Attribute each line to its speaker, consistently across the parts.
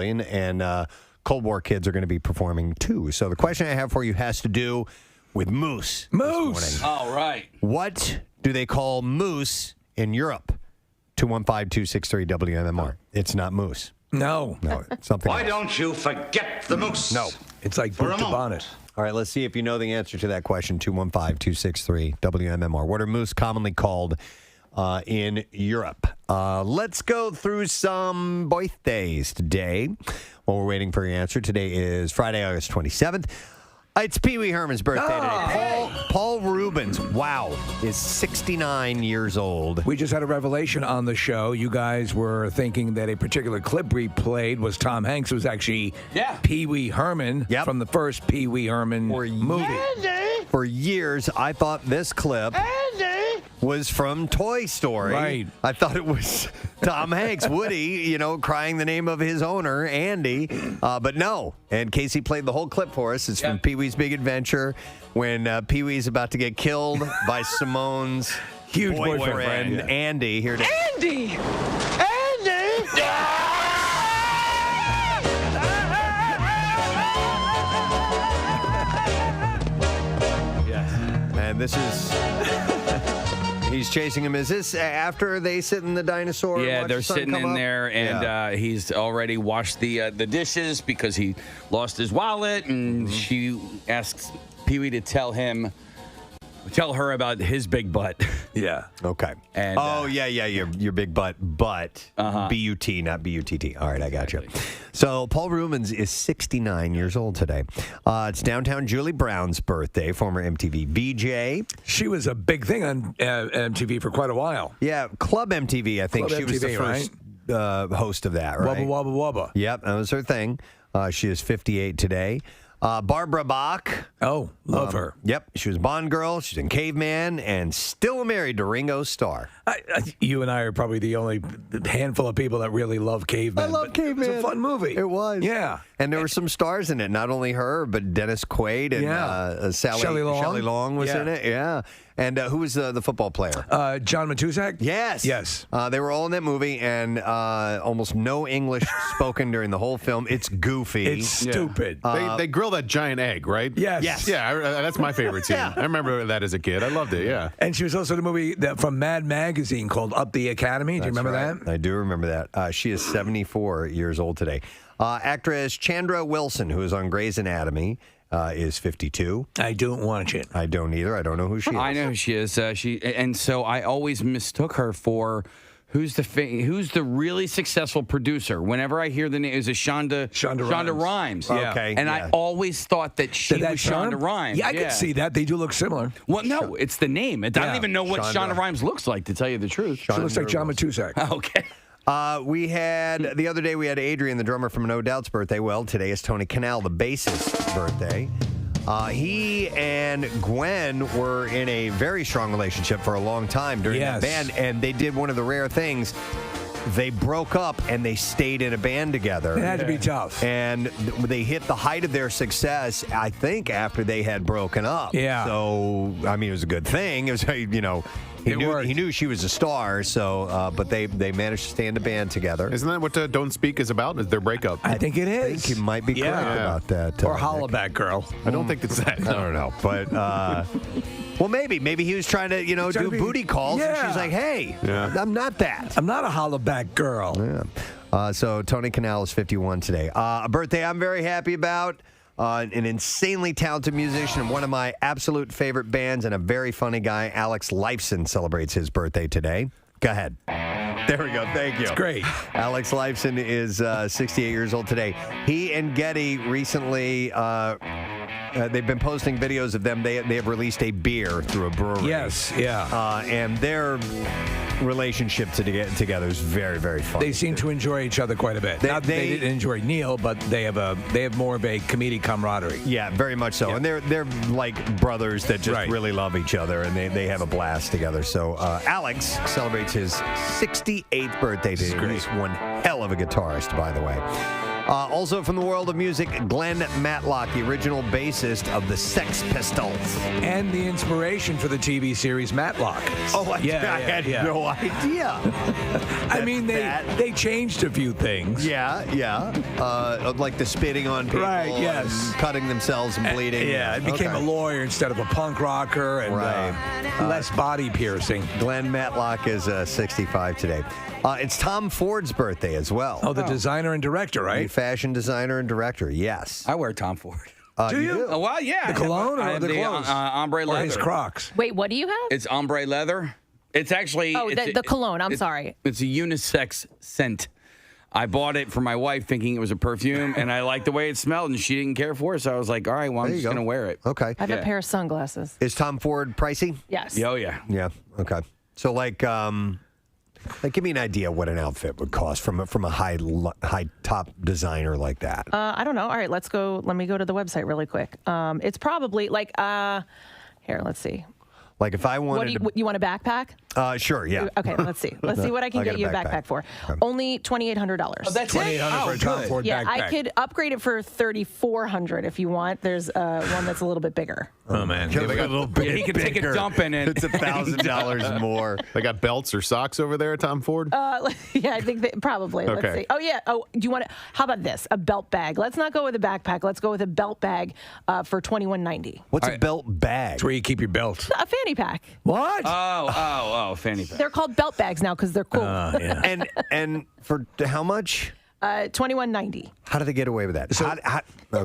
Speaker 1: And Cold War kids are going to be performing too. So the question I have for you has to do with moose.
Speaker 2: Moose.
Speaker 3: All right.
Speaker 1: What do they call moose in Europe? 215-263-WMMR. It's not moose.
Speaker 2: No.
Speaker 1: No, it's something
Speaker 4: Why
Speaker 1: else.
Speaker 4: don't you forget the moose?
Speaker 1: No.
Speaker 2: It's like
Speaker 4: For a
Speaker 2: boot to
Speaker 4: moment.
Speaker 2: bonnet.
Speaker 1: All right, let's see if you know the answer to that question. 215-263-WMMR. What are moose commonly called in Europe? Let's go through some birthdays today while we're waiting for your answer. Today is Friday, August 27th. It's Pee Wee Herman's birthday today. Paul Rubens, wow, is 69 years old.
Speaker 2: We just had a revelation on the show. You guys were thinking that a particular clip we played was Tom Hanks. It was actually Pee Wee Herman from the first Pee Wee Herman movie.
Speaker 1: For years, I thought this clip was from Toy Story.
Speaker 2: Right.
Speaker 1: I thought it was Tom Hanks, Woody, crying the name of his owner, Andy. But no. And Casey played the whole clip for us. It's from Pee-wee's Big Adventure when Pee-wee's about to get killed by Simone's
Speaker 2: huge
Speaker 1: boyfriend, Andy. Here to
Speaker 5: Andy!
Speaker 1: And this is... He's chasing him. Is this after they sit in the dinosaur?
Speaker 3: Yeah,
Speaker 1: and
Speaker 3: they're
Speaker 1: watch the sun
Speaker 3: sitting
Speaker 1: come
Speaker 3: in
Speaker 1: up?
Speaker 3: there, and he's already washed the dishes because he lost his wallet, and she asks Pee-wee to tell her about his big butt.
Speaker 2: Yeah.
Speaker 1: Okay.
Speaker 3: And,
Speaker 1: your big butt, but B-U-T, not B-U-T-T. All right, I got you. So Paul Rubens is 69 years old today. It's downtown Julie Brown's birthday, former MTV VJ.
Speaker 2: She was a big thing on MTV for quite a while.
Speaker 1: Yeah, Club MTV, I think.
Speaker 2: Club
Speaker 1: she was the
Speaker 2: MTV,
Speaker 1: first host of that, right?
Speaker 2: Wubba Wubba Wubba.
Speaker 1: Yep, that was her thing. She is 58 today. Barbara Bach.
Speaker 2: Oh, love her.
Speaker 1: Yep, she was Bond girl. She's in Caveman and still married to Ringo Starr.
Speaker 2: You and I are probably the only handful of people that really love Caveman.
Speaker 1: I love Caveman.
Speaker 2: It's a fun movie.
Speaker 1: It was.
Speaker 2: Yeah.
Speaker 1: And there were some stars in it. Not only her, but Dennis Quaid and
Speaker 2: Shelley
Speaker 1: Long was in it. Yeah. And who was the football player?
Speaker 2: John Matuszak?
Speaker 1: Yes.
Speaker 2: Yes.
Speaker 1: They were all in that movie, and almost no English spoken during the whole film. It's goofy.
Speaker 2: It's stupid.
Speaker 6: They grill that giant egg, right?
Speaker 2: Yes.
Speaker 6: Yeah, that's my favorite scene. I remember that as a kid. I loved it, yeah.
Speaker 2: And she was also in a movie from Mad Magazine called Up the Academy. Do you remember that?
Speaker 1: I do remember that. She is 74 years old today. Actress Chandra Wilson, who is on Grey's Anatomy, is 52.
Speaker 2: I don't watch it.
Speaker 1: I don't either. I don't know who she is.
Speaker 3: I know who she is. And so I always mistook her for who's the really successful producer. Whenever I hear the name, is it Shonda Rhimes?
Speaker 2: Yeah.
Speaker 1: Okay.
Speaker 3: And I always thought that she was Shonda Rhimes.
Speaker 2: Yeah, I could see that. They do look similar.
Speaker 3: Well, no, it's the name. I don't even know what Shonda Rhimes looks like, to tell you the truth.
Speaker 2: She looks like John Matuszak.
Speaker 3: Okay.
Speaker 1: The other day we had Adrian, the drummer from No Doubt's birthday. Well, today is Tony Kanal, the bassist's birthday. He and Gwen were in a very strong relationship for a long time during that band, and they did one of the rare things. They broke up and they stayed in a band together.
Speaker 2: It had to be tough.
Speaker 1: And they hit the height of their success, I think, after they had broken up.
Speaker 2: Yeah.
Speaker 1: So, I mean, it was a good thing. It was, he knew she was a star, so, but they managed to stay in the band together.
Speaker 6: Isn't that what Don't Speak is about? Is their breakup?
Speaker 2: I think it is.
Speaker 1: I think you might be correct about that.
Speaker 2: Or Hollaback Girl.
Speaker 6: I don't think it's that.
Speaker 1: I don't know, but well, maybe he was trying to do booty calls, and she's like, "Hey, I'm not that.
Speaker 2: I'm not a Hollaback Girl."
Speaker 1: Yeah. So Tony Kanal is 51 today. A birthday I'm very happy about. An insanely talented musician and one of my absolute favorite bands, and a very funny guy, Alex Lifeson, celebrates his birthday today. Go ahead. There we go. Thank you.
Speaker 2: It's great.
Speaker 1: Alex Lifeson is 68 years old today. He and Getty recently, they've been posting videos of them. They have released a beer through a brewery.
Speaker 2: Yes, yeah.
Speaker 1: And their relationship together is very, very fun.
Speaker 2: They seem to enjoy each other quite a bit. Not that they didn't enjoy Neil, but they have more of a comedic camaraderie.
Speaker 1: Yeah, very much so. Yeah. And they're like brothers that just really love each other, and they have a blast together. So Alex celebrates his 68th birthday today. He's one hell of a guitarist, by the way. Also from the world of music, Glenn Matlock, the original bassist of the Sex Pistols.
Speaker 2: And the inspiration for the TV series Matlock.
Speaker 1: Oh, I had no idea.
Speaker 2: I mean, they changed a few things.
Speaker 1: Yeah. Like the spitting on people.
Speaker 2: Right, yes.
Speaker 1: And cutting themselves and bleeding.
Speaker 2: It became a lawyer instead of a punk rocker and less body piercing.
Speaker 1: Glenn Matlock is 65 today. It's Tom Ford's birthday as well.
Speaker 2: Oh, the designer and director, right?
Speaker 1: The fashion designer and director, yes.
Speaker 3: I wear Tom Ford.
Speaker 2: Do you?
Speaker 3: Oh, well, yeah.
Speaker 2: The cologne
Speaker 3: I
Speaker 2: or
Speaker 3: have
Speaker 2: the clothes?
Speaker 3: ombre leather.
Speaker 2: Or his Crocs?
Speaker 5: Wait, what do you have?
Speaker 3: It's ombre leather. It's actually...
Speaker 5: Oh, the cologne. I'm sorry.
Speaker 3: It's a unisex scent. I bought it for my wife thinking it was a perfume, and I liked the way it smelled, and she didn't care for it, so I was like, all right, well, I'm just going to wear it.
Speaker 1: Okay.
Speaker 5: I have a pair of sunglasses.
Speaker 1: Is Tom Ford pricey?
Speaker 5: Yes.
Speaker 3: Oh, yeah.
Speaker 1: Yeah, okay. So, like, give me an idea what an outfit would cost from a high top designer like that.
Speaker 5: I don't know. All right, let's go. Let me go to the website really quick. It's probably like, here, let's see.
Speaker 1: Like if I wanted
Speaker 5: you want a backpack?
Speaker 1: Sure, yeah.
Speaker 5: Okay, let's see. Let's see what I can get you a backpack for. Only $2,800.
Speaker 3: Oh, that's
Speaker 2: $2,800 for a Tom Ford
Speaker 5: yeah,
Speaker 2: backpack.
Speaker 5: I could upgrade it for $3,400 if you want. There's one that's a little bit bigger.
Speaker 2: Oh, man.
Speaker 1: They got a little bit
Speaker 3: He can take a
Speaker 1: bigger.
Speaker 3: dump in it.
Speaker 1: It's $1,000 more.
Speaker 6: They got belts or socks over there at Tom Ford?
Speaker 5: Yeah, I think probably. Let's
Speaker 6: Okay.
Speaker 5: see. Oh, yeah. Oh, do you want to? How about this? A belt bag. Let's not go with a backpack. Let's go with a belt bag for $2,190.
Speaker 1: What's a belt bag?
Speaker 2: It's where you keep your belt.
Speaker 5: A fanny pack.
Speaker 2: What?
Speaker 3: Oh, fanny pack.
Speaker 5: They're called belt bags now because they're cool.
Speaker 2: Yeah.
Speaker 1: And for how much?
Speaker 5: $2,190.
Speaker 1: How do they get away with that?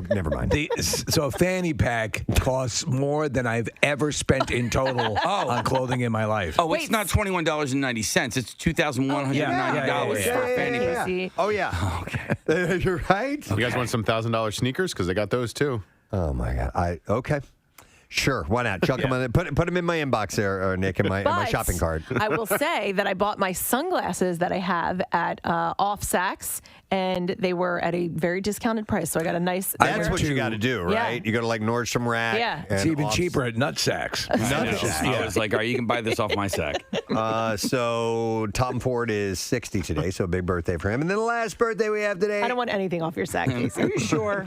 Speaker 1: Never mind.
Speaker 2: So a fanny pack costs more than I've ever spent in total on clothing in my life.
Speaker 3: Oh, it's not $21.90. It's $2,190 for a fanny pack.
Speaker 5: See?
Speaker 1: Oh, yeah. Okay. You're right.
Speaker 6: You guys want some $1,000 sneakers? Because they got those too.
Speaker 1: Oh, my God. Okay. Sure, why not? Chuck them on. Put them in my inbox there, Nick, in my shopping cart.
Speaker 5: I will say that I bought my sunglasses that I have at Off Saks, and they were at a very discounted price. So I got a nice.
Speaker 1: That's what you got to do, right?
Speaker 5: Yeah.
Speaker 1: You go to like Nordstrom Rack.
Speaker 5: Yeah.
Speaker 2: It's even cheaper at Nut Sacks.
Speaker 3: I was like, all right, you can buy this off my sack.
Speaker 1: So Tom Ford is 60 today, so a big birthday for him. And then the last birthday we have today.
Speaker 5: I don't want anything off your sack, Casey. Are you sure?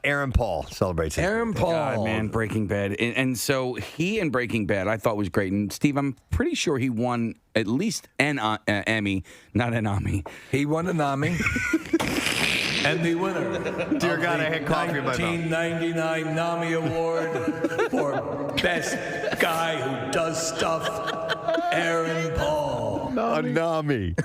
Speaker 1: Aaron Paul celebrates his
Speaker 2: Aaron Paul.
Speaker 3: God, man, Breaking Bad. And so he in Breaking Bad, I thought was great. And Steve, I'm pretty sure he won at least an Emmy, not an Emmy.
Speaker 2: He won an Emmy. And the winner.
Speaker 1: Dear God, I had coffee in my mouth.
Speaker 2: 1999 Emmy Award for Best Guy Who Does Stuff, Aaron Paul.
Speaker 1: Nami.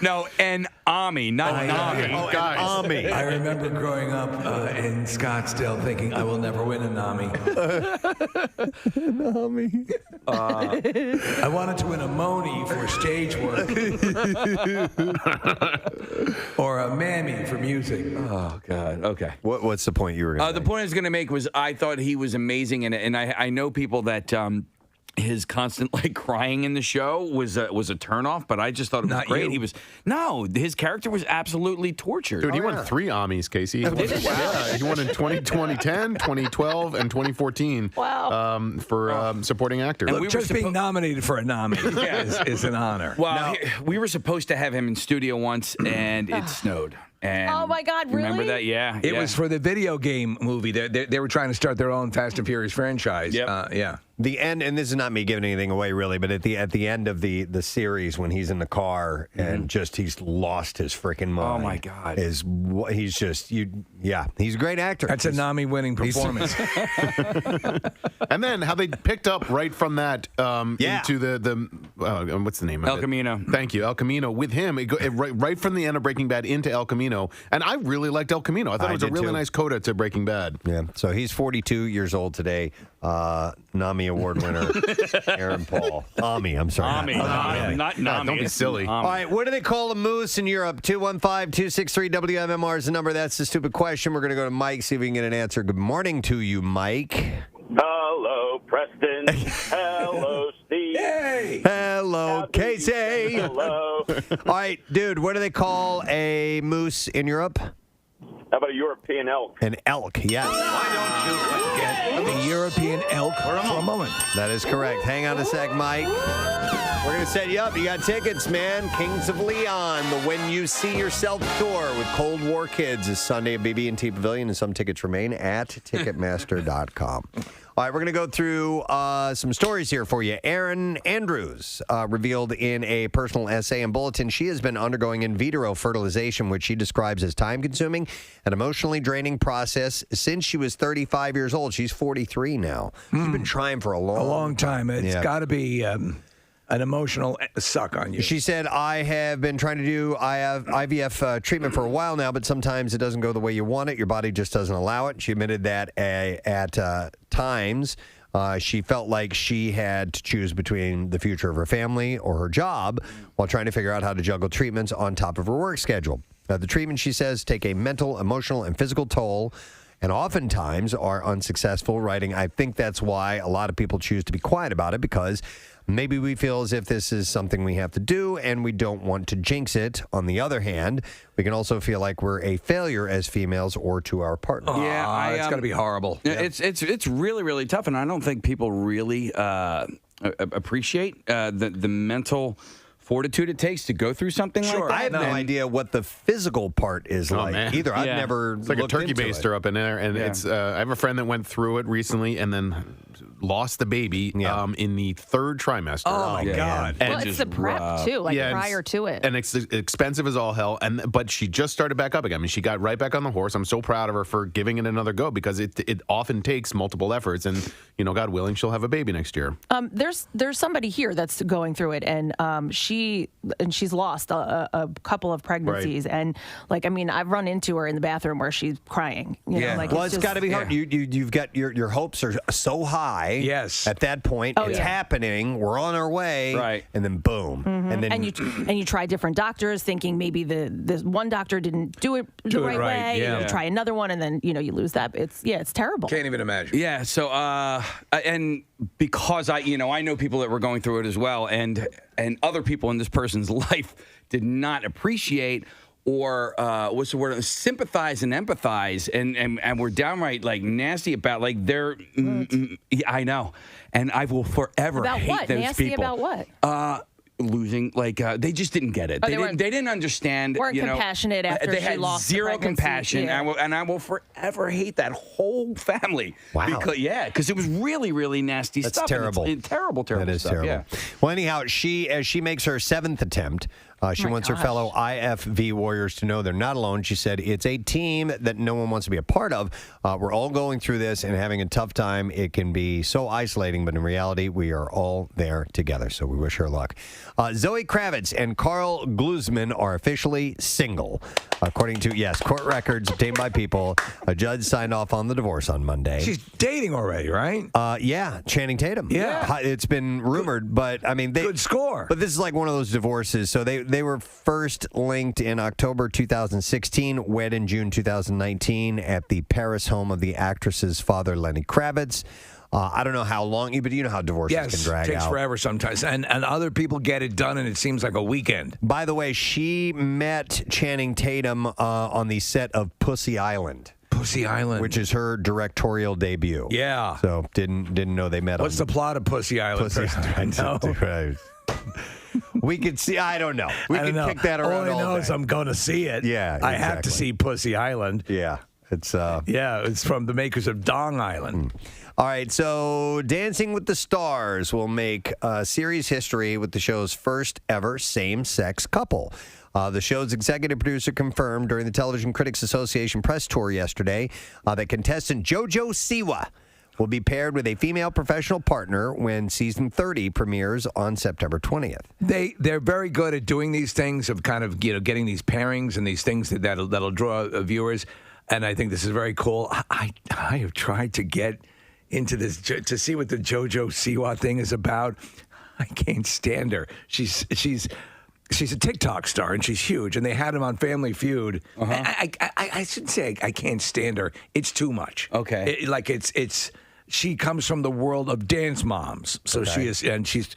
Speaker 3: No, an Emmy, not an Emmy.
Speaker 1: Oh, Nami.
Speaker 2: I remember growing up in Scottsdale thinking I will never win an Emmy.
Speaker 1: Nami.
Speaker 2: I wanted to win a Moni for stage work. Or a Mammy for music.
Speaker 3: Oh, God. Okay.
Speaker 1: What's the point you were going to
Speaker 3: The point I was going to make was I thought he was amazing, and I know people that his constant crying in the show was a turnoff, but I just thought it was
Speaker 2: Not
Speaker 3: great.
Speaker 2: you.
Speaker 3: His character was absolutely tortured.
Speaker 6: Dude, he won 3 Emmys, Casey. Yeah, he won in 2010, 2012, and 2014 for supporting actor.
Speaker 3: And we were
Speaker 2: Just being nominated for an Emmy is an honor.
Speaker 3: Well, we were supposed to have him in studio once, and it snowed. And
Speaker 5: Oh, my God,
Speaker 3: Remember
Speaker 5: really?
Speaker 3: that? Yeah.
Speaker 2: It was for the video game movie. They were trying to start their own Fast and Furious franchise.
Speaker 3: Yep.
Speaker 2: Yeah.
Speaker 1: The end, and this is not me giving anything away really, but at the end of the series when he's in the car and just he's lost his freaking mind.
Speaker 3: Oh, my God.
Speaker 1: He's just he's a great actor.
Speaker 2: That's a Nami winning performance.
Speaker 6: And then how they picked up right from that into the what's the name of
Speaker 3: El
Speaker 6: it?
Speaker 3: Camino.
Speaker 6: Thank you, El Camino. With him, right from the end of Breaking Bad into El Camino, and I really liked El Camino. I thought it was a really nice coda to Breaking Bad.
Speaker 1: Yeah, so he's 42 years old today. Nami Award winner Aaron Paul. I'm sorry.
Speaker 3: Not Nami.
Speaker 6: Don't be silly.
Speaker 1: All right, what do they call a moose in Europe? 215-263-WMMR is the number. That's the stupid question. We're going to go to Mike, see if we can get an answer. Good morning to you, Mike.
Speaker 7: Hello, Preston. Hello, Steve.
Speaker 2: Hey!
Speaker 1: Hello, Casey.
Speaker 7: Hello.
Speaker 1: All right, dude, what do they call a moose in Europe?
Speaker 7: How about a European elk?
Speaker 1: An elk, yes.
Speaker 2: Why don't you get the European elk for a moment?
Speaker 1: That is correct. Hang on a sec, Mike. We're going to set you up. You got tickets, man. Kings of Leon, the When You See Yourself tour with Cold War Kids is Sunday at BB&T Pavilion, and some tickets remain at Ticketmaster.com. All right, we're going to go through some stories here for you. Erin Andrews revealed in a personal essay and bulletin she has been undergoing in vitro fertilization, which she describes as time-consuming and emotionally draining process since she was 35 years old. She's 43 now. She's been trying for a long
Speaker 2: time. It's got to be an emotional suck on you.
Speaker 1: She said, I have been trying to do IVF treatment for a while now, but sometimes it doesn't go the way you want it. Your body just doesn't allow it. She admitted that at times she felt like she had to choose between the future of her family or her job while trying to figure out how to juggle treatments on top of her work schedule. The treatment, she says, take a mental, emotional, and physical toll, and oftentimes are unsuccessful. Writing, I think that's why a lot of people choose to be quiet about it, because maybe we feel as if this is something we have to do and we don't want to jinx it. On the other hand, we can also feel like we're a failure as females or to our partner.
Speaker 3: Yeah,
Speaker 2: it's got to be horrible.
Speaker 3: It's really, really tough, and I don't think people really appreciate the mental fortitude it takes to go through something like that.
Speaker 1: I have no idea what the physical part is either. I've never
Speaker 6: It's like a turkey baster up in there, and it's. I have a friend that went through it recently and then lost the baby in the third trimester.
Speaker 2: Oh my God!
Speaker 5: Well, it's the prep too, prior to it,
Speaker 6: and it's expensive as all hell. But she just started back up again. I mean, she got right back on the horse. I'm so proud of her for giving it another go, because it often takes multiple efforts, and God willing, she'll have a baby next year.
Speaker 5: There's somebody here that's going through it, and she's lost a couple of pregnancies, and I've run into her in the bathroom where she's crying.
Speaker 1: It's got to be hard. You've got your hopes are so high.
Speaker 2: Yes.
Speaker 1: At that point, it's happening. We're on our way.
Speaker 3: Right.
Speaker 1: And then boom.
Speaker 5: Mm-hmm.
Speaker 1: And then
Speaker 5: you try different doctors, thinking maybe the one doctor didn't do it the right way.
Speaker 2: Yeah.
Speaker 5: You try another one, and then you lose that. It's terrible.
Speaker 2: Can't even imagine.
Speaker 3: Yeah. So and because I know people that were going through it as well, and other people in this person's life did not appreciate or what's the word? Sympathize and empathize, and we're downright nasty about they're. I know, and I will forever
Speaker 5: about
Speaker 3: hate
Speaker 5: what?
Speaker 3: those
Speaker 5: Nasty
Speaker 3: people.
Speaker 5: About what?
Speaker 3: Losing, they just didn't get it. They didn't understand.
Speaker 5: Weren't compassionate after
Speaker 3: they
Speaker 5: she
Speaker 3: had
Speaker 5: lost
Speaker 3: zero
Speaker 5: the pregnancy.
Speaker 3: compassion,
Speaker 5: Yeah.
Speaker 3: and I will forever hate that whole family.
Speaker 1: Wow.
Speaker 3: Because it was really, really nasty
Speaker 1: That's
Speaker 3: stuff.
Speaker 1: terrible.
Speaker 3: It's terrible
Speaker 1: That is
Speaker 3: stuff.
Speaker 1: terrible.
Speaker 3: Yeah.
Speaker 1: Well, anyhow, as she makes her seventh attempt, she wants her fellow IFV warriors to know they're not alone. She said, it's a team that no one wants to be a part of. We're all going through this and having a tough time. It can be so isolating, but in reality, we are all there together. So we wish her luck. Zoe Kravitz and Carl Glusman are officially single. According to, court records obtained by People, a judge signed off on the divorce on Monday.
Speaker 2: She's dating already, right?
Speaker 1: Channing Tatum.
Speaker 2: Yeah.
Speaker 1: It's been rumored, but I mean,
Speaker 2: good score.
Speaker 1: But this is like one of those divorces. So they were first linked in October 2016, wed in June 2019 at the Paris home of the actress's father, Lenny Kravitz. I don't know how long, but you know how divorces can drag out.
Speaker 2: It takes forever sometimes. And other people get it done, and it seems like a weekend.
Speaker 1: By the way, she met Channing Tatum on the set of Pussy Island.
Speaker 2: Pussy Island.
Speaker 1: Which is her directorial debut.
Speaker 2: Yeah.
Speaker 1: So didn't know they met.
Speaker 2: What's the plot of Pussy Island?
Speaker 1: I know. We could see. I don't know. We could kick that around.
Speaker 2: All I know is I'm going to see it.
Speaker 1: Yeah,
Speaker 2: I have to see Pussy Island.
Speaker 1: Yeah, it's.
Speaker 2: It's from the makers of Dong Island.
Speaker 1: All right, so Dancing with the Stars will make series history with the show's first ever same-sex couple. The show's executive producer confirmed during the Television Critics Association press tour yesterday that contestant JoJo Siwa will be paired with a female professional partner when season 30 premieres on September 20th.
Speaker 2: They're very good at doing these things of kind of getting these pairings and these things that'll draw viewers, and I think this is very cool. I have tried to get into this to see what the JoJo Siwa thing is about. I can't stand her. She's a TikTok star and she's huge. And they had him on Family Feud. I shouldn't say I can't stand her. It's too much.
Speaker 3: Okay.
Speaker 2: She comes from the world of dance moms. So she is, and she's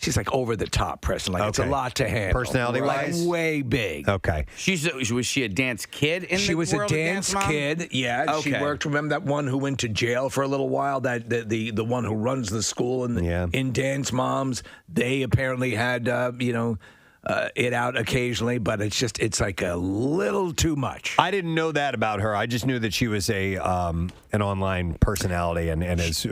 Speaker 2: she's like over the top, Preston. Like it's a
Speaker 1: Okay.
Speaker 2: lot to handle.
Speaker 1: Personality-wise?
Speaker 2: Like, way big.
Speaker 1: Okay.
Speaker 3: Was she a dance kid in
Speaker 2: She
Speaker 3: the
Speaker 2: was a
Speaker 3: world of
Speaker 2: dance
Speaker 3: Mom?
Speaker 2: kid. Yeah, she
Speaker 3: Okay.
Speaker 2: worked. Remember that one who went to jail for a little while? That the one who runs the school in Dance Moms. They apparently had it out occasionally, but it's like a little too much.
Speaker 1: I didn't know that about her. I just knew that she was an online personality and has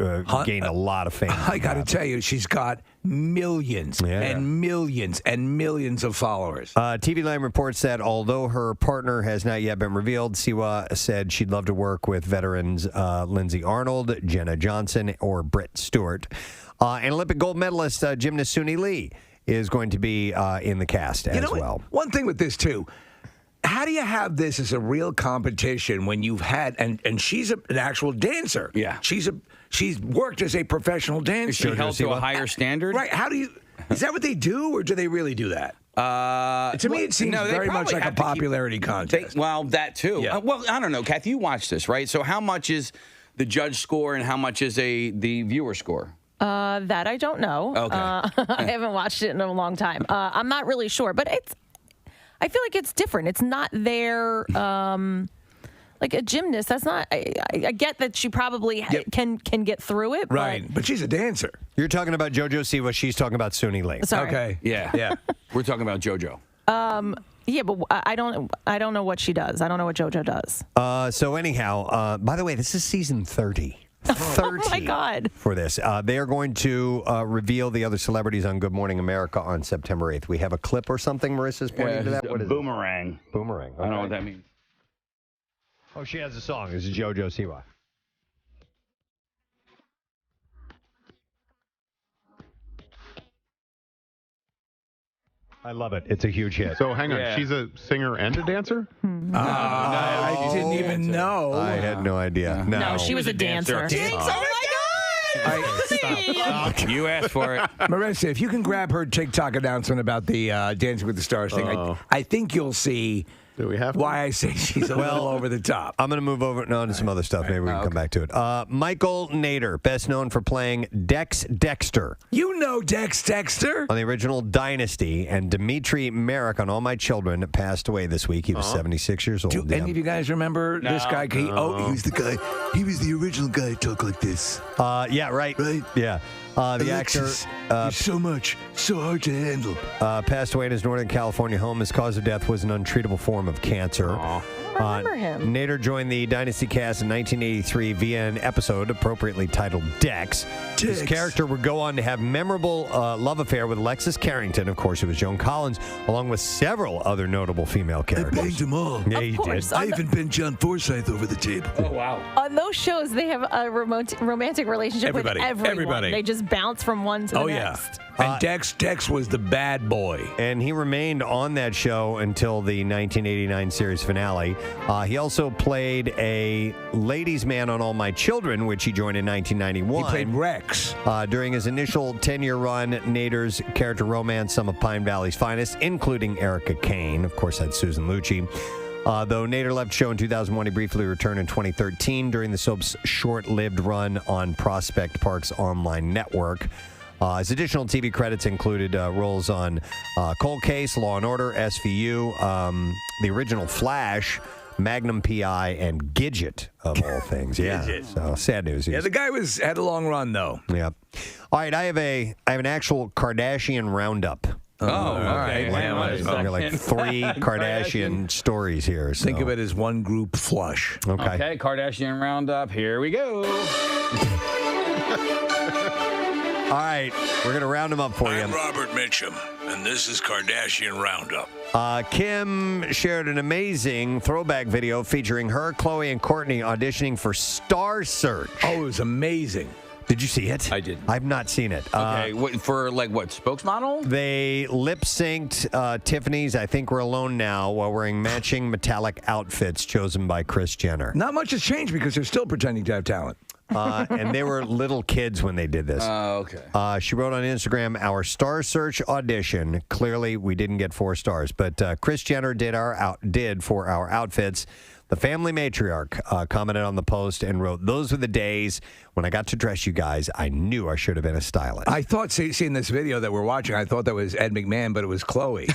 Speaker 1: gained a lot of fame.
Speaker 2: I got to tell you, she's got millions and millions and millions of followers.
Speaker 1: TV Line reports that although her partner has not yet been revealed, Siwa said she'd love to work with veterans Lindsay Arnold, Jenna Johnson, or Britt Stewart. And Olympic gold medalist gymnast Suni Lee is going to be in the cast as well.
Speaker 2: One thing with this, too. How do you have this as a real competition when you've had and she's an actual dancer?
Speaker 3: Yeah.
Speaker 2: She's worked as a professional dancer.
Speaker 3: Is she held to a higher standard?
Speaker 2: Right. How do you is that what they do or do they really do that? To me, it seems very much like a popularity contest.
Speaker 3: That too.
Speaker 2: Yeah.
Speaker 3: Well, I don't know, Kath. You watch this, right? So how much is the judge score and how much is the viewer score?
Speaker 5: That I don't know.
Speaker 3: Okay.
Speaker 5: I haven't watched it in a long time. I'm not really sure, but I feel like it's different. It's not their like a gymnast. That's not. I get that she probably can get through it.
Speaker 2: Right, but she's a dancer.
Speaker 1: You're talking about JoJo Siwa. She's talking about Suni Lee.
Speaker 5: Sorry.
Speaker 2: Okay.
Speaker 3: Yeah. We're talking about JoJo.
Speaker 5: Yeah, but I don't know what she does. I don't know what JoJo does.
Speaker 1: So anyhow, by the way, this is season 30. 30
Speaker 5: Oh my God.
Speaker 1: for this. They are going to reveal the other celebrities on Good Morning America on September 8th. We have a clip or something Marissa's pointing to that? What is
Speaker 7: Boomerang.
Speaker 1: it? Boomerang.
Speaker 3: I don't know what that means.
Speaker 1: Oh, she has a song. This is JoJo Siwa. I love it. It's a huge hit.
Speaker 6: So hang on, she's a singer and a dancer?
Speaker 2: I didn't even know.
Speaker 1: I had no idea.
Speaker 5: No, she was a dancer.
Speaker 2: Oh my God!
Speaker 3: You asked for it.
Speaker 2: Marissa, if you can grab her TikTok announcement about the Dancing with the Stars thing, I think you'll see
Speaker 6: Do we have
Speaker 2: why I say she's a little over the top.
Speaker 1: I'm going to move over to some other stuff. Maybe we can come back to it. Michael Nader, best known for playing Dex Dexter
Speaker 2: You know Dex Dexter.
Speaker 1: on the original Dynasty, and Dimitri Merrick on All My Children passed away this week. He was 76 years old.
Speaker 2: Do any of you guys remember this guy? He was the guy. He was the original guy who talked like this.
Speaker 1: Yeah, right.
Speaker 2: Right?
Speaker 1: Yeah. The
Speaker 2: Alexis,
Speaker 1: actor
Speaker 2: you're so much, so hard to handle.
Speaker 1: passed away in his Northern California home. His cause of death was an untreatable form of cancer.
Speaker 5: I remember him.
Speaker 1: Nader joined the Dynasty cast in 1983 via an episode appropriately titled Dex. His
Speaker 2: Dex.
Speaker 1: character would go on to have memorable love affair with Alexis Carrington. Of course, it was Joan Collins, along with several other notable female characters.
Speaker 2: them all.
Speaker 1: Yeah, he
Speaker 5: course.
Speaker 1: did.
Speaker 5: I
Speaker 2: even bent John Forsythe over the table.
Speaker 3: Oh, wow.
Speaker 5: On those shows, they have a romantic relationship
Speaker 2: Everybody.
Speaker 5: with everyone.
Speaker 2: Everybody.
Speaker 5: They just bounce from one to the next.
Speaker 2: And Dex was the bad boy.
Speaker 1: And he remained on that show until the 1989 series finale. He also played a ladies' man on All My Children, which he joined in 1991.
Speaker 2: He played Rex.
Speaker 1: During his initial 10-year run, Nader's character romanced some of Pine Valley's finest, including Erica Kane. Of course, that's Susan Lucci. Though Nader left the show in 2001, he briefly returned in 2013 during the soap's short-lived run on Prospect Park's online network. His additional TV credits included roles on Cold Case, Law & Order, SVU, the original Flash, Magnum PI, and Gidget, of all things. Yeah, so sad news.
Speaker 2: Yeah, the guy had a long run, though.
Speaker 1: Yeah. All right, I have an actual Kardashian roundup.
Speaker 3: Oh, all right.
Speaker 1: Hang on a second. Like 3 Kardashian stories here. So.
Speaker 2: Think of it as one group flush.
Speaker 1: Okay.
Speaker 3: Kardashian roundup. Here we go.
Speaker 1: All right, we're going to round them up for you.
Speaker 8: I'm Robert Mitchum, and this is Kardashian Roundup.
Speaker 1: Kim shared an amazing throwback video featuring her, Khloe, and Kourtney auditioning for Star Search.
Speaker 2: Oh, it was amazing.
Speaker 1: Did you see it?
Speaker 3: I did.
Speaker 1: I've not seen it.
Speaker 3: Okay, for what, spokesmodel?
Speaker 1: They lip-synced Tiffany's I Think We're Alone Now while wearing matching metallic outfits chosen by Kris Jenner.
Speaker 2: Not much has changed because they're still pretending to have talent.
Speaker 1: and they were little kids when they did this.
Speaker 3: Oh, okay.
Speaker 1: She wrote on Instagram, our Star Search audition. Clearly, we didn't get 4 stars, but Kris Jenner did for our outfits. The family matriarch commented on the post and wrote, "Those were the days when I got to dress you guys. I knew I should have been a stylist."
Speaker 2: I thought, seeing this video that we're watching, I thought that was Ed McMahon, but it was Chloe.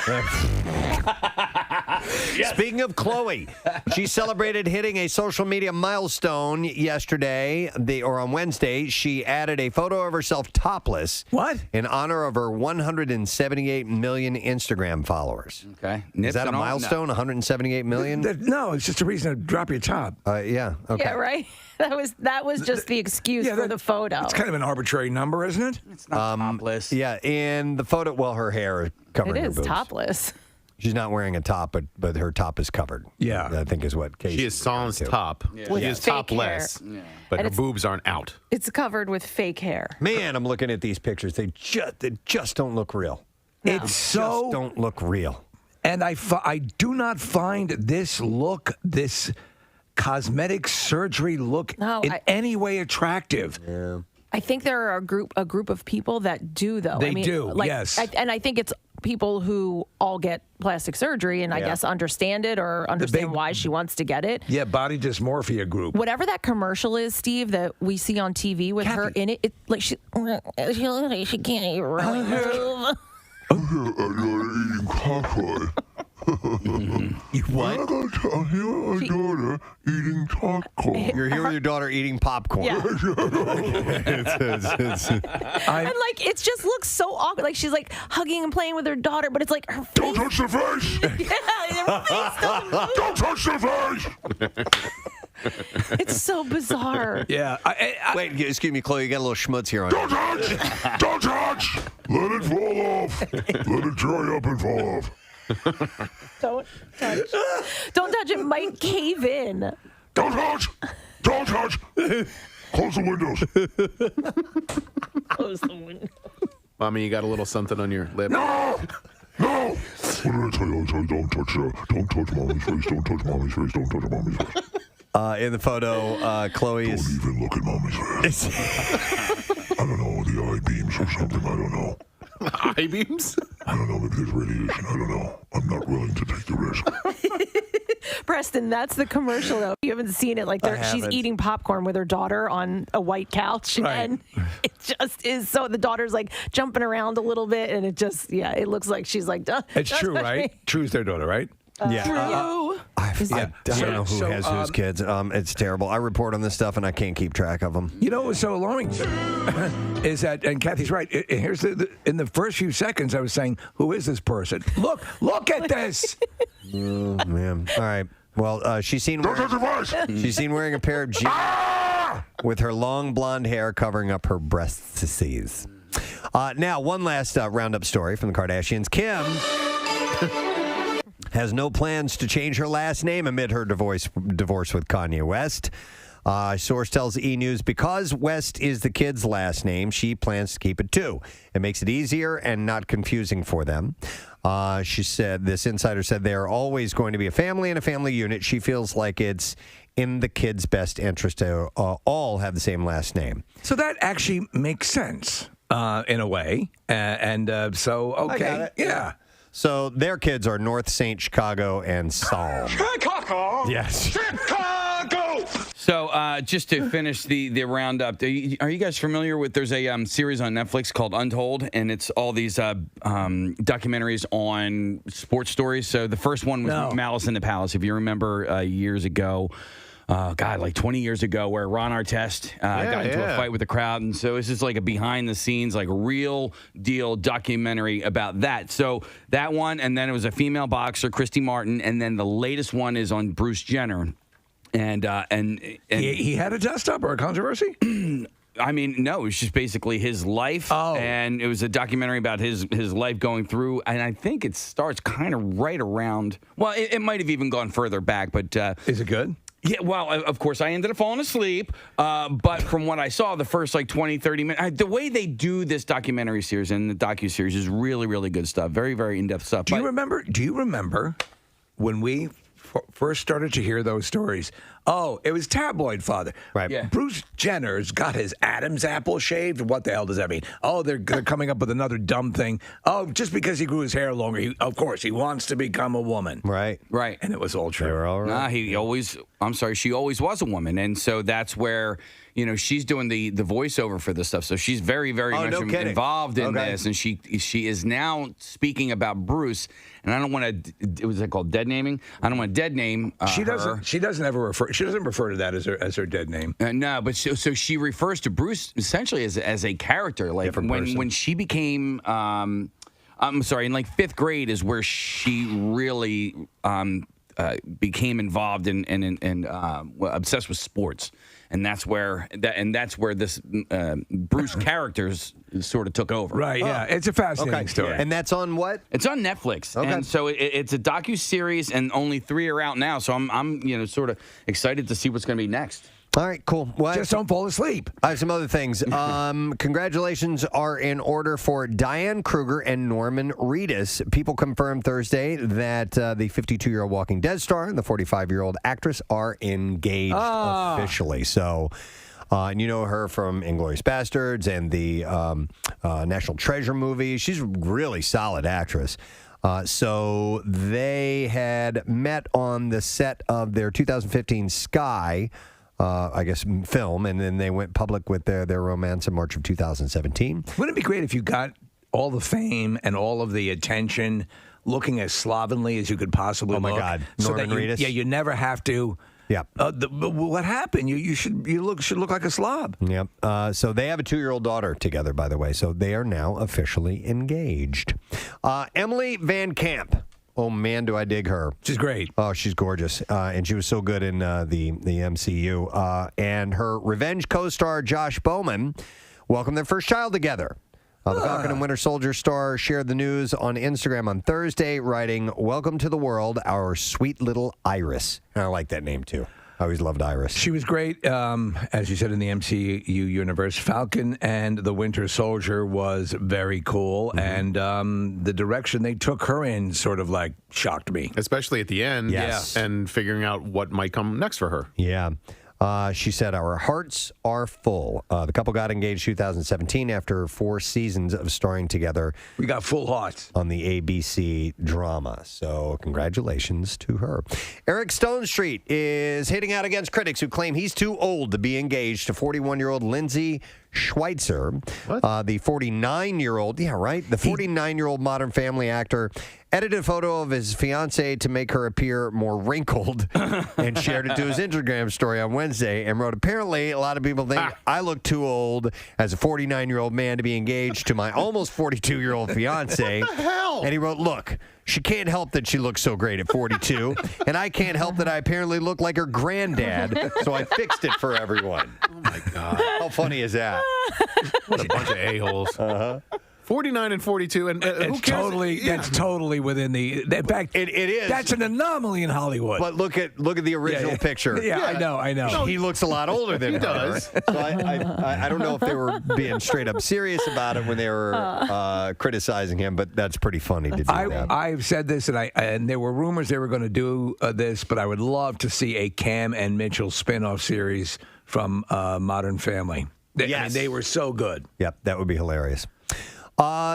Speaker 1: Speaking of Chloe, she celebrated hitting a social media milestone yesterday, or on Wednesday. She added a photo of herself topless.
Speaker 2: What?
Speaker 1: In honor of her 178 million Instagram followers.
Speaker 3: Okay.
Speaker 1: Is that a milestone, 178 million?
Speaker 2: No, it's just a reason to drop your top.
Speaker 1: Yeah, okay.
Speaker 5: Yeah, right? That was just the excuse for the photo.
Speaker 2: It's kind of an arbitrary number, isn't it?
Speaker 3: It's not topless.
Speaker 1: Yeah, in the photo, well, her hair is covering
Speaker 5: It
Speaker 1: her
Speaker 5: is
Speaker 1: boobs.
Speaker 5: topless.
Speaker 1: She's not wearing a top, but her top is covered.
Speaker 2: Yeah.
Speaker 1: I think is what Casey
Speaker 6: She is sans top.
Speaker 5: With
Speaker 6: She is
Speaker 5: fake
Speaker 6: topless, but
Speaker 5: And
Speaker 6: her boobs aren't out.
Speaker 5: It's covered with fake hair.
Speaker 1: Man, I'm looking at these pictures. They just don't look real.
Speaker 2: It's so
Speaker 1: Just don't look real.
Speaker 2: And I do not find this cosmetic surgery look in any way attractive.
Speaker 1: Yeah.
Speaker 5: I think there are a group of people that do, though.
Speaker 2: They do, yes.
Speaker 5: And I think it's people who all get plastic surgery and I guess understand it or understand why she wants to get it.
Speaker 2: Yeah, body dysmorphia group.
Speaker 5: Whatever that commercial is, Steve, that we see on TV with her in it, like she looks like she can't even really move.
Speaker 9: Eating popcorn.
Speaker 1: What?
Speaker 9: I'm here with my daughter eating popcorn.
Speaker 1: You're here with your daughter eating popcorn.
Speaker 5: Yeah. And like it just looks so awkward. Like she's like hugging and playing with her daughter, but it's like her face.
Speaker 9: Don't touch the face!
Speaker 5: Yeah, her face doesn't move.
Speaker 9: Don't touch the face!
Speaker 5: It's so bizarre.
Speaker 2: Yeah.
Speaker 1: Wait, excuse me, Chloe. You got a little schmutz here on
Speaker 9: Don't
Speaker 1: you.
Speaker 9: touch! Don't touch! Let it fall off. Let it dry up and fall off.
Speaker 5: Don't touch. Don't touch. It might cave in.
Speaker 9: Don't touch! Don't touch! Close the windows.
Speaker 5: Close the window.
Speaker 6: Mommy, you got a little something on your lip.
Speaker 9: No! No! What did I tell you? Don't touch mommy's face. Don't touch mommy's face. Don't touch mommy's face.
Speaker 1: In the photo, Chloe is.
Speaker 9: Don't even look at mommy's face. I don't know, the eye beams or something. I don't know.
Speaker 6: Eye beams?
Speaker 9: I don't know. Maybe there's radiation. I don't know. I'm not willing to take the risk.
Speaker 5: Preston, that's the commercial though. You haven't seen it. Like she's
Speaker 1: haven't.
Speaker 5: eating popcorn with her daughter on a white couch, and it just is so. The daughter's like jumping around a little bit, and it looks like she's like.
Speaker 2: It's true, right? True's their daughter, right?
Speaker 5: True.
Speaker 1: I don't know who has whose kids. It's terrible. I report on this stuff and I can't keep track of them.
Speaker 2: You know what's so alarming is that, and Kathy's right. Here's in the first few seconds, I was saying, "Who is this person? Look at this."
Speaker 1: Oh man! All right. Well, she's seen wearing a pair of jeans with her long blonde hair covering up her breasts. Now, one last roundup story from the Kardashians. Kim has no plans to change her last name amid her divorce with Kanye West. Source tells E! News because West is the kid's last name, she plans to keep it too. It makes it easier and not confusing for them. She said, this insider said, they are always going to be a family and a family unit. She feels like it's in the kid's best interest to all have the same last name.
Speaker 2: So that actually makes sense in a way. So, okay.
Speaker 1: I got it.
Speaker 2: Yeah.
Speaker 1: So their kids are North St. Chicago and Psalm.
Speaker 9: Chicago!
Speaker 1: Yes.
Speaker 9: Chicago!
Speaker 3: So just to finish the roundup, are you guys familiar with, there's a series on Netflix called Untold, and it's all these documentaries on sports stories. So the first one was Malice in the Palace, if you remember years ago. Like 20 years ago, where Ron Artest got into a fight with the crowd. And so it's just like a behind the scenes, like real deal documentary about that. So that one, and then it was a female boxer, Christy Martin, and then the latest one is on Bruce Jenner. And
Speaker 2: he had a dust up or a controversy?
Speaker 3: I mean, no, it was just basically his life. And it was a documentary about his life going through. And I think it starts kind of right around, well, it might have even gone further back, but.
Speaker 2: Is it good?
Speaker 3: Yeah, well, of course, I ended up falling asleep. But from what I saw, the first 20, 30 minutes, the way they do this documentary series and the docuseries is really, really good stuff. Very, very in-depth stuff.
Speaker 2: Do you remember when we first started to hear those stories Oh, it was tabloid father.
Speaker 1: Right.
Speaker 3: Yeah.
Speaker 2: Bruce Jenner's got his Adam's apple shaved. What the hell does that mean? Oh, they're coming up with another dumb thing. Oh, just because he grew his hair longer, of course, he wants to become a woman.
Speaker 1: Right.
Speaker 3: Right.
Speaker 2: And it was all true.
Speaker 1: They were all right.
Speaker 3: Nah, she always was a woman. And so that's where, she's doing the voiceover for this stuff. So she's very, very much involved in this. And she is now speaking about Bruce. And I don't want to, was it called dead naming? I don't want to dead name
Speaker 2: She
Speaker 3: her.
Speaker 2: doesn't refer to that as her dead name.
Speaker 3: No, but so she refers to Bruce essentially as a character. Like when she became, I'm sorry, in like 5th grade is where she really became involved and obsessed with sports, and that's where this Bruce characters sort of took over.
Speaker 2: Right? Yeah, it's a fascinating story.
Speaker 1: And that's on what?
Speaker 3: It's on Netflix, and so it's a docu-series, and only 3 are out now. So I'm sort of excited to see what's going to be next.
Speaker 1: All right, cool. Well,
Speaker 2: Just don't fall asleep.
Speaker 1: I have some other things. Congratulations are in order for Diane Kruger and Norman Reedus. People confirmed Thursday that the 52-year-old Walking Dead star and the 45-year-old actress are engaged officially. So, and you know her from Inglourious Bastards and the National Treasure movie. She's a really solid actress. So they had met on the set of their 2015 Sky film, and then they went public with their romance in March of 2017.
Speaker 2: Wouldn't it be great if you got all the fame and all of the attention looking as slovenly as you could possibly look?
Speaker 1: Oh, my God.
Speaker 2: So
Speaker 1: Norman
Speaker 2: that
Speaker 1: Reedus?
Speaker 2: you never have to.
Speaker 1: Yeah.
Speaker 2: But what happened? You should look like a slob.
Speaker 1: Yep. So they have a 2-year-old daughter together, by the way. So they are now officially engaged. Emily Van Camp. Oh, man, do I dig her.
Speaker 2: She's great.
Speaker 1: Oh, she's gorgeous. And she was so good in the MCU. And her Revenge co-star, Josh Bowman, welcomed their first child together. The Falcon and Winter Soldier star shared the news on Instagram on Thursday, writing, "Welcome to the world, our sweet little Iris." And I like that name, too. I always loved Iris.
Speaker 2: She was great, as you said, in the MCU universe. Falcon and the Winter Soldier was very cool, and the direction they took her in sort of like shocked me.
Speaker 6: Especially at the end.
Speaker 1: Yes.
Speaker 6: And figuring out what might come next for her.
Speaker 1: Yeah. She said, "Our hearts are full." The couple got engaged 2017 after 4 seasons of starring together.
Speaker 2: We got full hearts
Speaker 1: on the ABC drama. So congratulations to her. Eric Stonestreet is hitting out against critics who claim he's too old to be engaged to 41-year-old Lindsay Schweitzer. The 49-year-old, yeah, right? The 49-year-old Modern Family actor edited a photo of his fiancée to make her appear more wrinkled and shared it to his Instagram story on Wednesday and wrote, "Apparently, a lot of people think I look too old as a 49-year-old man to be engaged to my almost 42-year-old fiancée."
Speaker 6: What the hell?
Speaker 1: And he wrote, "Look, she can't help that she looks so great at 42, and I can't help that I apparently look like her granddad, so I fixed it for everyone."
Speaker 6: Oh, my God.
Speaker 1: How funny is that?
Speaker 6: What a bunch of a-holes. 49 and 42, and who cares?
Speaker 2: That's totally within the. In fact,
Speaker 1: it is.
Speaker 2: That's an anomaly in Hollywood.
Speaker 1: But look at the original picture.
Speaker 2: Yeah, I know.
Speaker 1: He looks a lot older than
Speaker 6: He
Speaker 1: her.
Speaker 6: does.
Speaker 1: So I don't know if they were being straight up serious about it when they were criticizing him, but that's pretty funny to do that.
Speaker 2: I've said this, and there were rumors they were going to do this, but I would love to see a Cam and Mitchell spinoff series from Modern Family.
Speaker 1: Yes.
Speaker 2: I mean, they were so good.
Speaker 1: Yep, that would be hilarious.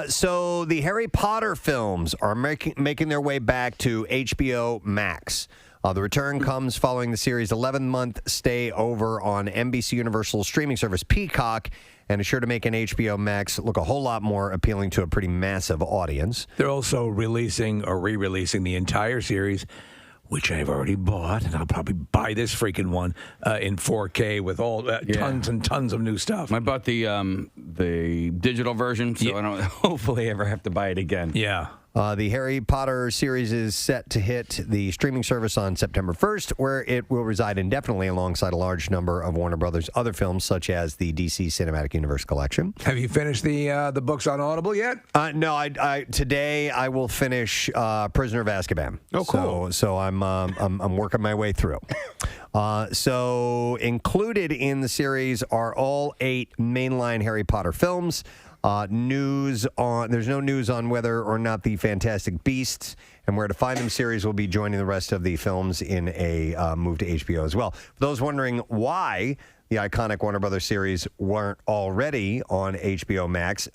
Speaker 1: So the Harry Potter films are making their way back to HBO Max. The return comes following the series' 11-month stay over on NBC Universal streaming service Peacock, and is sure to make an HBO Max look a whole lot more appealing to a pretty massive audience.
Speaker 2: They're also releasing or re-releasing the entire series, which I've already bought, and I'll probably buy this freaking one in 4K with all tons and tons of new stuff.
Speaker 3: I bought the digital version, so I don't hopefully ever have to buy it again.
Speaker 2: Yeah.
Speaker 1: The Harry Potter series is set to hit the streaming service on September 1st, where it will reside indefinitely alongside a large number of Warner Brothers' other films, such as the DC Cinematic Universe collection.
Speaker 2: Have you finished the books on Audible yet?
Speaker 1: No, today I will finish Prisoner of Azkaban.
Speaker 6: Oh, cool.
Speaker 1: So I'm working my way through. So included in the series are all 8 mainline Harry Potter films. There's no news on whether or not the Fantastic Beasts and Where to Find Them series will be joining the rest of the films in a move to HBO as well. For those wondering why the iconic Warner Brothers series weren't already on HBO Max,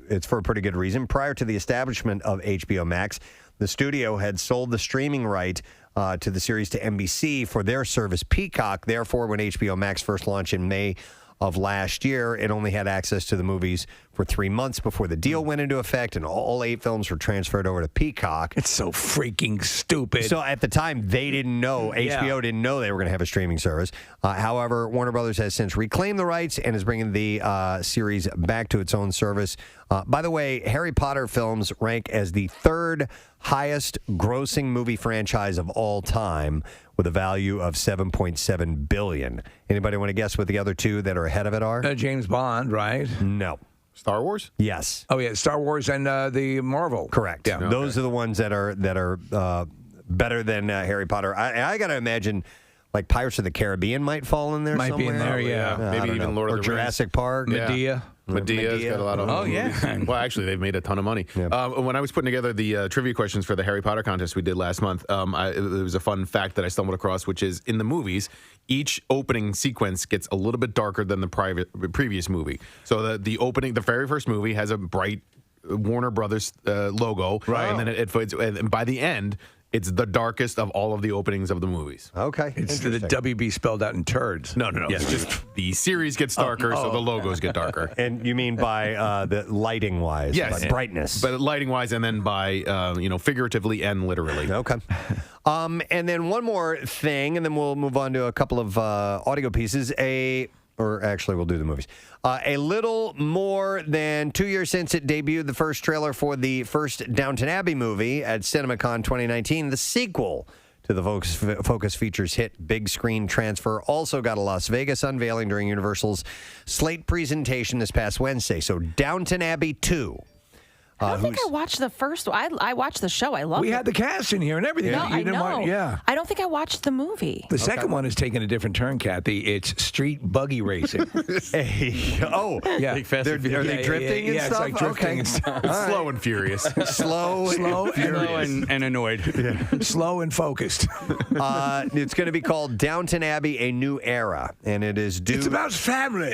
Speaker 1: it's for a pretty good reason. Prior to the establishment of HBO Max, the studio had sold the streaming right to the series to NBC for their service Peacock. Therefore, when HBO Max first launched in May of last year, it only had access to the movies for 3 months before the deal went into effect, and all 8 films were transferred over to Peacock.
Speaker 2: It's so freaking stupid.
Speaker 1: So at the time, they didn't know, HBO didn't know they were going to have a streaming service. However, Warner Brothers has since reclaimed the rights and is bringing the series back to its own service. By the way, Harry Potter films rank as the 3rd highest grossing movie franchise of all time, with a value of $7.7 billion. Anybody want to guess what the other 2 that are ahead of it are?
Speaker 2: James Bond, right?
Speaker 1: No.
Speaker 6: Star Wars?
Speaker 1: Yes.
Speaker 2: Oh yeah, Star Wars and the Marvel.
Speaker 1: Correct.
Speaker 2: Yeah.
Speaker 1: Those are the ones that are better than Harry Potter. I got to imagine, like Pirates of the Caribbean might fall in there.
Speaker 2: Might be in
Speaker 1: somewhere.
Speaker 2: there, yeah.
Speaker 6: Maybe even Lord of the Rings.
Speaker 1: Jurassic Park.
Speaker 2: Medea.
Speaker 6: Medea's got a lot of movies. Well, actually, they've made a ton of money.
Speaker 1: Yeah.
Speaker 6: When I was putting together the trivia questions for the Harry Potter contest we did last month, it was a fun fact that I stumbled across, which is in the movies, each opening sequence gets a little bit darker than the previous movie. So the very first movie has a bright Warner Brothers logo,
Speaker 2: right?
Speaker 6: And then and by the end, it's the darkest of all of the openings of the movies.
Speaker 1: Okay.
Speaker 2: It's the WB spelled out in turds.
Speaker 6: No. It's just the series gets darker, so the logos get darker.
Speaker 1: And you mean by the lighting wise?
Speaker 6: Yes.
Speaker 1: By brightness.
Speaker 6: But lighting wise, and then by figuratively and literally.
Speaker 1: Okay. And then one more thing, and then we'll move on to a couple of audio pieces. Actually, we'll do the movies. A little more than 2 years since it debuted, the first trailer for the first Downton Abbey movie at CinemaCon 2019, the sequel to the Focus Features hit big screen transfer, also got a Las Vegas unveiling during Universal's Slate presentation this past Wednesday. So Downton Abbey 2.
Speaker 5: I don't think I watched the first one. I watched the show. I loved it.
Speaker 2: We had the cast in here and everything.
Speaker 5: No,
Speaker 2: You
Speaker 5: I
Speaker 2: didn't
Speaker 5: know.
Speaker 2: Yeah.
Speaker 5: I don't think I watched the movie.
Speaker 2: The second one is taking a different turn, Kathy. It's street buggy racing.
Speaker 1: Yeah. Are they drifting and
Speaker 2: yeah,
Speaker 1: stuff?
Speaker 2: it's like drifting and stuff.
Speaker 6: It's slow and furious.
Speaker 1: Slow
Speaker 3: and annoyed.
Speaker 2: Slow and focused.
Speaker 1: It's going to be called Downton Abbey: A New Era, and it is due
Speaker 2: It's about family.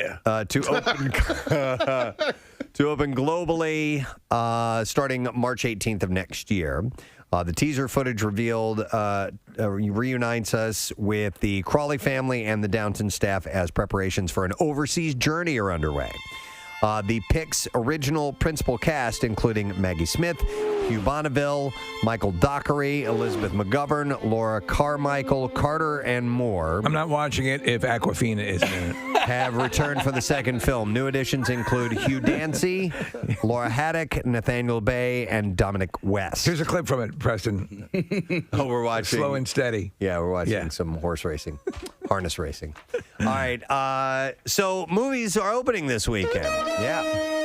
Speaker 1: to open globally starting March 18th of next year. The teaser footage reunites us with the Crawley family and the Downton staff as preparations for an overseas journey are underway. The Pic's original principal cast, including Maggie Smith, Hugh Bonneville, Michael Dockery, Elizabeth McGovern, Laura Carmichael, Carter, and more.
Speaker 2: I'm not watching it if Aquafina isn't in it.
Speaker 1: Have returned for the second film. New additions include Hugh Dancy, Laura Haddock, Nathaniel Bay, and Dominic West.
Speaker 2: Here's a clip from it, Preston.
Speaker 1: Oh, we're watching.
Speaker 2: Slow and steady.
Speaker 1: Yeah, we're watching some horse racing, harness racing. All right. So movies are opening this weekend. Yeah.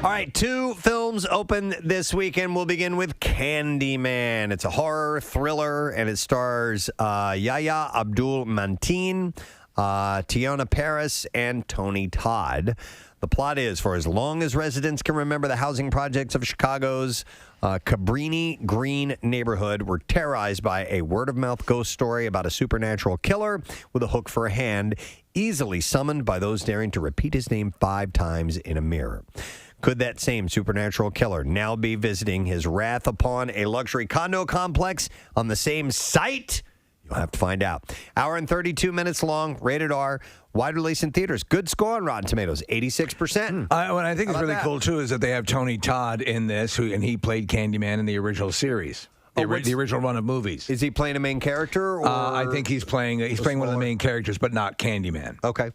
Speaker 1: All right, 2 films open this weekend. We'll begin with Candyman. It's a horror thriller, and it stars Yahya Abdul-Mateen, Tiona Paris, and Tony Todd. The plot is, for as long as residents can remember, the housing projects of Chicago's Cabrini Green neighborhood were terrorized by a word-of-mouth ghost story about a supernatural killer with a hook for a hand, easily summoned by those daring to repeat his name 5 times in a mirror. Could that same supernatural killer now be visiting his wrath upon a luxury condo complex on the same site? You'll have to find out. Hour and 32 minutes long, rated R, wide release in theaters. Good score on Rotten Tomatoes, 86%.
Speaker 2: What I think is really cool, too, is that they have Tony Todd in this, and he played Candyman in the original series. The original run of movies.
Speaker 1: Is he playing a main character? Or
Speaker 2: I think he's playing one of the main characters, but not Candyman.
Speaker 1: Okay.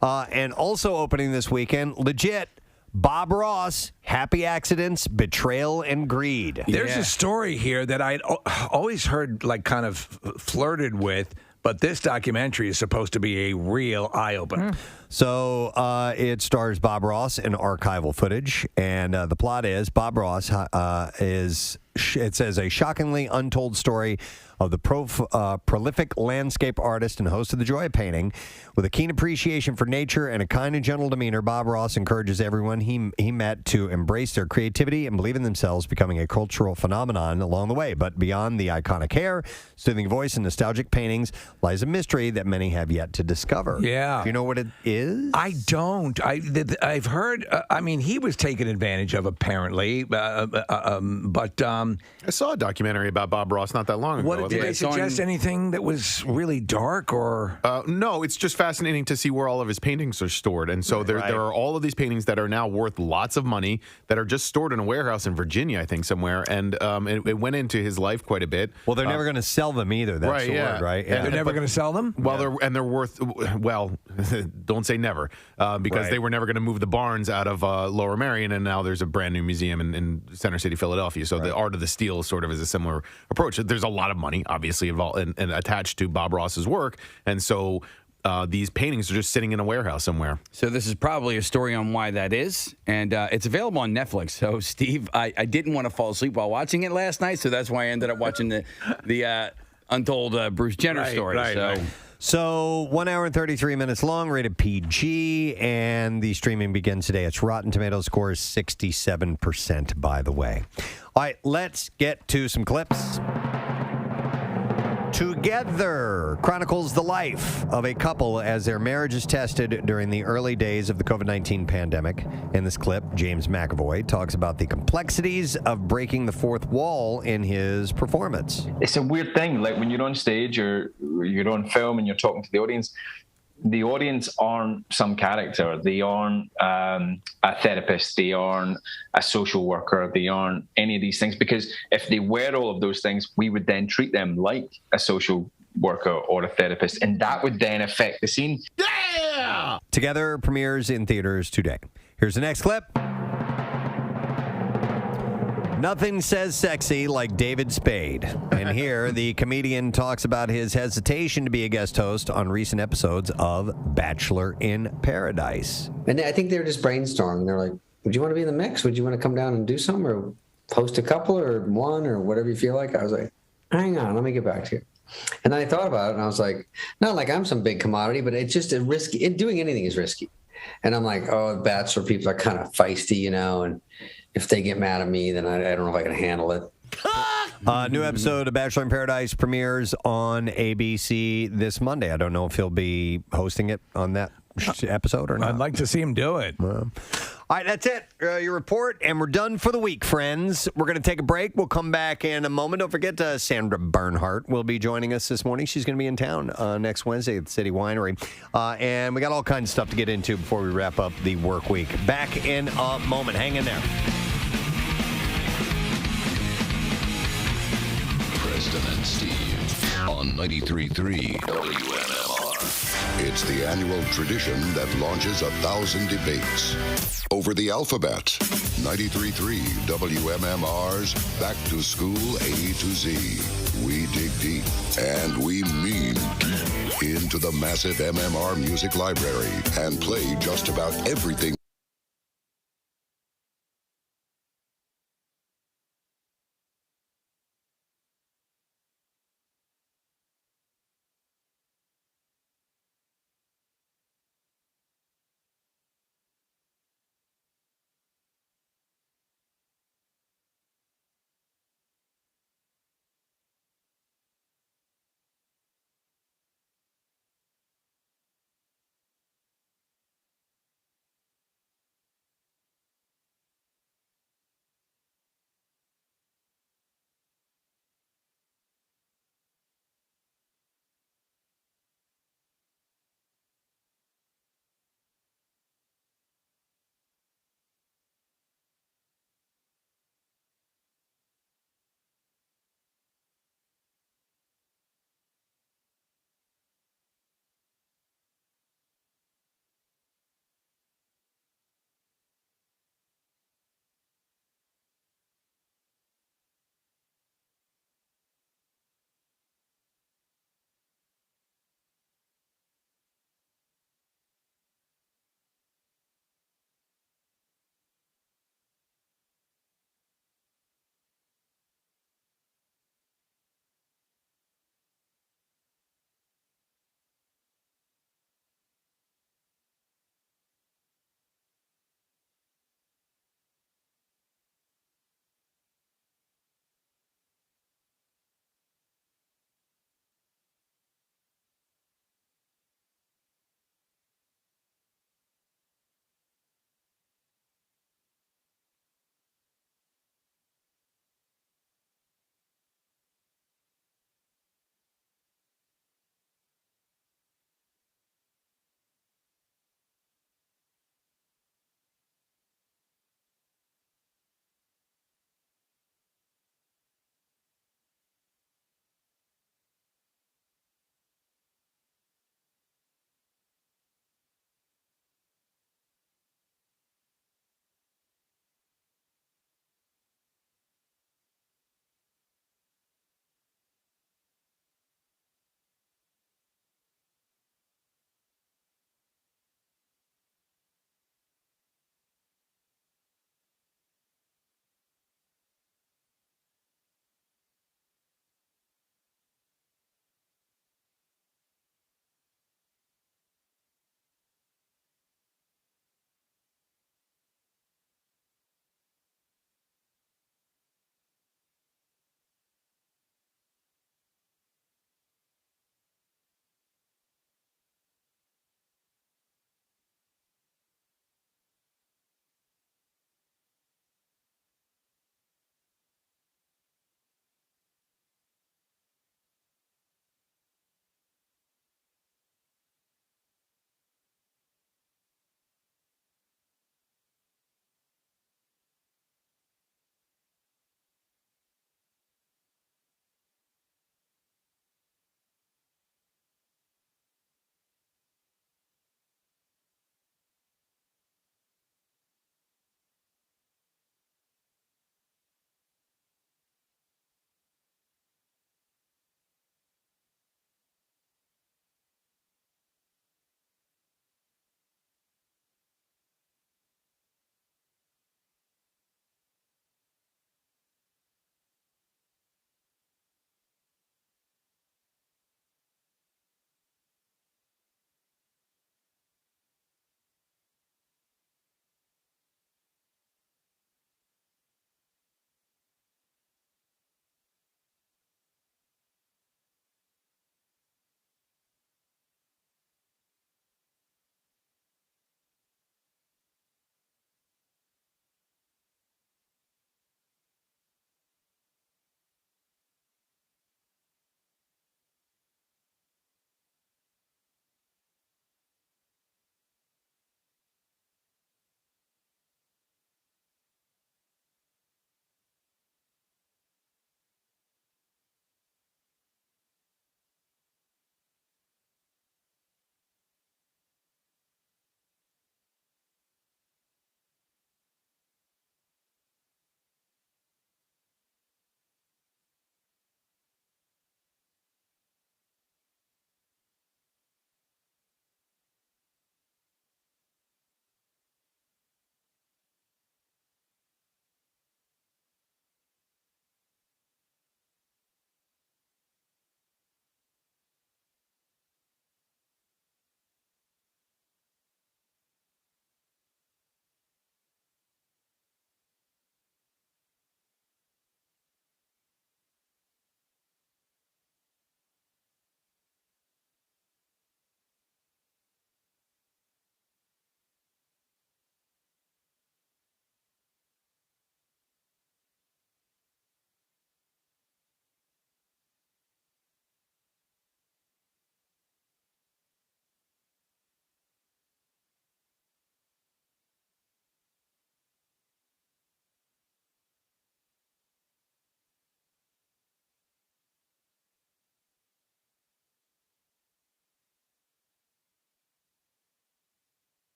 Speaker 1: And also opening this weekend, legit, Bob Ross, Happy Accidents, Betrayal, and Greed.
Speaker 2: There's a story here that I'd always heard, like, kind of flirted with, But this documentary is supposed to be a real eye-opener.
Speaker 1: So it stars Bob Ross in archival footage, and the plot is Bob Ross it says a shockingly untold story of the prolific landscape artist and host of The Joy of Painting. With a keen appreciation for nature and a kind and gentle demeanor, Bob Ross encourages everyone he met to embrace their creativity and believe in themselves, becoming a cultural phenomenon along the way. But beyond the iconic hair, soothing voice, and nostalgic paintings lies a mystery that many have yet to discover.
Speaker 2: Yeah.
Speaker 1: Do you know what it is?
Speaker 2: I don't. I've heard. He was taken advantage of apparently, but
Speaker 6: I saw a documentary about Bob Ross not that long ago.
Speaker 2: Did they suggest anything that was really dark or?
Speaker 6: No, it's just fascinating to see where all of his paintings are stored. And so there are all of these paintings that are now worth lots of money that are just stored in a warehouse in Virginia, I think, somewhere. And it went into his life quite a bit.
Speaker 1: Well, they're never going to sell them either. That's the word, right?
Speaker 2: Yeah. They're never going to sell them?
Speaker 6: Well, they're worth, well, don't say never, because they were never going to move the barns out of Lower Merion, and now there's a brand new museum in Center City, Philadelphia. So the art of the steel sort of is a similar approach. There's a lot of money, obviously, involved and attached to Bob Ross's work, and so these paintings are just sitting in a warehouse somewhere.
Speaker 3: So this is probably a story on why that is, and it's available on Netflix. So, Steve, I didn't want to fall asleep while watching it last night, so that's why I ended up watching the Untold Bruce Jenner story.
Speaker 1: So 1 hour and 33 minutes long, rated PG, and the streaming begins today. Its Rotten Tomatoes score is 67%, by the way. All right, let's get to some clips. Together chronicles the life of a couple as their marriage is tested during the early days of the COVID-19 pandemic. In this clip, James McAvoy talks about the complexities of breaking the fourth wall in his performance.
Speaker 10: It's a weird thing, like when you're on stage or you're on film and you're talking to the audience aren't some character. They aren't a therapist. They aren't a social worker. They aren't any of these things, because if they were all of those things, we would then treat them like a social worker or a therapist, and that would then affect the scene.
Speaker 1: Yeah! Together premieres in theaters today. Here's the next clip. Nothing says sexy like David Spade. And here, the comedian talks about his hesitation to be a guest host on recent episodes of Bachelor in Paradise.
Speaker 11: And I think they were just brainstorming. They're like, would you want to be in the mix? Would you want to come down and do some, or host a couple, or one, or whatever you feel like? I was like, hang on, let me get back to you. And then I thought about it, and I was like, not like I'm some big commodity, but it's just a risky. Doing anything is risky. And I'm like, oh, Bachelor people are kind of feisty, and if they get mad at me, then I don't know if I can handle it.
Speaker 1: New episode of Bachelor in Paradise premieres on ABC this Monday. I don't know if he'll be hosting it on that episode or not.
Speaker 2: I'd like to see him do it.
Speaker 1: All right, that's it. Your report, and we're done for the week, friends. We're going to take a break. We'll come back in a moment. Don't forget Sandra Bernhard will be joining us this morning. She's going to be in town next Wednesday at the City Winery. And we got all kinds of stuff to get into before we wrap up the work week. Back in a moment. Hang in there.
Speaker 12: Preston and Steve on 93.3 WMMR. It's the annual tradition that launches 1,000 debates over the alphabet. 93.3 WMMR's Back to School A to Z. We dig deep, and we mean deep, into the massive MMR music library and play just about everything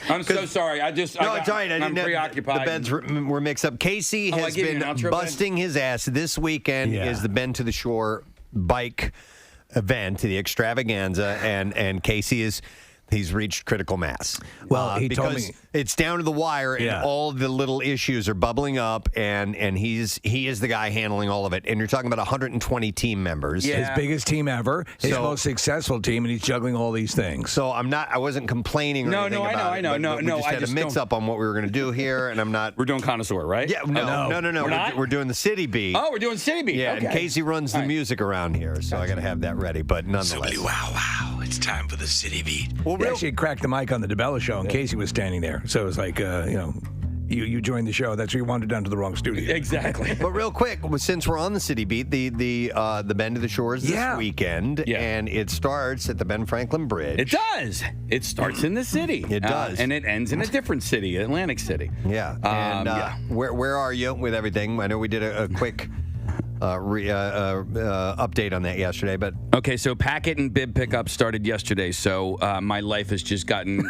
Speaker 3: I'm so sorry.
Speaker 1: It's all right.
Speaker 3: I'm preoccupied.
Speaker 1: The beds were mixed up. Casey has been busting his ass. This weekend is the Bend to the Shore bike event, the extravaganza, and Casey he's reached critical mass.
Speaker 2: Well, he told
Speaker 1: because
Speaker 2: me
Speaker 1: it's down to the wire, and all the little issues are bubbling up, and he is the guy handling all of it. And you're talking about 120 team members.
Speaker 2: His biggest team ever, his most successful team, and he's juggling all these things.
Speaker 1: So I wasn't complaining or anything about it. We just had a mix-up on what we were going to do here, and I'm not...
Speaker 3: We're doing connoisseur, right?
Speaker 1: Yeah, no. We're doing the city beat.
Speaker 3: Oh, we're doing city beat.
Speaker 1: Yeah,
Speaker 3: okay.
Speaker 1: and Casey runs the music around here, so I got to have that ready. But nonetheless...
Speaker 8: Wow. It's time for the city beat.
Speaker 2: Well, we actually cracked the mic on the DeBella show, and Casey was standing there. So it was like, you joined the show. That's why you wandered down to the wrong studio.
Speaker 3: Exactly.
Speaker 1: But real quick, since we're on the city beat, the Bend to the Shore is this weekend, and it starts at the Ben Franklin Bridge.
Speaker 3: It does. It starts in the city.
Speaker 1: It does.
Speaker 3: And it ends in a different city, Atlantic City.
Speaker 1: Yeah. Where are you with everything? I know we did a quick... update on that yesterday, but
Speaker 3: okay, so packet and bib pickup started yesterday, so my life has just gotten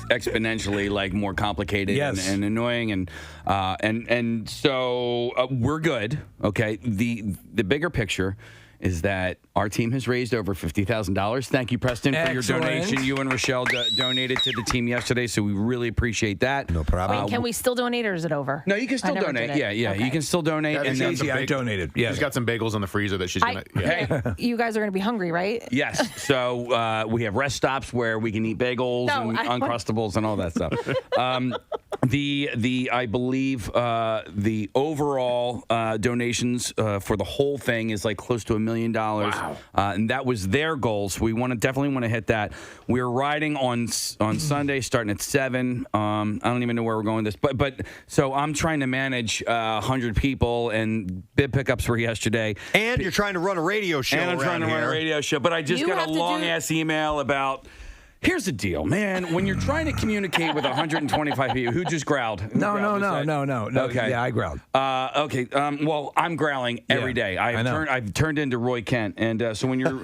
Speaker 3: exponentially more complicated and annoying, and so we're good. Okay, the bigger picture is that our team has raised over $50,000. Thank you, Preston, for your donation. You and Rochelle donated to the team yesterday, so we really appreciate that.
Speaker 1: No problem.
Speaker 5: Wait, can we still donate, or is it over?
Speaker 3: No, you can still donate. Yeah, okay. You can still donate.
Speaker 6: And
Speaker 2: easy, I donated. Yeah,
Speaker 6: she's got some bagels in the freezer that she's going to...
Speaker 3: Hey.
Speaker 5: You guys are going to be hungry, right?
Speaker 3: Yes. So we have rest stops where we can eat bagels and Uncrustables and all that stuff. I believe the overall donations for the whole thing is close to $1 million. Wow. And that was their goal, so we definitely want to hit that. We're riding on Sunday, starting at 7. I don't even know where we're going with this, but so I'm trying to manage 100 people, and bib pickups were yesterday.
Speaker 1: And you're trying to run a radio show.
Speaker 3: And I'm trying to run a radio show, but I just got a long ass email about. Here's the deal, man. When you're trying to communicate with 125 people, who just growled?
Speaker 2: No.
Speaker 3: Okay.
Speaker 2: Yeah, I growled.
Speaker 3: Okay. Well, I'm growling every day. I've turned into Roy Kent, and so when you're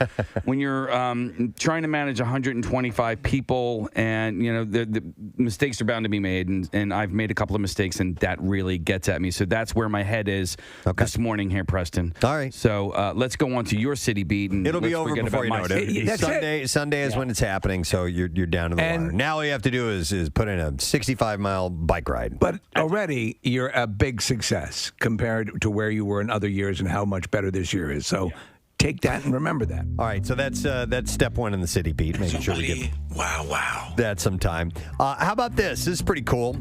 Speaker 3: trying to manage 125 people, and the mistakes are bound to be made, and I've made a couple of mistakes, and that really gets at me. So that's where my head is this morning here, Preston.
Speaker 1: All right.
Speaker 3: So let's go on to your city beat, and
Speaker 1: it'll be over before you know it. Sunday is when it's happening. So you're down to the wire. Now all you have to do is put in a 65-mile bike ride.
Speaker 2: But already you're a big success compared to where you were in other years and how much better this year is. So take that and remember that.
Speaker 1: All right, so that's step one in the city beat, making sure we give that some time. How about this? This is pretty cool.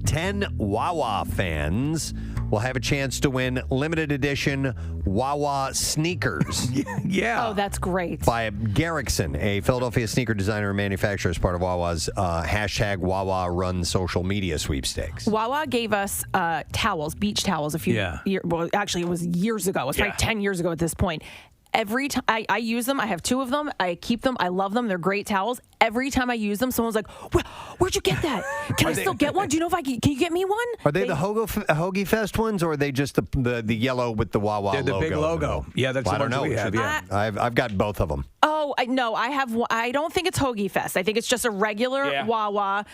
Speaker 1: 10 Wawa fans will have a chance to win limited edition Wawa sneakers.
Speaker 5: Oh, that's great.
Speaker 1: By Garrickson, a Philadelphia sneaker designer and manufacturer, as part of Wawa's hashtag Wawa Run social media sweepstakes.
Speaker 5: Wawa gave us towels, beach towels, a few years. Well, actually, it was years ago. It was probably 10 years ago at this point. Every time I use them, I have 2 of them. I keep them. I love them. They're great towels. Every time I use them, someone's like, "Where'd you get that? Can I still get one? Do you know if I can you get me one?"
Speaker 1: Are they the Hoagie Fest ones, or are they just the yellow with the Wawa logo?
Speaker 2: They're the big logo. Yeah, that's the ones we have. Yeah,
Speaker 1: I've got both of them.
Speaker 5: Oh, no, I have. I don't think it's Hoagie Fest. I think it's just a regular Wawa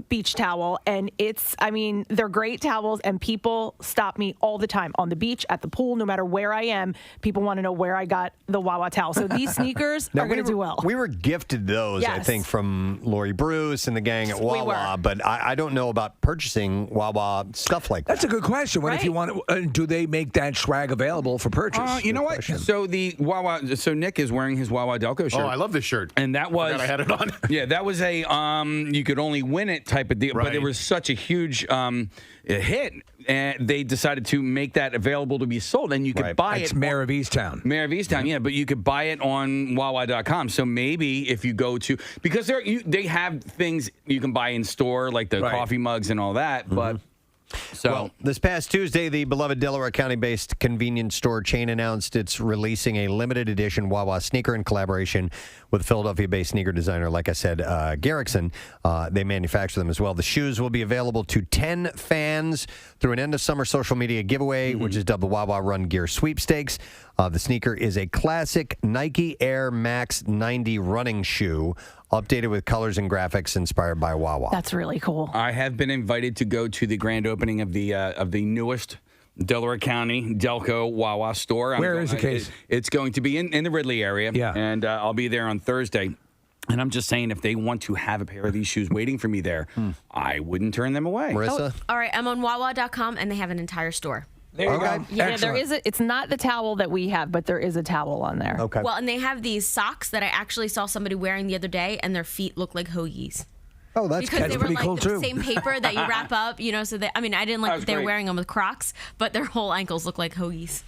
Speaker 5: beach towel, and they're great towels, and people stop me all the time on the beach, at the pool, no matter where I am. People want to know where I got the Wawa towel. So these sneakers are going to do well.
Speaker 1: We were gifted those, I think, from Lori Bruce and the gang at Wawa, but I don't know about purchasing Wawa stuff like that.
Speaker 2: That's a good question. What if you want? Do they make that swag available for purchase?
Speaker 3: You know what? So the Wawa. So Nick is wearing his Wawa Delco shirt.
Speaker 6: Oh, I love this shirt.
Speaker 3: And that was
Speaker 6: I had it on.
Speaker 3: Yeah, that was a you could only win it type of deal, but it was such a huge hit. And they decided to make that available to be sold, and you could buy it.
Speaker 2: It's Mayor of Easttown.
Speaker 3: Mayor of Easttown, yeah, but you could buy it on Wawa.com. So maybe if you go to, because they have things you can buy in store, like the coffee mugs and all that, but.
Speaker 1: Well, this past Tuesday, the beloved Delaware County-based convenience store chain announced it's releasing a limited edition Wawa sneaker in collaboration with Philadelphia-based sneaker designer, like I said, Garrickson. They manufacture them as well. The shoes will be available to 10 fans through an end-of-summer social media giveaway, which is dubbed the Wawa Run Gear Sweepstakes. The sneaker is a classic Nike Air Max 90 running shoe updated with colors and graphics inspired by Wawa.
Speaker 5: That's really cool.
Speaker 3: I have been invited to go to the grand opening of the newest Delaware County Delco Wawa store.
Speaker 2: Where is the case?
Speaker 3: It's going to be in the Ridley area.
Speaker 2: Yeah.
Speaker 3: And I'll be there on Thursday. And I'm just saying, if they want to have a pair of these shoes waiting for me there, I wouldn't turn them away.
Speaker 1: Marissa?
Speaker 13: All right, I'm on Wawa.com, and they have an entire store.
Speaker 2: There you go.
Speaker 5: Yeah,
Speaker 2: Excellent.
Speaker 5: there is it's not the towel that we have, but there is a towel on there.
Speaker 1: Okay.
Speaker 13: Well, and they have these socks that I actually saw somebody wearing the other day, and their feet look like hoagies.
Speaker 1: Oh, that's
Speaker 13: because
Speaker 2: That's
Speaker 13: they were
Speaker 2: pretty
Speaker 13: like
Speaker 2: cool,
Speaker 13: the
Speaker 2: too.
Speaker 13: same paper that you wrap up, so I didn't like that they were
Speaker 3: great.
Speaker 13: wearing them with Crocs, but their whole ankles look like hoagies.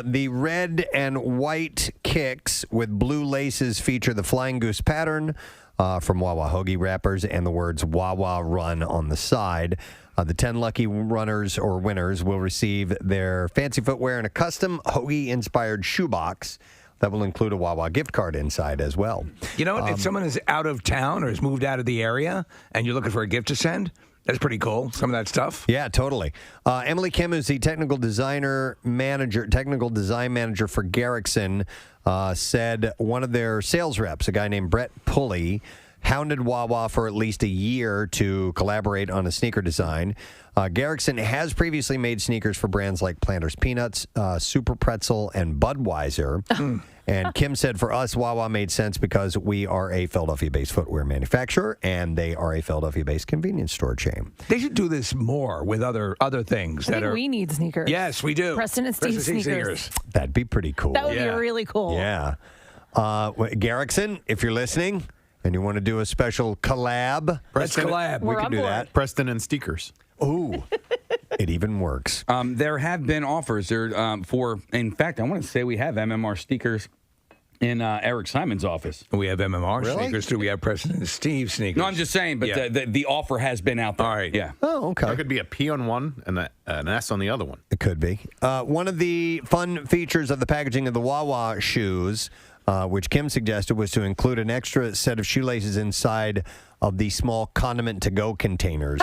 Speaker 1: The red and white kicks with blue laces feature the flying goose pattern from Wawa hoagie wrappers and the words Wawa Run on the side. The 10 lucky runners or winners will receive their fancy footwear in a custom hoagie-inspired shoebox that will include a Wawa gift card inside as well.
Speaker 2: You know what? If someone is out of town or has moved out of the area and you're looking for a gift to send, that's pretty cool. Some of that stuff.
Speaker 1: Yeah, totally. Emily Kim is the technical design manager for Garrickson, said one of their sales reps, a guy named Brett Pulley, hounded Wawa for at least a year to collaborate on a sneaker design. Garrickson has previously made sneakers for brands like Planters Peanuts, Super Pretzel, and Budweiser. And Kim said, for us, Wawa made sense because we are a Philadelphia-based footwear manufacturer, and they are a Philadelphia-based convenience store chain.
Speaker 2: They should do this more with other things
Speaker 5: I
Speaker 2: that
Speaker 5: think
Speaker 2: are.
Speaker 5: we need sneakers.
Speaker 2: Yes, we do.
Speaker 5: Preston and Steve sneakers.
Speaker 1: That'd be pretty cool.
Speaker 5: That would be really cool.
Speaker 1: Yeah. Garrickson, if you're listening and you want to do a special collab,
Speaker 2: Let's collab.
Speaker 1: we
Speaker 5: We're
Speaker 1: can
Speaker 5: on
Speaker 1: do
Speaker 5: board.
Speaker 1: that.
Speaker 6: Preston and Steakers.
Speaker 1: Ooh, it even works.
Speaker 3: There have been offers there in fact, I want to say we have MMR stickers in Eric Simon's office.
Speaker 2: We have MMR
Speaker 1: Really?
Speaker 2: sneakers too. We have Preston and Steve sneakers.
Speaker 3: No, I'm just saying, but
Speaker 2: Yeah.
Speaker 3: the offer has been out there.
Speaker 2: All right.
Speaker 3: Yeah.
Speaker 1: Oh, okay.
Speaker 6: That could be a P on one and an S on the other one.
Speaker 1: It could be. One of the fun features of the packaging of the Wawa shoes, which Kim suggested, was to include an extra set of shoelaces inside of the small condiment-to-go containers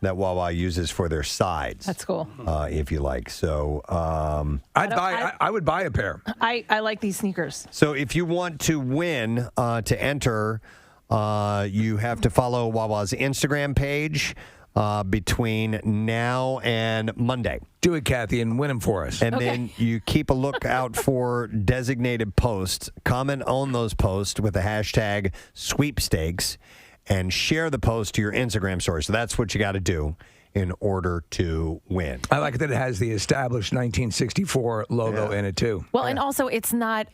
Speaker 1: that Wawa uses for their sides.
Speaker 5: That's cool.
Speaker 1: If you like. So,
Speaker 2: I would buy a pair.
Speaker 5: I like these sneakers.
Speaker 1: so if you want to win, to enter, you have to follow Wawa's Instagram page between now and Monday.
Speaker 2: Do it, Kathy, and win them for us.
Speaker 1: And then you keep a lookout for designated posts. Comment on those posts with the hashtag sweepstakes and share the post to your Instagram story. So that's what you got to do in order to win.
Speaker 2: I like that it has the established 1964 logo in it, too.
Speaker 5: Well, and also it's not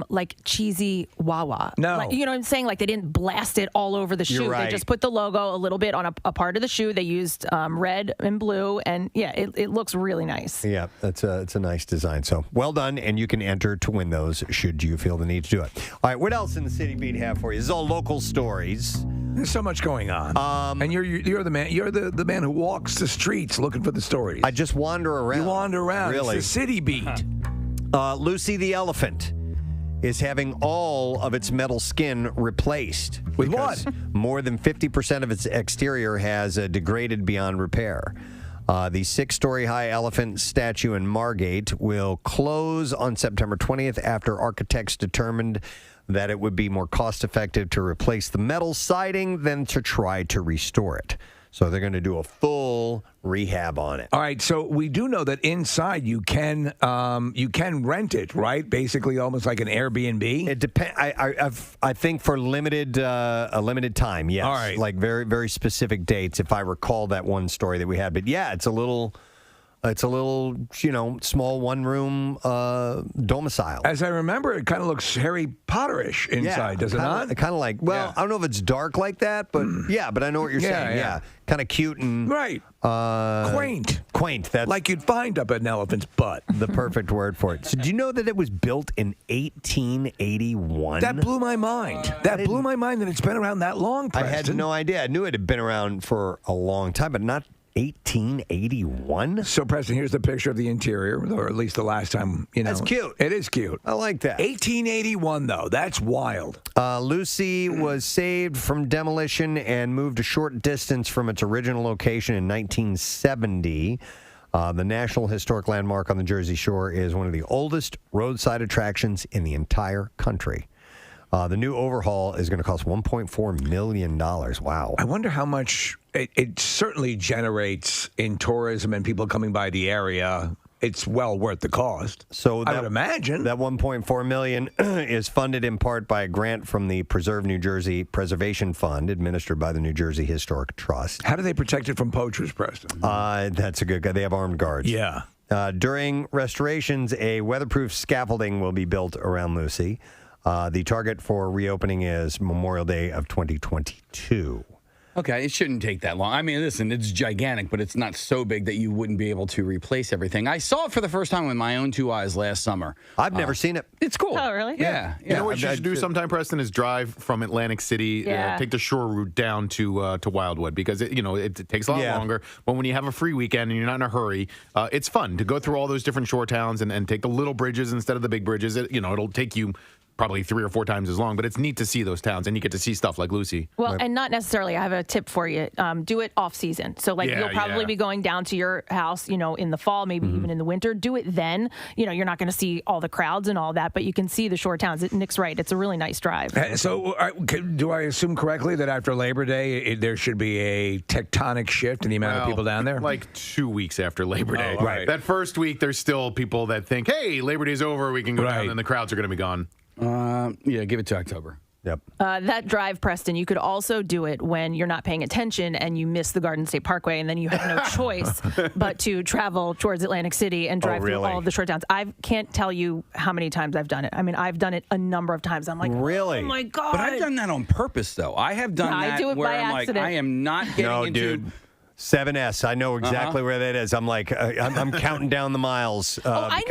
Speaker 5: like cheesy Wawa.
Speaker 2: No.
Speaker 5: Like, you know what I'm saying? Like they didn't blast it all over the shoe.
Speaker 1: You're right.
Speaker 5: They just put the logo a little bit on a part of the shoe. They used red and blue, and yeah, it looks really nice.
Speaker 1: Yeah, it's a nice design. So well done, and you can enter to win those should you feel the need to do it. All right, what else in the City Beat have for you? This is all local stories.
Speaker 2: There's so much going on. And you're the man. You're the man who walks the streets looking for the stories.
Speaker 1: I just wander around.
Speaker 2: You wander around.
Speaker 1: Really.
Speaker 2: It's the City Beat.
Speaker 1: Lucy the elephant is having all of its metal skin replaced.
Speaker 2: With
Speaker 1: because
Speaker 2: what?
Speaker 1: More than 50% of its exterior has degraded beyond repair. The 6-story high elephant statue in Margate will close on September 20th after architects determined that it would be more cost-effective to replace the metal siding than to try to restore it. So they're going to do a full rehab on it.
Speaker 2: All right, so we do know that inside you can rent it, right? Basically, almost like an Airbnb.
Speaker 1: It depends. I think for a limited time. Yes.
Speaker 2: All right.
Speaker 1: Like very very specific dates. If I recall that one story that we had, but yeah, it's a little small one room domicile.
Speaker 2: As I remember, it kind of looks Harry Potterish inside, does it not?
Speaker 1: Kind of like. Well, I don't know if it's dark like that, but yeah. But I know what you're saying. Yeah. Kind of cute and
Speaker 2: right. Quaint.
Speaker 1: Quaint. That's
Speaker 2: like you'd find up an elephant's butt.
Speaker 1: The perfect word for it. So, do you know that it was built in 1881?
Speaker 2: That blew my mind. That blew my mind that it's been around that long, Preston.
Speaker 1: I had no idea. I knew it had been around for a long time, but not 1881.
Speaker 2: So, Preston, here's the picture of the interior, or at least the last time,
Speaker 1: That's cute.
Speaker 2: It is cute.
Speaker 1: I like that.
Speaker 2: 1881, though. That's wild.
Speaker 1: Lucy was saved from demolition and moved a short distance from its original location in 1970. The National Historic Landmark on the Jersey Shore is one of the oldest roadside attractions in the entire country. The new overhaul is going to cost $1.4 million. Wow.
Speaker 2: I wonder how much it certainly generates in tourism and people coming by the area. It's well worth the cost.
Speaker 1: So
Speaker 2: I would imagine
Speaker 1: that $1.4 million is funded in part by a grant from the Preserve New Jersey Preservation Fund, administered by the New Jersey Historic Trust.
Speaker 2: How do they protect it from poachers, Preston?
Speaker 1: That's a good guy. They have armed guards.
Speaker 2: Yeah.
Speaker 1: During restorations, a weatherproof scaffolding will be built around Lucy. The target for reopening is Memorial Day of 2022.
Speaker 3: Okay, it shouldn't take that long. I mean, listen, it's gigantic, but it's not so big that you wouldn't be able to replace everything. I saw it for the first time with my own two eyes last summer.
Speaker 1: I've never seen it.
Speaker 3: It's cool.
Speaker 5: Oh, really?
Speaker 3: Yeah.
Speaker 6: You know what you should do sometime, Preston, is drive from Atlantic City, take the shore route down to Wildwood, because it takes a lot longer. But when you have a free weekend and you're not in a hurry, it's fun to go through all those different shore towns and take the little bridges instead of the big bridges. It'll take you probably 3 or 4 times as long, but it's neat to see those towns, and you get to see stuff like Lucy.
Speaker 5: Well, and not necessarily. I have a tip for you. Do it off season. So, you'll probably be going down to your house, in the fall, maybe even in the winter. Do it then. You're not going to see all the crowds and all that, but you can see the shore towns. Nick's right. It's a really nice drive.
Speaker 2: So, do I assume correctly that after Labor Day, there should be a tectonic shift in the amount of people down there?
Speaker 6: Like 2 weeks after Labor Day.
Speaker 2: Right.
Speaker 6: That first week, there's still people that think, hey, Labor Day's over, we can go down, and the crowds are going to be gone.
Speaker 3: Give it to October.
Speaker 1: Yep.
Speaker 5: That drive, Preston, you could also do it when you're not paying attention and you miss the Garden State Parkway, and then you have no choice but to travel towards Atlantic City and drive through all of the short towns. I can't tell you how many times I've done it. I mean, I've done it a number of times. I'm like,
Speaker 1: really?
Speaker 5: Oh my God.
Speaker 3: But I've done that on purpose, though. I have done that
Speaker 5: I do it
Speaker 3: where
Speaker 5: by
Speaker 3: I'm
Speaker 5: accident.
Speaker 3: like, I am not getting into...
Speaker 1: Dude. 7S. I know exactly where that is. I'm like, I'm counting down the miles.
Speaker 5: I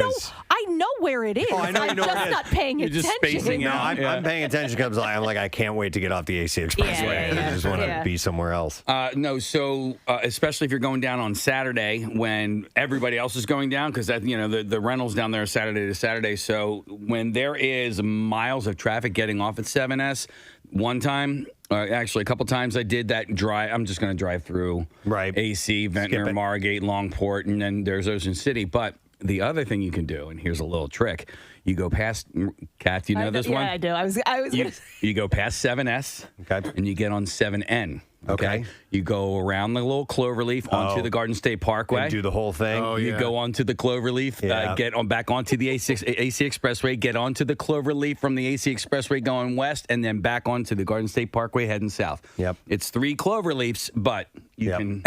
Speaker 5: know where it is.
Speaker 1: I know you
Speaker 5: I'm
Speaker 1: know
Speaker 5: just
Speaker 1: where it is.
Speaker 5: not paying
Speaker 3: You're
Speaker 5: attention.
Speaker 3: just spacing
Speaker 1: No,
Speaker 3: out.
Speaker 1: I'm paying attention because I'm like, I can't wait to get off the AC Expressway. I just want to be somewhere else.
Speaker 3: So especially if you're going down on Saturday when everybody else is going down, because that the rentals down there are Saturday to Saturday. So when there is miles of traffic getting off at 7S, one time, actually a couple times, I did that drive. I'm just going to drive through AC, Ventnor, Margate, Longport, and then there's Ocean City. But the other thing you can do, and here's a little trick, you go past, Kath, do you know this one?
Speaker 5: Yeah, I do. I was
Speaker 3: You go past 7S, and you get on 7N. Okay. You go around the little cloverleaf onto the Garden State Parkway.
Speaker 1: And do the whole thing.
Speaker 3: You go onto the cloverleaf, get on back onto the AC Expressway, get onto the cloverleaf from the AC Expressway going west, and then back onto the Garden State Parkway heading south.
Speaker 1: Yep.
Speaker 3: It's 3 cloverleafs, but you can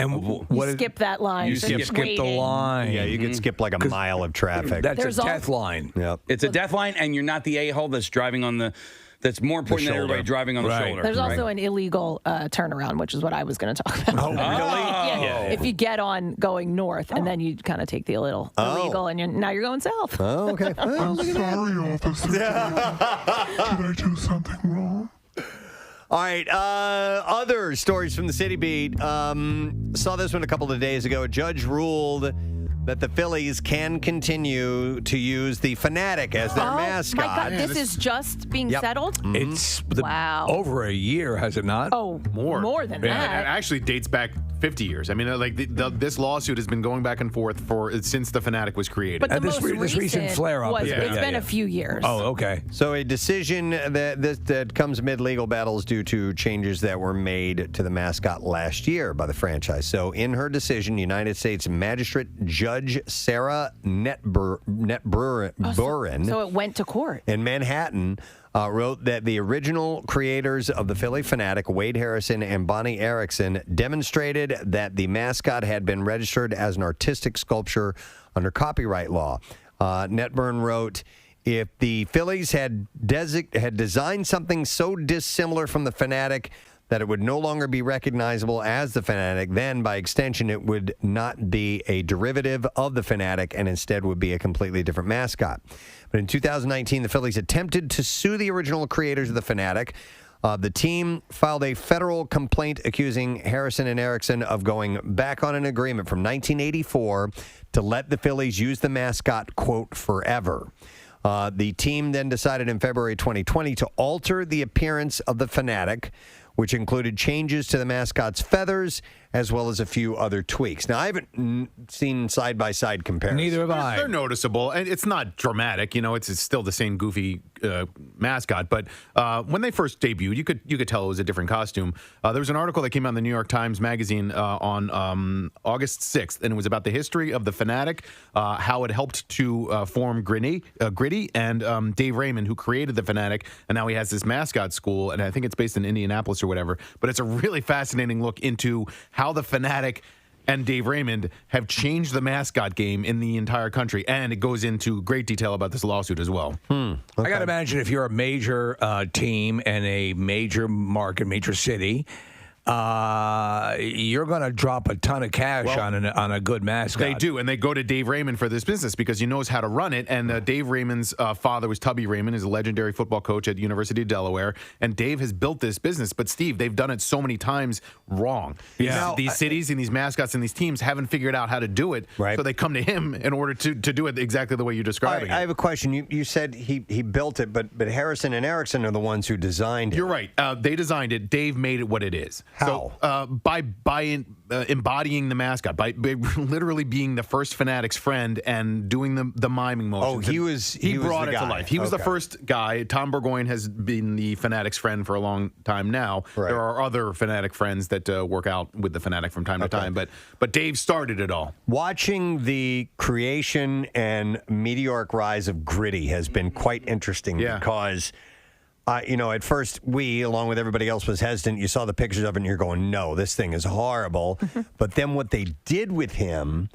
Speaker 5: skip that line.
Speaker 2: You skip the line.
Speaker 1: Yeah, you could skip like a mile of traffic.
Speaker 2: That's a death line.
Speaker 1: Yep.
Speaker 3: It's a death line, and you're not the a-hole that's driving on the... That's more important than everybody driving on the shoulder.
Speaker 5: There's also an illegal turnaround, which is what I was going to talk about.
Speaker 1: Oh, really?
Speaker 5: Yeah. If you get on going north, and then you kind of take the illegal, and now you're going south.
Speaker 1: Oh, okay.
Speaker 9: I'm sorry, officer. Did I do something wrong?
Speaker 1: All right. Other stories from the City Beat. Saw this one a couple of days ago. A judge ruled that the Phillies can continue to use the Fanatic as their mascot.
Speaker 5: My God, this is just being settled?
Speaker 2: It's
Speaker 5: wow.
Speaker 2: Over a year, has it not?
Speaker 5: Oh, more than that.
Speaker 6: It actually dates back 50 years. I mean, this lawsuit has been going back and forth since the Fanatic was created.
Speaker 5: But the
Speaker 2: this recent flare-up.
Speaker 5: It's been a few years.
Speaker 2: Oh, okay.
Speaker 1: So a decision that comes amid legal battles due to changes that were made to the mascot last year by the franchise. So in her decision, United States Magistrate Judge Sarah Netburin
Speaker 5: So it went to court.
Speaker 1: in Manhattan wrote that the original creators of the Philly Fanatic, Wade Harrison and Bonnie Erickson, demonstrated that the mascot had been registered as an artistic sculpture under copyright law. Netburn wrote, if the Phillies had designed something so dissimilar from the Fanatic that it would no longer be recognizable as the Fanatic, then by extension it would not be a derivative of the Fanatic and instead would be a completely different mascot. But in 2019, the Phillies attempted to sue the original creators of the Fanatic. The team filed a federal complaint accusing Harrison and Erickson of going back on an agreement from 1984 to let the Phillies use the mascot, quote, forever. The team then decided in February 2020 to alter the appearance of the Fanatic, which included changes to the mascot's feathers as well as a few other tweaks. Now, I haven't seen side-by-side comparisons.
Speaker 2: Neither have I.
Speaker 6: They're noticeable, and it's not dramatic. It's still the same goofy mascot. But when they first debuted, you could tell it was a different costume. There was an article that came out in the New York Times Magazine on August 6th, and it was about the history of the Fanatic, how it helped to form Gritty, and Dave Raymond, who created the Fanatic, and now he has this mascot school, and I think it's based in Indianapolis or whatever. But it's a really fascinating look into how the Fanatic and Dave Raymond have changed the mascot game in the entire country, and it goes into great detail about this lawsuit as well.
Speaker 2: I got to imagine if you're a major team and a major market, major city, you're going to drop a ton of cash on a good mascot.
Speaker 6: They do, and they go to Dave Raymond for this business because he knows how to run it. And Dave Raymond's father was Tubby Raymond, is a legendary football coach at the University of Delaware. And Dave has built this business. But Steve, they've done it so many times wrong.
Speaker 2: Yeah.
Speaker 6: These cities and these mascots and these teams haven't figured out how to do it.
Speaker 1: Right.
Speaker 6: So they come to him in order to do it exactly the way you're describing it.
Speaker 1: I have a question. You said he built it, but Harrison and Erickson are the ones who designed it.
Speaker 6: You're right. They designed it. Dave made it what it is.
Speaker 1: How?
Speaker 6: So, by embodying the mascot, by literally being the first Fanatic's friend and doing the miming motions.
Speaker 1: Oh, he
Speaker 6: brought
Speaker 1: the
Speaker 6: it
Speaker 1: guy.
Speaker 6: to life. He was the first guy. Tom Burgoyne has been the Fanatic's friend for a long time now.
Speaker 1: Right.
Speaker 6: There are other Fanatic friends that work out with the Fanatic from time to time, but Dave started it all.
Speaker 1: Watching the creation and meteoric rise of Gritty has been quite interesting because at first we, along with everybody else, was hesitant. You saw the pictures of it and you're going, no, this thing is horrible. But then what they did with him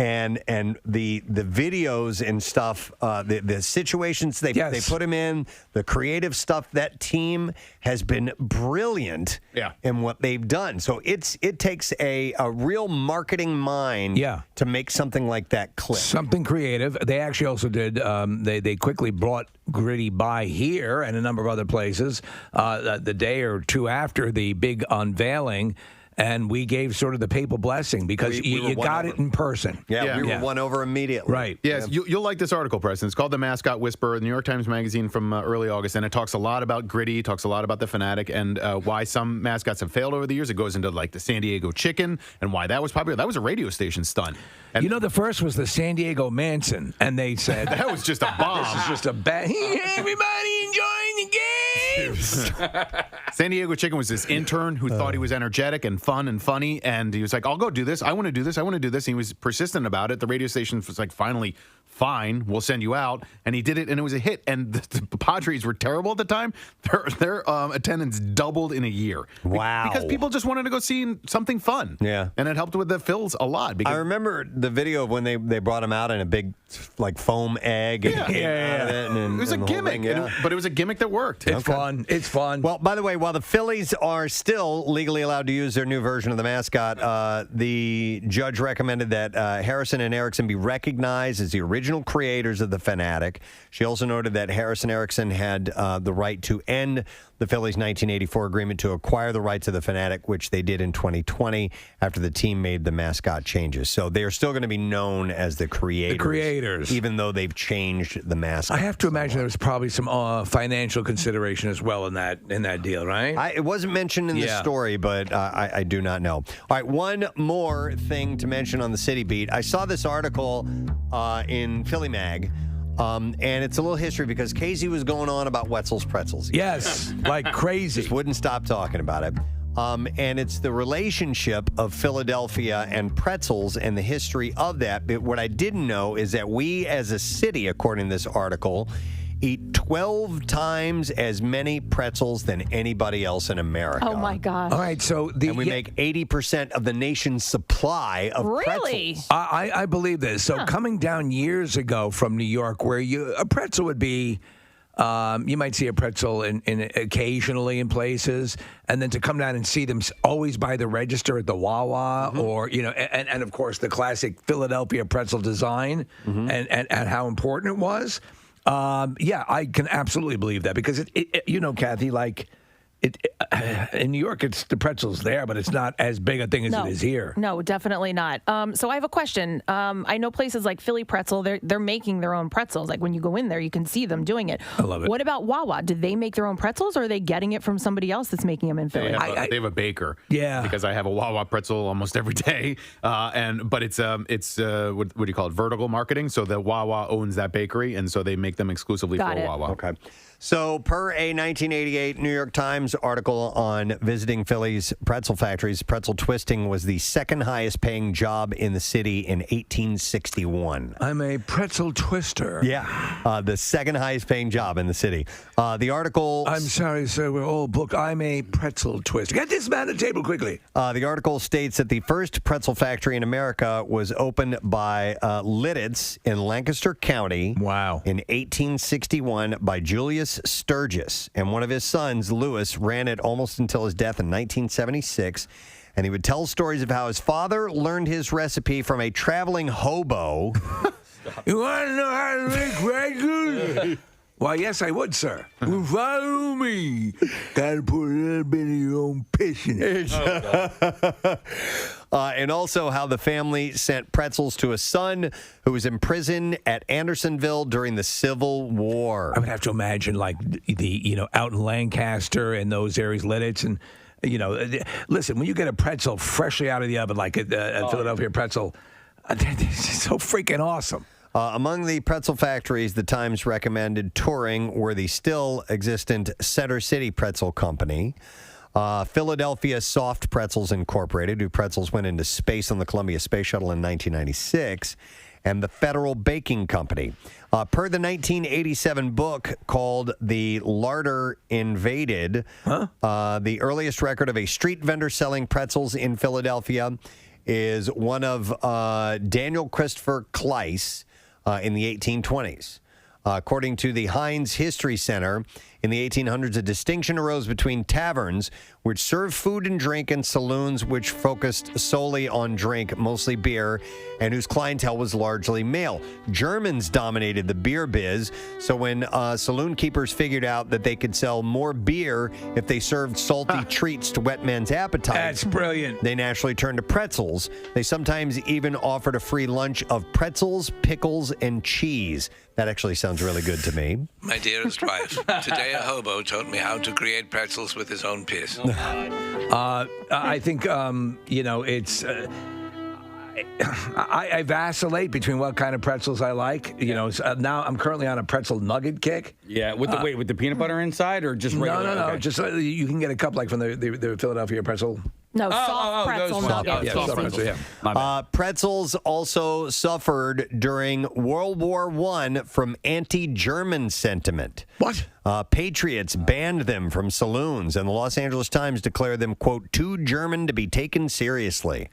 Speaker 1: and the videos and stuff, the situations they put him in, the creative stuff, that team has been brilliant in what they've done. So it takes a real marketing mind to make something like that click.
Speaker 2: Something creative. They actually also did, they quickly brought Gritty by here and a number of other places the day or two after the big unveiling. And we gave sort of the papal blessing because you got it in person.
Speaker 1: Yeah, we were won over immediately.
Speaker 2: Right.
Speaker 6: Yes, you'll like this article, Preston. It's called The Mascot Whisperer, the New York Times Magazine from early August, and it talks a lot about Gritty, talks a lot about the Fanatic, and why some mascots have failed over the years. It goes into like the San Diego Chicken and why that was popular. That was a radio station stunt. And
Speaker 2: the first was the San Diego Manson, and they said
Speaker 6: that was just a bomb.
Speaker 2: This is just a bad. Everybody enjoying the games.
Speaker 6: San Diego Chicken was this intern who thought he was energetic and fun and funny, and he was like, I'll go do this. I want to do this. I want to do this. And he was persistent about it. The radio station was like, finally, fine, we'll send you out. And he did it, and it was a hit. And the Padres were terrible at the time. Their attendance doubled in a year.
Speaker 1: Wow.
Speaker 6: Because people just wanted to go see something fun.
Speaker 1: Yeah.
Speaker 6: And it helped with the Phils a lot. Because
Speaker 1: I remember the video of when they brought him out in a big like foam egg. And came out of it, and
Speaker 6: it was a gimmick, but it was a gimmick that worked.
Speaker 2: It's fun. It's fun.
Speaker 1: Well, by the way, while the Phillies are still legally allowed to use their new version of the mascot, the judge recommended that Harrison and Erickson be recognized as the original creators of the Fanatic. She also noted that Harrison Erickson had the right to end the Phillies' 1984 agreement to acquire the rights of the Fanatic, which they did in 2020 after the team made the mascot changes. So they are still going to be known as the creators. Even though they've changed the mascot.
Speaker 2: I have to imagine there was probably some financial consideration as well in that deal, right?
Speaker 1: It wasn't mentioned in the story, but I do not know. All right, one more thing to mention on the City Beat. I saw this article in Philly Mag. And it's a little history because Casey was going on about Wetzel's Pretzels.
Speaker 2: Yes, like crazy.
Speaker 1: Just wouldn't stop talking about it. And it's the relationship of Philadelphia and pretzels and the history of that. But what I didn't know is that we as a city, according to this article, eat 12 times as many pretzels than anybody else in America.
Speaker 5: Oh, my gosh.
Speaker 2: All right, so
Speaker 1: and we make 80% of the nation's supply of pretzels.
Speaker 2: I believe this. So coming down years ago from New York, where a pretzel would be, you might see a pretzel in occasionally in places, and then to come down and see them always by the register at the Wawa, or and of course the classic Philadelphia pretzel design, and how important it was. I can absolutely believe that because it Kathy, like in New York, it's the pretzel's there, but it's not as big a thing as it is here.
Speaker 5: No, definitely not. So I have a question. I know places like Philly Pretzel, they're making their own pretzels. Like when you go in there, you can see them doing it.
Speaker 2: I love it.
Speaker 5: What about Wawa? Did they make their own pretzels, or are they getting it from somebody else that's making them in Philly?
Speaker 6: They have a baker.
Speaker 2: Yeah.
Speaker 6: Because I have a Wawa pretzel almost every day. But it's what do you call it? Vertical marketing. So the Wawa owns that bakery, and so they make them exclusively for Wawa.
Speaker 1: Okay. So, per a 1988 New York Times article on visiting Philly's pretzel factories, pretzel twisting was the second highest paying job in the city in 1861.
Speaker 2: I'm a pretzel twister.
Speaker 1: Yeah, the second highest paying job in the city. The article...
Speaker 2: I'm sorry, sir, we're all booked. I'm a pretzel twister. Get this man at the table quickly.
Speaker 1: The article states that the first pretzel factory in America was opened by Lidditz in Lancaster County.
Speaker 2: Wow.
Speaker 1: In 1861 by Julius Sturgis, and one of his sons, Lewis, ran it almost until his death in 1976. And he would tell stories of how his father learned his recipe from a traveling hobo.
Speaker 2: You want to know how to make pretzels? Why, yes, I would, sir. Follow me. Gotta put a little bit of your own piss in it.
Speaker 1: And also how the family sent pretzels to a son who was in prison at Andersonville during the Civil War.
Speaker 2: I would have to imagine, like, out in Lancaster and those areas, Lidditz, and, listen, when you get a pretzel freshly out of the oven, like a Philadelphia pretzel, it's so freaking awesome.
Speaker 1: Among the pretzel factories the Times recommended touring were the still existent Center City Pretzel Company, Philadelphia Soft Pretzels Incorporated, whose pretzels went into space on the Columbia Space Shuttle in 1996, and the Federal Baking Company. Per the 1987 book called The Larder Invaded, the earliest record of a street vendor selling pretzels in Philadelphia is one of Daniel Christopher Kleiss, in the 1820s. According to the Heinz History Center, in the 1800s, a distinction arose between taverns, which served food and drink, and saloons, which focused solely on drink, mostly beer, and whose clientele was largely male. Germans dominated the beer biz, so when saloon keepers figured out that they could sell more beer if they served salty treats to wet men's appetites,
Speaker 2: that's brilliant.
Speaker 1: They naturally turned to pretzels. They sometimes even offered a free lunch of pretzels, pickles, and cheese. That actually sounds really good to me.
Speaker 8: My dearest wife, today a hobo taught me how to create pretzels with his own piss.
Speaker 2: I think, it's... I vacillate between what kind of pretzels I like. Now I'm currently on a pretzel nugget kick.
Speaker 3: Yeah, with the peanut butter inside, or just regular?
Speaker 2: No.
Speaker 3: Okay.
Speaker 2: Just you can get a cup like from the Philadelphia pretzel.
Speaker 5: No, soft pretzel nuggets.
Speaker 2: Soft pretzel, yeah.
Speaker 1: Pretzels also suffered during World War I from anti-German sentiment.
Speaker 2: What?
Speaker 1: Patriots banned them from saloons, and the Los Angeles Times declared them, quote, too German to be taken seriously.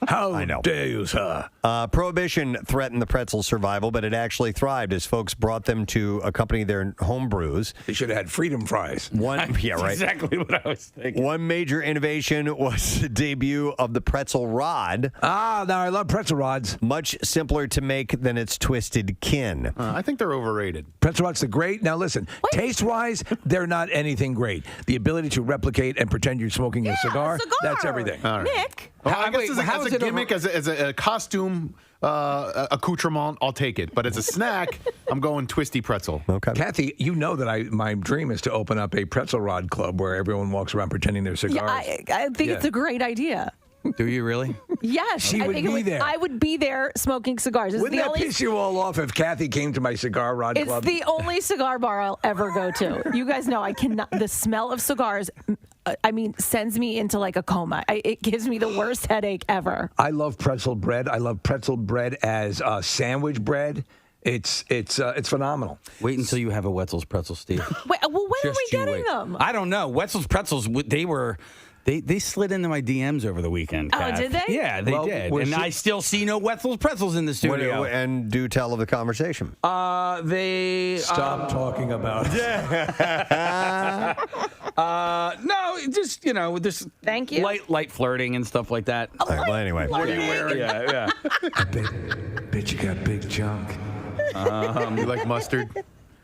Speaker 2: How dare you, sir?
Speaker 1: Prohibition threatened the pretzel's survival, but it actually thrived as folks brought them to accompany their home brews.
Speaker 2: They should have had freedom fries.
Speaker 1: Yeah, right.
Speaker 3: Exactly what I was thinking.
Speaker 1: One major innovation was the debut of the pretzel rod.
Speaker 2: Now I love pretzel rods.
Speaker 1: Much simpler to make than its twisted kin.
Speaker 6: I think they're overrated.
Speaker 2: Pretzel rods are great. Now listen, taste-wise, they're not anything great. The ability to replicate and pretend you're smoking a cigar, that's everything.
Speaker 6: All right.
Speaker 5: Nick?
Speaker 6: Well, I guess as a gimmick, as a costume accoutrement, I'll take it. But as a snack, I'm going twisty pretzel.
Speaker 1: Okay.
Speaker 2: Kathy, you know that my dream is to open up a pretzel rod club where everyone walks around pretending they're cigars.
Speaker 5: Yeah, I think it's a great idea.
Speaker 3: Do you really?
Speaker 5: Yes.
Speaker 2: She would be there.
Speaker 5: I would be there smoking cigars.
Speaker 2: Wouldn't that piss you all off if Kathy came to my cigar rod club?
Speaker 5: It's the only cigar bar I'll ever go to. You guys know I cannot. The smell of cigars, sends me into like a coma. It gives me the worst headache ever.
Speaker 2: I love pretzel bread. I love pretzel bread as sandwich bread. It's phenomenal.
Speaker 3: Wait until you have a Wetzel's pretzel, Steve.
Speaker 5: When are we getting them?
Speaker 3: I don't know. Wetzel's pretzels, they slid into my DMs over the weekend.
Speaker 5: Oh, did they?
Speaker 3: Yeah, they did. And I still see no Wetzel's pretzels in the studio.
Speaker 1: And do tell of the conversation.
Speaker 3: They
Speaker 2: stop talking about it.
Speaker 3: No, just just
Speaker 5: thank you.
Speaker 3: Light flirting and stuff like that.
Speaker 1: All right, well, anyway,
Speaker 3: what are you wearing? Yeah.
Speaker 2: I bet you got big junk.
Speaker 6: You like mustard?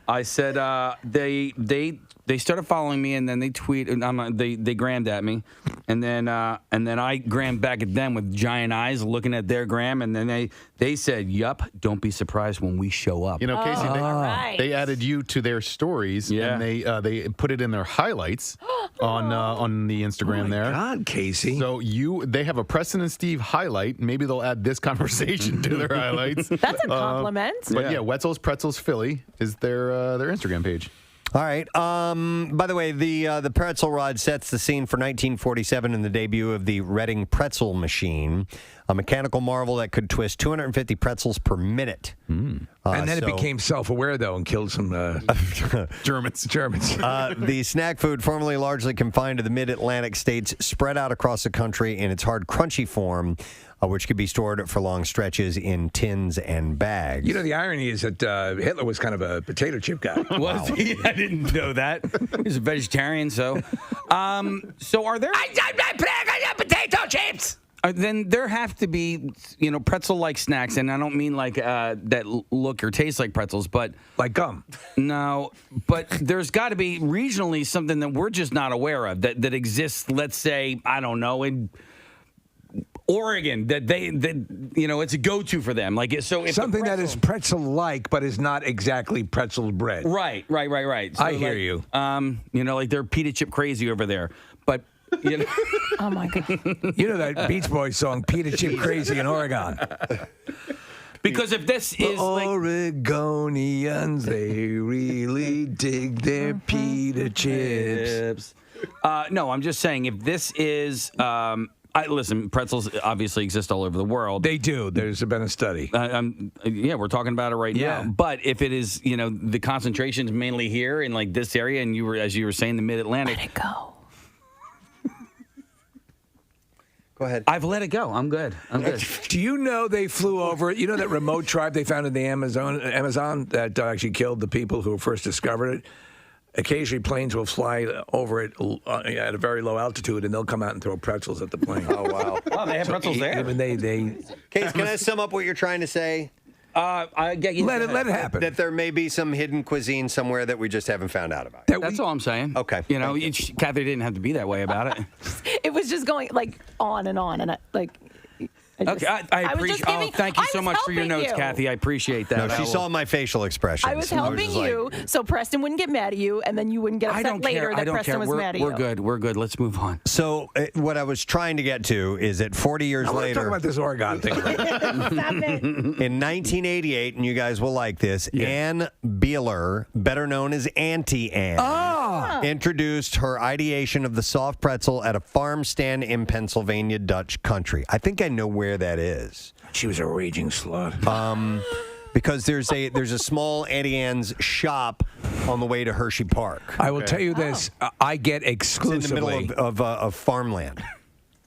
Speaker 3: I said they They started following me, and then they tweeted. They grammed at me, and then I grammed back at them with giant eyes, looking at their gram, and then they said, "Yup, don't be surprised when we show up."
Speaker 6: You know, Casey, they added you to their stories, and they put it in their highlights on the Instagram there.
Speaker 2: God, Casey.
Speaker 6: So they have a Preston and Steve highlight. Maybe they'll add this conversation to their highlights.
Speaker 5: That's a compliment.
Speaker 6: But yeah, Wetzel's Pretzels Philly is their Instagram page.
Speaker 1: All right. By the way, the pretzel rod sets the scene for 1947 and the debut of the Reading pretzel machine, a mechanical marvel that could twist 250 pretzels per minute.
Speaker 2: And then it became self-aware, though, and killed some
Speaker 6: Germans.
Speaker 1: The snack food, formerly largely confined to the mid-Atlantic states, spread out across the country in its hard, crunchy form, which could be stored for long stretches in tins and bags.
Speaker 2: You know, the irony is that Hitler was kind of a potato chip guy.
Speaker 3: Was he? I didn't know that. He's a vegetarian, so. So are there? I potato chips. Then there have to be, pretzel-like snacks, and I don't mean like that look or taste like pretzels, but
Speaker 2: like gum.
Speaker 3: No, but there's got to be regionally something that we're just not aware of that exists. Let's say, I don't know, in Oregon, that it's a go-to for them. Like so, if
Speaker 2: something that is pretzel-like, but is not exactly pretzel bread.
Speaker 3: Right. So
Speaker 2: I hear you.
Speaker 3: Like they're pita chip crazy over there, but.
Speaker 5: Oh my God!
Speaker 2: You know that Beach Boys song, "Pita Chip Crazy" in Oregon.
Speaker 3: Because if this is
Speaker 2: Oregonians, they really dig their pita chips.
Speaker 3: No, I'm just saying if this is. Listen, pretzels obviously exist all over the world.
Speaker 2: They do. There's been a study.
Speaker 3: We're talking about it right now. But if it is, the concentration's mainly here in like this area, and as you were saying, the Mid-Atlantic.
Speaker 5: Let it go.
Speaker 1: Go ahead.
Speaker 3: I've let it go. I'm good.
Speaker 2: Do you know they flew over it? You know that remote tribe they found in the Amazon that actually killed the people who first discovered it? Occasionally, planes will fly over it at a very low altitude, and they'll come out and throw pretzels at the plane.
Speaker 1: Oh, wow.
Speaker 3: Wow, they have pretzels there.
Speaker 2: Even they
Speaker 1: Case, can I sum up what you're trying to say?
Speaker 3: I get you.
Speaker 2: Let it happen.
Speaker 1: That there may be some hidden cuisine somewhere that we just haven't found out about.
Speaker 3: That's all I'm saying.
Speaker 1: Okay.
Speaker 3: Kathy didn't have to be that way about it.
Speaker 5: It was just going like on and on, and I
Speaker 3: appreciate. Thank you so much for your notes, Kathy. I appreciate that.
Speaker 1: No, she saw my facial expression.
Speaker 5: I was helping you, so Preston wouldn't get mad at you, and then you wouldn't get upset later that Preston was mad at you.
Speaker 3: We're good. We're good. Let's move on.
Speaker 1: So what I was trying to get to is that 40 years later.
Speaker 2: Let's talk about this Oregon thing.
Speaker 5: Stop it.
Speaker 1: In 1988, and you guys will like this, Ann Beeler, better known as Auntie Ann, introduced her ideation of the soft pretzel at a farm stand in Pennsylvania, Dutch country. I think I know where that is.
Speaker 2: She was a raging slut.
Speaker 1: Because there's a small Auntie Anne's shop on the way to Hershey Park.
Speaker 2: I will tell you this: I get exclusively
Speaker 1: it's in the middle of farmland.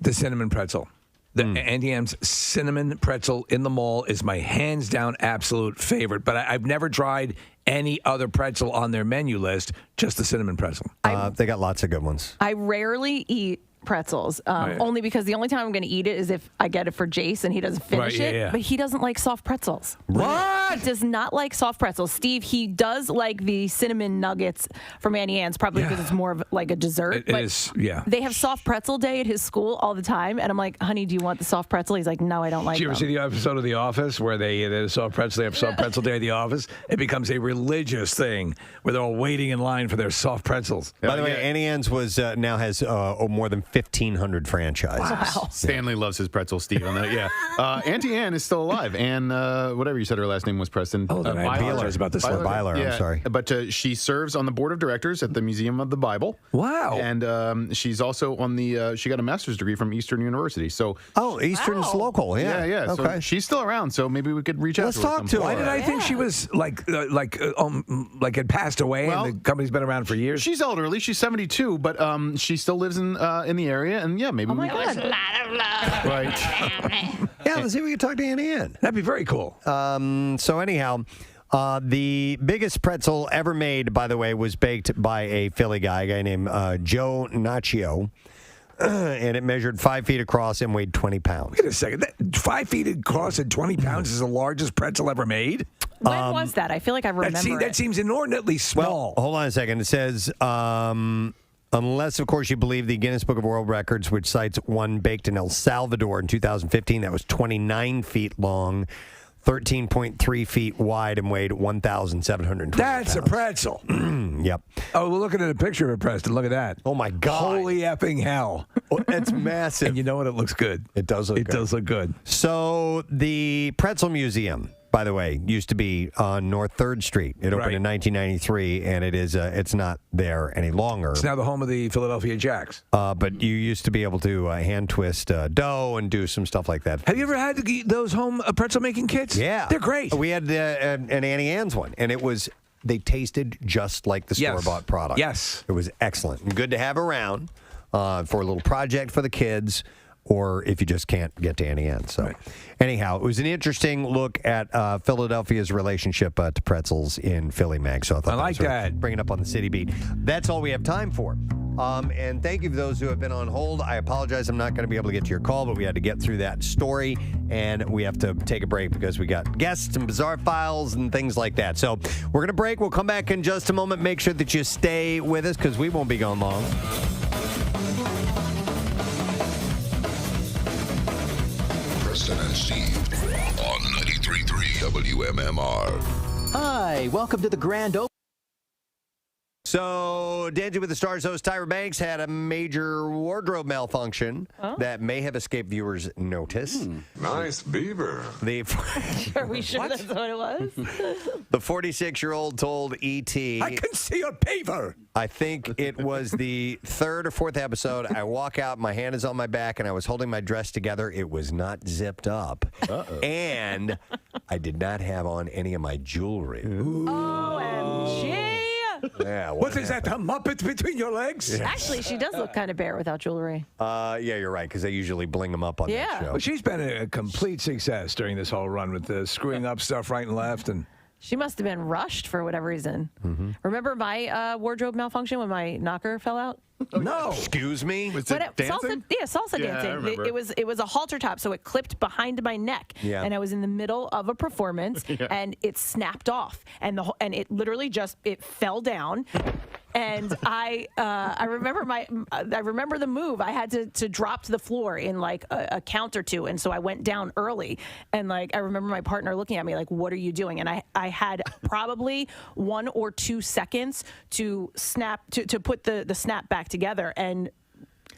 Speaker 2: The cinnamon pretzel. The Auntie Anne's cinnamon pretzel in the mall is my hands down absolute favorite. But I've never tried any other pretzel on their menu list. Just the cinnamon pretzel.
Speaker 1: They got lots of good ones.
Speaker 5: I rarely eat pretzels, only because the only time I'm going to eat it is if I get it for Jace and he doesn't finish it. But he doesn't like soft pretzels.
Speaker 2: What?
Speaker 5: He does not like soft pretzels. Steve, he does like the cinnamon nuggets from Auntie Anne's, probably because it's more of like a dessert.
Speaker 2: It is, yeah.
Speaker 5: They have soft pretzel day at his school all the time, and I'm like, honey, do you want the soft pretzel? He's like, no, I don't like
Speaker 2: Did you ever see the episode of The Office where they have soft pretzel? They have soft pretzel day at the office. It becomes a religious thing where they're all waiting in line for their soft pretzels.
Speaker 1: By the way, Auntie Anne's now has more than 1,500 franchises.
Speaker 5: Wow.
Speaker 6: Stanley loves his pretzel, Steve, on that. Yeah. Auntie Anne is still alive. And whatever you said her last name was, Preston.
Speaker 2: Oh, then I apologize about this.
Speaker 1: Byler,
Speaker 6: yeah,
Speaker 1: I'm sorry.
Speaker 6: But she serves on the board of directors at the Museum of the Bible.
Speaker 2: Wow.
Speaker 6: And she's also on she got a master's degree from Eastern University. So
Speaker 1: Eastern's local. Yeah.
Speaker 6: Yeah.
Speaker 1: Okay.
Speaker 6: So she's still around. So maybe we could reach out to her.
Speaker 1: Let's talk to her.
Speaker 2: Why did I think she was like had passed away and the company's been around for years?
Speaker 6: She's elderly. She's 72, but she still lives in the area. And yeah, maybe.
Speaker 5: Oh my God.
Speaker 6: Right.
Speaker 1: Yeah, let's see if we can talk to Auntie Anne.
Speaker 2: That'd be very cool.
Speaker 1: So anyhow, the biggest pretzel ever made, by the way, was baked by a Philly guy named Joe Naccio. And it measured 5 feet across and weighed 20 pounds.
Speaker 2: Wait a second. 5 feet across and 20 pounds is the largest pretzel ever made?
Speaker 5: When was that? I feel like I remember
Speaker 2: That seems inordinately small.
Speaker 1: Well, hold on a second. It says, unless, of course, you believe the Guinness Book of World Records, which cites one baked in El Salvador in 2015 that was 29 feet long, 13.3 feet wide, and weighed 1,720
Speaker 2: That's a
Speaker 1: pounds.
Speaker 2: pretzel.
Speaker 1: Yep.
Speaker 2: Oh, we're looking at a picture of it, Preston. Look at that.
Speaker 1: Oh, my God.
Speaker 2: Holy effing hell.
Speaker 1: That's massive.
Speaker 2: And you know what? It looks good.
Speaker 1: It does look good.
Speaker 2: It does look good.
Speaker 1: So the Pretzel Museum, by the way, used to be on North 3rd Street. It opened in 1993, and it's not there any longer.
Speaker 2: It's now the home of the Philadelphia Jacks.
Speaker 1: But you used to be able to hand twist dough and do some stuff like that.
Speaker 2: Have you ever had those home pretzel making kits?
Speaker 1: Yeah.
Speaker 2: They're great.
Speaker 1: We had an Annie Ann's one, and they tasted just like the store-bought product.
Speaker 2: Yes.
Speaker 1: It was excellent and good to have around for a little project for the kids, or if you just can't get to Annie Ann. So, anyhow, it was an interesting look at Philadelphia's relationship to pretzels in Philly, Mag. So I thought
Speaker 2: like that.
Speaker 1: Bring it up on the City Beat. That's all we have time for. And thank you for those who have been on hold. I apologize. I'm not going to be able to get to your call, but we had to get through that story, and we have to take a break because we got guests and bizarre files and things like that. So we're going to break. We'll come back in just a moment. Make sure that you stay with us because we won't be gone long.
Speaker 12: Preston and Steve on 93.3 WMMR.
Speaker 14: Hi, welcome to the grand opening.
Speaker 1: So, Dancing with the Stars host Tyra Banks had a major wardrobe malfunction that may have escaped viewers' notice.
Speaker 9: Nice beaver.
Speaker 5: Are we sure that's what it was?
Speaker 1: The 46-year-old told E.T.
Speaker 2: I can see a beaver.
Speaker 1: I think it was the 3rd or 4th episode. I walk out, my hand is on my back, and I was holding my dress together. It was not zipped up. And I did not have on any of my jewelry.
Speaker 5: OMG.
Speaker 1: Yeah,
Speaker 2: What is that, a Muppet between your legs?
Speaker 1: Yeah.
Speaker 5: Actually, she does look kind of bare without jewelry.
Speaker 1: Yeah, you're right, because they usually bling them up on that show.
Speaker 2: Well, she's been a complete success during this whole run with the screwing up stuff right and left. And
Speaker 5: She must have been rushed for whatever reason. Remember my wardrobe malfunction when my knocker fell out?
Speaker 1: No. Excuse me?
Speaker 6: Was
Speaker 5: When
Speaker 6: it dancing?
Speaker 5: Salsa
Speaker 6: Yeah, I
Speaker 5: dancing.
Speaker 6: remember.
Speaker 5: It was a halter top, so it clipped behind my neck.
Speaker 1: Yeah.
Speaker 5: And I was in the middle of a performance, and it snapped off, and it literally it fell down. And I remember the move. I had to drop to the floor in like a count or two, and so I went down early. And like I remember my partner looking at me like, "What are you doing?" And I had probably 1 or 2 seconds to put the snap back together, and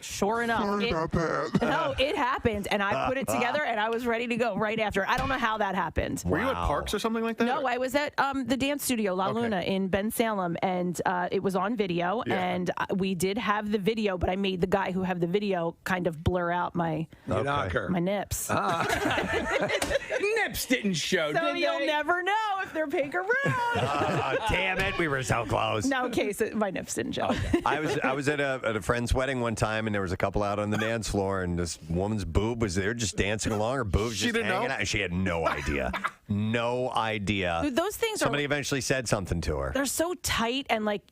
Speaker 5: sure enough, it happened, and I put it together, and I was ready to go right after. I don't know how that happened.
Speaker 6: Were you at Parks or something like that?
Speaker 5: No, I was at the dance studio La Luna in Ben Salem, and it was on video, and we did have the video, but I made the guy who had the video kind of blur out my nips.
Speaker 3: Nips didn't show,
Speaker 5: So
Speaker 3: did
Speaker 5: you'll
Speaker 3: they?
Speaker 5: never know if they're pink or brown.
Speaker 1: Damn it, we were so close.
Speaker 5: No, okay, so my nips didn't show.
Speaker 1: I was at a friend's wedding one time, and there was a couple out on the dance floor, and this woman's boob was there just dancing along. Her boob's just hanging out. She had no idea. No idea.
Speaker 5: Dude, those things
Speaker 1: Somebody eventually said something to her.
Speaker 5: They're so tight, and like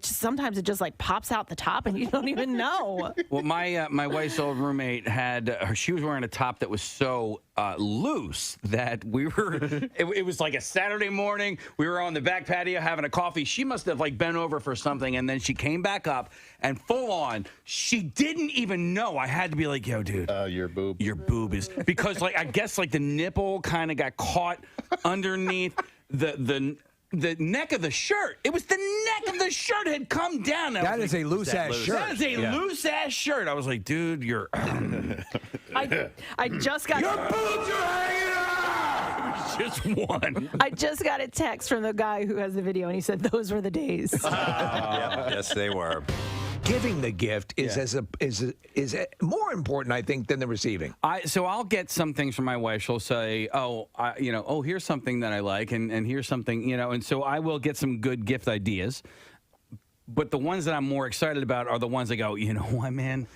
Speaker 5: sometimes it just like pops out the top, and you don't even know.
Speaker 3: Well, my wife's old roommate she was wearing a top that was so loose that we were. It was like a Saturday morning. We were on the back patio having a coffee. She must have like bent over for something, and then she came back up and full on. She didn't even know. I had to be like, "Yo, dude,
Speaker 6: your boob
Speaker 3: is," because like I guess like the nipple kind of got caught underneath the neck of the shirt. It was the neck of the shirt had come down.
Speaker 2: That is a loose-ass shirt.
Speaker 3: That is a loose-ass shirt. I was like, dude, you're...
Speaker 5: I just got...
Speaker 3: Your boobs are hanging out! Just one.
Speaker 5: I just got a text from the guy who has the video, and he said those were the days.
Speaker 1: Yes, they were.
Speaker 2: Giving the gift is more important, I think, than the receiving.
Speaker 3: So I'll get some things from my wife. She'll say, here's something that I like, and here's something, and so I will get some good gift ideas. But the ones that I'm more excited about are the ones that go, you know what, man?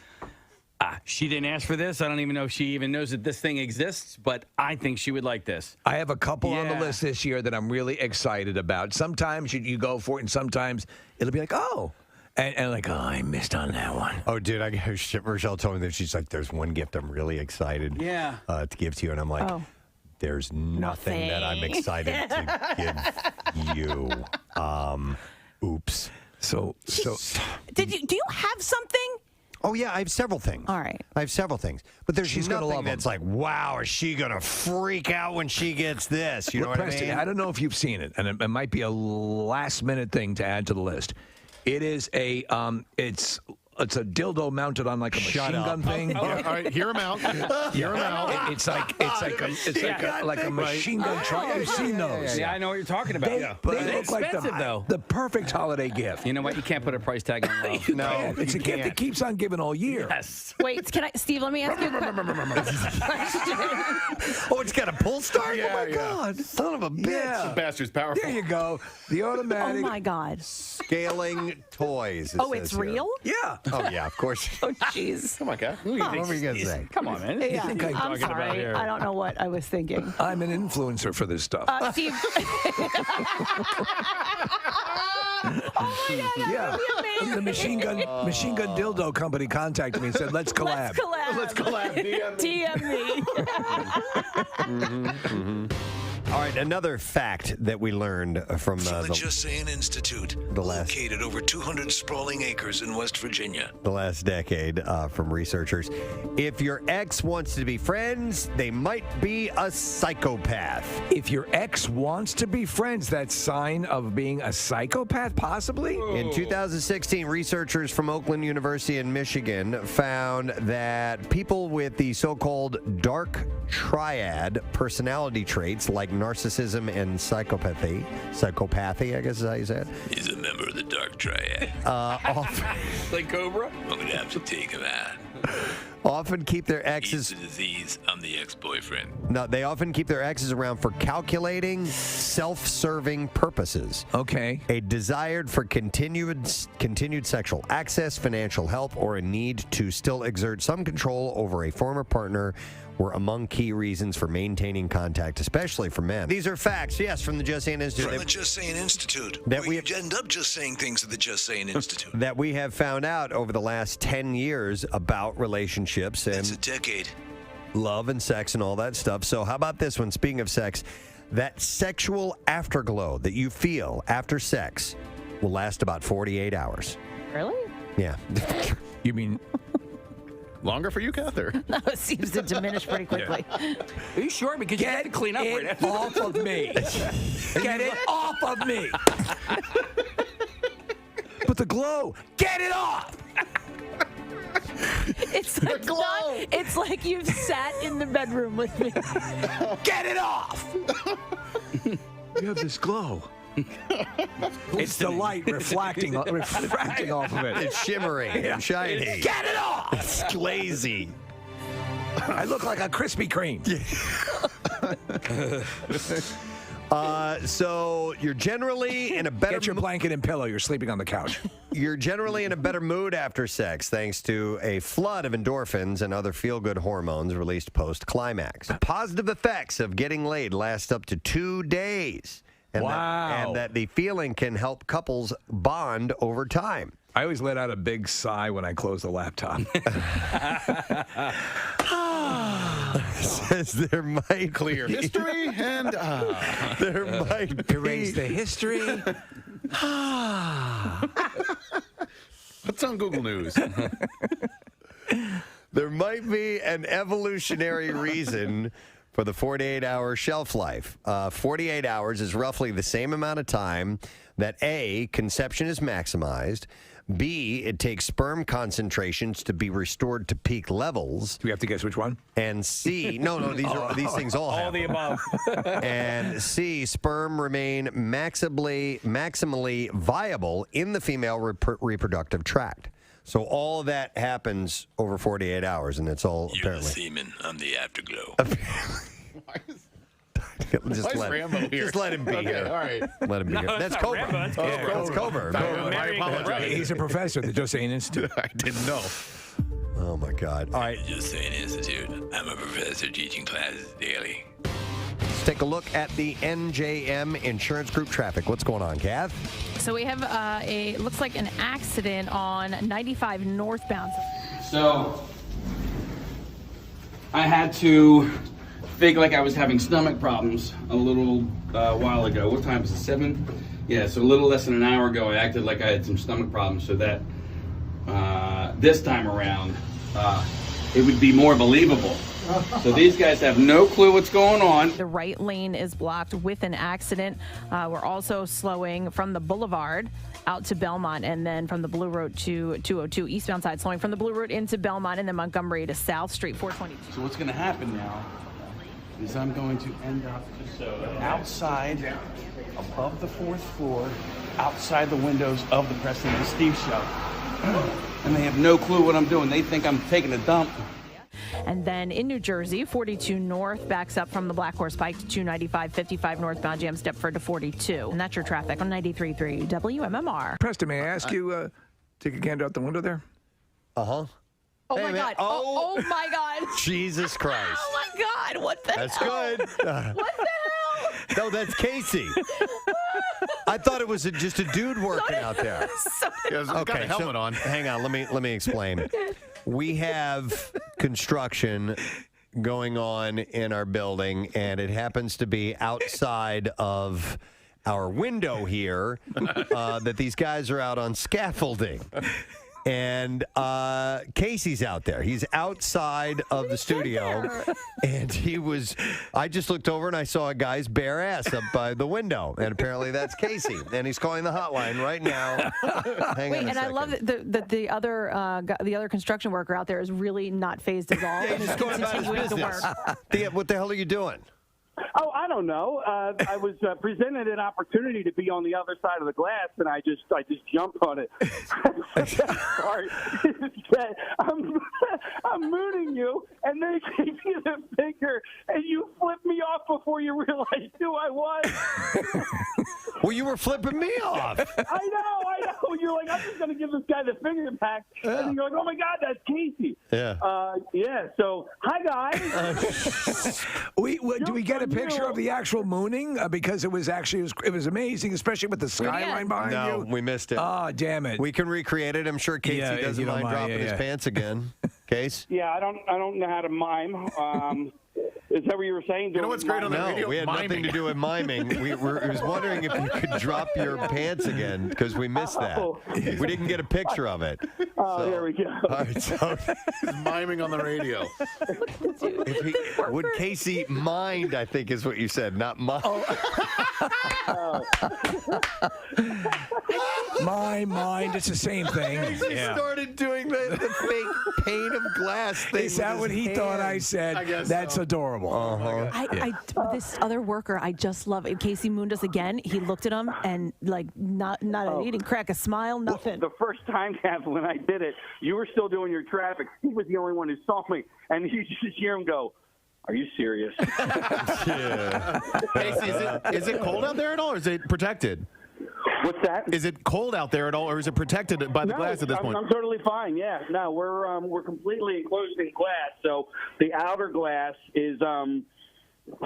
Speaker 3: She didn't ask for this. I don't even know if she even knows that this thing exists, but I think she would like this.
Speaker 2: I have a couple on the list this year that I'm really excited about. Sometimes you go for it, and sometimes it'll be like, oh. And like, I missed on that one.
Speaker 1: Oh, dude, Rochelle told me that she's like, there's one gift I'm really excited to give to you. And I'm like, There's nothing that I'm excited to give you. Oops.
Speaker 2: So.
Speaker 15: Do you have something?
Speaker 1: Oh, yeah, I have several things.
Speaker 15: All right.
Speaker 1: I have several things. But there's
Speaker 2: She's gonna
Speaker 1: nothing
Speaker 2: love
Speaker 1: that's
Speaker 2: 'em.
Speaker 1: like, wow, is she going to freak out when she gets this? You know what
Speaker 2: Preston,
Speaker 1: I mean?
Speaker 2: I don't know if you've seen it, and it might be a last-minute thing to add to the list. It is a it's a dildo mounted on like a machine gun thing.
Speaker 6: All right, hear him out. Hear him out.
Speaker 2: It's like a machine gun truck. You've seen those.
Speaker 3: Yeah, I know what you're talking about.
Speaker 2: They look like
Speaker 3: expensive, though.
Speaker 2: the perfect holiday gift.
Speaker 3: You know what? You can't put a price tag on love.
Speaker 1: No,
Speaker 2: It's a gift that keeps on giving all year.
Speaker 3: Yes.
Speaker 5: Wait, Steve, let me ask you a question.
Speaker 1: Oh, it's got a pull start?
Speaker 6: Yeah,
Speaker 1: oh, my
Speaker 6: yeah.
Speaker 1: God. Son of a bitch.
Speaker 2: Yeah.
Speaker 6: Bastard's powerful.
Speaker 2: There you go. The
Speaker 15: Oh
Speaker 2: automatic.
Speaker 15: my God.
Speaker 1: Scaling toys. it
Speaker 15: Oh,
Speaker 1: says
Speaker 15: it's
Speaker 1: here.
Speaker 15: real?
Speaker 2: Yeah.
Speaker 1: Oh, yeah, of course.
Speaker 15: Oh, jeez.
Speaker 6: Come on, Kat.
Speaker 1: What were you going to say?
Speaker 3: Come on, man.
Speaker 15: Yeah,
Speaker 2: think I'm
Speaker 15: I'm
Speaker 3: talking about
Speaker 15: sorry.
Speaker 3: here?
Speaker 15: I don't know what I was thinking.
Speaker 2: I'm an influencer for this stuff.
Speaker 5: Steve.
Speaker 2: Yeah. The machine gun dildo company contacted me and said, let's collab.
Speaker 15: Let's collab. DM me.
Speaker 1: All right, another fact that we learned from
Speaker 8: the Just Saying Institute, located over 200 sprawling acres in West Virginia.
Speaker 1: the last decade from researchers. If your ex wants to be friends, they might be a psychopath.
Speaker 2: If your ex wants to be friends, that's sign of being a psychopath, possibly?
Speaker 1: In 2016, researchers from Oakland University in Michigan found that people with the so-called dark triad personality traits like narcissism and psychopathy, I guess is how you say it,
Speaker 8: He's a member of the Dark Triad.
Speaker 3: Like Cobra?
Speaker 8: I'm going to have to take him out.
Speaker 1: often keep their exes.
Speaker 8: He's the disease. I'm the ex-boyfriend.
Speaker 1: No, they often keep their exes around for calculating, self-serving purposes.
Speaker 2: Okay.
Speaker 1: A desire for continued sexual access, financial help, or a need to still exert some control over a former partner were among key reasons for maintaining contact, especially for men. These are facts, yes, from the Just Saying Institute.
Speaker 8: From the Just Saying Institute.
Speaker 1: That
Speaker 8: we end up just saying things at the Just Saying Institute.
Speaker 1: That we have found out over the last 10 years about relationships and
Speaker 8: That's a decade.
Speaker 1: love and sex and all that stuff. So how about this one? Speaking of sex, that sexual afterglow that you feel after sex will last about 48 hours.
Speaker 5: Really?
Speaker 1: Yeah.
Speaker 2: You mean
Speaker 6: longer for you, Cather?
Speaker 5: No, it seems to diminish pretty quickly.
Speaker 3: Are you sure? Because you have to clean up right
Speaker 2: Get
Speaker 3: after.
Speaker 2: off of me. Get it off of me. But the glow, get it off.
Speaker 5: It's like it's like you've sat in the bedroom with me.
Speaker 2: Get it off. You have this glow. It's the light refracting off of it.
Speaker 1: It's shimmering and shiny.
Speaker 2: Get it off.
Speaker 1: It's glazy.
Speaker 2: I look like a Krispy Kreme.
Speaker 1: So you're generally in a better
Speaker 2: Get your blanket and pillow. You're sleeping on the couch.
Speaker 1: You're generally in a better mood after sex thanks to a flood of endorphins and other feel-good hormones released post-climax. Positive effects of getting laid last up to 2 days. And
Speaker 2: Wow.
Speaker 1: that the feeling can help couples bond over time.
Speaker 2: I always let out a big sigh when I close the laptop.
Speaker 1: Says there might
Speaker 6: Clear history and
Speaker 1: there might be.
Speaker 2: Erase the history.
Speaker 6: What's on Google News?
Speaker 1: There might be an evolutionary reason for the 48-hour shelf life. 48 hours is roughly the same amount of time that A, conception is maximized, B, it takes sperm concentrations to be restored to peak levels.
Speaker 2: Do we have to guess which one?
Speaker 1: And C, no, these things all happen.
Speaker 3: All the above.
Speaker 1: And C, sperm remain maximally viable in the female reproductive tract. So all of that happens over 48 hours, and it's all
Speaker 8: You're
Speaker 1: apparently.
Speaker 8: the semen. I'm the afterglow.
Speaker 1: Just let him be here.
Speaker 6: All right.
Speaker 1: Let him be here. That's Cobra. That's Cobra.
Speaker 6: I apologize.
Speaker 2: He's a professor at the Just Saying Institute.
Speaker 6: I didn't know.
Speaker 1: Oh, my God. All right.
Speaker 8: Just Saying Institute. I'm a professor teaching classes daily.
Speaker 1: Let's take a look at the NJM Insurance Group traffic. What's going on, Kath?
Speaker 5: So we have looks like an accident on 95 northbound.
Speaker 3: So I had to fake like I was having stomach problems a little while ago. What time is it? 7? Yeah, so a little less than an hour ago, I acted like I had some stomach problems, so that this time around, it would be more believable. So these guys have no clue what's going on.
Speaker 5: The right lane is blocked with an accident. We're also slowing from the Boulevard out to Belmont, and then from the Blue Road to 202 eastbound side, slowing from the Blue Road into Belmont, and then Montgomery to South Street 422.
Speaker 3: So what's going to happen now is I'm going to end up outside, above the 4th floor, outside the windows of the Preston and Steve show. And they have no clue what I'm doing. They think I'm taking a dump.
Speaker 5: And then in New Jersey, 42 north backs up from the Black Horse Pike to 295, 55 northbound jams Deptford to 42. And that's your traffic on 93.3 WMMR.
Speaker 2: Preston, may I ask you, take a gander out the window there?
Speaker 1: Uh-huh.
Speaker 5: Oh,
Speaker 1: Hey,
Speaker 5: my
Speaker 1: man.
Speaker 5: God. Oh, my God.
Speaker 1: Jesus Christ.
Speaker 5: Oh, my God. What the
Speaker 1: That's
Speaker 5: hell?
Speaker 1: good.
Speaker 5: What the hell?
Speaker 1: No, that's Casey. I thought it was just a dude working out there.
Speaker 6: Got a helmet on.
Speaker 1: Hang on, let me explain. We have construction going on in our building, and it happens to be outside of our window here that these guys are out on scaffolding. And Casey's out there. He's outside of the studio. And I just looked over and I saw a guy's bare ass up by the window. And apparently that's Casey. And he's calling the hotline right now. Hang on a
Speaker 5: and
Speaker 1: second.
Speaker 5: I love that the other construction worker out there is really not phased at all. and
Speaker 1: He's
Speaker 5: is
Speaker 1: going about his
Speaker 5: continuing to
Speaker 1: business.
Speaker 5: work.
Speaker 1: What the hell are you doing?
Speaker 7: Oh, I don't know. I was presented an opportunity to be on the other side of the glass, and I just jumped on it. Sorry, I'm mooning you, and they gave you the finger, and you flipped me off before you realized who I was.
Speaker 1: Well, you were flipping me off.
Speaker 7: I know. You're like, I'm just going to give this guy the finger back, and then you're like, oh my God, that's Casey.
Speaker 1: Yeah.
Speaker 7: Yeah. So, hi guys.
Speaker 2: Do we get a picture of the actual mooning? Because it was amazing, especially with the skyline behind you.
Speaker 1: No, we missed it.
Speaker 2: Oh, damn it.
Speaker 1: We can recreate it. I'm sure Casey doesn't mind dropping his pants again. Case?
Speaker 7: Yeah, I don't know how to mime. Is that what you were saying?
Speaker 6: You know what's great on the radio?
Speaker 1: No, we had nothing to do with miming. I was wondering if you could drop your pants again because we missed that. We didn't get a picture of it.
Speaker 7: Oh, there we go.
Speaker 1: All right, so
Speaker 6: He's miming on the radio.
Speaker 1: would Casey mind, I think is what you said, not mind.
Speaker 2: My mind, it's the same thing.
Speaker 1: He started doing the fake pane of glass thing.
Speaker 2: Is that what he thought I said?
Speaker 6: I guess
Speaker 2: That's
Speaker 6: so.
Speaker 2: adorable.
Speaker 5: This other worker, I just love it. Casey mooned us again. He looked at him and he didn't crack a smile, nothing.
Speaker 7: The first time, Kathleen, I did it, you were still doing your traffic. He was the only one who saw me, and you just hear him go, "Are you serious?"
Speaker 1: Yeah.
Speaker 6: Casey, is it cold out there at all, or is it protected?
Speaker 7: What's that?
Speaker 6: Is it cold out there at all, or is it protected by the glass at this point?
Speaker 7: I'm totally fine. Yeah, no, we're completely enclosed in glass. So the outer glass is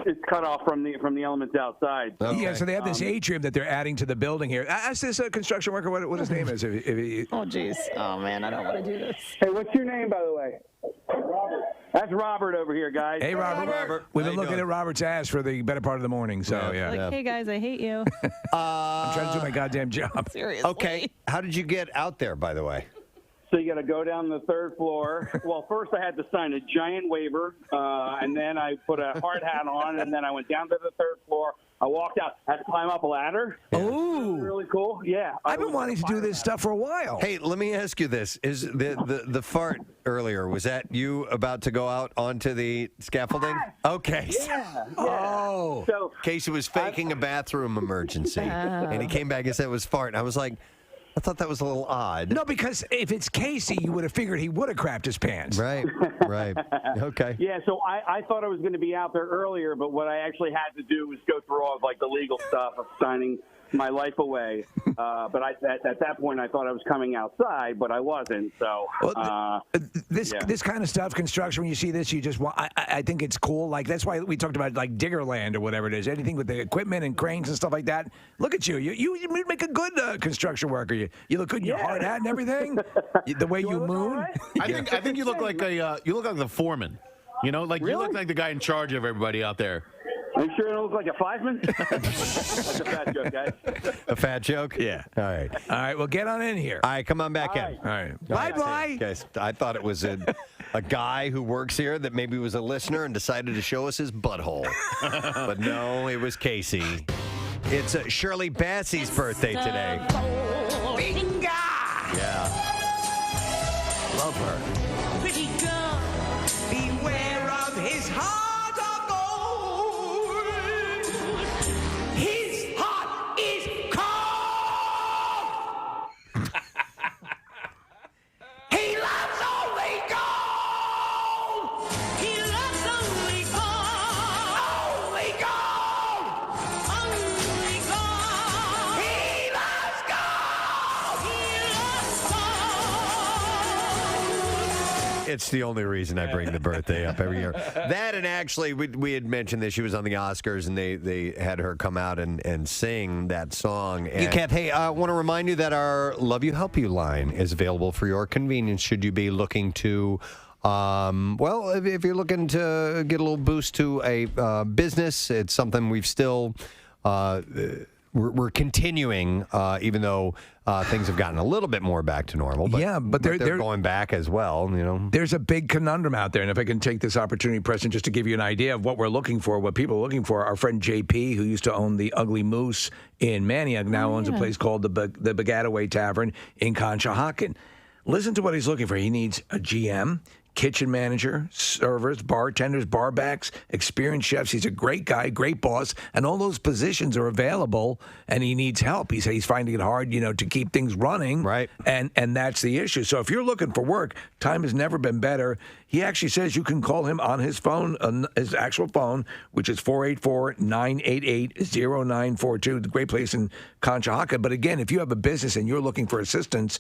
Speaker 7: it's cut off from the elements outside.
Speaker 2: Okay. Yeah, so they have this atrium that they're adding to the building here. Ask this construction worker what his name is.
Speaker 5: Oh, jeez. Oh, man, I don't want to do this.
Speaker 7: Hey, what's your name, by the way? Robert. That's Robert over here, guys.
Speaker 2: Hey, Robert. We've been looking at Robert's ass for the better part of the morning, so yeah.
Speaker 5: Hey, guys, I hate you.
Speaker 2: I'm trying to do my goddamn job.
Speaker 5: Seriously.
Speaker 1: Okay. How did you get out there, by the way?
Speaker 7: So you got to go down the third floor. Well, first I had to sign a giant waiver, and then I put a hard hat on, and then I went down to the third floor. I walked out. I had to climb up a ladder.
Speaker 2: Oh,
Speaker 7: really cool. Yeah,
Speaker 2: I've been wanting to do this stuff for a while.
Speaker 1: Hey, let me ask you this: is the fart earlier? Was that you about to go out onto the scaffolding? Okay.
Speaker 7: Yeah.
Speaker 2: Oh.
Speaker 7: So
Speaker 1: Casey was faking a bathroom emergency, and he came back and said it was fart. And I was like, I thought that was a little odd.
Speaker 2: No, because if it's Casey, you would have figured he would have crapped his pants.
Speaker 1: Right. Okay.
Speaker 7: Yeah, so I thought I was going to be out there earlier, but what I actually had to do was go through all of the legal stuff of signing my life away. But at that point, I thought I was coming outside, but I wasn't. So
Speaker 2: this kind of stuff, construction. When you see this, you just want. I think it's cool. Like that's why we talked about Diggerland or whatever it is. Anything with the equipment and cranes and stuff like that. Look at you. You make a good construction worker. You look good in your hard hat and everything. The way you moon.
Speaker 7: Right?
Speaker 6: I think you look like the foreman. You know, like you look like the guy in charge of everybody out there.
Speaker 7: Are you sure it looks like a fiveman? That's a fat joke, guys.
Speaker 1: A fat joke?
Speaker 2: Yeah.
Speaker 1: All right.
Speaker 2: All right, well, get on in here.
Speaker 1: All right, come on back in.
Speaker 2: All right.
Speaker 1: Bye-bye. Guys, I thought it was a guy who works here that maybe was a listener and decided to show us his butthole. But no, it was Casey. It's Shirley Bassey's birthday today. Yeah. Love her.
Speaker 15: Pretty girl, beware of his heart of gold. His heart is cold. He loves only gold. He loves only gold. Only gold. Only gold. He loves gold. He loves gold.
Speaker 1: It's the only reason I bring the birthday up every year. That and actually, we had mentioned that she was on the Oscars and they had her come out and sing that song. And hey, I want to remind you that our Love You Help You line is available for your convenience should you be looking to, if you're looking to get a little boost to a business. It's something we've still... We're continuing, even though things have gotten a little bit more back to normal. But they're going back as well. You know,
Speaker 2: there's a big conundrum out there, and if I can take this opportunity, Preston, just to give you an idea of what we're looking for, what people are looking for. Our friend JP, who used to own the Ugly Moose in Manioc, now owns a place called the Bagataway Tavern in Conshohocken. Listen to what he's looking for. He needs a GM. Kitchen manager, servers, bartenders, barbacks, experienced chefs. He's a great guy, great boss, and all those positions are available, and he needs help. He said he's finding it hard, to keep things running.
Speaker 1: Right.
Speaker 2: And that's the issue. So if you're looking for work, time has never been better. He actually says you can call him on his phone, on his actual phone, which is 484-988-0942. It's a great place in Conshohocken. But again, if you have a business and you're looking for assistance,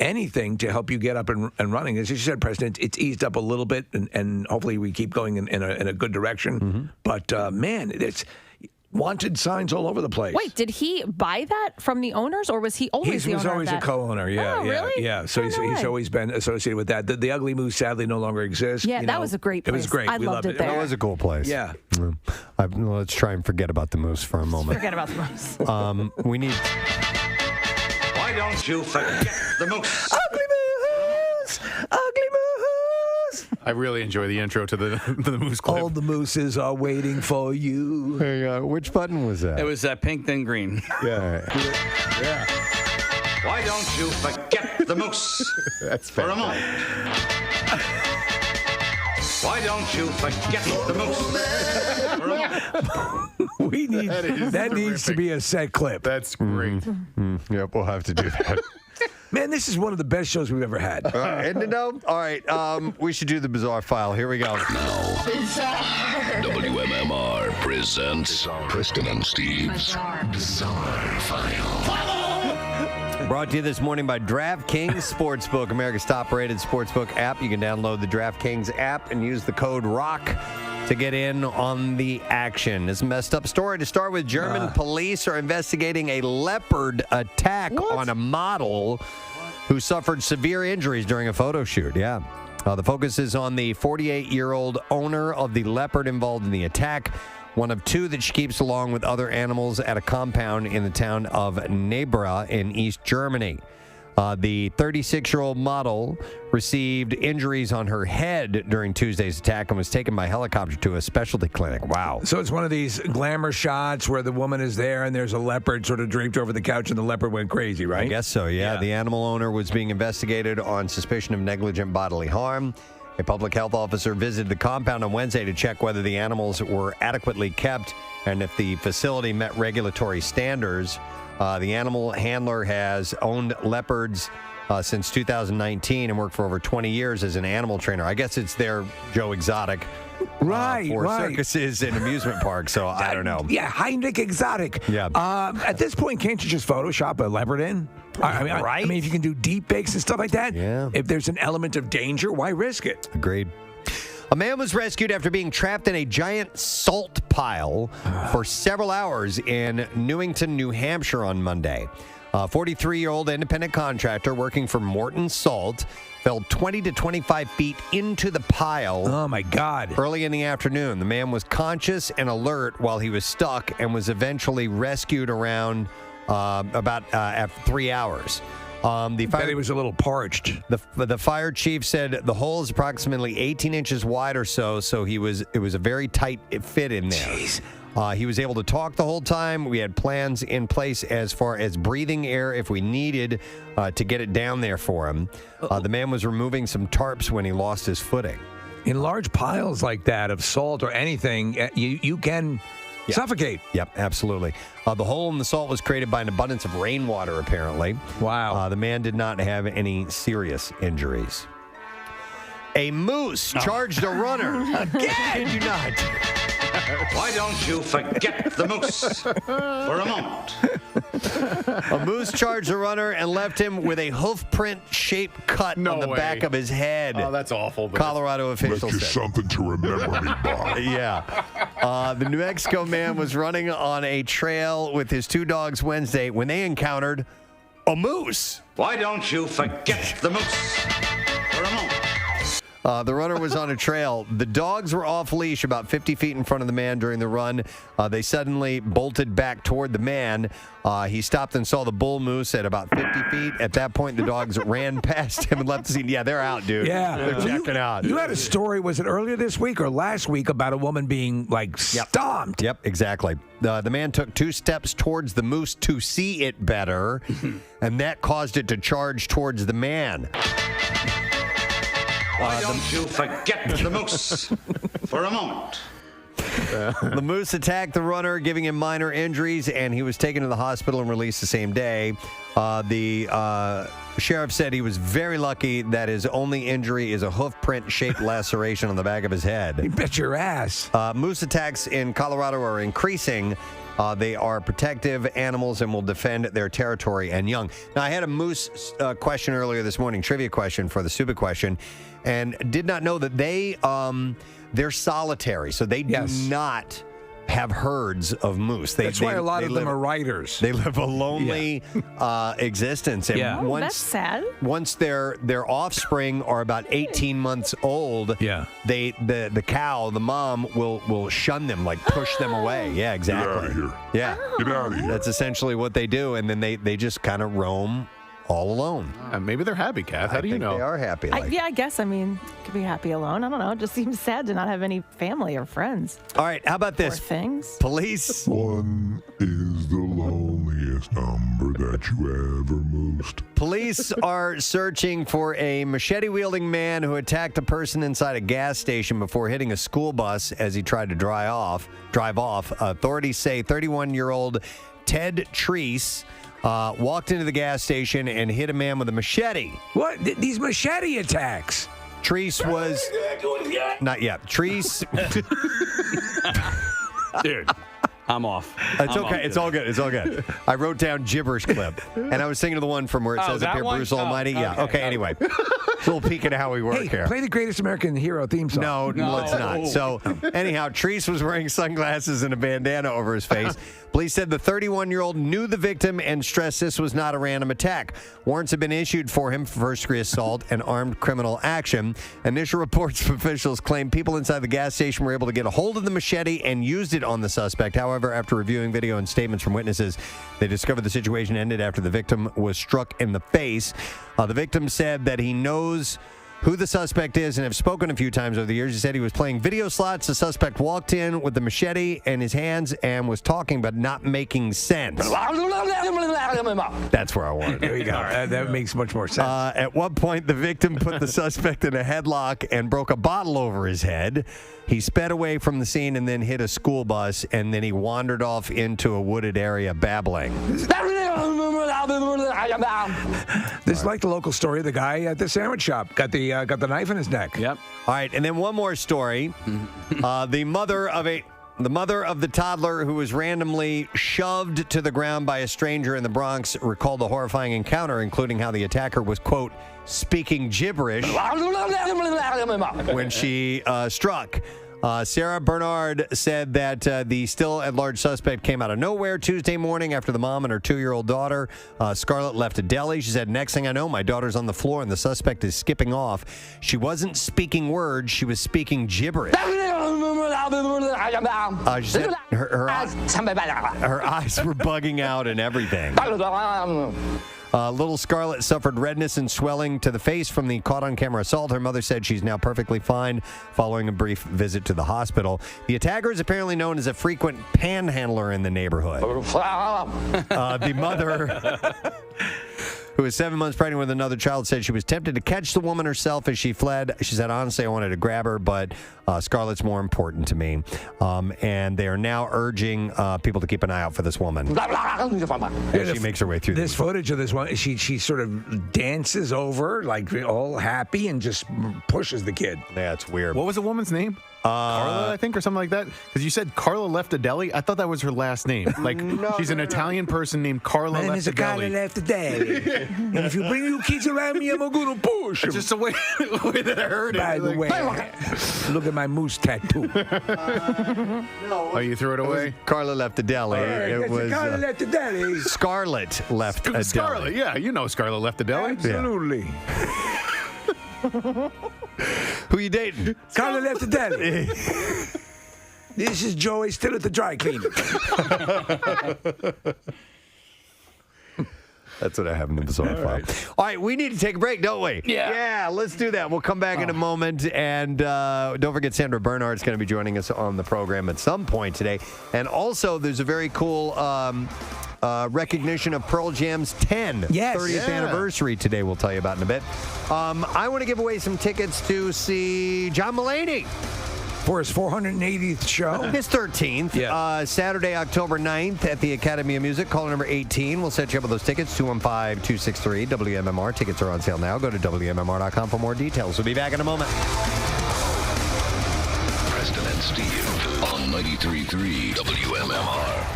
Speaker 2: anything to help you get up and running. As you said, President, it's eased up a little bit, and hopefully we keep going in a good direction.
Speaker 1: Mm-hmm.
Speaker 2: But, man, it's wanted signs all over the place.
Speaker 5: Wait, did he buy that from the owners, or was he always the owner?
Speaker 2: He was always
Speaker 5: of
Speaker 2: a
Speaker 5: that?
Speaker 2: co-owner, yeah.
Speaker 5: Oh, really?
Speaker 2: Yeah, so he's always been associated with that. The Ugly Moose sadly no longer exists.
Speaker 5: Yeah, that was a great place.
Speaker 2: It was great.
Speaker 5: I
Speaker 2: We
Speaker 5: loved it there.
Speaker 1: It was a cool place.
Speaker 2: Yeah.
Speaker 1: Let's try and forget about the moose for a moment.
Speaker 5: Forget about the moose.
Speaker 1: We need...
Speaker 4: Why don't you forget the moose?
Speaker 2: Ugly Moose! Ugly Moose!
Speaker 6: I really enjoy the intro to the Moose clip.
Speaker 2: All the mooses are waiting for you.
Speaker 1: Hey, which button was that?
Speaker 3: It was pink then green.
Speaker 1: Yeah.
Speaker 2: Yeah.
Speaker 4: Why don't you forget the moose?
Speaker 1: That's
Speaker 4: for a moment. Why don't you forget the moose? For a moment.
Speaker 2: We need that needs to be a set clip.
Speaker 6: That's great.
Speaker 1: Yep, we'll have to do that.
Speaker 2: Man, this is one of the best shows we've ever had.
Speaker 1: Isn't it though? All right, we should do the bizarre file. Here we go.
Speaker 12: WMMR presents Preston and Steve's Bizarre File.
Speaker 1: Brought to you this morning by DraftKings Sportsbook, America's top-rated sportsbook app. You can download the DraftKings app and use the code ROCK to get in on the action. It's a messed up story. To start with, German police are investigating a leopard attack on a model who suffered severe injuries during a photo shoot. Yeah. The focus is on the 48-year-old owner of the leopard involved in the attack, one of two that she keeps along with other animals at a compound in the town of Nader in East Germany. The 36-year-old model received injuries on her head during Tuesday's attack and was taken by helicopter to a specialty clinic. Wow.
Speaker 2: So it's one of these glamour shots where the woman is there and there's a leopard sort of draped over the couch and the leopard went crazy, right?
Speaker 1: I guess so, yeah. The animal owner was being investigated on suspicion of negligent bodily harm. A public health officer visited the compound on Wednesday to check whether the animals were adequately kept and if the facility met regulatory standards. The animal handler has owned leopards since 2019 and worked for over 20 years as an animal trainer. I guess it's their Joe Exotic for circuses and amusement parks, so I don't know.
Speaker 2: Yeah, Heinrich Exotic.
Speaker 1: Yeah.
Speaker 2: At this point, can't you just Photoshop a leopard in? I mean, if you can do deep fakes and stuff like that, if there's an element of danger, why risk it?
Speaker 1: Agreed. A man was rescued after being trapped in a giant salt pile for several hours in Newington, New Hampshire on Monday. 43-year-old independent contractor working for Morton Salt fell 20 to 25 feet into the pile.
Speaker 2: Oh, my God.
Speaker 1: Early in the afternoon. The man was conscious and alert while he was stuck and was eventually rescued around after 3 hours.
Speaker 2: He was a little parched.
Speaker 1: The fire chief said the hole is approximately 18 inches wide or so it was a very tight fit in there.
Speaker 2: Jeez.
Speaker 1: He was able to talk the whole time. We had plans in place as far as breathing air if we needed to get it down there for him. The man was removing some tarps when he lost his footing.
Speaker 2: In large piles like that of salt or anything, you can suffocate.
Speaker 1: Yep, absolutely. The hole in the salt was created by an abundance of rainwater, apparently.
Speaker 2: Wow.
Speaker 1: The man did not have any serious injuries. A moose charged a runner.
Speaker 2: Again!
Speaker 1: Did you not?
Speaker 4: Why don't you forget the moose for a moment?
Speaker 1: A moose charged a runner and left him with a hoof print shaped cut on the back of his head.
Speaker 6: Oh, that's awful.
Speaker 1: Colorado officials
Speaker 9: That's just
Speaker 1: said.
Speaker 9: something to remember me by.
Speaker 1: Yeah. The New Mexico man was running on a trail with his two dogs Wednesday when they encountered a moose.
Speaker 4: Why don't you forget the moose for a moment?
Speaker 1: The runner was on a trail. The dogs were off leash about 50 feet in front of the man during the run. They suddenly bolted back toward the man. He stopped and saw the bull moose at about 50 feet. At that point, the dogs ran past him and left the scene. Yeah, they're out, dude.
Speaker 2: Yeah.
Speaker 1: They're checking out.
Speaker 2: You had a story, was it earlier this week or last week, about a woman being, stomped?
Speaker 1: Yep, exactly. The man took 2 steps towards the moose to see it better, and that caused it to charge towards the man.
Speaker 4: Why don't you forget the moose for a moment?
Speaker 1: The moose attacked the runner, giving him minor injuries, and he was taken to the hospital and released the same day. The sheriff said he was very lucky that his only injury is a hoof print-shaped laceration on the back of his head.
Speaker 2: You bet your ass.
Speaker 1: Moose attacks in Colorado are increasing. They are protective animals and will defend their territory and young. Now, I had a moose question earlier this morning, trivia question for the stupid question, and did not know that they're solitary, so they do not have herds of moose.
Speaker 2: That's why a lot of them are riders.
Speaker 1: They live a lonely existence. And once,
Speaker 5: that's sad.
Speaker 1: Once their offspring are about 18 months old, the cow, the mom, will shun them, like push them away. Yeah, exactly.
Speaker 9: Get out of here.
Speaker 1: Yeah.
Speaker 9: Get out of here.
Speaker 1: That's essentially what they do, and then they just kind of roam all alone.
Speaker 6: Maybe they're happy, Kath. How do you know?
Speaker 1: They are happy.
Speaker 5: I guess. I mean, could be happy alone. I don't know. It just seems sad to not have any family or friends.
Speaker 1: All right, how about this?
Speaker 5: Poor things.
Speaker 1: Police.
Speaker 9: One is the loneliest number that you ever moosed.
Speaker 1: Police are searching for a machete-wielding man who attacked a person inside a gas station before hitting a school bus as he tried to drive off. Authorities say 31-year-old Ted Treese walked into the gas station and hit a man with a machete.
Speaker 2: What? These machete attacks?
Speaker 1: Treese was... Not yet. Treese...
Speaker 3: Dude, I'm off.
Speaker 1: It's okay. It's all good. It's all good. I wrote down gibberish clip, and I was thinking of the one from where it says up
Speaker 3: that
Speaker 1: here,
Speaker 3: one?
Speaker 1: Bruce Almighty. Yeah. Okay. Anyway, a little peek into how we work
Speaker 2: Hey,
Speaker 1: here.
Speaker 2: play the Greatest American Hero theme song.
Speaker 1: No, let's not. So, anyhow, Treese was wearing sunglasses and a bandana over his face. Police said the 31-year-old knew the victim and stressed this was not a random attack. Warrants have been issued for him for first-degree assault and armed criminal action. Initial reports from officials claim people inside the gas station were able to get a hold of the machete and used it on the suspect. However, after reviewing video and statements from witnesses, they discovered the situation ended after the victim was struck in the face. The victim said that he knows who the suspect is and have spoken a few times over the years. He said he was playing video slots. The suspect walked in with the machete in his hands and was talking but not making sense. That's where I wanted it.
Speaker 2: There you go. That makes much more sense.
Speaker 1: At one point, the victim put the suspect in a headlock and broke a bottle over his head. He sped away from the scene and then hit a school bus, and then he wandered off into a wooded area babbling.
Speaker 2: This is like the local story of the guy at the sandwich shop. Got the knife in his neck.
Speaker 3: Yep.
Speaker 1: All right, and then one more story. The mother of the toddler who was randomly shoved to the ground by a stranger in the Bronx recalled the horrifying encounter, including how the attacker was, quote, speaking gibberish when she struck. Sandra Bernhard said that the still at large suspect came out of nowhere Tuesday morning after the mom and her 2-year-old daughter, Scarlett, left a deli. She said, next thing I know, my daughter's on the floor and the suspect is skipping off. She wasn't speaking words. She was speaking gibberish. She said her eyes were bugging out and everything. Little Scarlett suffered redness and swelling to the face from the caught-on-camera assault. Her mother said she's now perfectly fine following a brief visit to the hospital. The attacker is apparently known as a frequent panhandler in the neighborhood. The mother, who was 7 months pregnant with another child, said she was tempted to catch the woman herself as she fled. She said, honestly, I wanted to grab her, but Scarlett's more important to me. And they are now urging people to keep an eye out for this woman as she makes her way through
Speaker 2: this footage of this one. She sort of dances over, like all happy, and just pushes the kid.
Speaker 1: Yeah, it's weird.
Speaker 6: What was the woman's name? Carla, I think, or something like that. Because you said Carla left a deli. I thought that was her last name. Like she's an Italian person named Carla
Speaker 2: Man,
Speaker 6: left
Speaker 2: there's
Speaker 6: a
Speaker 2: a guy
Speaker 6: deli.
Speaker 2: that left a deli. And if you bring your kids around me, I'm gonna push 'em.
Speaker 6: It's just the way that I heard it.
Speaker 2: By the way, look at my moose tattoo.
Speaker 6: Oh, you threw it away?
Speaker 1: Carla left a deli. It was
Speaker 2: Carla left a deli.
Speaker 1: Scarlett left a deli.
Speaker 6: Scarlett, yeah, you know Scarlett left a deli.
Speaker 2: Absolutely.
Speaker 1: Who you dating?
Speaker 2: Carla left a deli. This is Joey still at the dry cleaner.
Speaker 1: That's what I have in the bizarre file. All right, we need to take a break, don't we? Yeah, let's do that. We'll come back in a moment. And don't forget, Sandra Bernhard is going to be joining us on the program at some point today. And also, there's a very cool recognition of Pearl Jam's 30th anniversary today. We'll tell you about in a bit. I want to give away some tickets to see John Mulaney.
Speaker 2: For his 480th show?
Speaker 1: His 13th.
Speaker 2: Yeah.
Speaker 1: Saturday, October 9th at the Academy of Music. Caller number 18. We'll set you up with those tickets. 215-263 WMMR. Tickets are on sale now. Go to WMMR.com for more details. We'll be back in a moment.
Speaker 12: Preston and Steve on 93.3 WMMR.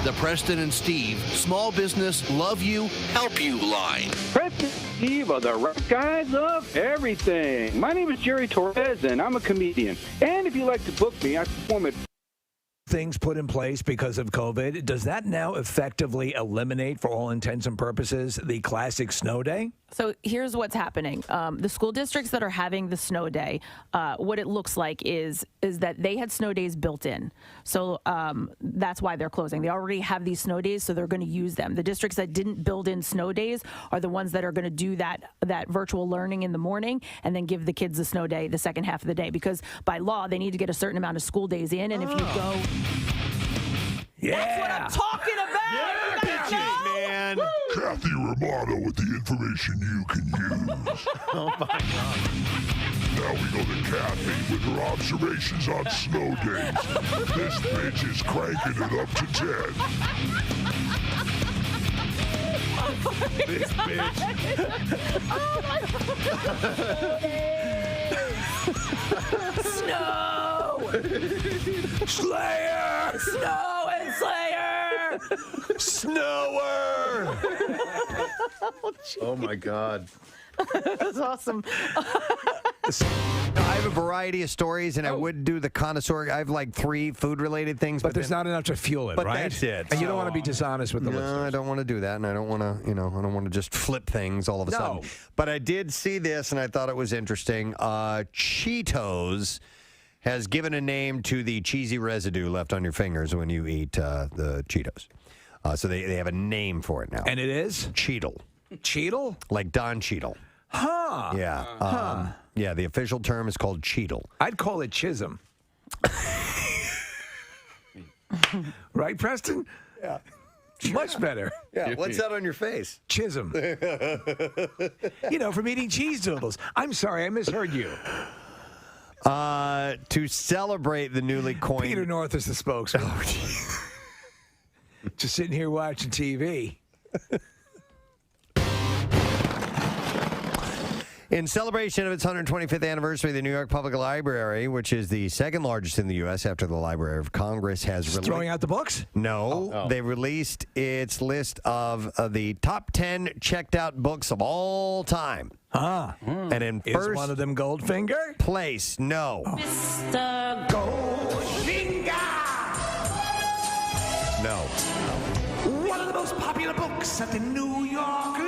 Speaker 16: The Preston and Steve Small Business Love You, Help You line.
Speaker 17: Preston and Steve are the right guys of everything. My name is Jerry Torres, and I'm a comedian. And if you'd like to book me, I perform at
Speaker 2: things put in place because of COVID. Does that now effectively eliminate, for all intents and purposes, the classic snow day?
Speaker 5: So here's what's happening. The school districts that are having the snow day, what it looks like is that they had snow days built in. So that's why they're closing. They already have these snow days, so they're going to use them. The districts that didn't build in snow days are the ones that are going to do that virtual learning in the morning and then give the kids the snow day the second half of the day. Because by law, they need to get a certain amount of school days in. And if you go...
Speaker 15: That's
Speaker 5: what I'm talking about!
Speaker 1: Man.
Speaker 9: Kathy Romano with the information you can use.
Speaker 6: Oh, my God.
Speaker 9: Now we go to Kathy with her observations on snow days. This bitch is cranking it up to 10.
Speaker 15: This bitch.
Speaker 5: Oh my Snow!
Speaker 2: Slayer!
Speaker 5: Snow and Slayer!
Speaker 1: Snower!
Speaker 6: Oh, my God.
Speaker 5: That's awesome.
Speaker 1: I have a variety of stories, and I would do the connoisseur. I have like 3 food-related things,
Speaker 2: But there's not enough to fuel it,
Speaker 1: but
Speaker 2: right?
Speaker 1: that's it.
Speaker 2: And you don't want to be dishonest with the
Speaker 1: No,
Speaker 2: listeners.
Speaker 1: I don't want to do that, and I don't want to, I don't want to just flip things all of a sudden. But I did see this, and I thought it was interesting. Cheetos has given a name to the cheesy residue left on your fingers when you eat the Cheetos. So they have a name for it now.
Speaker 2: And it is?
Speaker 1: Cheetle.
Speaker 2: Cheetle?
Speaker 1: Like Don Cheadle.
Speaker 2: Huh.
Speaker 1: Yeah. Yeah, the official term is called Cheetle.
Speaker 2: I'd call it Chisholm. Right, Preston?
Speaker 1: Yeah.
Speaker 2: Much better.
Speaker 1: Yeah, what's that on your face?
Speaker 2: Chisholm. From eating cheese doodles. I'm sorry, I misheard you.
Speaker 1: To celebrate the newly coined...
Speaker 2: Peter North is the spokesman.
Speaker 1: Oh, geez.
Speaker 2: Just sitting here watching TV.
Speaker 1: In celebration of its 125th anniversary, the New York Public Library, which is the second largest in the U.S. after the Library of Congress, has
Speaker 2: throwing out the books?
Speaker 1: No. They released its list of the top 10 checked out books of all time. And in
Speaker 2: Is
Speaker 1: first
Speaker 2: one of them Goldfinger?
Speaker 1: place, no.
Speaker 15: Mr. Goldfinger!
Speaker 1: No.
Speaker 15: One of the most popular books at the New York Library.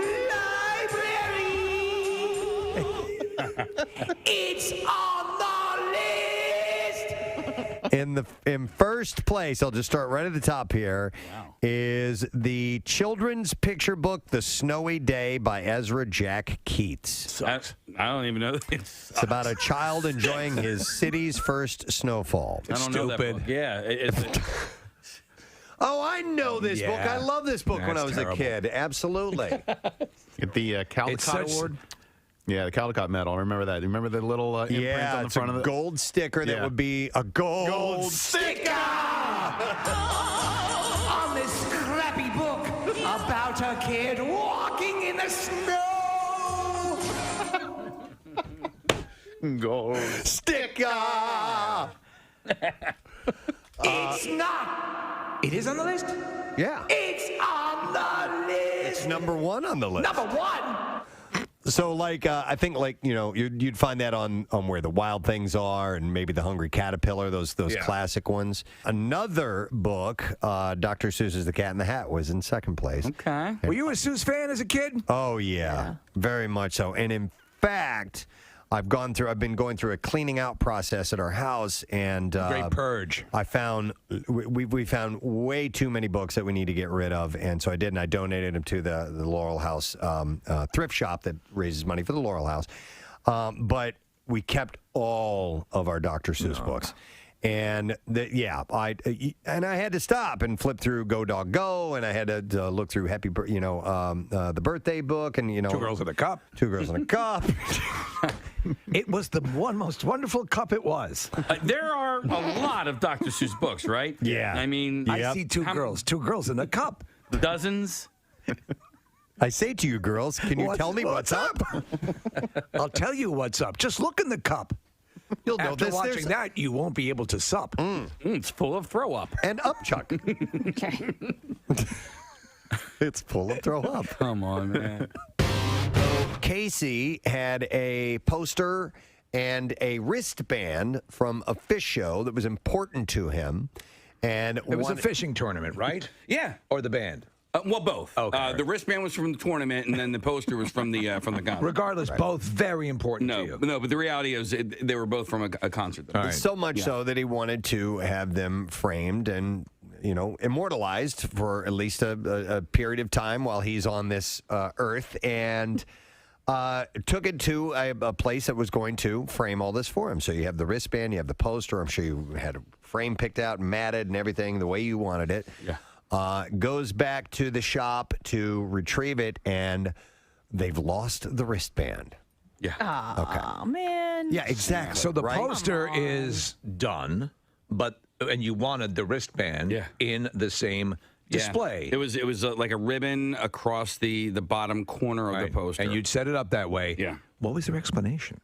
Speaker 15: It's on the list.
Speaker 1: In first place, I'll just start right at the top here, is the children's picture book, The Snowy Day by Ezra Jack Keats.
Speaker 3: I don't even know.
Speaker 1: It's about a child enjoying his city's first snowfall.
Speaker 3: I don't know that book. Yeah.
Speaker 1: Oh, I know this book. I love this book when I was
Speaker 6: terrible.
Speaker 1: a kid. Absolutely.
Speaker 6: Get the Caldecott Award. Yeah, the Caldecott medal. I remember that. Remember the little imprint on the
Speaker 1: it's
Speaker 6: front
Speaker 1: a
Speaker 6: of it?
Speaker 1: gold sticker that would be a gold
Speaker 15: Sticker! On this crappy book about a kid walking in the snow.
Speaker 6: Gold
Speaker 1: sticker.
Speaker 15: It's not. It is on the list?
Speaker 1: Yeah.
Speaker 15: It's on the list.
Speaker 1: It's number one on the list.
Speaker 15: Number one.
Speaker 1: So, I think, you'd find that on Where the Wild Things Are and maybe The Hungry Caterpillar, those classic ones. Another book, Dr. Seuss's The Cat in the Hat, was in second place.
Speaker 3: Okay.
Speaker 2: Were you a Seuss fan as a kid?
Speaker 1: Oh, yeah. Very much so. And in fact, I've been going through a cleaning out process at our house, and
Speaker 2: Great purge.
Speaker 1: I found we found way too many books that we need to get rid of, and so I did, and I donated them to the Laurel House thrift shop that raises money for the Laurel House. But we kept all of our Dr. Seuss books. And I had to stop and flip through Go Dog Go, and I had to look through the birthday book, and
Speaker 2: Two Girls in a Cup.
Speaker 1: Two Girls in a Cup.
Speaker 2: It was the most wonderful cup it was.
Speaker 3: There are a lot of Dr. Seuss books, right?
Speaker 1: Yeah.
Speaker 3: I mean,
Speaker 2: I see two girls in a cup.
Speaker 3: Dozens.
Speaker 1: I say to you, girls, can you tell me what's up?
Speaker 2: I'll tell you what's up. Just look in the cup.
Speaker 1: You'll know
Speaker 2: After
Speaker 1: this.
Speaker 2: watching that, you won't be able to sup.
Speaker 3: It's full of throw up.
Speaker 1: And upchuck.
Speaker 5: Okay.
Speaker 1: It's full of throw up.
Speaker 3: Come on, man.
Speaker 1: Casey had a poster and a wristband from a fish show that was important to him. And
Speaker 2: It was a fishing tournament, right?
Speaker 3: Yeah.
Speaker 2: Or the band?
Speaker 3: Well, both.
Speaker 2: Okay.
Speaker 3: The wristband was from the tournament, and then the poster was from the concert.
Speaker 2: Regardless, both very important to you.
Speaker 3: No, but the reality is they were both from a concert.
Speaker 2: All right.
Speaker 1: So much so that he wanted to have them framed and, immortalized for at least a period of time while he's on this earth, and took it to a place that was going to frame all this for him. So you have the wristband, you have the poster. I'm sure you had a frame picked out and matted and everything the way you wanted it.
Speaker 3: Yeah.
Speaker 1: Goes back to the shop to retrieve it, and they've lost the wristband.
Speaker 3: Yeah.
Speaker 5: Oh, man.
Speaker 1: Yeah, exactly.
Speaker 2: So the
Speaker 1: right?
Speaker 2: poster is done, and you wanted the wristband in the same display.
Speaker 3: It was like a ribbon across the bottom corner of the poster.
Speaker 2: And you'd set it up that way.
Speaker 3: Yeah.
Speaker 2: What was their explanation?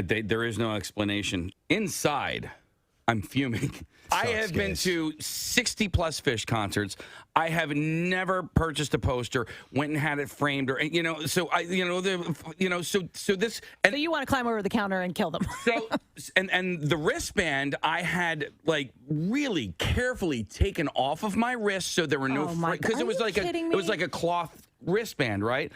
Speaker 3: There is no explanation. Inside, I'm fuming. I have been to 60-plus Fish concerts. I have never purchased a poster, went and had it framed, or So this.
Speaker 5: So you want to climb over the counter and kill them?
Speaker 3: And the wristband I had really carefully taken off of my wrist, so there were no because it was like a cloth wristband, right?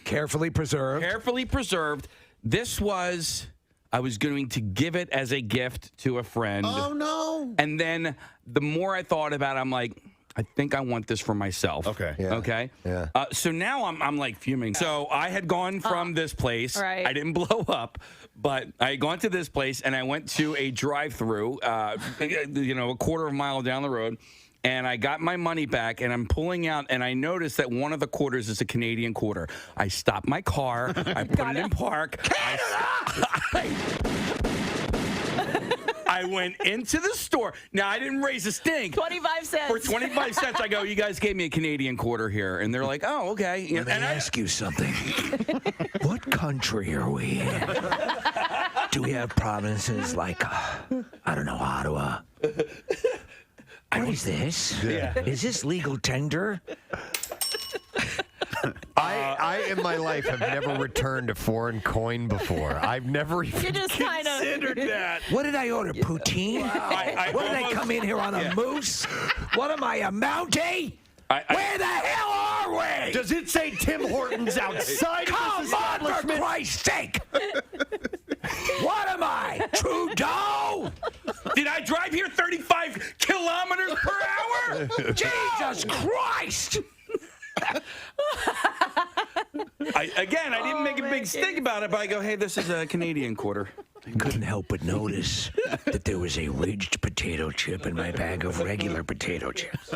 Speaker 2: Carefully preserved.
Speaker 3: Carefully preserved. This was. I was going to give it as a gift to a friend.
Speaker 1: Oh, no.
Speaker 3: And then the more I thought about it, I'm like, I think I want this for myself.
Speaker 6: Okay.
Speaker 1: Yeah.
Speaker 3: Okay.
Speaker 1: Yeah.
Speaker 3: So now I'm like fuming. So I had gone from this place.
Speaker 5: Right.
Speaker 3: I didn't blow up, but I had gone to this place and I went to a drive-through, a quarter of a mile down the road. And I got my money back, and I'm pulling out, and I noticed that one of the quarters is a Canadian quarter. I stopped my car. I put it in park. I I went into the store. Now, I didn't raise a stink.
Speaker 5: 25 cents.
Speaker 3: For 25 cents, I go, you guys gave me a Canadian quarter here. And they're like, oh, okay.
Speaker 2: Let me ask you something. What country are we in? Do we have provinces like, I don't know, Ottawa? What is this?
Speaker 1: Yeah.
Speaker 2: Is this legal tender?
Speaker 1: I in my life have never returned a foreign coin before. I've never even
Speaker 5: You just kind of
Speaker 3: considered that.
Speaker 2: What did I order? Poutine? What did I come in here on a moose? What am I, a Mountie? Where the hell are we?
Speaker 1: Does it say Tim Hortons outside
Speaker 2: Come
Speaker 1: this
Speaker 2: on, for
Speaker 1: establishment?
Speaker 2: Christ's sake! What am I, Trudeau?
Speaker 3: Did I drive here 35 kilometers per hour?
Speaker 2: Jesus Christ!
Speaker 3: I didn't make a big stink about it, but I go, hey, this is a Canadian quarter.
Speaker 2: I couldn't help but notice that there was a ridged potato chip in my bag of regular potato chips.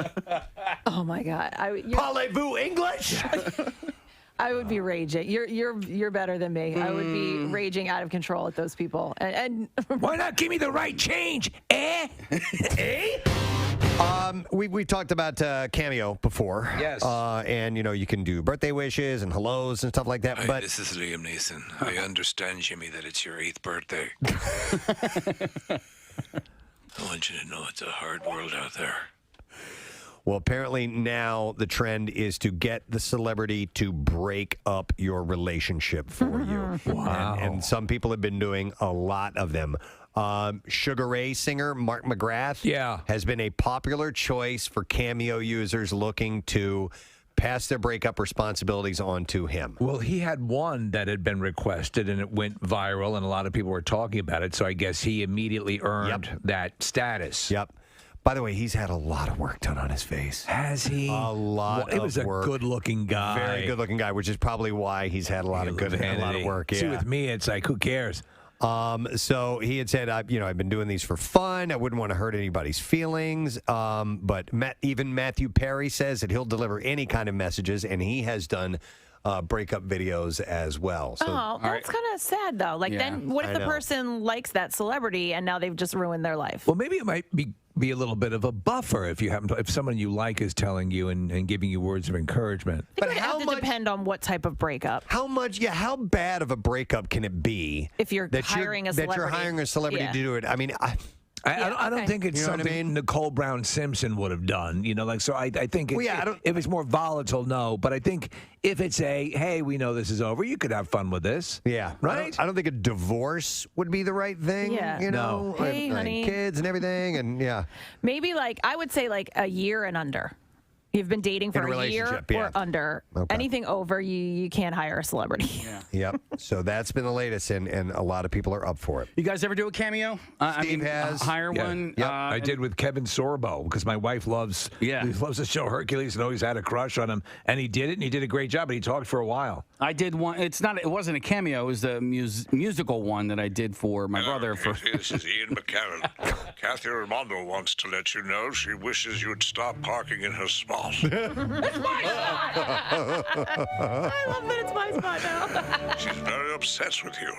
Speaker 5: Oh my God!
Speaker 1: Parlez-vous English?
Speaker 5: I would be raging. You're better than me. I would be raging out of control at those people. And
Speaker 2: why not give me the right change? Eh? Eh?
Speaker 1: We talked about Cameo before.
Speaker 2: Yes.
Speaker 1: And, you can do birthday wishes and hellos and stuff like that.
Speaker 8: Hi,
Speaker 1: But
Speaker 8: this is Liam Neeson. I understand, Jimmy, that it's your 8th birthday. I want you to know it's a hard world out there.
Speaker 1: Well, apparently now the trend is to get the celebrity to break up your relationship for you.
Speaker 2: Wow.
Speaker 1: And some people have been doing a lot of them. Sugar Ray singer Mark McGrath has been a popular choice for Cameo users looking to pass their breakup responsibilities on to him.
Speaker 2: Well, he had one that had been requested, and it went viral, and a lot of people were talking about it, so I guess he immediately earned that status.
Speaker 1: Yep. By the way, he's had a lot of work done on his face.
Speaker 2: Has he?
Speaker 1: A lot
Speaker 2: He was
Speaker 1: of
Speaker 2: a
Speaker 1: work.
Speaker 2: good-looking guy.
Speaker 1: Very good-looking guy, which is probably why he's had a lot of work.
Speaker 2: See,
Speaker 1: Yeah.
Speaker 2: with me, it's like, who cares?
Speaker 1: So he had said, I've been doing these for fun. I wouldn't want to hurt anybody's feelings. But even Matthew Perry says that he'll deliver any kind of messages, and he has done breakup videos as well. So,
Speaker 5: that's kind of sad, though. Like, then what if
Speaker 1: I
Speaker 5: the
Speaker 1: know.
Speaker 5: person likes that celebrity and now they've just ruined their life?
Speaker 2: Well, maybe it might be a little bit of a buffer if someone you like is telling you and giving you words of encouragement.
Speaker 5: I think it would have to depend on what type of breakup.
Speaker 1: How bad of a breakup can it be
Speaker 5: If you're hiring a celebrity.
Speaker 1: that you're hiring a celebrity to do it? I mean,
Speaker 2: I don't think it's
Speaker 1: You know what I
Speaker 2: something
Speaker 1: mean?
Speaker 2: Nicole Brown Simpson would have done. So I think
Speaker 1: Well,
Speaker 2: if it's more volatile, no. But I think if it's hey, we know this is over, you could have fun with this.
Speaker 1: Yeah.
Speaker 2: Right?
Speaker 1: I don't think a divorce would be the right thing.
Speaker 5: Yeah.
Speaker 1: No.
Speaker 5: Hey,
Speaker 1: like
Speaker 5: honey.
Speaker 1: kids and everything. And yeah.
Speaker 5: Maybe I would say a year and under. You've been dating for
Speaker 1: In a
Speaker 5: a year
Speaker 1: relationship, yeah.
Speaker 5: or under.
Speaker 1: Okay.
Speaker 5: Anything over, you can't hire a celebrity.
Speaker 1: Yep. So that's been the latest, and a lot of people are up for it.
Speaker 3: You guys ever do a Cameo?
Speaker 1: Steve has.
Speaker 3: Hire
Speaker 2: Yeah.
Speaker 3: one?
Speaker 2: Yep. I did with Kevin Sorbo because my wife loves the show Hercules and always had a crush on him. And he did it, and he did a great job, but he talked for a while.
Speaker 3: I did one. It wasn't a cameo. It was the musical one that I did for my brother.
Speaker 8: This is Ian McCarron. Kathy Raimondo wants to let you know she wishes you'd stop parking in her spot.
Speaker 5: It's my spot! I love that it's my spot now.
Speaker 8: She's very upset with you.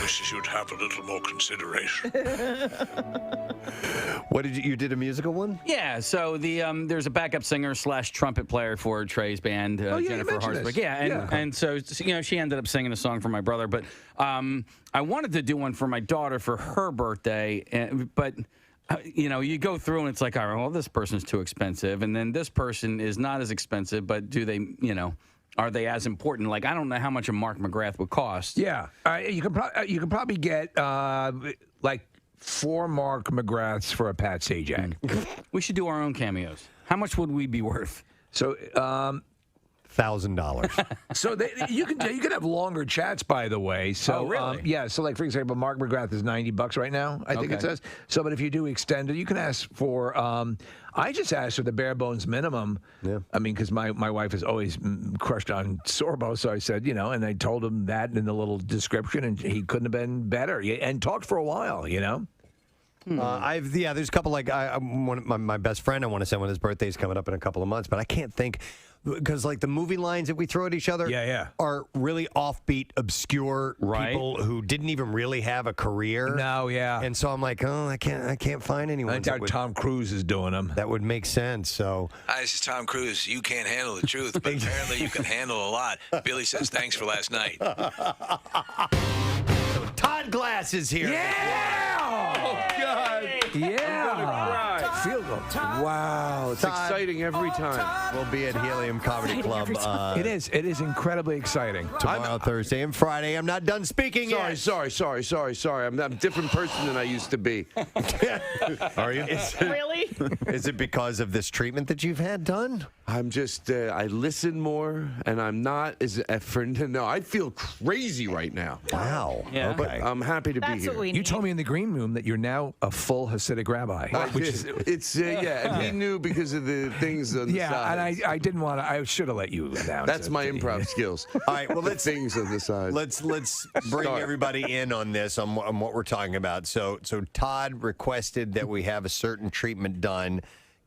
Speaker 8: Wishes you'd have a little more consideration.
Speaker 1: What did you did a musical one?
Speaker 3: Yeah, so there's a backup singer / trumpet player for Trey's band, Jennifer Harsberg. Yeah, and so she ended up singing a song for my brother, but I wanted to do one for my daughter for her birthday, but you go through and it's like, all right, well, this person's too expensive, and then this person is not as expensive, but do they, are they as important? Like, I don't know how much a Mark McGrath would cost.
Speaker 2: Yeah, you can probably get 4 Mark McGraths for a Pat Sajak.
Speaker 3: We should do our own cameos. How much would we be worth?
Speaker 2: So,
Speaker 1: $1,000.
Speaker 2: So you can have longer chats, by the way. So
Speaker 3: really?
Speaker 2: So like for example, Mark McGrath is $90 right now. I think it says. So, but if you do extend it, you can ask for. I just asked for the bare bones minimum.
Speaker 1: Yeah.
Speaker 2: I mean, because my wife has always crushed on Sorbo, so I said, and I told him that in the little description, and he couldn't have been better. And talked for a while,
Speaker 1: There's a couple my best friend I want to send when his birthday's coming up in a couple of months, but I can't think because like the movie lines that we throw at each other are really offbeat, obscure people who didn't even really have a career.
Speaker 2: No, yeah.
Speaker 1: And so I'm like, I can't find anyone.
Speaker 2: I doubt Tom Cruise is doing them.
Speaker 1: That would make sense. So
Speaker 18: Hi, this is Tom Cruise. You can't handle the truth, but apparently you can handle a lot. Billy says thanks for last night.
Speaker 1: Todd Glass is here.
Speaker 2: Yeah!
Speaker 19: Oh, God.
Speaker 2: Yeah.
Speaker 19: Wow. It's exciting every time.
Speaker 1: We'll be at Helium Comedy Club.
Speaker 2: It is incredibly exciting.
Speaker 1: Tomorrow, Thursday, and Friday. I'm not done speaking yet.
Speaker 19: Sorry. I'm a different person than I used to be.
Speaker 1: Are you?
Speaker 5: Really?
Speaker 1: Is it because of this treatment that you've had done?
Speaker 19: I'm just, I listen more, and I'm not as effort. No, I feel crazy right now.
Speaker 1: Wow.
Speaker 2: Yeah.
Speaker 19: But I'm happy to
Speaker 5: That's
Speaker 19: be here.
Speaker 5: what we
Speaker 2: You
Speaker 5: need.
Speaker 2: told me in the green room that you're now a full Hasidic rabbi.
Speaker 19: And he knew because of the things on the
Speaker 2: Yeah,
Speaker 19: sides.
Speaker 2: and I didn't want to. I should have let you announce
Speaker 19: That's
Speaker 2: it.
Speaker 19: my improv skills.
Speaker 1: All right, well, let's
Speaker 19: things on the side.
Speaker 1: Let's bring everybody in on this on what we're talking about. So Todd requested that we have a certain treatment done.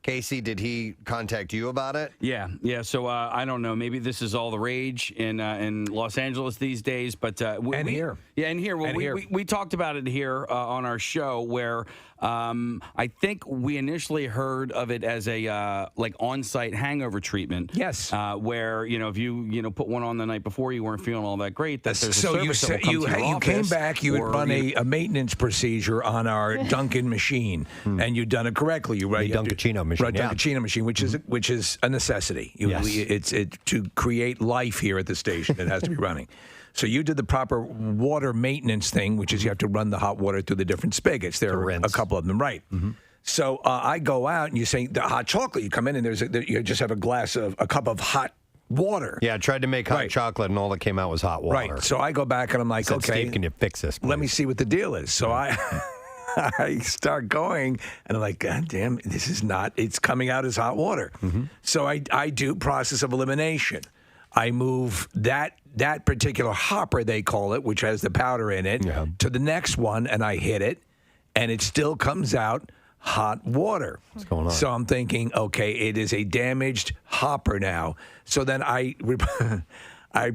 Speaker 1: Casey, did he contact you about it?
Speaker 3: Yeah. So I don't know. Maybe this is all the rage in Los Angeles these days, but
Speaker 2: here.
Speaker 3: Yeah, and here. Well,
Speaker 2: And here.
Speaker 3: we talked about it here on our show where I think we initially heard of it as a like on-site hangover treatment.
Speaker 2: Yes.
Speaker 3: Where if you put one on the night before, you weren't feeling all that great. That there's a
Speaker 2: So
Speaker 3: service that will come to your
Speaker 2: you came
Speaker 3: office,
Speaker 2: back, you had
Speaker 3: or,
Speaker 2: run a maintenance procedure on our Dunkin machine, and you'd done it correctly. You
Speaker 1: The Dunkachino machine,
Speaker 2: right?
Speaker 1: yeah.
Speaker 2: Dunkachino machine, which is a necessity. It's to create life here at the station. It has to be running. So you did the proper water maintenance thing, which is you have to run the hot water through the different spigots. There are a couple of them, right? So I go out and you say the hot chocolate. You come in and you just have a cup of hot water.
Speaker 1: Yeah, I tried to make hot chocolate, and all that came out was hot water.
Speaker 2: Right. So I go back and I'm like,
Speaker 1: Said,
Speaker 2: okay,
Speaker 1: Steve, can you fix this, please?
Speaker 2: let me see what the deal is. So I start going, and I'm like, God damn, this is not. It's coming out as hot water. So I do process of elimination. I move that particular hopper, they call it, which has the powder in it, to the next one, and I hit it, and it still comes out hot water.
Speaker 1: What's going on?
Speaker 2: So I'm thinking, okay, it is a damaged hopper now. So then I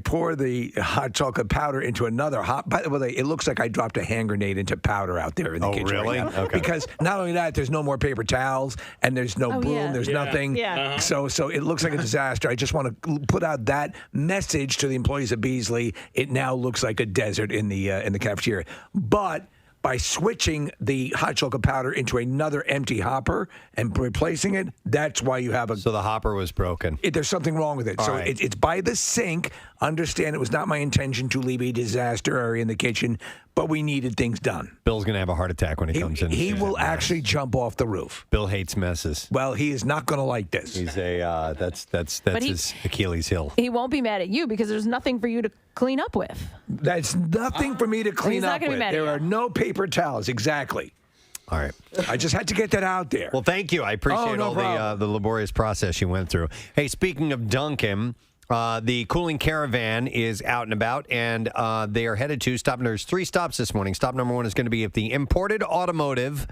Speaker 2: pour the hot chocolate powder into another hot. By the way, it looks like I dropped a hand grenade into powder out there in the kitchen.
Speaker 1: Really?
Speaker 2: Right now.
Speaker 1: Okay.
Speaker 2: Because not only that, there's no more paper towels, and there's no broom, there's nothing.
Speaker 5: Yeah.
Speaker 2: So it looks like a disaster. I just want to put out that message to the employees of Beasley. It now looks like a desert in the cafeteria. But by switching the hot chocolate powder into another empty hopper and replacing it, that's why you have a...
Speaker 1: So the hopper was broken.
Speaker 2: There's something wrong with it.
Speaker 1: All
Speaker 2: so
Speaker 1: right.
Speaker 2: it's by the sink. Understand it was not my intention to leave a disaster area in the kitchen, but we needed things done.
Speaker 1: Bill's going to have a heart attack when he comes in.
Speaker 2: He will actually jump off the roof.
Speaker 1: Bill hates messes.
Speaker 2: Well, he is not going to like this.
Speaker 1: He's that's
Speaker 5: But
Speaker 1: his Achilles heel.
Speaker 5: He won't be mad at you because there's nothing for you to clean up with.
Speaker 2: That's nothing for me to clean
Speaker 5: He's not
Speaker 2: up
Speaker 5: gonna be
Speaker 2: with.
Speaker 5: mad at
Speaker 2: There
Speaker 5: you.
Speaker 2: are no paper towels. Exactly.
Speaker 1: All right.
Speaker 2: I just had to get that out there.
Speaker 1: Well, thank you. I appreciate
Speaker 2: no
Speaker 1: all
Speaker 2: problem.
Speaker 1: the laborious process you went through. Hey, speaking of Dunkin, the cooling caravan is out and about, and they are headed to There's 3 stops this morning. Stop number 1 is going to be at the Imported Automotive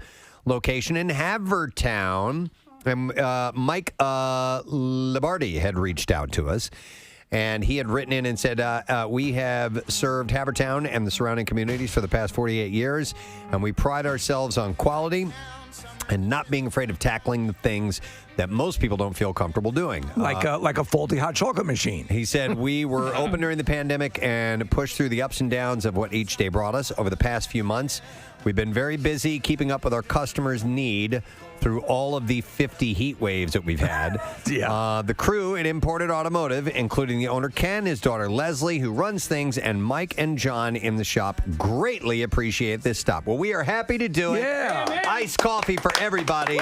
Speaker 1: location in Havertown. And Mike Labardi had reached out to us, and he had written in and said, we have served Havertown and the surrounding communities for the past 48 years, and we pride ourselves on quality and not being afraid of tackling the things that most people don't feel comfortable doing.
Speaker 2: Like a faulty hot chocolate machine.
Speaker 1: He said, we were open during the pandemic and pushed through the ups and downs of what each day brought us. Over the past few months, we've been very busy keeping up with our customers' need through all of the 50 heat waves that we've had. The crew at Imported Automotive, including the owner Ken, his daughter Leslie, who runs things, and Mike and John in the shop, greatly appreciate this stop. Well, we are happy to do it.
Speaker 2: Yeah.
Speaker 1: Iced coffee for everybody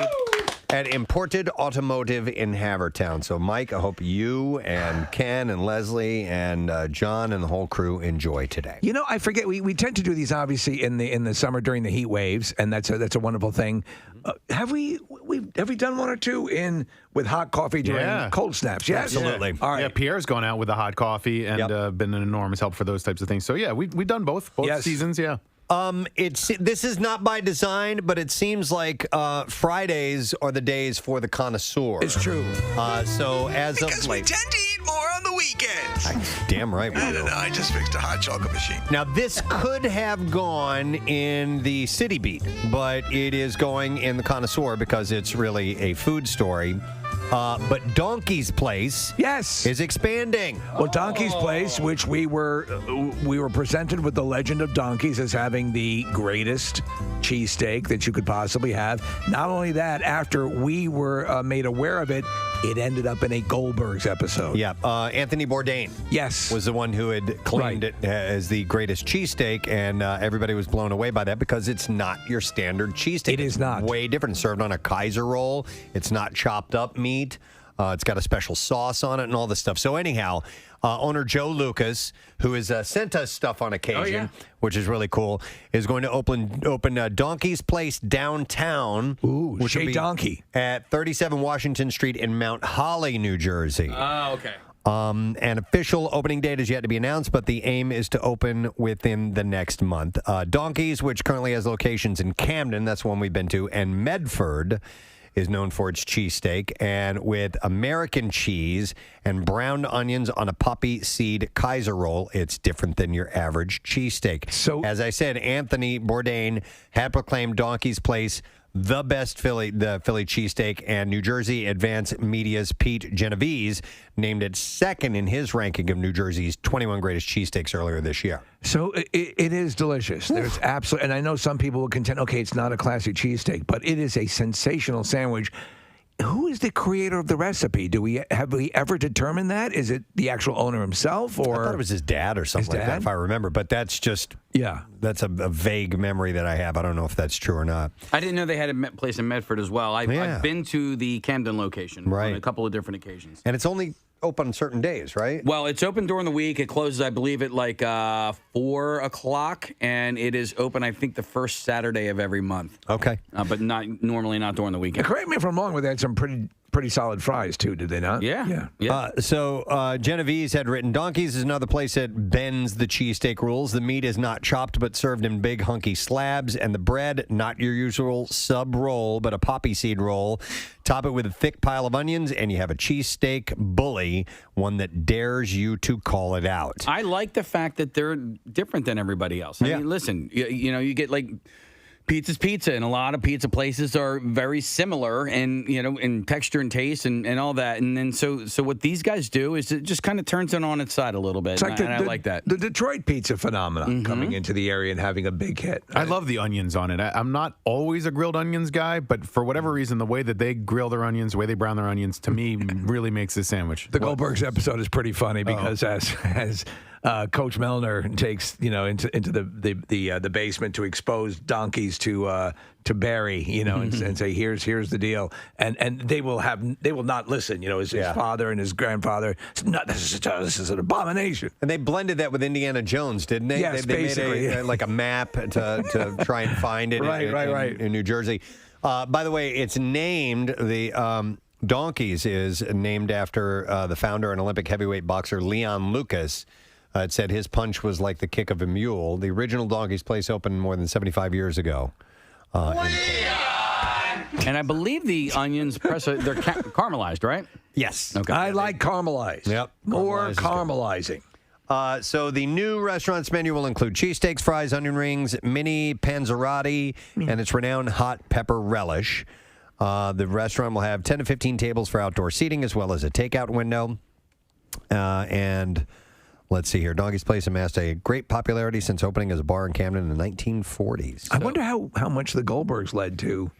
Speaker 1: at Imported Automotive in Havertown. So, Mike, I hope you and Ken and Leslie and John and the whole crew enjoy today.
Speaker 2: You know, I forget. We tend to do these obviously in the summer during the heat waves, and that's a wonderful thing. Have we done 1 or 2 with hot coffee during cold snaps? Yes,
Speaker 1: absolutely.
Speaker 2: All right.
Speaker 6: Yeah, Pierre's gone out with the hot coffee and been an enormous help for those types of things. So yeah, we've done both seasons. Yeah.
Speaker 1: This is not by design, but it seems like Fridays are the days for the connoisseur.
Speaker 2: It's true.
Speaker 1: So as
Speaker 18: because
Speaker 1: of
Speaker 18: we
Speaker 1: late,
Speaker 18: tend to eat more on the weekends.
Speaker 1: damn right we
Speaker 18: I
Speaker 1: do.
Speaker 18: don't know. I just fixed a hot chocolate machine.
Speaker 1: Now, this could have gone in the City Beat, but it is going in the Connoisseur because it's really a food story. But Donkey's Place is expanding.
Speaker 2: Well, Donkey's Place, which we were presented with the legend of Donkeys as having the greatest cheesesteak that you could possibly have. Not only that, after we were made aware of it, it ended up in a Goldberg's episode.
Speaker 1: Yeah, Anthony Bourdain.
Speaker 2: Yes,
Speaker 1: was the one who had claimed it as the greatest cheesesteak, and everybody was blown away by that because it's not your standard cheesesteak.
Speaker 2: It is not.
Speaker 1: Way different. It's served on a Kaiser roll. It's not chopped up meat. It's got a special sauce on it and all this stuff. So anyhow, owner Joe Lucas, who has sent us stuff on occasion, which is really cool, is going to open Donkey's Place downtown.
Speaker 2: Ooh,
Speaker 1: which will
Speaker 2: Chez
Speaker 1: be
Speaker 2: Donkey.
Speaker 1: at 37 Washington Street in Mount Holly, New Jersey.
Speaker 3: Oh, okay.
Speaker 1: An official opening date is yet to be announced, but the aim is to open within the next month. Donkey's, which currently has locations in Camden, that's one we've been to, and Medford, is known for its cheesesteak, and with American cheese and browned onions on a poppy seed Kaiser roll, it's different than your average cheesesteak. So, as I said, Anthony Bourdain had proclaimed Donkey's Place the best Philly cheesesteak, and New Jersey Advance Media's Pete Genovese named it second in his ranking of New Jersey's 21 greatest cheesesteaks earlier this year.
Speaker 2: So it is delicious. There's absolutely, and I know some people will contend, okay, it's not a classic cheesesteak, but it is a sensational sandwich. Who is the creator of the recipe? Have we ever determined that? Is it the actual owner himself, or
Speaker 1: I thought it was his dad or something like that, if I remember. But that's just that's a vague memory that I have. I don't know if that's true or not.
Speaker 3: I didn't know they had a place in Medford as well. I've been to the Camden location on a couple of different occasions.
Speaker 1: And it's only open on certain days, right?
Speaker 3: Well, it's open during the week. It closes, I believe, at like 4 o'clock, and it is open, I think, the first Saturday of every month.
Speaker 1: Okay.
Speaker 3: But normally not during the weekend.
Speaker 2: Correct me if I'm wrong, but they had some pretty solid fries, too, did they not?
Speaker 3: Yeah.
Speaker 1: So Genovese had written, Donkey's is another place that bends the cheesesteak rules. The meat is not chopped but served in big hunky slabs, and the bread, not your usual sub roll, but a poppy seed roll. Top it with a thick pile of onions, and you have a cheesesteak bully, one that dares you to call it out.
Speaker 3: I like the fact that they're different than everybody else. I mean, listen, you get like pizza's pizza, and a lot of pizza places are very similar, and in texture and taste and all that. And then so what these guys do is it just kind of turns it on its side a little bit.
Speaker 2: It's like
Speaker 3: I like that.
Speaker 2: The Detroit pizza phenomenon coming into the area and having a big hit.
Speaker 6: I love the onions on it. I'm not always a grilled onions guy, but for whatever reason, the way that they grill their onions, the way they brown their onions, to me, really makes this sandwich.
Speaker 2: The Goldberg's episode is pretty funny because as Coach Melner takes into the basement to expose donkeys to Barry, and say here's the deal, and they will not listen. His father and his grandfather. This is an abomination.
Speaker 1: And they blended that with Indiana Jones, didn't they?
Speaker 2: Yes,
Speaker 1: they
Speaker 2: basically.
Speaker 1: made like a map to try and find it.
Speaker 2: Right.
Speaker 1: In New Jersey. By the way, it's named the. Donkeys is named after the founder and Olympic heavyweight boxer Leon Lucas. It said his punch was like the kick of a mule. The original Donkey's Place opened more than 75 years ago.
Speaker 3: And I believe the onions, they're caramelized, right?
Speaker 1: Yes.
Speaker 3: Okay.
Speaker 2: I like caramelized.
Speaker 1: Yep.
Speaker 2: More caramelizing.
Speaker 1: So the new restaurant's menu will include cheesesteaks, fries, onion rings, mini panzerotti, and its renowned hot pepper relish. The restaurant will have 10 to 15 tables for outdoor seating, as well as a takeout window. And let's see here. Donkey's Place amassed a great popularity since opening as a bar in Camden in the 1940s.
Speaker 2: I wonder how much the Goldbergs led to.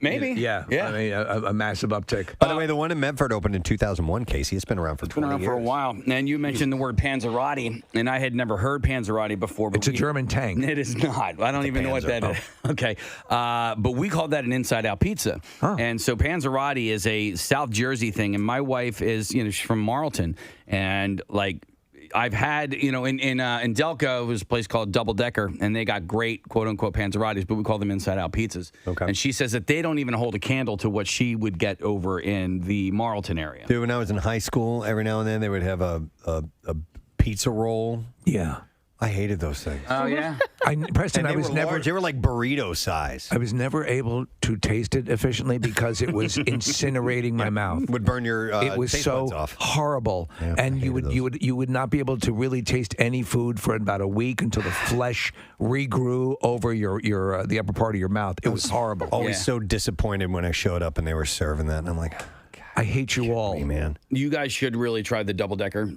Speaker 3: Maybe.
Speaker 2: Yeah. I mean, a massive uptick.
Speaker 1: By the way, the one in Medford opened in 2001, Casey. It's been around for 20 years.
Speaker 3: For a while. And you mentioned the word panzerotti, and I had never heard panzerotti before. But
Speaker 2: it's a German tank.
Speaker 3: It is not. I don't even know what that is. Okay. But we call that an inside-out pizza. Huh. And so panzerotti is a South Jersey thing, and my wife is, she's from Marlton, and I've had, in Delco, there's a place called Double Decker, and they got great, quote-unquote, panzerottis, but we call them inside-out pizzas. Okay. And she says that they don't even hold a candle to what she would get over in the Marlton area.
Speaker 1: Dude, when I was in high school, every now and then they would have a pizza roll.
Speaker 2: Yeah.
Speaker 1: I hated those things.
Speaker 3: Oh, yeah?
Speaker 2: Preston,
Speaker 1: And
Speaker 2: I was never.
Speaker 1: large. They were like burrito size.
Speaker 2: I was never able to taste it efficiently because it was incinerating my mouth.
Speaker 1: Would burn your
Speaker 2: it was
Speaker 1: taste
Speaker 2: so
Speaker 1: buds off.
Speaker 2: horrible,
Speaker 1: Yeah,
Speaker 2: and you would not be able to really taste any food for about a week until the flesh regrew over your the upper part of your mouth. It was horrible.
Speaker 1: Always so disappointed when I showed up and they were serving that, and I'm like,
Speaker 2: I hate you all,
Speaker 1: man.
Speaker 3: You guys should really try the double-decker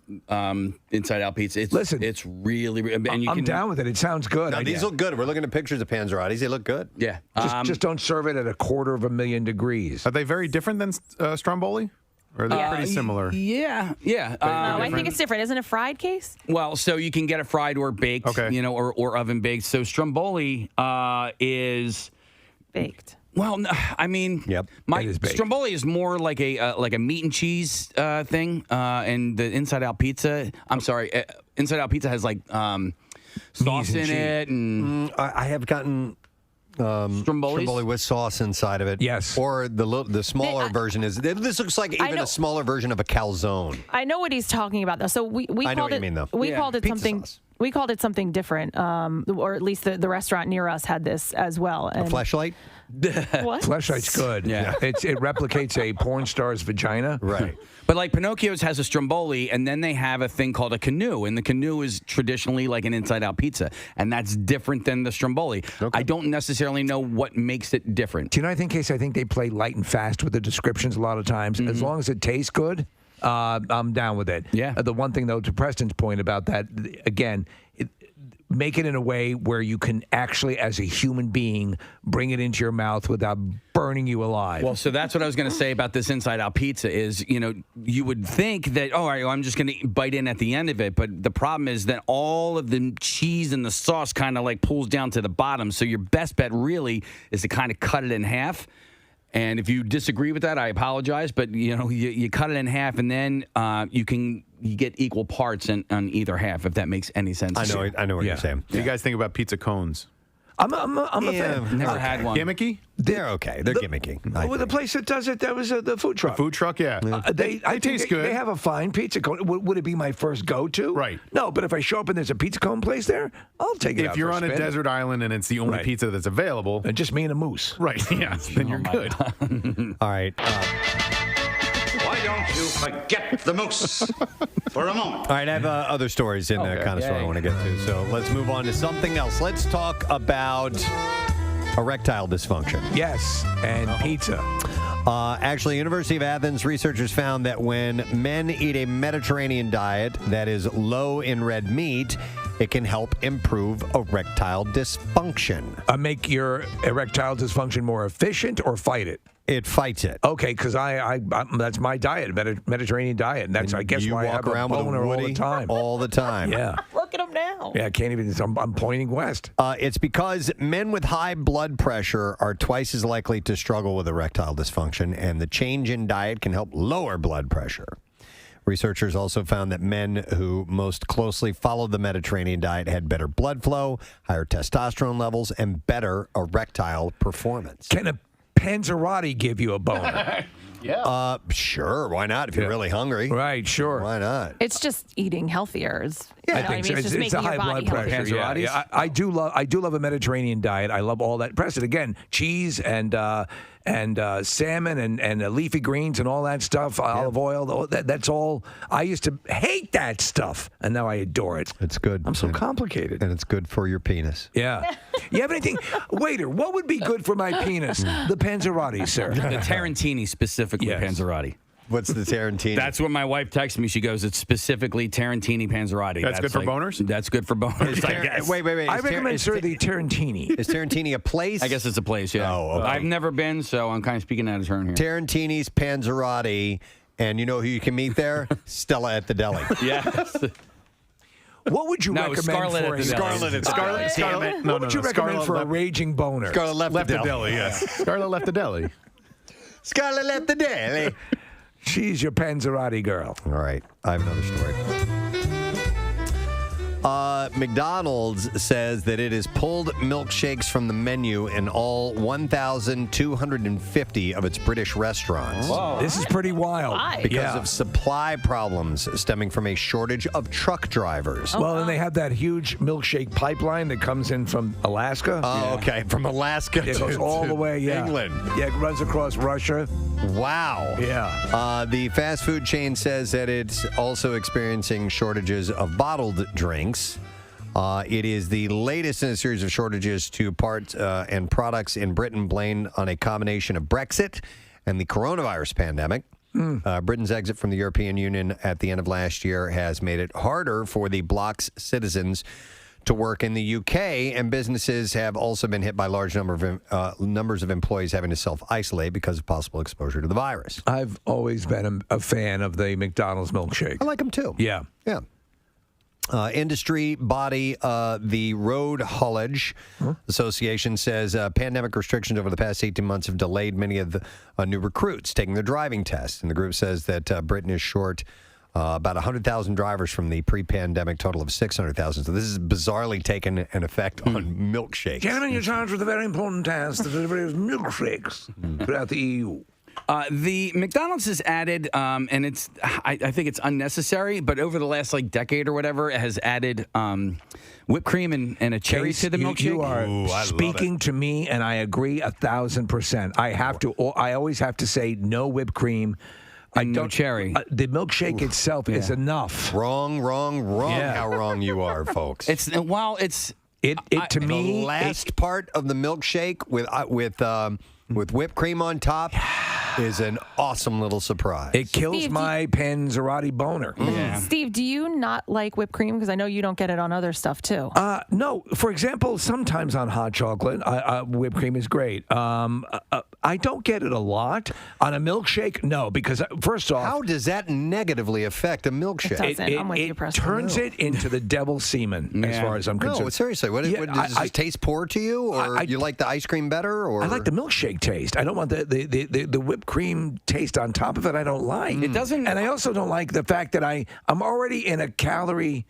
Speaker 3: Inside Out pizza. It's really, and you
Speaker 2: I'm down with it. It sounds good.
Speaker 1: Now, these look good. We're looking at pictures of Panzerottis. They look good.
Speaker 3: Yeah.
Speaker 2: Just don't serve it at 250,000 degrees.
Speaker 6: Are they very different than Stromboli? Or are they pretty similar?
Speaker 3: Yeah.
Speaker 5: No, I think it's different. Isn't it a fried case?
Speaker 3: Well, so you can get it fried or baked, or oven baked. So Stromboli is
Speaker 5: baked.
Speaker 3: Well, no, I mean, my Stromboli is more like a meat and cheese thing, and the Inside Out pizza. I'm sorry, Inside Out pizza has like sauce in it, and
Speaker 1: I have gotten Stromboli with sauce inside of it.
Speaker 2: Yes,
Speaker 1: or the smaller version is. This looks like even a smaller version of a calzone.
Speaker 5: I know what he's talking about, though. So we
Speaker 1: I know
Speaker 5: called
Speaker 1: what you
Speaker 5: it.
Speaker 1: mean, though.
Speaker 5: We
Speaker 1: Yeah.
Speaker 5: called it
Speaker 1: Pizza
Speaker 5: something.
Speaker 1: sauce.
Speaker 5: We called it something different, or at least the restaurant near us had this as well.
Speaker 1: A fleshlight.
Speaker 5: What?
Speaker 2: Fleshlight's good.
Speaker 3: Yeah.
Speaker 2: It replicates a porn star's vagina.
Speaker 1: Right.
Speaker 3: But like Pinocchio's has a Stromboli, and then they have a thing called a canoe, and the canoe is traditionally like an Inside-Out pizza, and that's different than the Stromboli. I don't necessarily know what makes it different.
Speaker 2: Do you know? I think they play light and fast with the descriptions a lot of times. As long as it tastes good, I'm down with it.
Speaker 3: Yeah.
Speaker 2: The one thing though, to Preston's point about that, again. Make it in a way where you can actually, as a human being, bring it into your mouth without burning you alive.
Speaker 3: Well, so that's what I was going to say about this Inside Out pizza is, you would think that, all right, well, I'm just going to bite in at the end of it. But the problem is that all of the cheese and the sauce kind of like pulls down to the bottom. So your best bet really is to kind of cut it in half. And if you disagree with that, I apologize. But, you cut it in half, and then you get equal parts on either half, if that makes any sense.
Speaker 1: I know what you're saying.
Speaker 6: What do you guys think about pizza cones?
Speaker 2: I'm a fan.
Speaker 3: Never had one.
Speaker 6: Gimmicky?
Speaker 1: They're okay. They're gimmicky.
Speaker 2: The place that does it, that was the food truck.
Speaker 6: The food truck, yeah.
Speaker 2: They taste good. They have a fine pizza cone. Would it be my first go-to?
Speaker 6: Right.
Speaker 2: No, but if I show up and there's a pizza cone place there, I'll take it out
Speaker 6: If you're
Speaker 2: for
Speaker 6: on a
Speaker 2: spin.
Speaker 6: desert island and it's the only pizza that's available.
Speaker 2: And just me and a moose.
Speaker 6: Right, yeah. Then you're good.
Speaker 1: All right.
Speaker 4: Why don't you forget the moose for a moment?
Speaker 1: All right, I have other stories in the kind of story I want to get to. So let's move on to something else. Let's talk about erectile dysfunction.
Speaker 2: Yes, and pizza.
Speaker 1: Actually, University of Athens researchers found that when men eat a Mediterranean diet that is low in red meat, it can help improve erectile dysfunction.
Speaker 2: Make your erectile dysfunction more efficient or fight it?
Speaker 1: It fights it.
Speaker 2: Okay, because I that's my diet, Mediterranean diet, and that's I guess
Speaker 1: you
Speaker 2: why I
Speaker 1: walk
Speaker 2: have
Speaker 1: around
Speaker 2: a
Speaker 1: with a
Speaker 2: boner all
Speaker 1: Woody
Speaker 2: the time.
Speaker 1: all the time.
Speaker 2: Yeah.
Speaker 5: Look at him now.
Speaker 2: Yeah, I can't even. I'm pointing west.
Speaker 1: It's because men with high blood pressure are twice as likely to struggle with erectile dysfunction, and the change in diet can help lower blood pressure. Researchers also found that men who most closely followed the Mediterranean diet had better blood flow, higher testosterone levels, and better erectile performance.
Speaker 2: Can a Panzerotti give you a boner?
Speaker 1: Yeah. Sure. Why not? If you're really hungry.
Speaker 2: Right. Sure.
Speaker 1: Why not?
Speaker 5: It's just eating healthier.
Speaker 2: I think so.
Speaker 5: It's just
Speaker 2: It's
Speaker 5: making
Speaker 2: a high
Speaker 5: your body
Speaker 2: blood
Speaker 5: healthier.
Speaker 2: pressure. Yeah. I do love a Mediterranean diet. I love all that. Preston, again, cheese and salmon and leafy greens and all that stuff. Olive oil. That's all. I used to hate that stuff, and now I adore it.
Speaker 1: It's good.
Speaker 2: I'm so complicated.
Speaker 1: And it's good for your penis.
Speaker 2: Yeah. You have anything? Waiter, what would be good for my penis? The Panzerotti, sir.
Speaker 3: The Tarantini specifically, Panzerotti.
Speaker 1: What's the Tarantini?
Speaker 3: That's what my wife texted me. She goes, it's specifically Tarantini Panzerotti.
Speaker 6: That's good for boners?
Speaker 3: That's good for boners, I guess.
Speaker 1: Wait.
Speaker 2: I recommend, sir, the Tarantini.
Speaker 1: Is Tarantini a place?
Speaker 3: I guess it's a place, yeah.
Speaker 1: Oh, okay.
Speaker 3: I've never been, so I'm kind of speaking out of turn here.
Speaker 1: Tarantini's Panzerotti, and you know who you can meet there? Stella at the deli.
Speaker 3: Yes.
Speaker 2: What would you recommend
Speaker 3: Scarlett
Speaker 2: for
Speaker 3: at the
Speaker 2: a
Speaker 3: deli.
Speaker 6: Scarlett.
Speaker 2: What would you recommend for a raging boner?
Speaker 1: Scarlett left the deli.
Speaker 6: Yes. Scarlett left the deli.
Speaker 1: Scarlett left the deli.
Speaker 2: She's your Panzerotti girl.
Speaker 1: All right. I have another story. McDonald's says that it has pulled milkshakes from the menu in all 1,250 of its British restaurants.
Speaker 2: Whoa. This is pretty wild.
Speaker 5: Why?
Speaker 1: Because of supply problems stemming from a shortage of truck drivers.
Speaker 2: Well, and they have that huge milkshake pipeline that comes in from Alaska.
Speaker 1: Oh, okay. From Alaska
Speaker 2: It goes all the way,
Speaker 1: England.
Speaker 2: Yeah, it runs across Russia.
Speaker 1: Wow.
Speaker 2: Yeah.
Speaker 1: The fast food chain says that it's also experiencing shortages of bottled drinks. It is the latest in a series of shortages to parts and products in Britain blamed on a combination of Brexit and the coronavirus pandemic. Britain's exit from the European Union at the end of last year has made it harder for the bloc's citizens to work in the UK, and businesses have also been hit by large numbers of employees having to self-isolate because of possible exposure to the virus.
Speaker 2: I've always been a fan of the McDonald's milkshake.
Speaker 1: I like them too.
Speaker 2: Yeah.
Speaker 1: Yeah. Industry body, the Road Haulage Association says pandemic restrictions over the past 18 months have delayed many of the new recruits taking their driving tests. And the group says that Britain is short about 100,000 drivers from the pre-pandemic total of 600,000. So this is bizarrely taken an effect on milkshakes.
Speaker 2: Gentlemen, you're charged with a very important task, the delivery of milkshakes throughout the EU.
Speaker 3: The McDonald's has added, and it's I think it's unnecessary, but over the last decade or whatever, it has added whipped cream and a cherry to the milkshake.
Speaker 2: You are speaking to me, and I agree 1,000%. I always have to say no whipped cream.
Speaker 3: No cherry.
Speaker 2: The milkshake itself is enough.
Speaker 1: Wrong.
Speaker 2: Yeah.
Speaker 1: How wrong you are, folks.
Speaker 3: It to
Speaker 1: the
Speaker 3: me,
Speaker 1: last part of the milkshake with whipped cream on top is an awesome little surprise.
Speaker 2: It kills my Panzerotti boner.
Speaker 3: Yeah.
Speaker 5: Steve, do you not like whipped cream? Because I know you don't get it on other stuff, too.
Speaker 2: No. For example, sometimes on hot chocolate, whipped cream is great. I don't get it a lot. On a milkshake, no. Because, first off...
Speaker 1: How does that negatively affect a milkshake?
Speaker 5: It doesn't. I'm with you, Preston.
Speaker 2: Turns it into the devil's semen, as far as I'm concerned.
Speaker 1: No, seriously. What does it taste poor to you? Or you like the ice cream better? Or
Speaker 2: I like the milkshake taste. I don't want the whipped cream taste on top of it. I don't like.
Speaker 3: It doesn't.
Speaker 2: And I also don't like the fact that I'm already in a calorie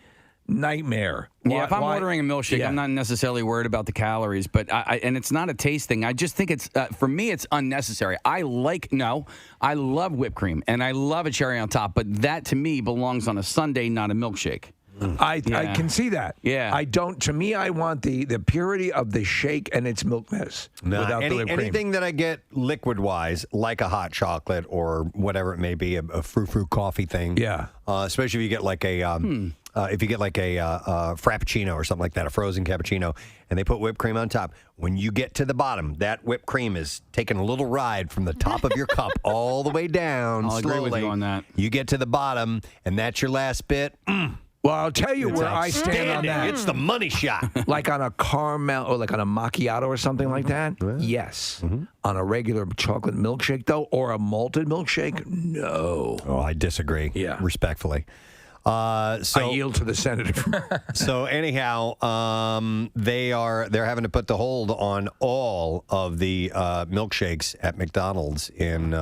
Speaker 2: nightmare.
Speaker 3: If I'm ordering a milkshake, I'm not necessarily worried about the calories, but and it's not a taste thing. I just think it's for me, it's unnecessary. I love whipped cream and I love a cherry on top, but that to me belongs on a sundae, not a milkshake.
Speaker 2: I can see that.
Speaker 3: Yeah.
Speaker 2: I don't. To me, I want the purity of the shake and its milkness without the whipped cream.
Speaker 1: Anything that I get liquid-wise, like a hot chocolate or whatever it may be, a frou-frou coffee thing.
Speaker 2: Yeah.
Speaker 1: Especially if you get like a frappuccino or something like that, a frozen cappuccino, and they put whipped cream on top. When you get to the bottom, that whipped cream is taking a little ride from the top of your cup all the way down.
Speaker 3: I'll
Speaker 1: slowly.
Speaker 3: agree with you on that.
Speaker 1: You get to the bottom, and that's your last bit.
Speaker 2: Well, I'll tell you where I stand on that.
Speaker 1: It's the money shot.
Speaker 2: Like on a caramel or like on a macchiato or something like that? Yes. On a regular chocolate milkshake, though, or a malted milkshake? No.
Speaker 1: Oh, I disagree.
Speaker 2: Yeah.
Speaker 1: Respectfully.
Speaker 2: I yield to the senator.
Speaker 1: So anyhow, they're having to put the hold on all of the milkshakes at McDonald's in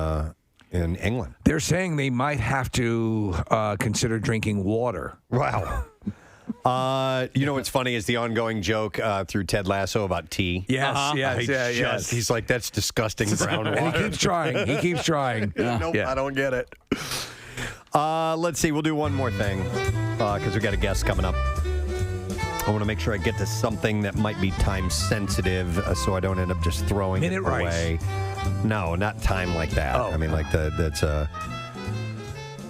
Speaker 1: England.
Speaker 2: They're saying they might have to consider drinking water.
Speaker 1: Wow. You know what's funny is the ongoing joke through Ted Lasso about tea.
Speaker 2: Yes, yes.
Speaker 1: He's like, that's disgusting brown water.
Speaker 2: And he keeps trying.
Speaker 1: Nope, I don't get it. Let's see. We'll do one more thing because we got a guest coming up. I want to make sure I get to something that might be time sensitive so I don't end up just throwing it away. No, not time like that. I mean, like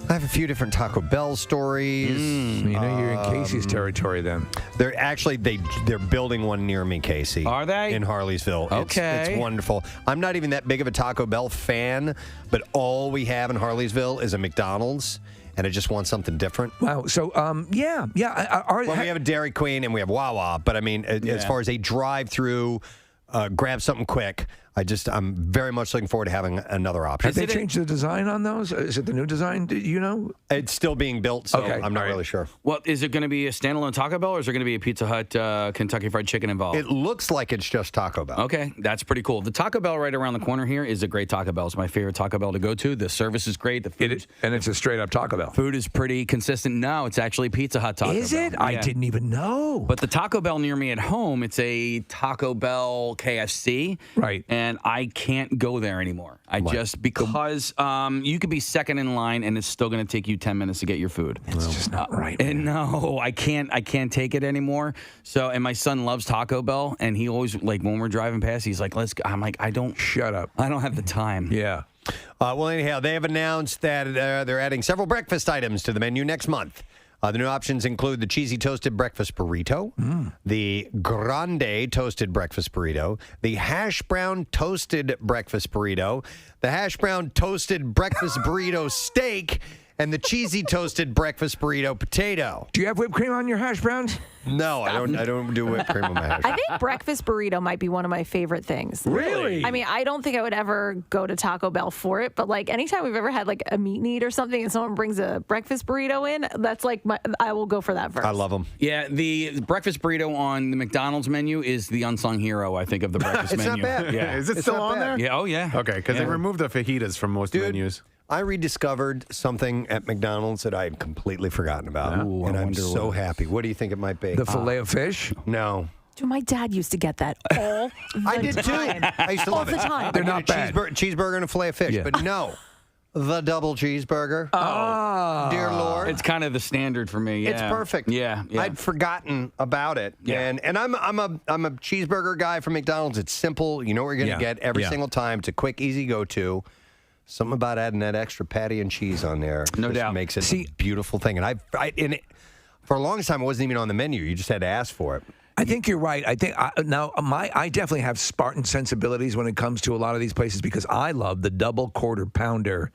Speaker 1: I have a few different Taco Bell stories.
Speaker 2: You know, you're in Casey's territory then.
Speaker 1: They're actually they're building one near me, Casey.
Speaker 3: Are they?
Speaker 1: In Harleysville.
Speaker 3: Okay.
Speaker 1: It's wonderful. I'm not even that big of a Taco Bell fan, but all we have in Harleysville is a McDonald's, and I just want something different.
Speaker 2: Wow. So, yeah.
Speaker 1: We have a Dairy Queen and we have Wawa, but I mean, as far as a drive-through, grab something quick, I'm very much looking forward to having another option.
Speaker 2: Have they changed the design on those? Is it the new design? Do you know?
Speaker 1: It's still being built, so I'm not really sure.
Speaker 3: Well, is it going to be a standalone Taco Bell, or is there going to be a Pizza Hut Kentucky Fried Chicken involved?
Speaker 1: It looks like it's just Taco Bell.
Speaker 3: Okay, that's pretty cool. The Taco Bell right around the corner here is a great Taco Bell. It's my favorite Taco Bell to go to. The service is great. The food
Speaker 2: and it's a straight up Taco Bell.
Speaker 3: Food is pretty consistent. No, it's actually Pizza Hut Taco Bell.
Speaker 2: Is it? I didn't even know.
Speaker 3: But the Taco Bell near me at home, it's a Taco Bell KFC.
Speaker 2: Right.
Speaker 3: And I can't go there anymore. Because you could be second in line and it's still going to take you 10 minutes to get your food.
Speaker 2: It's just not right.
Speaker 3: And no, I can't take it anymore. So, and my son loves Taco Bell, and he always, like, when we're driving past, he's like, let's go. I'm like, shut up. I don't have the time.
Speaker 2: Yeah.
Speaker 1: Well, anyhow, they have announced that they're adding several breakfast items to the menu next month. The new options include the cheesy toasted breakfast burrito, the grande toasted breakfast burrito, the hash brown toasted breakfast burrito, the hash brown toasted breakfast burrito steak, and the cheesy toasted breakfast burrito potato.
Speaker 2: Do you have whipped cream on your hash browns?
Speaker 1: No, I don't do whipped cream on my hash browns.
Speaker 5: I think breakfast burrito might be one of my favorite things.
Speaker 2: Really?
Speaker 5: I mean, I don't think I would ever go to Taco Bell for it, but like anytime we've ever had like a meat need or something and someone brings a breakfast burrito in, that's like I will go for that first.
Speaker 1: I love them.
Speaker 3: Yeah, the breakfast burrito on the McDonald's menu is the unsung hero, I think, of the breakfast
Speaker 6: It's
Speaker 3: menu.
Speaker 6: not bad.
Speaker 3: Yeah.
Speaker 6: Is it still on there?
Speaker 3: Yeah, oh yeah.
Speaker 6: Okay, because they removed the fajitas from most menus.
Speaker 1: I rediscovered something at McDonald's that I had completely forgotten about, and I'm so happy. What do you think it might be?
Speaker 2: The filet of fish?
Speaker 1: No.
Speaker 5: Dude, my dad used to get that all the
Speaker 1: I did too.
Speaker 5: time.
Speaker 1: I used to love
Speaker 5: all
Speaker 1: it.
Speaker 5: the time.
Speaker 2: They're not bad.
Speaker 1: Cheeseburger and a filet of fish, but no. The double cheeseburger.
Speaker 3: Oh,
Speaker 1: dear Lord!
Speaker 3: It's kind of the standard for me. Yeah.
Speaker 1: It's perfect.
Speaker 3: Yeah.
Speaker 1: I'd forgotten about it.
Speaker 3: Yeah.
Speaker 1: And I'm a cheeseburger guy from McDonald's. It's simple. You know what you're going to get every single time. It's a quick, easy go-to. Something about adding that extra patty and cheese on there,
Speaker 3: no doubt,
Speaker 1: makes it a beautiful thing. And for a long time, it wasn't even on the menu. You just had to ask for it.
Speaker 2: I think you're right. I think I definitely have Spartan sensibilities when it comes to a lot of these places because I love the double quarter pounder.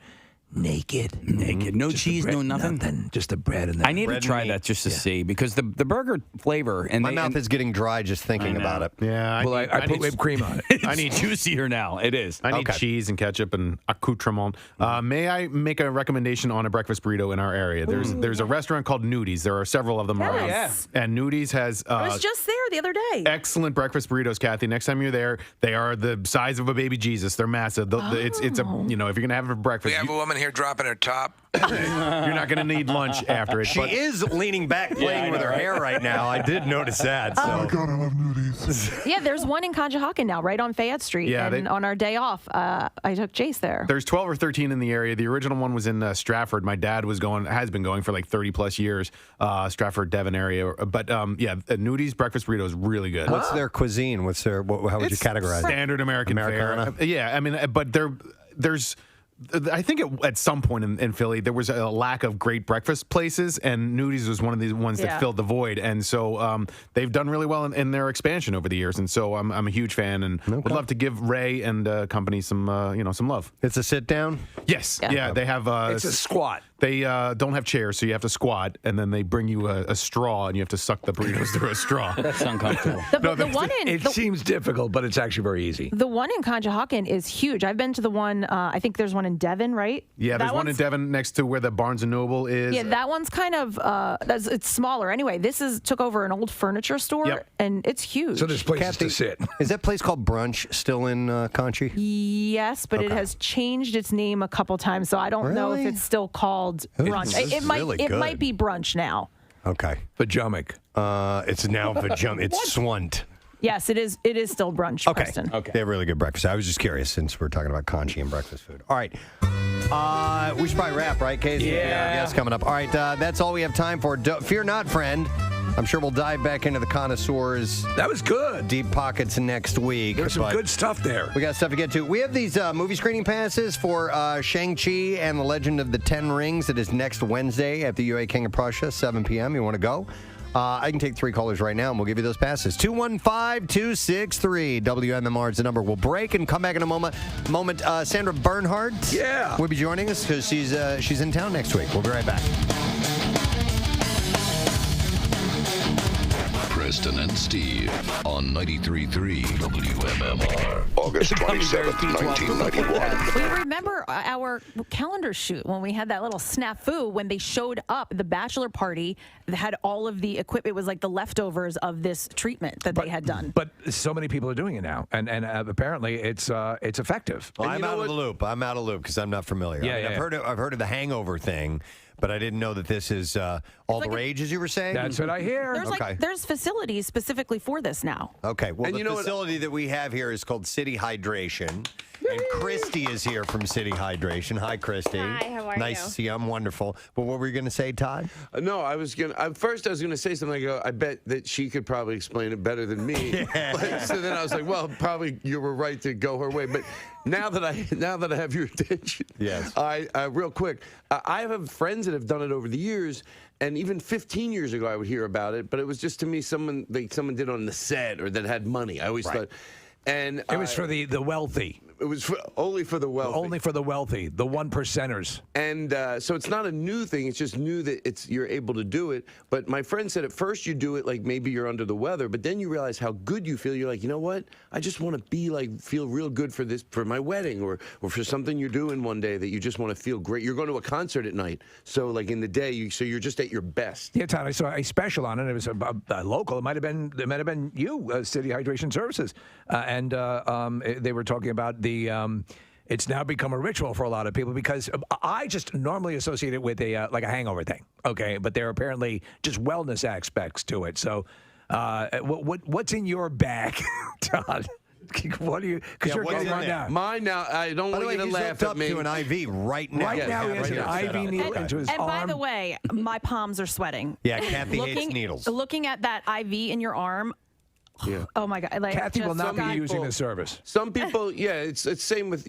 Speaker 2: Naked.
Speaker 3: No just cheese, no nothing.
Speaker 2: Just the bread and the
Speaker 3: I need to try that just to see because the burger flavor and
Speaker 1: my mouth is getting dry just thinking about it.
Speaker 6: Yeah,
Speaker 2: I put whipped cream on it.
Speaker 3: I need juicier now. It is.
Speaker 6: I need cheese and ketchup and accoutrement. May I make a recommendation on a breakfast burrito in our area? There's a restaurant called Nudies. There are several of them around.
Speaker 5: Yes.
Speaker 6: And Nudies has
Speaker 5: I was just there the other day.
Speaker 6: excellent breakfast burritos, Kathy. Next time you're there, they are the size of a baby Jesus. They're massive. It's a if you're gonna have it for breakfast.
Speaker 18: We have a woman here dropping her top.
Speaker 6: You're not going to need lunch after it.
Speaker 1: She is leaning back, playing with her hair right now. I did notice that. So.
Speaker 9: Oh my God, I love nudies.
Speaker 5: Yeah, there's one in Conshohocken now, right on Fayette Street.
Speaker 6: Yeah,
Speaker 5: and on our day off, I took Jace there.
Speaker 6: There's 12 or 13 in the area. The original one was in Stratford. My dad has been going for like 30 plus years. Stratford, Devon area. But Nudies breakfast burrito is really good.
Speaker 1: What's their cuisine? How would you categorize it?
Speaker 6: Standard American
Speaker 1: Americana?
Speaker 6: fare. Yeah, I mean, but there's. I think at some point in Philly, there was a lack of great breakfast places, and Nudies was one of the ones that filled the void. And so they've done really well in their expansion over the years. And so I'm a huge fan, and would love to give Ray and company some love.
Speaker 1: It's a sit down.
Speaker 6: Yes, yeah, they have.
Speaker 2: It's a squat.
Speaker 6: They don't have chairs, so you have to squat, and then they bring you a straw, and you have to suck the burritos through a straw.
Speaker 3: That's uncomfortable.
Speaker 2: It seems difficult, but it's actually very easy.
Speaker 5: The one in Conshohocken is huge. I've been to the one, I think there's one in Devon, right?
Speaker 6: Yeah, there's one in Devon next to where the Barnes & Noble is.
Speaker 5: Yeah, that one's kind of, it's smaller. Anyway, this took over an old furniture store, and it's huge.
Speaker 2: So there's places to sit.
Speaker 1: Is that place called Brunch still in Conchi?
Speaker 5: Yes, but it has changed its name a couple times, so I don't know if it's still called Brunch. It might be Brunch now.
Speaker 1: Okay.
Speaker 2: Vajumic.
Speaker 1: It's now Vajumic. It's Swunt.
Speaker 5: Yes, it is. It is still Brunch, Preston.
Speaker 1: Okay. They have really good breakfast. I was just curious since we're talking about Conchi and breakfast food. All right. We should probably wrap, right, Casey?
Speaker 2: Yeah.
Speaker 1: Yes, coming up. All right. That's all we have time for. Fear not, friend. I'm sure we'll dive back into the connoisseurs.
Speaker 2: That was good.
Speaker 1: Deep pockets next week.
Speaker 2: There's some good stuff there.
Speaker 1: We got stuff to get to. We have these movie screening passes for Shang-Chi and the Legend of the Ten Rings. It is next Wednesday at the UA King of Prussia, 7 p.m. You want to go? I can take 3 callers right now, and we'll give you those passes. 215-263. WMMR is the number. We'll break and come back in a moment. Sandra Bernhard will be joining us because she's in town next week. We'll be right back.
Speaker 12: Preston and Steve on 93.3 WMMR. August 27th, 1991.
Speaker 5: We remember our calendar shoot when we had that little snafu when they showed up, the bachelor party that had all of the equipment. It was like the leftovers of this treatment that they had done.
Speaker 2: But so many people are doing it now, and apparently it's effective.
Speaker 1: Well, I'm out of the loop. I'm out of the loop because I'm not familiar.
Speaker 2: Yeah,
Speaker 1: I mean, I've heard of the hangover thing, but I didn't know that this is all the rage, as you were saying.
Speaker 2: That's what I hear.
Speaker 5: There's there's facilities specifically for this now.
Speaker 1: Okay. Well,
Speaker 19: And
Speaker 1: the
Speaker 19: you know what?
Speaker 1: facility that we have here is called City Hydration. And Christy is here from City Hydration. Hi, Christy.
Speaker 20: Hi, how are
Speaker 1: nice
Speaker 20: you?
Speaker 1: to see you. I'm wonderful. But what were you going to say, Todd?
Speaker 19: No, I was gonna. First, I was gonna say something. I go, I bet that she could probably explain it better than me. So then I was like, well, probably you were right to go her way. But now that I have your attention,
Speaker 1: yes,
Speaker 19: I real quick, I have friends that have done it over the years. And even 15 years ago, I would hear about it, but it was just to me someone did on the set or that had money. I always thought, and
Speaker 2: it was for the wealthy.
Speaker 19: It was only for the wealthy.
Speaker 2: Only for the wealthy, the 1%ers.
Speaker 19: And so it's not a new thing. It's just new that you're able to do it. But my friend said at first you do it like maybe you're under the weather, but then you realize how good you feel. You're like, you know what? I just want to feel real good for my wedding or for something you're doing one day that you just want to feel great. You're going to a concert at night, so like in the day, you're just at your best.
Speaker 2: Yeah, Todd, I saw a special on it. It was a local. It might have been you, City Hydration Services, and they were talking about it's now become a ritual for a lot of people because I just normally associate it with like a hangover thing, okay? But there are apparently just wellness aspects to it. So, what's in your bag, Todd? What do you? Because you're getting one now.
Speaker 19: Mine now. I don't want you to laugh at me.
Speaker 1: To an IV right now.
Speaker 2: Right now, he has an IV needle into his arm.
Speaker 5: And by the way, my palms are sweating.
Speaker 1: Yeah, Kathy hates needles.
Speaker 5: Looking at that IV in your arm.
Speaker 19: Yeah.
Speaker 5: Oh my God! Like,
Speaker 2: Kathy will not be using the service.
Speaker 19: Some people, it's same with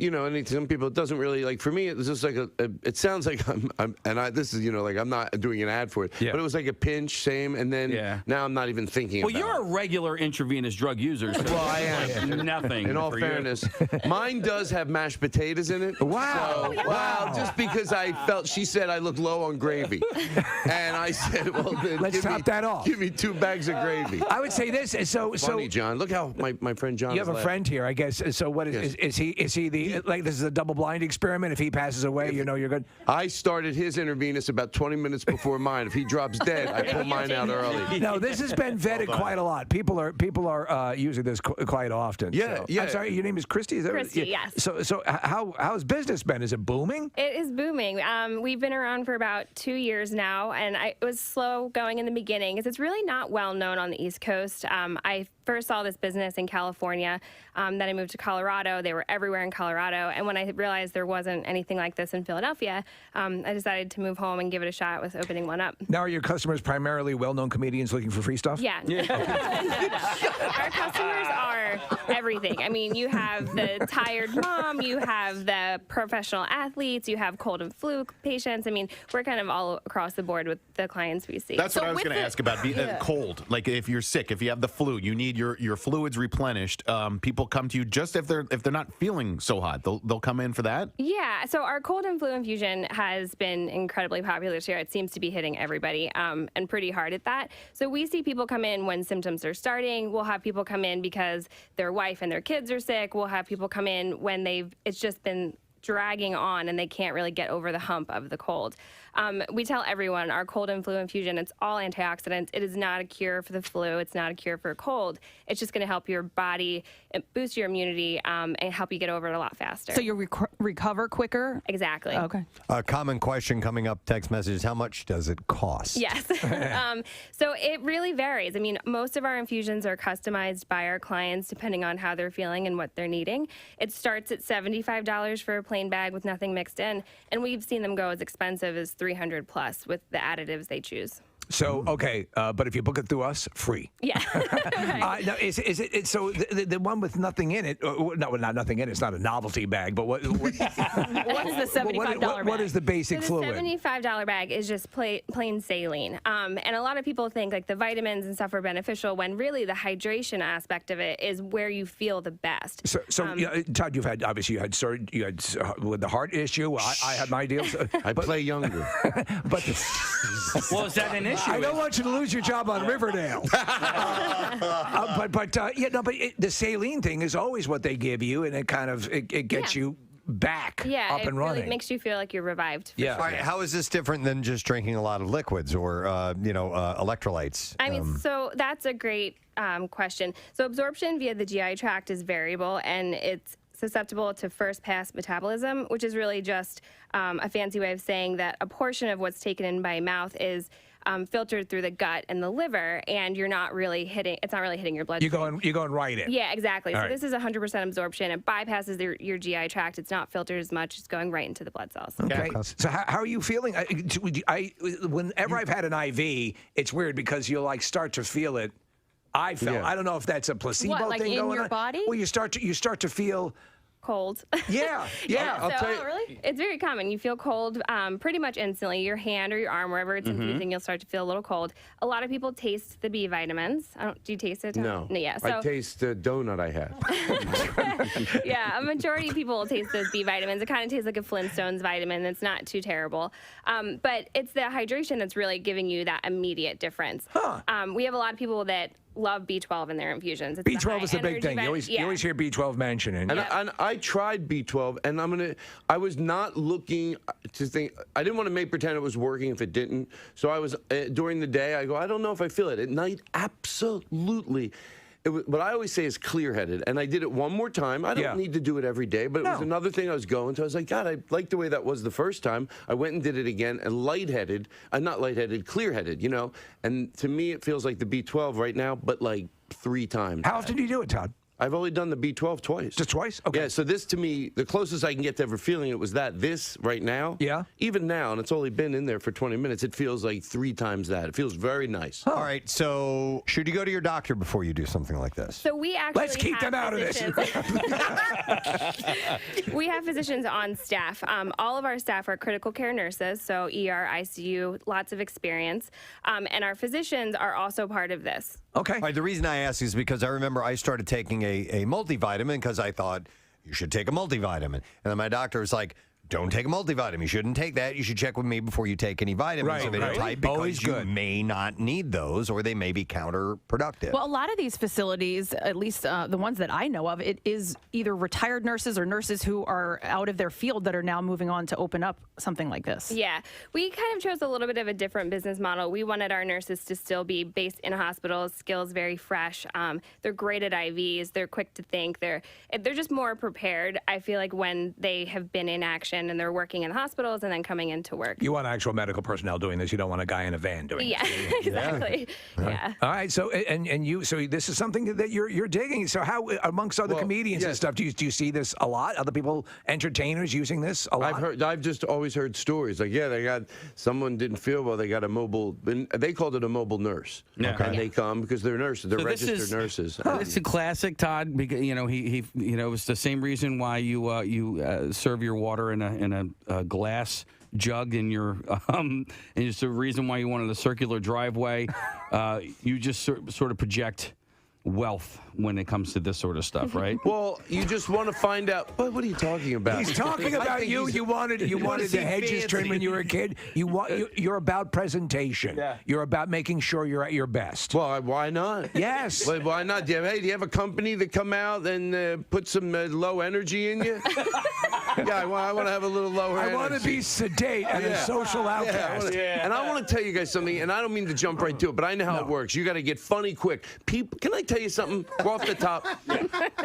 Speaker 19: some people. It doesn't really like. For me, it was just like it sounds like this is like I'm not doing an ad for it, but it was like a pinch, same, and then now I'm not even thinking.
Speaker 3: Well, you're a regular intravenous drug user. So
Speaker 19: well, I am.
Speaker 3: Nothing.
Speaker 19: In all fairness, mine does have mashed potatoes in it.
Speaker 2: Wow.
Speaker 19: So, wow. Just because I felt she said I look low on gravy, and I said, well, then
Speaker 2: let's top that off.
Speaker 19: Give me 2 bags of gravy.
Speaker 2: I would say this.
Speaker 19: Funny, John. Look how my friend John.
Speaker 2: You have a friend here, I guess. So what is he the like? This is a double-blind experiment. If he passes away, you're good.
Speaker 19: I started his intravenous about 20 minutes before mine. If he drops dead, I pull mine out early.
Speaker 2: No, this has been vetted quite a lot. People are using this quite often.
Speaker 19: Yeah,
Speaker 2: so.
Speaker 19: yeah.
Speaker 2: I'm sorry, your name is Christy. Is that
Speaker 20: Christy,
Speaker 2: right?
Speaker 20: yes.
Speaker 2: So how's business been? Is it booming?
Speaker 20: It is booming. We've been around for about 2 years now, and it was slow going in the beginning because it's really not well known on the East Coast. I first saw this business in California. Then I moved to Colorado. They were everywhere in Colorado. And when I realized there wasn't anything like this in Philadelphia, I decided to move home and give it a shot with opening one up.
Speaker 2: Now, are your customers primarily well-known comedians looking for free stuff?
Speaker 20: Yeah. Our customers are everything. I mean, you have the tired mom, you have the professional athletes, you have cold and flu patients. I mean, we're kind of all across the board with the clients we see.
Speaker 6: That's what I was going to ask about. Cold. Like if you're sick, if you have the flu, you need your fluids replenished. People come to you just if they're not feeling so hot. They'll come in for that.
Speaker 20: Yeah. So our cold and flu infusion has been incredibly popular this year. It seems to be hitting everybody and pretty hard at that. So we see people come in when symptoms are starting. We'll have people come in because their wife and their kids are sick. We'll have people come in when it's just been dragging on and they can't really get over the hump of the cold. We tell everyone our cold and flu infusion, it's all antioxidants. It is not a cure for the flu. It's not a cure for a cold. It's just going to help your body, boost your immunity, and help you get over it a lot faster.
Speaker 5: So you recover quicker?
Speaker 20: Exactly.
Speaker 5: Okay.
Speaker 1: A common question coming up, text messages, how much does it cost?
Speaker 20: Yes. So it really varies. I mean, most of our infusions are customized by our clients depending on how they're feeling and what they're needing. It starts at $75 for a plain bag with nothing mixed in, and we've seen them go as expensive as $300 plus with the additives they choose.
Speaker 2: So, okay, but if you book it through us, free.
Speaker 20: Yeah.
Speaker 2: Now, is it so the one with nothing in it, no, not nothing in it, it's not a novelty bag, but what
Speaker 20: what's the $75 bag?
Speaker 2: What is the basic
Speaker 20: so the
Speaker 2: fluid?
Speaker 20: $75 bag is just plain saline. And a lot of people think like the vitamins and stuff are beneficial when really the hydration aspect of it is where you feel the best.
Speaker 2: So Todd, you had surgery, you had with the heart issue. I had my deal.
Speaker 19: I play younger.
Speaker 2: But
Speaker 3: well, is that an issue?
Speaker 2: I don't want you to lose your job on Riverdale. The saline thing is always what they give you, and it kind of it gets you back
Speaker 20: Yeah,
Speaker 2: up and
Speaker 20: it
Speaker 2: running.
Speaker 20: really makes you feel like you're revived.
Speaker 1: All right, how is this different than just drinking a lot of liquids or electrolytes?
Speaker 20: I mean, so that's a great question. So absorption via the GI tract is variable, and it's susceptible to first pass metabolism, which is really just a fancy way of saying that a portion of what's taken in by mouth is filtered through the gut and the liver, and it's not really hitting your bloodstream.
Speaker 2: You're going right in.
Speaker 20: Yeah, exactly.
Speaker 2: All
Speaker 20: So
Speaker 2: right.
Speaker 20: this is 100% absorption. It bypasses your GI tract. It's not filtered as much. It's going right into the blood cells.
Speaker 2: Okay. So how are you feeling? Whenever I've had an IV, it's weird because you'll start to feel it. I don't know if that's a placebo
Speaker 5: What, like
Speaker 2: thing
Speaker 5: in
Speaker 2: going
Speaker 5: your
Speaker 2: on.
Speaker 5: body?
Speaker 2: Well, you start to feel
Speaker 20: cold.
Speaker 2: Yeah.
Speaker 20: I'll tell you. Really? It's very common. You feel cold pretty much instantly. Your hand or your arm, wherever it's infusing, you'll start to feel a little cold. A lot of people taste the B vitamins. Do you taste it?
Speaker 19: No.
Speaker 20: Yeah.
Speaker 19: I taste the donut I had.
Speaker 20: Yeah, a majority of people will taste those B vitamins. It kind of tastes like a Flintstones vitamin. It's not too terrible. But it's the hydration that's really giving you that immediate difference. We have a lot of people that love B12 in their infusions. It's
Speaker 2: B12 is the big thing. You always hear B12 mentioned.
Speaker 19: And I tried B12, and I was not looking to think. I didn't want to pretend it was working if it didn't. So I was during the day. I go, I don't know if I feel it. At night, absolutely. What I always say is clear-headed, and I did it one more time. I don't need to do it every day, but it was another thing I was going to. I was like, God, I like the way that was the first time. I went and did it again, and lightheaded, not lightheaded, clear-headed, And to me, it feels like the B12 right now, but like 3 times.
Speaker 2: How often do you do it, Todd?
Speaker 19: I've only done the B12 twice.
Speaker 2: Just twice? Okay.
Speaker 19: Yeah, so this to me, the closest I can get to ever feeling it was that. This right now, even now, and it's only been in there for 20 minutes, it feels like 3 times that. It feels very nice.
Speaker 1: All right, so should you go to your doctor before you do something like this?
Speaker 20: So we actually
Speaker 2: Let's keep them out of this.
Speaker 20: We have physicians on staff. All of our staff are critical care nurses, so ER, ICU, lots of experience. And our physicians are also part of this.
Speaker 2: Okay.
Speaker 1: All right, the reason I ask is because I remember I started taking a multivitamin because I thought you should take a multivitamin. And then my doctor was like, don't take a multivitamin. You shouldn't take that. You should check with me before you take any vitamins of any type because
Speaker 2: Always
Speaker 1: you
Speaker 2: good.
Speaker 1: may not need those or they may be counterproductive.
Speaker 5: Well, a lot of these facilities, at least the ones that I know of, it is either retired nurses or nurses who are out of their field that are now moving on to open up something like this.
Speaker 20: Yeah, we kind of chose a little bit of a different business model. We wanted our nurses to still be based in hospitals, skills very fresh. They're great at IVs. They're quick to think. They're just more prepared, I feel like, when they have been in action and they're working in hospitals and then coming into work.
Speaker 2: You want actual medical personnel doing this. You don't want a guy in a van doing it.
Speaker 20: Yeah, exactly. Yeah.
Speaker 2: All right. So so this is something that you're digging. So how amongst other comedians and stuff, do you see this a lot? Other people, entertainers using this a lot?
Speaker 19: I've just always heard stories like, they got someone didn't feel well. They got a mobile. They called it a mobile nurse.
Speaker 3: Yeah.
Speaker 19: And they come because they're nurses. They're registered nurses.
Speaker 3: It's a classic, Todd. Because he it's the same reason why you serve your water in a glass jug in your and it's the reason why you wanted a circular driveway. You just sort of project wealth when it comes to this sort of stuff, right?
Speaker 19: Well, you just want to find out. What are you talking about?
Speaker 2: He's talking about you. You wanted the hedges trimmed when you were a kid. You're about presentation. Yeah. You're about making sure you're at your best.
Speaker 19: Well, why not?
Speaker 2: Yes.
Speaker 19: Why not? Do you have a company that come out and put some low energy in you? I want to have a little lower energy.
Speaker 2: I want to be sedate and a social outcast.
Speaker 19: And I want to tell you guys something, and I don't mean to jump right to it, but I know how it works. You got to get funny quick. People, can I tell you something off the top?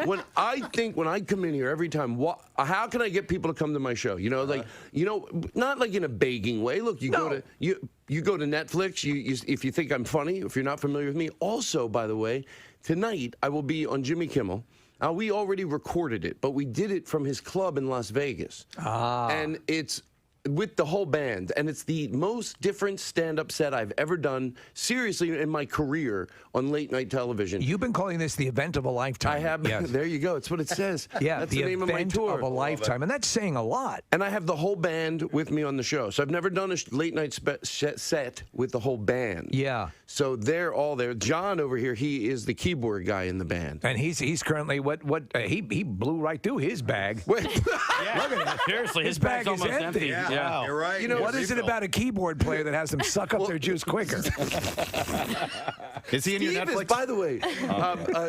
Speaker 19: When I come in here every time, how can I get people to come to my show? Not like in a begging way. Look, you go to Netflix. If you think I'm funny, if you're not familiar with me. Also, by the way, tonight I will be on Jimmy Kimmel. We already recorded it, but we did it from his club in Las Vegas. And it's with the whole band, and it's the most different stand-up set I've ever done, seriously, in my career on late-night television.
Speaker 2: You've been calling this the event of a lifetime.
Speaker 19: I have. Yes. There you go. It's what it says. That's the name of my tour.
Speaker 2: Of a lifetime, and that's saying a lot.
Speaker 19: And I have the whole band with me on the show. So I've never done a late-night set with the whole band.
Speaker 2: Yeah.
Speaker 19: So they're all there. John over here, he is the keyboard guy in the band.
Speaker 2: And he's currently he blew right through his bag.
Speaker 3: Yeah. Look at that. Seriously, his bag's
Speaker 2: bag is
Speaker 3: almost
Speaker 2: empty.
Speaker 3: Yeah.
Speaker 2: Yeah.
Speaker 1: You're right.
Speaker 2: You know, what is it about a keyboard player that has them suck up their juice quicker?
Speaker 6: Is he in your
Speaker 19: Steve
Speaker 6: Netflix?
Speaker 19: by the way,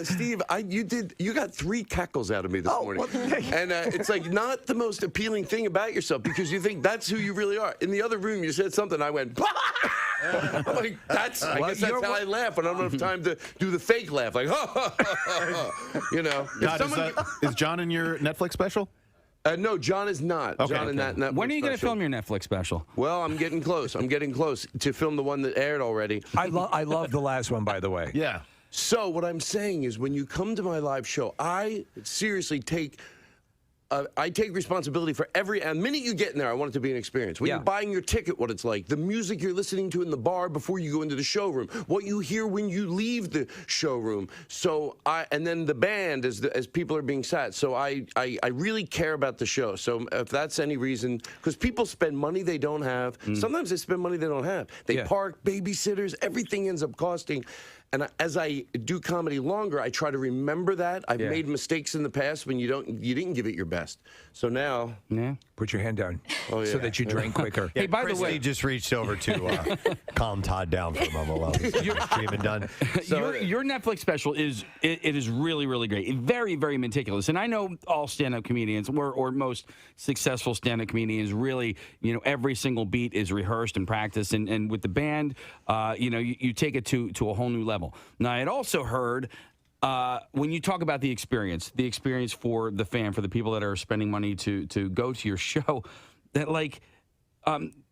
Speaker 19: Steve, you got 3 cackles out of me this morning, and it's like not the most appealing thing about yourself because you think that's who you really are. In the other room, you said something, I went. I'm like, I guess that's how I laugh when I don't have time to do the fake laugh, like, you know.
Speaker 6: Is John in your Netflix special?
Speaker 19: No, John is not.
Speaker 6: Okay,
Speaker 19: John in that Netflix
Speaker 3: When are you going to
Speaker 19: special.
Speaker 3: film your Netflix special?
Speaker 19: Well, I'm getting close. I'm getting close to film the one that aired already.
Speaker 2: I love the last one, by the way.
Speaker 6: Yeah.
Speaker 19: So what I'm saying is when you come to my live show, I seriously take responsibility for every. And the minute you get in there, I want it to be an experience. When you're buying your ticket, what it's like, the music you're listening to in the bar before you go into the showroom, what you hear when you leave the showroom. So and then the band as people are being sat. So I really care about the show. So if that's any reason, because people spend money they don't have. Sometimes they spend money they don't have. They park, babysitters, everything ends up costing. And as I do comedy longer, I try to remember that. I've made mistakes in the past when you didn't give it your best. So now,
Speaker 2: put your hand down so that you drain quicker.
Speaker 1: Hey, by the way, he just reached over to calm Todd down for a moment while he's streaming done.
Speaker 3: So your Netflix special is really, really great. Very, very meticulous. And I know all stand-up comedians or most successful stand-up comedians really, every single beat is rehearsed and practiced. And with the band, you take it to a whole new level. Now, I had also heard when you talk about the experience for the fan, for the people that are spending money to go to your show, that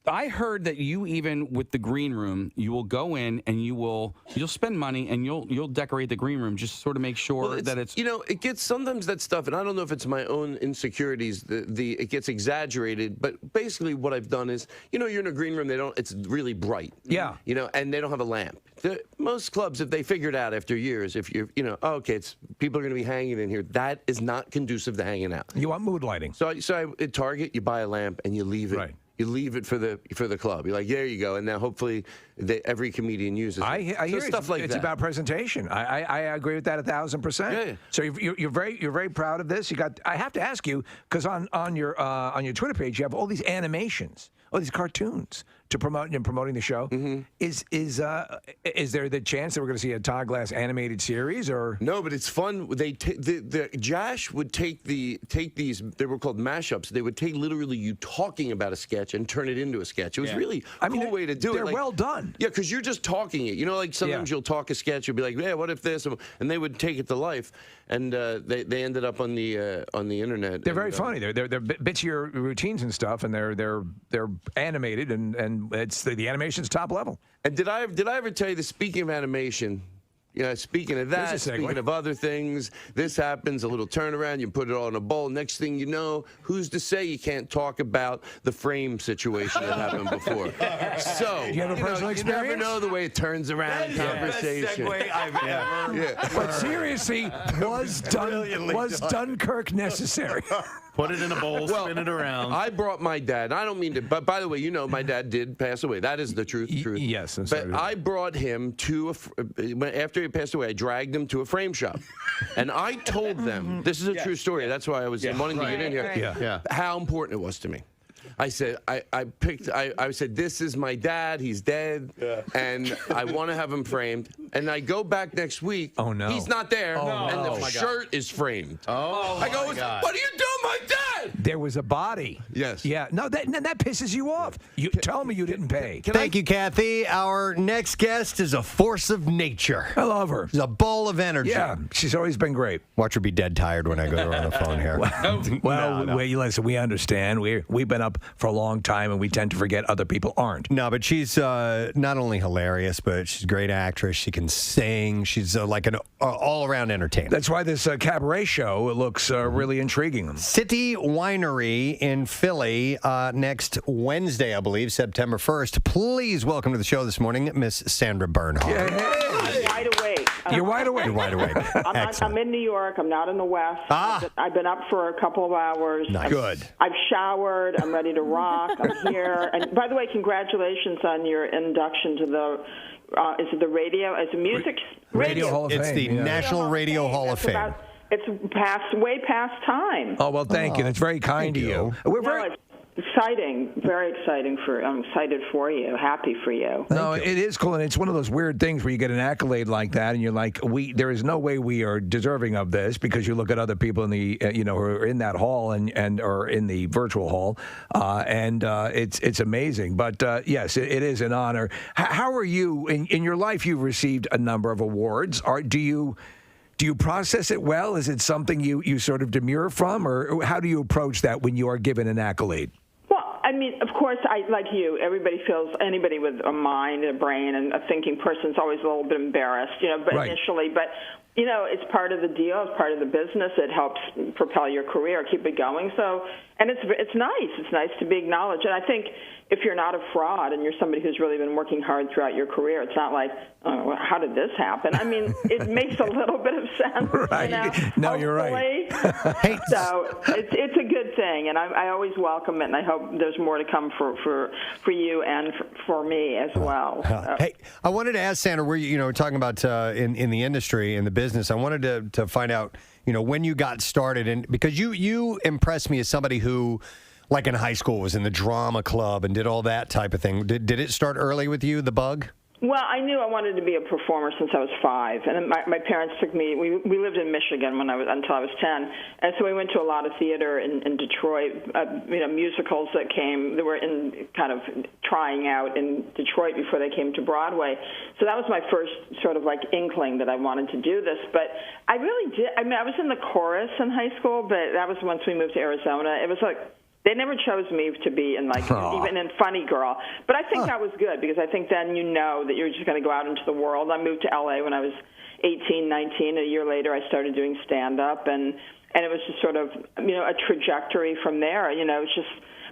Speaker 3: I heard that you, even with the green room, you will go in and you'll spend money and you'll decorate the green room just to sort of make sure that it's
Speaker 19: it gets sometimes that stuff, and I don't know if it's my own insecurities. It gets exaggerated, but basically what I've done is you're in a green room. It's really bright.
Speaker 2: Yeah.
Speaker 19: And they don't have a lamp. Most clubs, if they figure it out after years, if you're it's people are going to be hanging in here, that is not conducive to hanging out.
Speaker 2: You want mood lighting.
Speaker 19: So at Target, you buy a lamp and you leave it. Right. You leave it for the club. You're like, there you go. And now hopefully every comedian uses it.
Speaker 2: I hear
Speaker 19: stuff like
Speaker 2: it's
Speaker 19: that.
Speaker 2: about presentation. I agree with that 1,000%.
Speaker 19: Yeah.
Speaker 2: So you're very proud of this. I have to ask you because on your Twitter page you have all these animations, all these cartoons to promoting the show. Mm-hmm. Is there the chance that we're going to see a Todd Glass animated series or
Speaker 19: no? But it's fun. They Josh would take these. They were called mashups. They would take literally you talking about a sketch and turn it into a sketch. It was really a cool way to do it.
Speaker 2: They're well done.
Speaker 19: Yeah, because you're just talking it. Like sometimes you'll talk a sketch. You'll be like, yeah, what if this? And they would take it to life. And they ended up on the internet.
Speaker 2: They're very funny. They're bits of your routines and stuff, and they're animated and it's the animation's top level.
Speaker 19: And did I ever tell you that speaking of animation? Speaking of that, speaking of other things, this happens, a little turnaround, you put it all in a bowl. Next thing you know, who's to say you can't talk about the frame situation that happened before? So,
Speaker 2: you have a personal experience?
Speaker 19: You never know the way it turns around in conversation.
Speaker 1: Best segue I've ever
Speaker 2: But seriously, was Dunkirk necessary?
Speaker 6: Put it in a bowl, spin it around.
Speaker 19: I brought my dad. I don't mean to, but by the way, my dad did pass away. That is the truth.
Speaker 2: Yes.
Speaker 19: But I brought him to after he passed away, I dragged him to a frame shop. And I told them, this is a true story. That's why I was wanting to get in here. How important it was to me. I said, I said, this is my dad. He's dead. And I want to have him framed. And I go back next week.
Speaker 2: Oh, no.
Speaker 19: He's not there. And the shirt is framed. I go, what are you doing, my dad?
Speaker 2: There was a body.
Speaker 19: Yes.
Speaker 2: Yeah. No, that pisses you off. You tell me you didn't pay.
Speaker 1: Thank you, Kathy. Our next guest is a force of nature.
Speaker 2: I love her.
Speaker 1: She's a ball of energy.
Speaker 2: Yeah, she's always been great.
Speaker 1: Watch her be dead tired when I go to her on the phone here.
Speaker 2: Listen, we understand. We've been up for a long time, and we tend to forget other people aren't.
Speaker 1: No, but she's not only hilarious, but she's a great actress. She can sing. She's like an all-around entertainer.
Speaker 2: That's why this cabaret show looks really intriguing.
Speaker 1: City Winery in Philly next Wednesday, I believe, September 1st. Please welcome to the show this morning, Miss Sandra Bernhard.
Speaker 21: I'm wide awake.
Speaker 2: You're wide awake.
Speaker 1: You're wide awake.
Speaker 21: I'm in New York. I'm not in the West. I've been up for a couple of hours.
Speaker 1: Nice.
Speaker 21: Good. I've showered. I'm ready to rock. I'm here. And by the way, congratulations on your induction to the. Is it the radio? Is it music?
Speaker 2: Radio Hall of Fame.
Speaker 1: It's the National Radio Hall of Fame.
Speaker 21: It's way past time.
Speaker 2: Oh, well, thank you. That's very kind of you.
Speaker 21: Exciting, very exciting. I'm excited for you, happy for you.
Speaker 2: No, it is cool, and it's one of those weird things where you get an accolade like that, and you're like, there is no way we are deserving of this, because you look at other people in the, who are in that hall and or in the virtual hall, and it's amazing. But yes, it is an honor. How are you in your life? You've received a number of awards. Do you process it well? Is it something you sort of demur from, or how do you approach that when you are given an accolade?
Speaker 21: I mean, of course, like you, anybody with a mind, a brain, and a thinking person is always a little bit embarrassed, but
Speaker 2: right.
Speaker 21: initially, but it's part of the deal, it's part of the business. It helps propel your career, keep it going. So, and it's nice. It's nice to be acknowledged. And I think if you're not a fraud and you're somebody who's really been working hard throughout your career, it's not like, oh, how did this happen? I mean, it makes a little bit of sense.
Speaker 2: Right. No, you're right.
Speaker 21: So it's a good thing, and I always welcome it, and I hope there's more to come for you and for me as well.
Speaker 1: Hey, I wanted to ask Sandra, we're talking about in the industry, in the business. I wanted to find out, when you got started, and because you impressed me as somebody who, like in high school, was in the drama club and did all that type of thing. Did it start early with you, the bug?
Speaker 21: Well, I knew I wanted to be a performer since I was 5, and my parents took me. We lived in Michigan until I was 10, and so we went to a lot of theater in Detroit. Musicals that were in kind of trying out in Detroit before they came to Broadway. So that was my first sort of like inkling that I wanted to do this. But I really did. I mean, I was in the chorus in high school, but that was once we moved to Arizona. It was like, they never chose me to be in even in Funny Girl. But I think that was good, because I think then that you're just going to go out into the world. I moved to L.A. when I was 18, 19. A year later, I started doing stand-up, and it was just sort of, a trajectory from there. It's just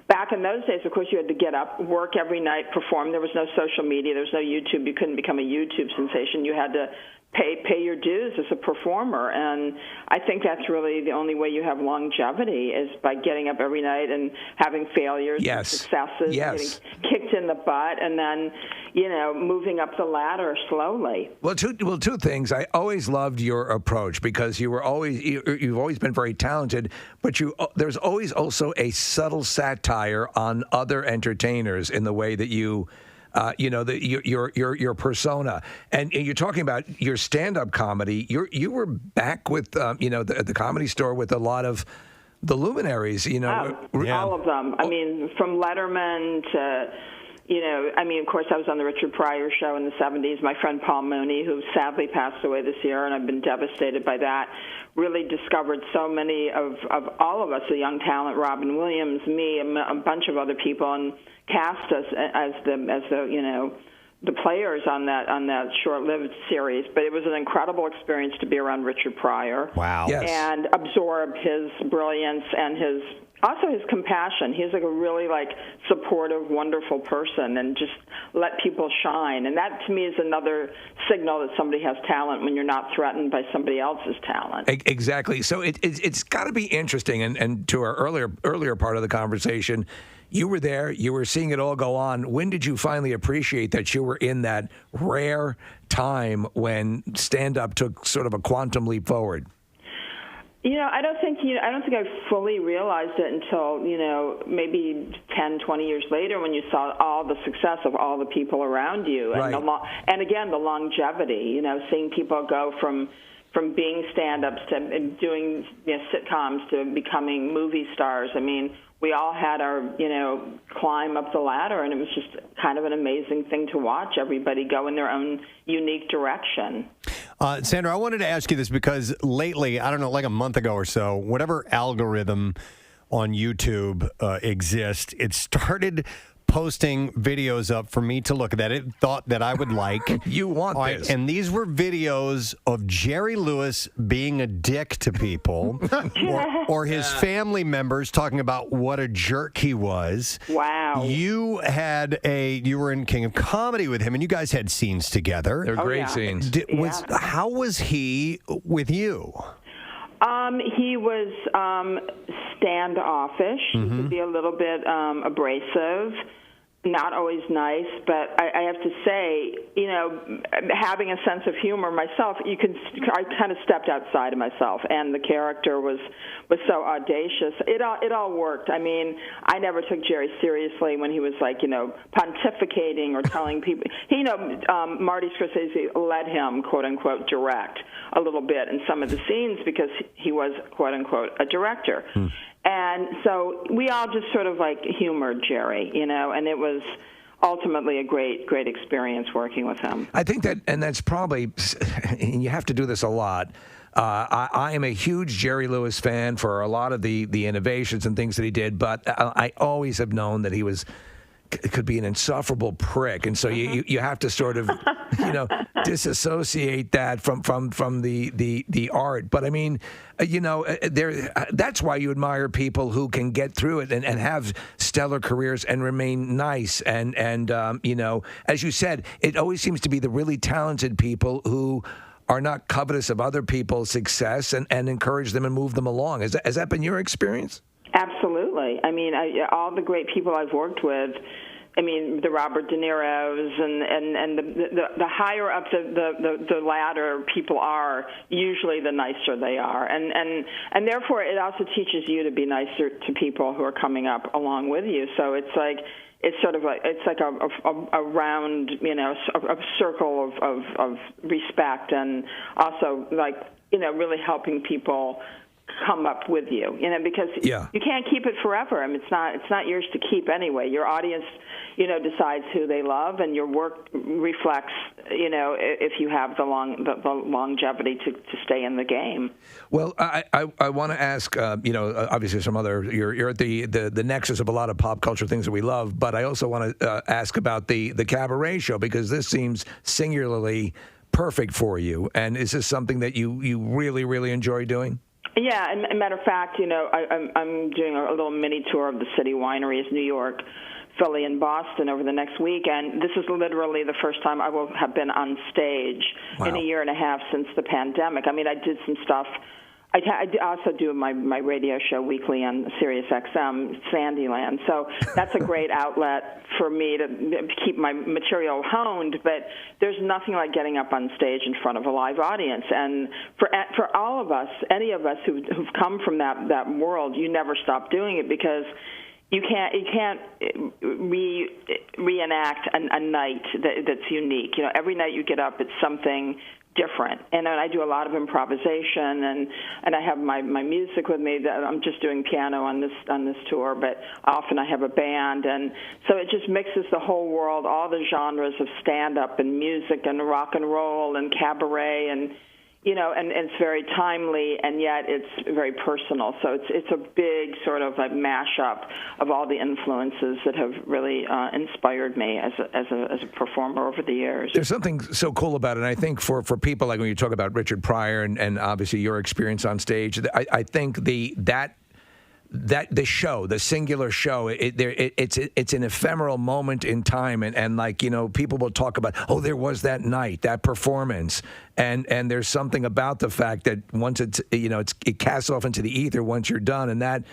Speaker 21: back in those days, of course, you had to get up, work every night, perform. There was no social media. There was no YouTube. You couldn't become a YouTube sensation. You had to pay your dues as a performer, and I think that's really the only way you have longevity, is by getting up every night and having failures, and successes, getting kicked in the butt, and then moving up the ladder slowly.
Speaker 2: Well, two things. I always loved your approach, because you've always been very talented, but there's always also a subtle satire on other entertainers in the way that you. Your persona, and you're talking about your stand-up comedy. You were back with the Comedy Store with a lot of the luminaries.
Speaker 21: All of them. I mean, from Letterman to. Of course, I was on the Richard Pryor show in the 70s. My friend Paul Mooney, who sadly passed away this year, and I've been devastated by that, really discovered so many of all of us, the young talent, Robin Williams, me, a bunch of other people, and cast us as the players on that short-lived series. But it was an incredible experience to be around Richard Pryor.
Speaker 1: Wow.
Speaker 21: Yes. And absorb his brilliance and his compassion. He's like a really supportive, wonderful person, and just let people shine. And that to me is another signal that somebody has talent, when you're not threatened by somebody else's talent.
Speaker 2: Exactly. So it's got to be interesting. And to our earlier part of the conversation, you were there, you were seeing it all go on. When did you finally appreciate that you were in that rare time when stand-up took sort of a quantum leap forward?
Speaker 21: I don't think I fully realized it until, maybe 10, 20 years later, when you saw all the success of all the people around you.
Speaker 2: Right.
Speaker 21: And again, the longevity, seeing people go from being stand-ups to doing sitcoms to becoming movie stars. I mean, we all had our, climb up the ladder, and it was just kind of an amazing thing to watch everybody go in their own unique direction.
Speaker 1: Sandra, I wanted to ask you this because lately, I don't know, like a month ago or so, whatever algorithm on YouTube exists, it started posting videos up for me to look at that it thought that I would like.
Speaker 2: You want this.
Speaker 1: And these were videos of Jerry Lewis being a dick to people or his family members talking about what a jerk he was.
Speaker 21: Wow.
Speaker 1: You were in King of Comedy with him, and you guys had scenes together.
Speaker 2: They're great scenes.
Speaker 1: How was he with you?
Speaker 21: He was standoffish. He could be a little bit abrasive. not always nice, but I have to say, you know, having a sense of humor myself, I kind of stepped outside of myself, and the character was so audacious. It all worked. I mean, I never took Jerry seriously when he was like, you know, pontificating or telling people. Marty Scorsese let him, quote unquote, direct a little bit in some of the scenes because he was, quote unquote, a director. And so we all just sort of like humored Jerry, you know, and it was ultimately a great experience working with him.
Speaker 2: I think that, and that's probably, and you have to do this a lot. I am a huge Jerry Lewis fan for a lot of the innovations and things that he did, but I always have known that he could be an insufferable prick, and so you have to sort of, you know, disassociate that from the art. But I mean, you know, that's why you admire people who can get through it and have stellar careers and remain nice. And you know, as you said, it always seems to be the really talented people who are not covetous of other people's success and encourage them and move them along. Has that been your experience?
Speaker 21: Absolutely. I mean, all the great people I've worked with, I mean, the Robert De Niro's and the higher up the ladder people are, usually the nicer they are. And therefore, it also teaches you to be nicer to people who are coming up along with you. So it's like, it's sort of like, it's like a round, you know, a circle of respect, and also like, you know, really helping people come up with you, you know, because you can't keep it forever. I mean, it's not yours to keep anyway. Your audience, you know, decides who they love, and your work reflects, you know, if you have the longevity to stay in the game.
Speaker 2: Well, I want to ask, you know, obviously some other, you're at the nexus of a lot of pop culture things that we love, but I also want to ask about the cabaret show, because this seems singularly perfect for you. And is this something that you really, really enjoy doing?
Speaker 21: Yeah, and a matter of fact, you know, I'm doing a little mini tour of the city wineries, New York, Philly, and Boston over the next week, and this is literally the first time I will have been on stage in a year and a half since the pandemic. I mean, I did some stuff. I also do my radio show weekly on Sirius XM, Sandyland. So that's a great outlet for me to keep my material honed. But there's nothing like getting up on stage in front of a live audience. And for all of us, any of us who've come from that world, you never stop doing it, because you can't reenact a night that's unique. You know, every night you get up, it's something different. And I do a lot of improvisation, and I have my music with me. That I'm just doing piano on this tour, but often I have a band, and so it just mixes the whole world, all the genres of stand-up and music and rock and roll and cabaret, and you know, and it's very timely, and yet it's very personal. So it's a big sort of a mashup of all the influences that have really inspired me as a performer over the years.
Speaker 2: There's something so cool about it. And I think for people, like when you talk about Richard Pryor and obviously your experience on stage, I think the show, the singular show, it's an ephemeral moment in time, and like, you know, people will talk about, oh, there was that night, that performance, and there's something about the fact that once it's, you know, it casts off into the ether once you're done, and that,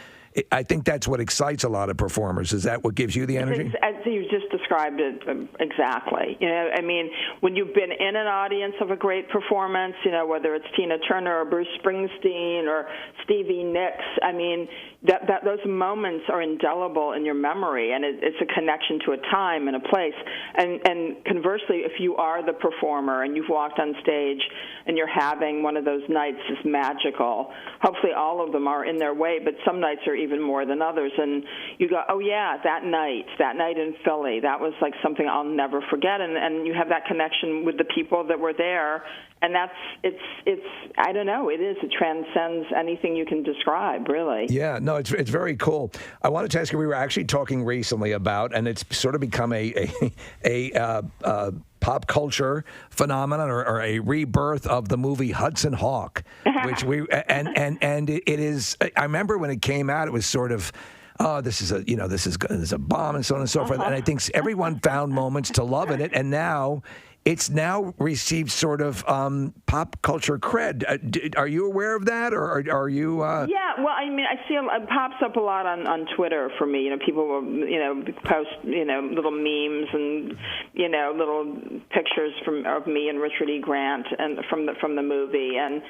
Speaker 2: I think that's what excites a lot of performers. Is that what gives you the energy?
Speaker 21: As you just described it exactly. You know, I mean, when you've been in an audience of a great performance, you know, whether it's Tina Turner or Bruce Springsteen or Stevie Nicks, I mean, that those moments are indelible in your memory, and it's a connection to a time and a place. And conversely, if you are the performer and you've walked on stage and you're having one of those nights that's magical, hopefully all of them are in their way, but some nights are even more than others, and you go, oh yeah, that night in Philly, that was like something I'll never forget, and you have that connection with the people that were there, and it's I don't know, it transcends anything you can describe, really.
Speaker 2: Yeah, no, it's very cool. I wanted to ask you, we were actually talking recently about, and it's sort of become a pop culture phenomenon, or a rebirth of the movie Hudson Hawk, which and it is. I remember when it came out, it was sort of, oh, this is a bomb, and so on and so forth. And I think everyone found moments to love in it, and now it's now received sort of pop culture cred. Are you aware of that, or are you?
Speaker 21: Yeah, well, I mean, I see it pops up a lot on Twitter for me. People will, post, little memes and, little pictures of me and Richard E. Grant and from the movie. And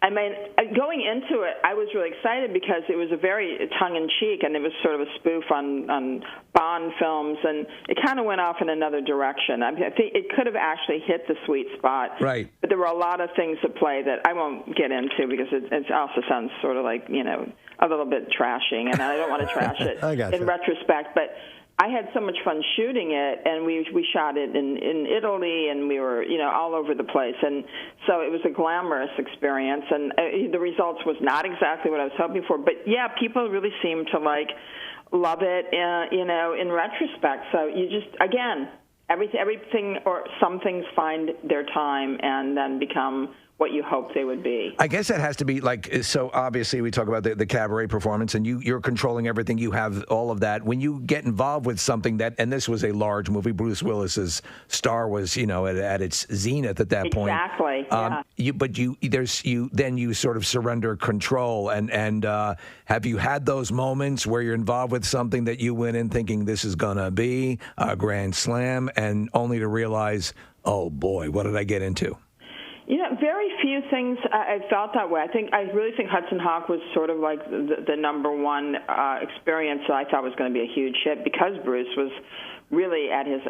Speaker 21: I mean, going into it, I was really excited because it was a very tongue-in-cheek, and it was sort of a spoof on Bond films, and it kind of went off in another direction. I think it could have actually hit the sweet spot.
Speaker 2: Right.
Speaker 21: But there were a lot of things at play that I won't get into because it also sounds sort of like, a little bit trashing, and I don't want to trash it in retrospect, but I had so much fun shooting it, and we shot it in Italy, and we were, all over the place. And so it was a glamorous experience, and the results was not exactly what I was hoping for. But, yeah, people really seem to, love it, in retrospect. So you just, again, everything or some things find their time and then become what you hope they would be.
Speaker 2: I guess that has to be so obviously we talk about the cabaret performance, and you're controlling everything. You have all of that. When you get involved with something and this was a large movie, Bruce Willis's star was, at its zenith at that point.
Speaker 21: Exactly.
Speaker 2: Then you sort of surrender control. And have you had those moments where you're involved with something that you went in thinking this is going to be a grand slam, and only to realize, oh boy, what did I get into?
Speaker 21: Very few things I felt that way. I really think Hudson Hawk was sort of like the number one experience that I thought was going to be a huge hit because Bruce was really at his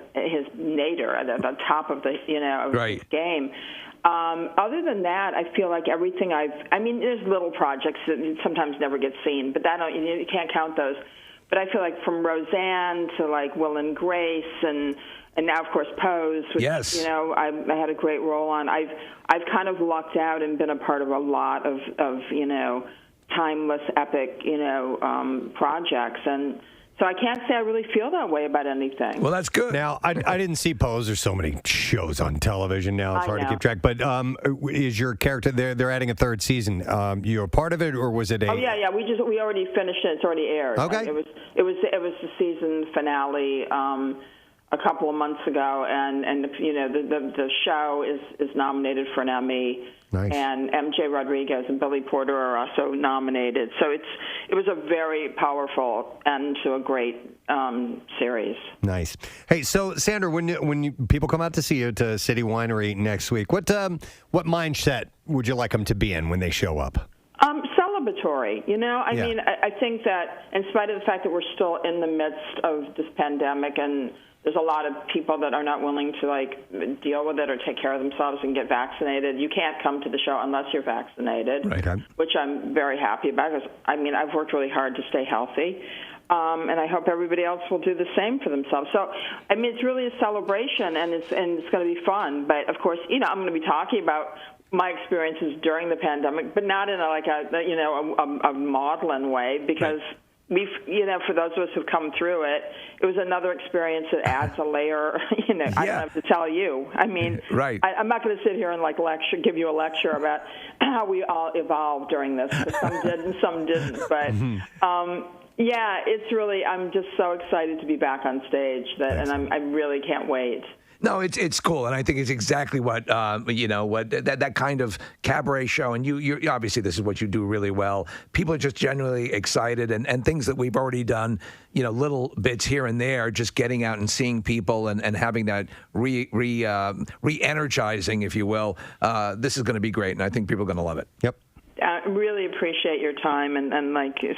Speaker 21: nadir, at the top of the his game. Other than that, I feel like everything there's little projects that sometimes never get seen, but you can't count those. But I feel like from Roseanne to Will and Grace and now, of course, Pose, which, I had a great role on. I've kind of lucked out and been a part of a lot of timeless, epic, projects. And so I can't say I really feel that way about anything.
Speaker 2: Well, that's good.
Speaker 1: Now, I didn't see Pose. There's so many shows on television now. It's hard to keep track. But is your character, they're adding a third season. You're a part of it, or was it a...
Speaker 21: Oh, yeah. We already finished it. It's already aired.
Speaker 1: Okay.
Speaker 21: It was the season finale a couple of months ago, and the show is nominated for an Emmy.
Speaker 1: Nice.
Speaker 21: And MJ Rodriguez and Billy Porter are also nominated. So it was a very powerful end to a great series.
Speaker 1: Nice. Hey, so Sandra, when people come out to see you to City Winery next week, what mindset would you like them to be in when they show up?
Speaker 21: Celebratory. I mean, I think that in spite of the fact that we're still in the midst of this pandemic and there's a lot of people that are not willing to deal with it or take care of themselves and get vaccinated. You can't come to the show unless you're vaccinated, which I'm very happy about because, I've worked really hard to stay healthy. And I hope everybody else will do the same for themselves. So, it's really a celebration, and it's going to be fun. But, of course, I'm going to be talking about my experiences during the pandemic, but not in a maudlin way because we've, for those of us who've come through it, it was another experience that adds a layer, I don't have to tell you.
Speaker 2: Right.
Speaker 21: I'm not going to sit here and give you a lecture about how we all evolved during this, because some did and some didn't. But, it's really, I'm just so excited to be back on stage and I really can't wait.
Speaker 2: No, it's cool, and I think it's exactly what that kind of cabaret show. And you obviously this is what you do really well. People are just genuinely excited, and things that we've already done, little bits here and there, just getting out and seeing people and having that re-energizing, if you will. This is going to be great, and I think people are going to love it.
Speaker 1: Yep.
Speaker 21: I really appreciate your time and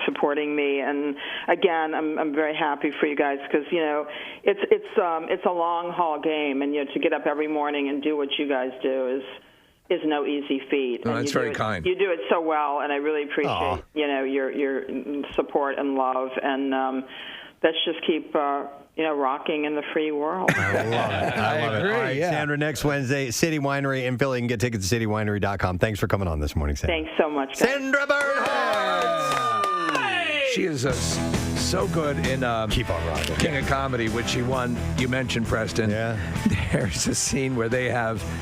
Speaker 21: supporting me. And again, I'm very happy for you guys because it's a long haul game, and to get up every morning and do what you guys do is no easy feat.
Speaker 2: Oh, that's very kind.
Speaker 21: You do it so well, and I really appreciate your support and love. And let's just keep rocking in the free world.
Speaker 1: I love it. I love it. All right, Sandra, next Wednesday, City Winery in Philly. You can get tickets at citywinery.com. Thanks for coming on this morning, Sandra.
Speaker 21: Thanks so much, guys.
Speaker 1: Sandra Bernhard!
Speaker 2: She is so good in
Speaker 1: Keep on Rocking.
Speaker 2: King of Comedy, which she won. You mentioned, Preston.
Speaker 1: Yeah.
Speaker 2: There's a scene where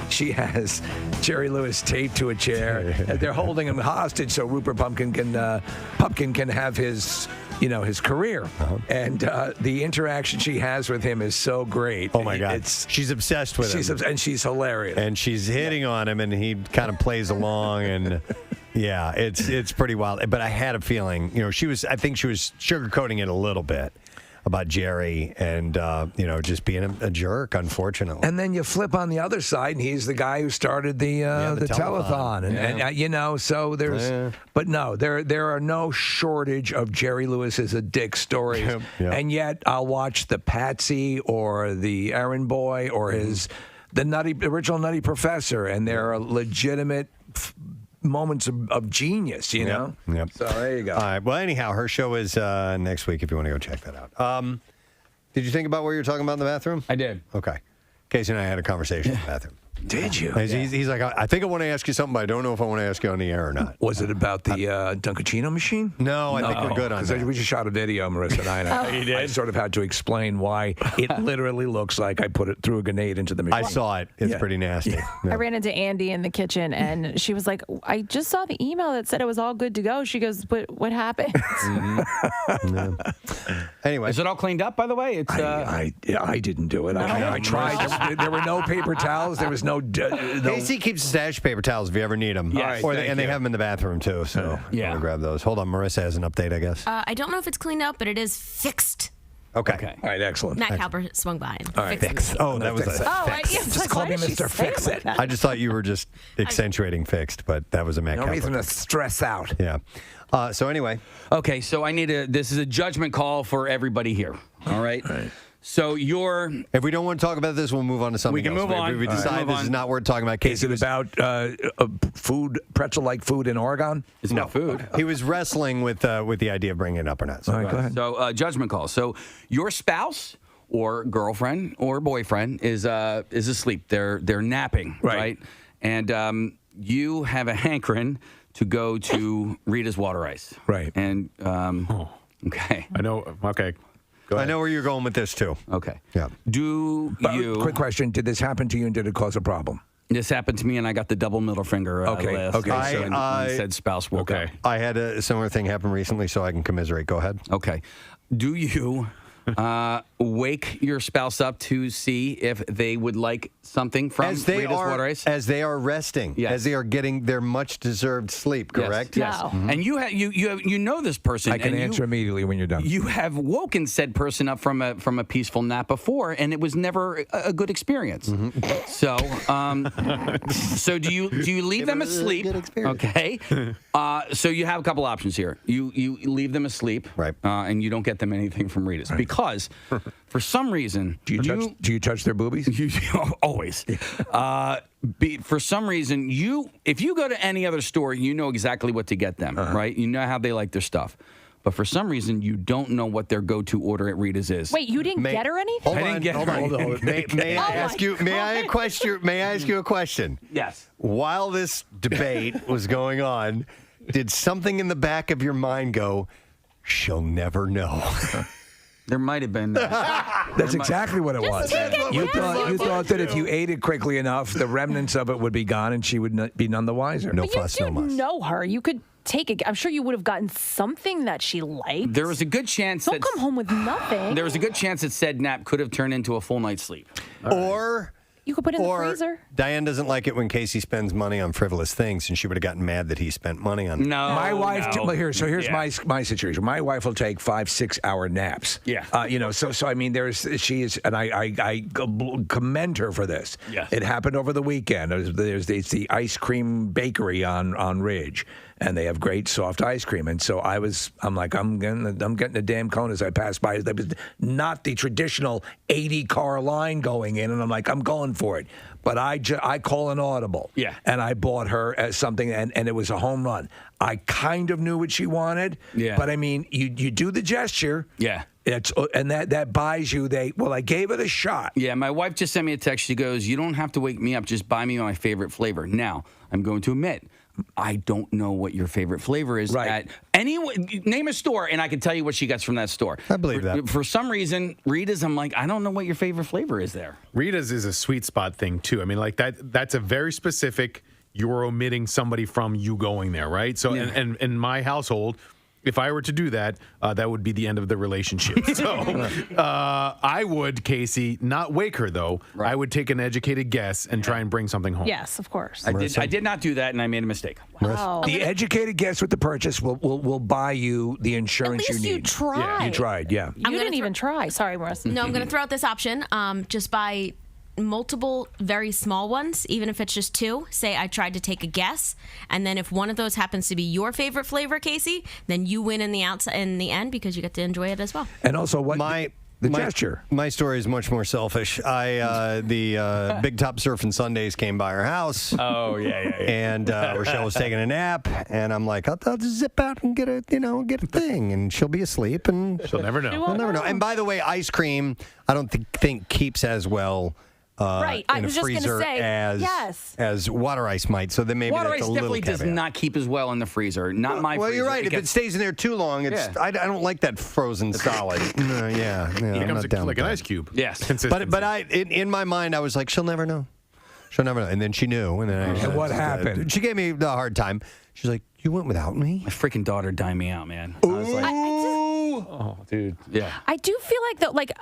Speaker 2: she has Jerry Lewis taped to a chair. And they're holding him hostage so Rupert Pumpkin can have his career. And the interaction she has with him is so great.
Speaker 1: Oh my God. She's obsessed with him.
Speaker 2: And she's hilarious.
Speaker 1: And she's hitting on him, and he kind of plays along, and yeah, it's pretty wild. But I had a feeling, I think she was sugarcoating it a little bit about Jerry and, just being a jerk, unfortunately.
Speaker 2: And then you flip on the other side, and he's the guy who started the telethon. And so there's, but no, there are no shortage of Jerry Lewis is a dick stories.
Speaker 1: Yep.
Speaker 2: And yet I'll watch the Patsy or the Errand Boy or the original Nutty Professor, and there are legitimate moments of genius,
Speaker 1: Yep.
Speaker 2: So there you go.
Speaker 1: All right. Well, anyhow, her show is next week if you want to go check that out. Did you think about what you were talking about in the bathroom?
Speaker 3: I did.
Speaker 1: Okay. Casey and I had a conversation in the bathroom.
Speaker 2: Did you?
Speaker 1: He's like, I think I want to ask you something, but I don't know if I want to ask you on the air or not.
Speaker 2: Was it about the Dunkachino machine?
Speaker 1: No, I think we're good on that.
Speaker 2: We just shot a video, Marissa and I. I sort of had to explain why it literally looks like I threw a grenade into the machine.
Speaker 1: I saw it. It's pretty nasty.
Speaker 5: I ran into Andy in the kitchen, and she was like, I just saw the email that said it was all good to go. She goes, but what happened?
Speaker 1: Anyway.
Speaker 3: Is it all cleaned up, by the way? It's
Speaker 2: I didn't do it. I tried. There were no paper towels. There was no.
Speaker 1: Casey keeps a stash of paper towels if you ever need them.
Speaker 3: Yes.
Speaker 1: And they have them in the bathroom, too. So you want to grab those. Hold on. Marissa has an update, I guess.
Speaker 13: I don't know if it's cleaned up, but it is fixed.
Speaker 1: Okay.
Speaker 2: All right, excellent.
Speaker 13: Matt Cowper swung by and
Speaker 1: All right.
Speaker 13: fixed it.
Speaker 1: Oh, that was
Speaker 2: Just call me Mr. Fix It.
Speaker 1: I just thought you were just accentuating fixed, but that was a Matt
Speaker 2: No
Speaker 1: Cowper.
Speaker 2: reason to stress out.
Speaker 1: Yeah. So anyway.
Speaker 3: Okay, so this is a judgment call for everybody here. All right? So if
Speaker 1: we don't want to talk about this, we'll move on to something else.
Speaker 3: We can move on.
Speaker 1: If we decide this is not worth talking about, Casey,
Speaker 2: is it about pretzel-like food in Oregon?
Speaker 3: It's not food.
Speaker 1: He was wrestling with the idea of bringing it up or not. So
Speaker 2: All right, go ahead.
Speaker 3: So judgment call. So your spouse or girlfriend or boyfriend is asleep. They're napping, right? And you have a hankering to go to Rita's Water Ice,
Speaker 2: right?
Speaker 3: And okay,
Speaker 6: I know. Okay.
Speaker 1: I know where you're going with this, too.
Speaker 3: Okay.
Speaker 1: Yeah.
Speaker 2: Quick question. Did this happen to you and did it cause a problem?
Speaker 3: This happened to me and I got the double middle finger last night, so I said spouse woke up.
Speaker 1: I had a similar thing happen recently, so I can commiserate. Go ahead.
Speaker 3: Okay. Do you wake your spouse up to see if they would like something from Rita's Water Ice?
Speaker 1: As they are resting, as they are getting their much-deserved sleep, correct?
Speaker 3: Yes.
Speaker 5: Wow.
Speaker 3: And you know this person.
Speaker 2: I can answer immediately when you're done.
Speaker 3: You have woken said person up from a peaceful nap before, and it was never a good experience. So, so do you leave them asleep? Okay. So you have a couple options here. You leave them asleep,
Speaker 1: right?
Speaker 3: And you don't get them anything from Rita's because for some reason
Speaker 2: do you touch their boobies?
Speaker 3: Always. For some reason, if you go to any other store, you know exactly what to get them, right? You know how they like their stuff. But for some reason, you don't know what their go-to order at Rita's is.
Speaker 5: Wait, you didn't get her anything?
Speaker 1: Hold on. May I ask you? May I ask you a question?
Speaker 3: Yes.
Speaker 1: While this debate was going on, did something in the back of your mind go, "She'll never know"?
Speaker 3: There might have been.
Speaker 2: That's exactly what it was. You thought that if you ate it quickly enough, the remnants of it would be gone, and she would be none the wiser.
Speaker 1: No
Speaker 5: but
Speaker 1: fuss,
Speaker 5: you
Speaker 1: no muss.
Speaker 5: know her. You could take it. I'm sure you would have gotten something that she liked.
Speaker 3: There was a good chance
Speaker 5: Don't come home with nothing.
Speaker 3: There was a good chance that said nap could have turned into a full night's sleep.
Speaker 1: Or
Speaker 5: you could put it in the freezer.
Speaker 1: Diane doesn't like it when Casey spends money on frivolous things, and she would have gotten mad that he spent money on them.
Speaker 3: No,
Speaker 2: my wife.
Speaker 3: no.
Speaker 2: Here's my situation. My wife will take 5-6 hour naps.
Speaker 3: Yeah.
Speaker 2: So I mean, she is, and I commend her for this.
Speaker 3: Yes.
Speaker 2: It happened over the weekend. It's the ice cream bakery on Ridge, and they have great soft ice cream. And so I'm getting a damn cone as I pass by. There was not the traditional 80-car line going in, and I'm like, I'm going for it. But I call an audible.
Speaker 3: Yeah.
Speaker 2: And I bought her something, and it was a home run. I kind of knew what she wanted.
Speaker 3: Yeah.
Speaker 2: But I mean, you do the gesture.
Speaker 3: Yeah.
Speaker 2: And that buys you. I gave it a shot.
Speaker 3: Yeah, my wife just sent me a text. She goes, "You don't have to wake me up. Just buy me my favorite flavor." Now, I'm going to admit, I don't know what your favorite flavor is at name a store, and I can tell you what she gets from that store.
Speaker 1: I believe that.
Speaker 3: For some reason, Rita's, I'm like, I don't know what your favorite flavor is there.
Speaker 6: Rita's is a sweet spot thing too. I mean, like that's a very specific. You're omitting somebody from you going there, right? So, and in my household, if I were to do that, that would be the end of the relationship. So I would, Casey, not wake her, though. Right. I would take an educated guess and try and bring something home.
Speaker 5: Yes, of course.
Speaker 3: I did not do that, and I made a mistake.
Speaker 5: Wow.
Speaker 2: The educated guess with the purchase will buy you the insurance
Speaker 5: At least
Speaker 2: you
Speaker 5: you
Speaker 2: need.
Speaker 5: tried.
Speaker 2: Yeah, you tried, yeah.
Speaker 5: You didn't even try. Sorry, Marissa.
Speaker 13: No, I'm going to throw out this option. Just buy multiple very small ones, even if it's just 2. Say I tried to take a guess, and then if one of those happens to be your favorite flavor, Casey, then you win in the end because you get to enjoy it as well.
Speaker 2: And also, the gesture.
Speaker 1: My story is much more selfish. The Big Top Surfing Sundays came by our house.
Speaker 3: Oh yeah.
Speaker 1: And Rochelle was taking a nap, and I'm like, I'll just zip out and get a thing, and she'll be asleep, and
Speaker 6: she'll never know.
Speaker 1: She'll never know. And by the way, ice cream, I don't think keeps as well.
Speaker 5: Right, I
Speaker 1: in a
Speaker 5: was just going to
Speaker 1: freezer
Speaker 5: say,
Speaker 1: as water ice might. So then maybe
Speaker 3: water
Speaker 1: that's
Speaker 3: ice
Speaker 1: a little
Speaker 3: definitely does
Speaker 1: caveat.
Speaker 3: not keep as well in the freezer. Not my freezer.
Speaker 1: Well, you're right. If it stays in there too long, it's I don't like that frozen solid. Yeah,
Speaker 6: It
Speaker 1: I'm
Speaker 6: becomes
Speaker 1: not down
Speaker 6: like
Speaker 1: with
Speaker 6: an
Speaker 1: that.
Speaker 6: ice cube.
Speaker 3: Yes.
Speaker 1: But in my mind, I was like, she'll never know. She'll never know. And then she knew. And then
Speaker 2: And what happened?
Speaker 1: She gave me the hard time. She's like, you went without me?
Speaker 3: My freaking daughter dined me out, man. I was like,
Speaker 6: oh, dude.
Speaker 3: Yeah.
Speaker 5: I do feel like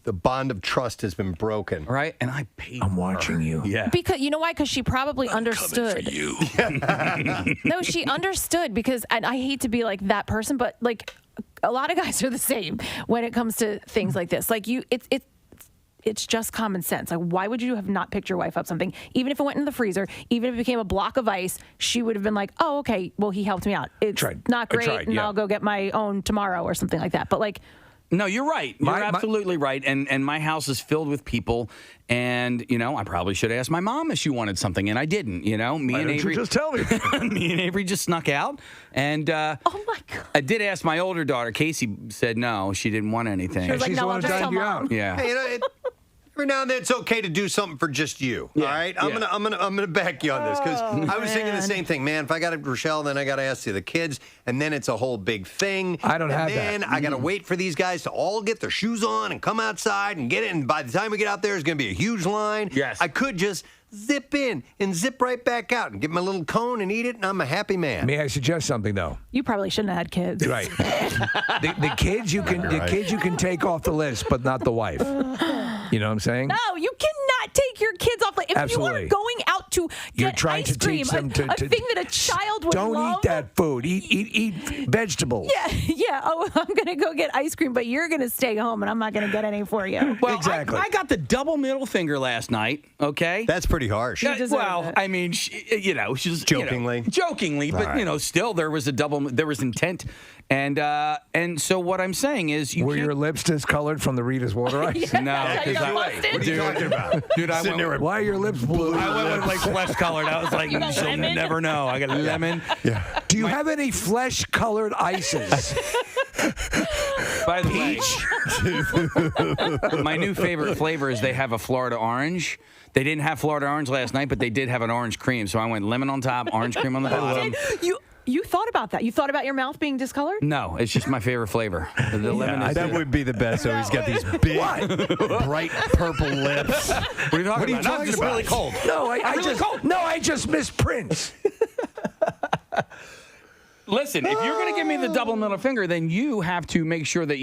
Speaker 1: the bond of trust has been broken.
Speaker 3: Right? And I paid
Speaker 2: I'm watching you.
Speaker 3: Yeah.
Speaker 5: because you know why? Because she probably understood. No, she understood because, and I hate to be like that person, but like a lot of guys are the same when it comes to things like this. Like it's just common sense. Like, why would you have not picked your wife up something? Even if it went in the freezer, even if it became a block of ice, she would have been like, oh, okay, well, he helped me out. It's not great, and I'll go get my own tomorrow or something like that. But like,
Speaker 3: no, you're right. You're absolutely right. And my house is filled with people. And, I probably should have asked my mom if she wanted something, and I didn't. Me and Avery
Speaker 2: just tell me?
Speaker 3: Me and Avery just snuck out. And
Speaker 5: oh my God.
Speaker 3: I did ask my older daughter. Casey said no, she didn't want anything.
Speaker 5: She was like, no, I'll just tell mom.
Speaker 3: Yeah.
Speaker 1: Hey, every now and then it's okay to do something for just you. All right, I'm gonna back you on this because I was thinking the same thing, man. If I got it, Rochelle, then I got to ask the kids, and then it's a whole big thing.
Speaker 2: I don't have that.
Speaker 1: And then I got to wait for these guys to all get their shoes on and come outside and get it. And by the time we get out there, it's gonna be a huge line.
Speaker 3: Yes,
Speaker 1: I could just zip in and zip right back out and get my little cone and eat it, and I'm a happy man.
Speaker 2: May I suggest something though?
Speaker 5: You probably shouldn't have had kids.
Speaker 2: Right. the kids you can take off the list, but not the wife. You know what I'm saying?
Speaker 5: No, you cannot take your kids off. Like, if
Speaker 2: Absolutely.
Speaker 5: you are going out to
Speaker 2: You're
Speaker 5: get
Speaker 2: trying
Speaker 5: ice
Speaker 2: to
Speaker 5: cream,
Speaker 2: teach them
Speaker 5: a thing that a child would
Speaker 2: don't
Speaker 5: love.
Speaker 2: eat that food. Eat vegetables.
Speaker 5: Yeah. Oh, I'm gonna go get ice cream, but you're gonna stay home, and I'm not gonna get any for you.
Speaker 3: Well,
Speaker 2: exactly.
Speaker 3: I got the double middle finger last night. Okay,
Speaker 1: that's pretty harsh.
Speaker 3: Well, I mean, she's
Speaker 1: jokingly,
Speaker 3: but
Speaker 1: right.
Speaker 3: Still there was intent, and so what I'm saying is,
Speaker 2: were your lips discolored from the Rita's water ice?
Speaker 3: No, because
Speaker 1: what are you talking about?
Speaker 3: Dude,
Speaker 2: why are your lips blue?
Speaker 3: I went with like flesh colored. I was like, she'll never know. I got lemon.
Speaker 1: Yeah.
Speaker 2: Do you have any flesh colored ices?
Speaker 3: By the way, my new favorite flavor is they have a Florida orange. They didn't have Florida orange last night, but they did have an orange cream. So I went lemon on top, orange cream on the bottom.
Speaker 5: You thought about that? You thought about your mouth being discolored?
Speaker 3: No, it's just my favorite flavor. The lemon is
Speaker 1: that would be the best. So he's got these big, bright purple lips.
Speaker 3: What are you talking about? No, it's just really cold.
Speaker 2: No, I just missed Prince.
Speaker 3: Listen, if you're going to give me the double middle finger, then you have to make sure that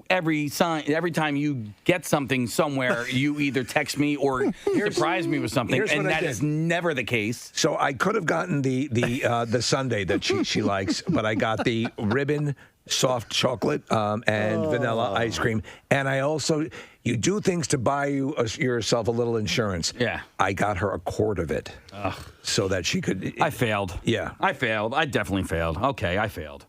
Speaker 3: every time you get something somewhere, you either text me or surprise me with something, and that is never the case.
Speaker 2: So I could have gotten the sundae that she likes, but I got the ribbon soft chocolate and vanilla ice cream, and I also. You do things to buy yourself a little insurance.
Speaker 3: Yeah.
Speaker 2: I got her a quart of it so that she could.
Speaker 3: I failed.
Speaker 2: Yeah.
Speaker 3: I failed. I definitely failed. Okay, I failed.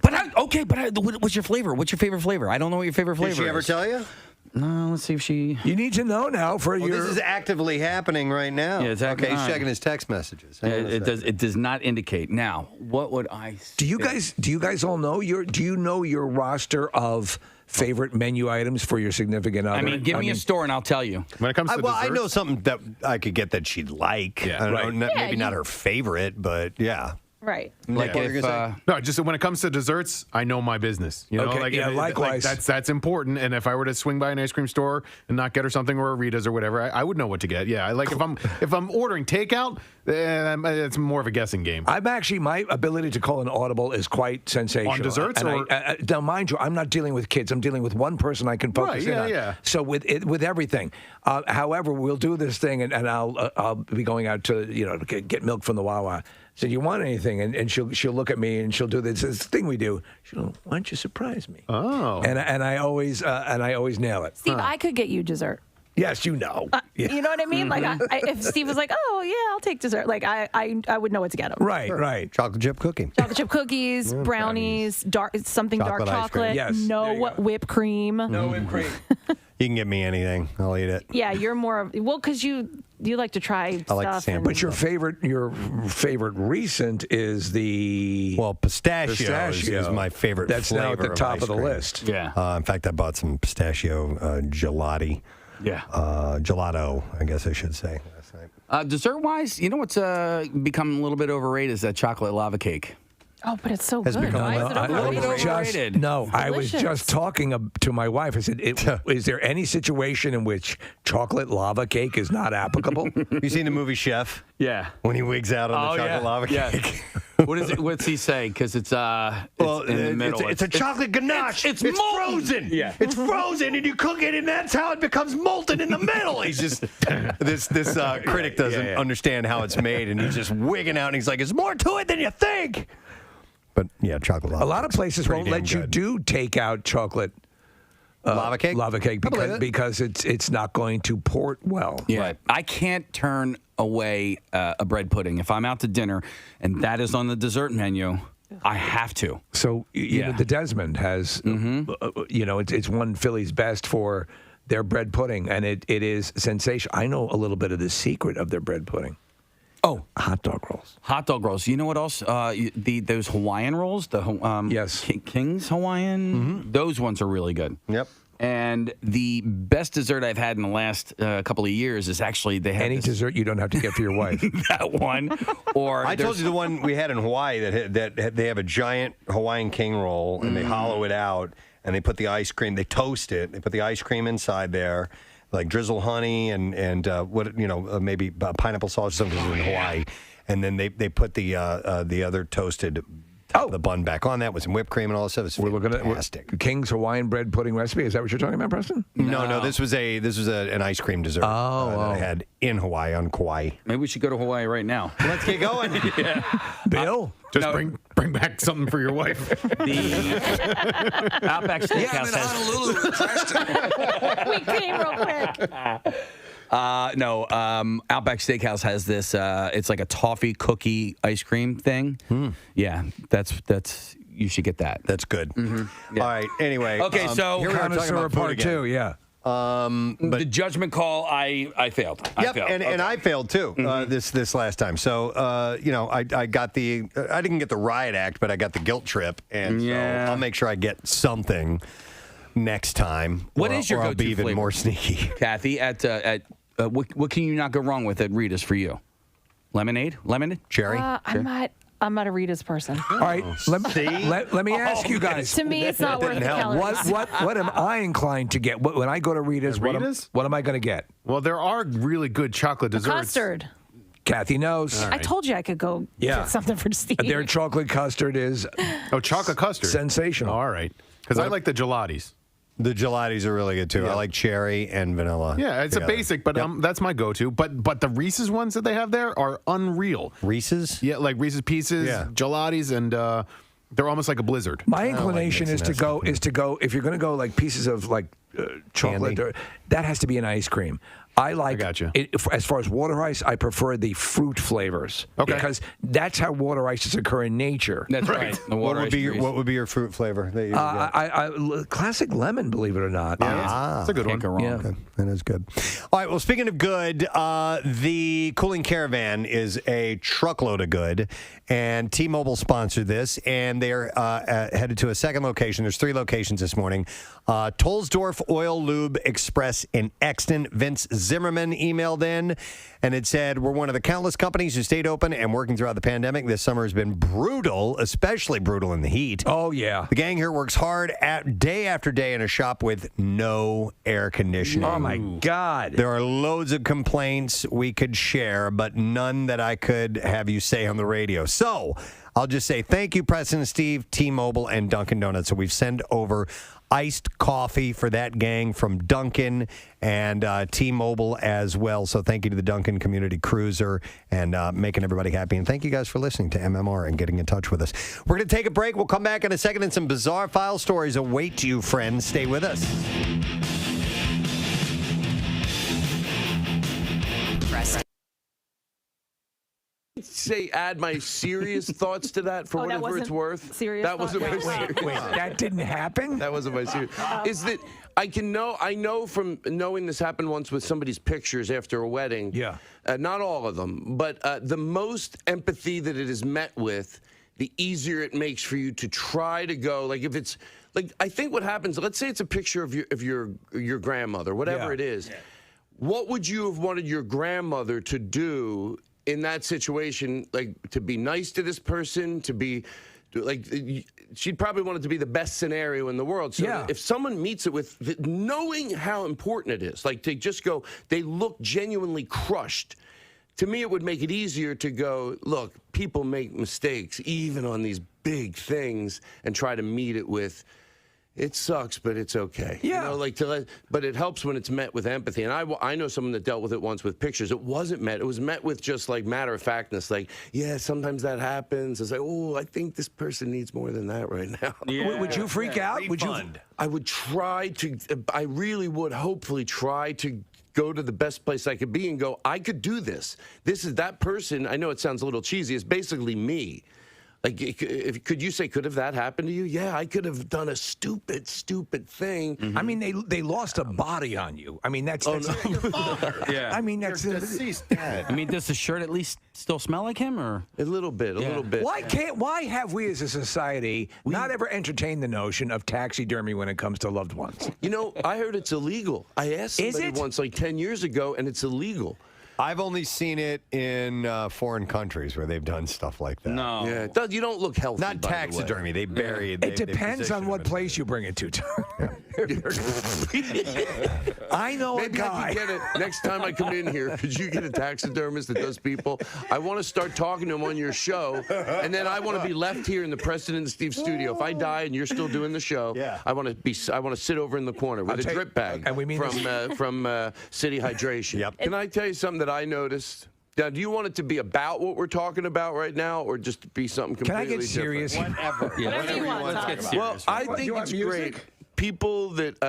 Speaker 3: What's your flavor? What's your favorite flavor? I don't know what your favorite flavor is.
Speaker 1: Did she ever tell you?
Speaker 3: No, let's see if she.
Speaker 2: You need to know now for your.
Speaker 1: This is actively happening right now.
Speaker 3: Yeah, it's
Speaker 1: okay. He's checking his text messages. Hang on a second.
Speaker 3: It does not indicate. Now, what would I?
Speaker 2: Do you guys all know Do you know your roster of favorite menu items for your significant other?
Speaker 3: I mean, give me a store and I'll tell you.
Speaker 6: When it comes to
Speaker 1: well, I
Speaker 6: desserts,
Speaker 1: know something that I could get that she'd like.
Speaker 6: Yeah,
Speaker 1: I don't
Speaker 6: right.
Speaker 1: know,
Speaker 5: Yeah,
Speaker 1: maybe not her favorite, but yeah.
Speaker 5: Right.
Speaker 3: Like
Speaker 1: What were you
Speaker 3: if,
Speaker 1: gonna say?
Speaker 6: no, just when it comes to desserts, I know my business. You know,
Speaker 2: Okay,
Speaker 6: like
Speaker 2: yeah, likewise.
Speaker 6: that's important. And if I were to swing by an ice cream store and not get her something or a Rita's or whatever, I would know what to get. Yeah, I like if I'm ordering takeout, it's more of a guessing game.
Speaker 2: I'm actually my ability to call an audible is quite sensational.
Speaker 6: On desserts,
Speaker 2: And
Speaker 6: or
Speaker 2: now, mind you, I'm not dealing with kids. I'm dealing with one person I can focus in on.
Speaker 6: yeah.
Speaker 2: So with everything, however, we'll do this thing, and I'll be going out to get milk from the Wawa. So you want anything, and she'll look at me and she'll do this thing we do. She'll, why don't you surprise me?
Speaker 6: Oh,
Speaker 2: and I always nail it.
Speaker 5: Steve, I could get you dessert.
Speaker 2: Yes, you know.
Speaker 5: You know what I mean? Like, if Steve was like, "Oh yeah, I'll take dessert," like I would know what to get him.
Speaker 2: Right.
Speaker 1: Chocolate chip cookie.
Speaker 5: Chocolate chip cookies, brownies, dark
Speaker 1: Chocolate
Speaker 5: dark
Speaker 1: ice cream.
Speaker 5: chocolate.
Speaker 2: Yes, there
Speaker 5: No
Speaker 2: you go.
Speaker 5: whipped cream.
Speaker 2: No whipped cream.
Speaker 1: You can get me anything. I'll eat it.
Speaker 5: Yeah, you're more of because you like to try
Speaker 1: I like the
Speaker 5: stuff.
Speaker 1: sample.
Speaker 2: But your favorite recent is the
Speaker 1: pistachio is my favorite.
Speaker 2: That's now at
Speaker 1: flavor
Speaker 2: the top
Speaker 1: ice
Speaker 2: of the
Speaker 1: cream.
Speaker 2: list.
Speaker 3: Yeah.
Speaker 1: In fact, I bought some pistachio gelati.
Speaker 3: Yeah.
Speaker 1: Gelato, I guess I should say. Last night.
Speaker 3: Dessert-wise, you know what's become a little bit overrated is that chocolate lava cake.
Speaker 5: Oh, but it's so
Speaker 1: Has
Speaker 5: good.
Speaker 1: become
Speaker 5: Why is it overrated?
Speaker 2: I was just talking to my wife. I said, is there any situation in which chocolate lava cake is not applicable?
Speaker 1: You seen the movie Chef?
Speaker 3: Yeah.
Speaker 1: When he wigs out on the chocolate lava cake.
Speaker 3: What is it? What's he say? Because it's in the middle.
Speaker 1: It's a chocolate ganache.
Speaker 3: It's
Speaker 1: frozen.
Speaker 3: Yeah.
Speaker 1: It's frozen, and you cook it, and that's how it becomes molten in the middle. He's just this critic doesn't understand how it's made, and he's just wigging out, and he's like, "There's more to it than you think." But yeah, chocolate lava.
Speaker 2: A lot of places
Speaker 1: pretty
Speaker 2: won't let
Speaker 1: damn
Speaker 2: you
Speaker 1: good.
Speaker 2: do takeout chocolate
Speaker 1: lava cake.
Speaker 2: Because it's not going to port well.
Speaker 3: Yeah. Right. I can't turn away a bread pudding if I'm out to dinner and that is on the dessert menu. I have to.
Speaker 2: So you know, the Desmond has, it's won Philly's best for their bread pudding, and it is sensational. I know a little bit of the secret of their bread pudding.
Speaker 3: Oh,
Speaker 2: hot dog rolls.
Speaker 3: Hot dog rolls. You know what else? Those Hawaiian rolls.
Speaker 2: Yes,
Speaker 3: King's Hawaiian.
Speaker 1: Mm-hmm.
Speaker 3: Those ones are really good.
Speaker 1: Yep.
Speaker 3: And the best dessert I've had in the last couple of years is actually they have
Speaker 2: any dessert you don't have to get for your wife.
Speaker 3: That one. Or
Speaker 1: I told you the one we had in Hawaii that they have a giant Hawaiian king roll and they hollow it out and they put the ice cream. They toast it. They put the ice cream inside there. Like drizzle honey and maybe pineapple sauce or something in Hawaii, and then they put the other toasted the bun back on that with some whipped cream and all that stuff. It's fantastic.
Speaker 2: King's Hawaiian bread pudding recipe. Is that what you're talking about, Preston?
Speaker 1: No. This was an ice cream dessert that I had in Hawaii on Kauai.
Speaker 3: Maybe we should go to Hawaii right now.
Speaker 1: Let's get going.
Speaker 2: Bill,
Speaker 6: just bring back something for your wife.
Speaker 3: The Outback Steakhouse has.
Speaker 5: We came real quick.
Speaker 3: Outback Steakhouse has this. It's like a toffee cookie ice cream thing. Yeah, that's. You should get that.
Speaker 1: That's good.
Speaker 3: Mm-hmm. Yeah.
Speaker 1: All right. Anyway.
Speaker 3: Okay, so
Speaker 1: here we are talking about
Speaker 2: part
Speaker 1: food again.
Speaker 2: 2. Yeah.
Speaker 3: But the judgment call, I failed.
Speaker 1: Yep, and I failed too this last time. So I got I didn't get the riot act, but I got the guilt trip, and so I'll make sure I get something next time.
Speaker 3: What is your
Speaker 1: or I'll
Speaker 3: go-to
Speaker 1: be even
Speaker 3: flavor?
Speaker 1: more sneaky?
Speaker 3: Kathy, what can you not go wrong with at Rita's for you? Lemonade, cherry.
Speaker 5: I'm not a Rita's person.
Speaker 2: All right, let me ask you guys.
Speaker 5: To me, it's not worth the calories.
Speaker 2: What am I inclined to get? When I go to Rita's, what am I going to get?
Speaker 6: Well, there are really good chocolate desserts.
Speaker 5: Custard.
Speaker 2: Kathy knows.
Speaker 5: I told you I could go get something for Steve.
Speaker 2: Their chocolate custard is
Speaker 6: chocolate custard.
Speaker 2: Sensational.
Speaker 6: All right, because I like the gelatis.
Speaker 1: The gelatis are really good too. I like cherry and vanilla.
Speaker 6: Yeah, it's
Speaker 1: together.
Speaker 6: a basic, but that's my go-to. But the Reese's ones that they have there are unreal.
Speaker 1: Reese's?
Speaker 6: Yeah, like Reese's Pieces, gelatis, and they're almost like a blizzard.
Speaker 2: My inclination is to go if you're going to go like pieces of like chocolate, that has to be an ice cream. I like.
Speaker 6: gotcha.
Speaker 2: As far as water ice, I prefer the fruit flavors.
Speaker 6: Okay.
Speaker 2: Because that's how water ices occur in nature.
Speaker 3: That's right. The
Speaker 1: What
Speaker 3: water
Speaker 1: would
Speaker 3: ice
Speaker 1: be
Speaker 3: freeze.
Speaker 1: what would be your fruit flavor? That you get?
Speaker 2: Classic lemon, believe it or not.
Speaker 1: Ah,
Speaker 6: It's a good one.
Speaker 3: Can't go wrong.
Speaker 2: Yeah.
Speaker 1: Okay, that is good. All right. Well, speaking of good, the cooling caravan is a truckload of good, and T-Mobile sponsored this, and they're headed to a second location. There's 3 locations this morning. Tollsdorf Oil Lube Express in Exton. Vince Zimmerman emailed in, and it said, "We're one of the countless companies who stayed open and working throughout the pandemic. This summer has been brutal, especially brutal in the heat.
Speaker 2: Oh, yeah.
Speaker 1: The gang here works hard day after day in a shop with no air conditioning.
Speaker 2: Oh, my God.
Speaker 1: There are loads of complaints we could share, but none that I could have you say on the radio. So I'll just say thank you, Preston and Steve, T-Mobile, and Dunkin' Donuts. So we've sent over iced coffee for that gang from Dunkin' and T-Mobile as well. So thank you to the Dunkin' Community Cruiser and making everybody happy. And thank you guys for listening to MMR and getting in touch with us. We're going to take a break. We'll come back in a second, and some bizarre file stories await you, friends. Stay with us.
Speaker 19: Say, add my serious thoughts to that for whatever it's worth.
Speaker 5: Serious
Speaker 19: that wasn't my serious.
Speaker 2: Wait, that didn't happen?
Speaker 19: That wasn't my serious. Is that I know from knowing this happened once with somebody's pictures after a wedding.
Speaker 2: Yeah.
Speaker 19: Not all of them, but the most empathy that it is met with, the easier it makes for you to try to go. Like if it's like I think what happens. Let's say it's a picture of your grandmother, whatever it is. Yeah. What would you have wanted your grandmother to do in that situation? Like to be nice to this person, to be like she'd probably want it to be the best scenario in the world. So if someone meets it with knowing how important it is, like to just go, they look genuinely crushed. To me, it would make it easier to go, look, people make mistakes, even on these big things, and try to meet it with, it sucks, but it's okay.
Speaker 2: Yeah.
Speaker 19: You know, but it helps when it's met with empathy. And I know someone that dealt with it once with pictures. It wasn't met. It was met with just like matter-of-factness, like, yeah, sometimes that happens. It's like, oh, I think this person needs more than that right now.
Speaker 2: Yeah. Would you freak out?
Speaker 1: Refund.
Speaker 2: Would you?
Speaker 19: I would try to, I really would hopefully try to go to the best place I could be and go, I could do this. This is that person. I know it sounds a little cheesy. It's basically me. Like, could you say, could have that happened to you? Yeah, I could have done a stupid thing.
Speaker 2: Mm-hmm. I mean, they lost a body on you. I mean, that's
Speaker 3: Yeah.
Speaker 2: I mean, that's
Speaker 1: deceased dad.
Speaker 3: I mean, does the shirt at least still smell like him, or
Speaker 19: a little bit?
Speaker 2: Why have we as a society not ever entertained the notion of taxidermy when it comes to loved ones?
Speaker 19: You know, I heard it's illegal. I asked somebody once, like 10 years ago, and it's illegal.
Speaker 1: I've only seen it in foreign countries where they've done stuff like that.
Speaker 3: No.
Speaker 19: Yeah, you don't look healthy.
Speaker 1: Not taxidermy. They bury it.
Speaker 2: It depends on what place you bring it to. I know
Speaker 19: Maybe
Speaker 2: a guy.
Speaker 19: I could get it next time I come in here. Could you get a taxidermist that does people? I want to start talking to him on your show, and then I want to be left here in the Preston and Steve studio. If I die and you're still doing the show, I want to sit over in the corner with a drip bag from City Hydration.
Speaker 1: Yep.
Speaker 19: Can I tell you something that I noticed? Now, do you want it to be about what we're talking about right now, or just be something completely
Speaker 2: Can I get serious?
Speaker 19: different?
Speaker 1: Whatever.
Speaker 3: Yeah,
Speaker 5: Whatever you want,
Speaker 3: let's
Speaker 5: Todd.
Speaker 3: get serious.
Speaker 19: Well, I think it's great. People that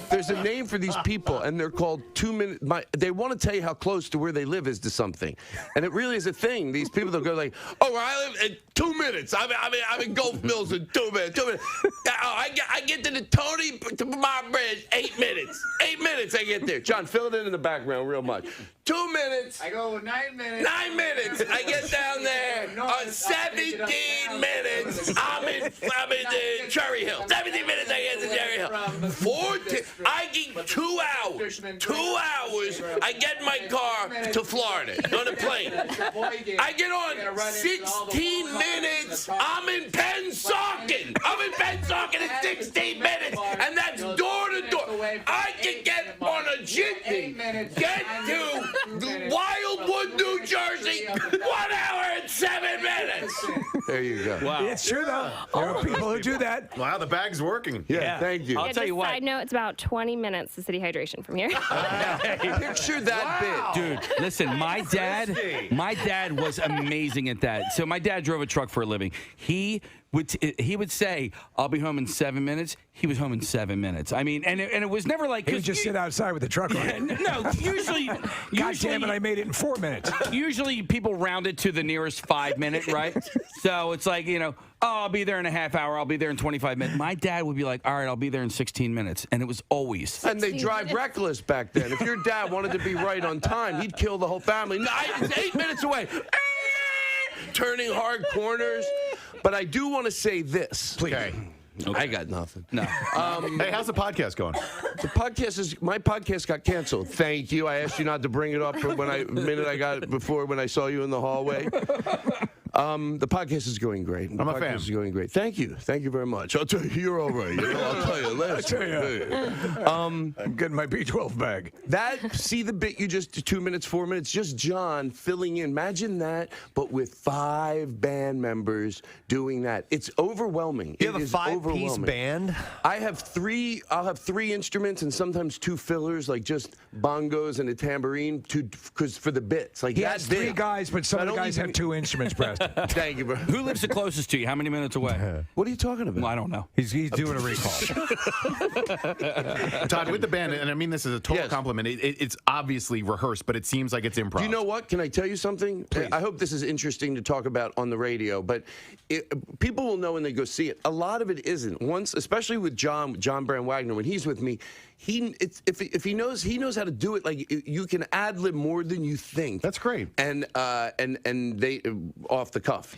Speaker 19: there's a name for these people, and they're called 2 minute. They want to tell you how close to where they live is to something, and it really is a thing. These people that go like, "Oh, where I live in 2 minutes. I'm in Gulf Mills in 2 minutes. 2 minutes. I get to the Tony to my bridge 8 minutes. 8 minutes I get there. John, fill it in the background real much. 2 minutes.
Speaker 4: I go 9 minutes.
Speaker 19: 9 minutes. I get down there. 17 minutes. I'm in Cherry Hill. 17 minutes I get to Cherry Hill. 14. I get 2 hours. 2 hours. I get in my car to Florida on a plane. I get on 16 minutes. I'm in Pennsauken. I'm in Pennsauken in 16 minutes, and that's door to door. I can get on a jitney, get to Wildwood, New Jersey, 1 hour and 7 minutes. There you go.
Speaker 2: Wow. It's true, though. There are people who do that.
Speaker 6: Wow, the bag's working.
Speaker 19: Yeah, thank you.
Speaker 3: I'll tell you what.
Speaker 20: Side note, it's about 20 minutes to City Hydration from here.
Speaker 19: Picture that bit.
Speaker 3: Dude, listen, my dad was amazing at that. So my dad drove a truck for a living. He he would say, "I'll be home in 7 minutes." He was home in 7 minutes. I mean, and it was never like
Speaker 2: he would just sit outside with the truck.
Speaker 3: Yeah, no, usually,
Speaker 2: God damn it, I made it in 4 minutes.
Speaker 3: Usually, people round it to the nearest 5 minute, right? So it's like, oh, I'll be there in a half hour. I'll be there in 25 minutes. My dad would be like, all right, I'll be there in 16 minutes, and it was always.
Speaker 19: And they drive reckless back then. If your dad wanted to be right on time, he'd kill the whole family. No, it's 8 minutes away. Turning hard corners. But I do want to say this.
Speaker 2: Please.
Speaker 19: Okay. I got nothing.
Speaker 3: No.
Speaker 6: Hey, how's the podcast going?
Speaker 19: My podcast got canceled. Thank you. I asked you not to bring it up when I got it before when I saw you in the hallway. The podcast is going great.
Speaker 6: I'm a fan.
Speaker 19: Is going great. Thank you. Thank you very much. I'll tell you, you're all right. I'll tell you.
Speaker 2: I'm getting my B12 bag.
Speaker 19: See the bit you just 2 minutes, 4 minutes, just John filling in. Imagine that, but with 5 band members doing that. It's overwhelming.
Speaker 1: You have a 5-piece band?
Speaker 19: I'll have 3 instruments and sometimes 2 fillers, like just bongos and a tambourine, because for the bits. Like
Speaker 2: he has 3 guys, but some of the guys have 2 instruments, Preston.
Speaker 19: Thank you, bro.
Speaker 3: Who lives the closest to you? How many minutes away?
Speaker 19: What are you talking about?
Speaker 3: Well, I don't know.
Speaker 1: He's doing a recall.
Speaker 6: Todd, with the band, and I mean this is a total compliment, it's obviously rehearsed, but it seems like it's improv.
Speaker 19: Do you know what? Can I tell you something? Please. I hope this is interesting to talk about on the radio, but people will know when they go see it. A lot of it isn't. Once, especially with John Brand Wagner, when he's with me, if he knows how to do it. Like you can ad lib more than you think.
Speaker 6: That's great.
Speaker 19: And they off the cuff,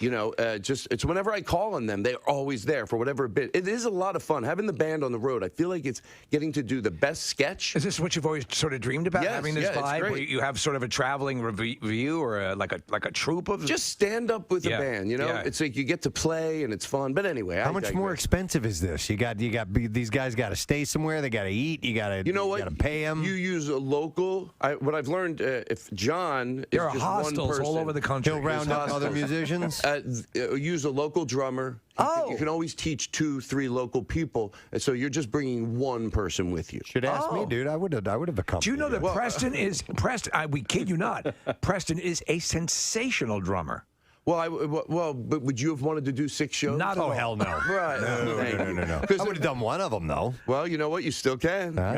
Speaker 19: just it's whenever I call on them, they're always there for whatever bit. It is a lot of fun having the band on the road. I feel like it's getting to do the best sketch.
Speaker 2: Is this what you've always sort of dreamed about?
Speaker 19: Yes,
Speaker 2: having this vibe
Speaker 19: great.
Speaker 2: where you have sort of a traveling review or like a troupe of
Speaker 19: just stand up with a band. It's like you get to play and it's fun. But anyway,
Speaker 1: how much more expensive is this? You got these guys got to stay somewhere. They got to eat. You got to pay them.
Speaker 19: You use a local. What I've learned, if John
Speaker 2: there
Speaker 19: is
Speaker 2: are
Speaker 19: just
Speaker 2: hostels
Speaker 19: one person,
Speaker 2: all over the country.
Speaker 1: He'll round up other musicians.
Speaker 19: Use a local drummer. You can always teach 2, 3 local people, and so you're just bringing one person with you.
Speaker 1: Should ask me, dude. I would have accompanied.
Speaker 2: Do you know that Preston is Preston? We kid you not. Preston is a sensational drummer.
Speaker 19: Well, but would you have wanted to do 6 shows?
Speaker 2: Not at all.
Speaker 1: Hell no.
Speaker 19: Right.
Speaker 1: No. I would have done one of them, though.
Speaker 19: Well, you know what? You still can.
Speaker 1: I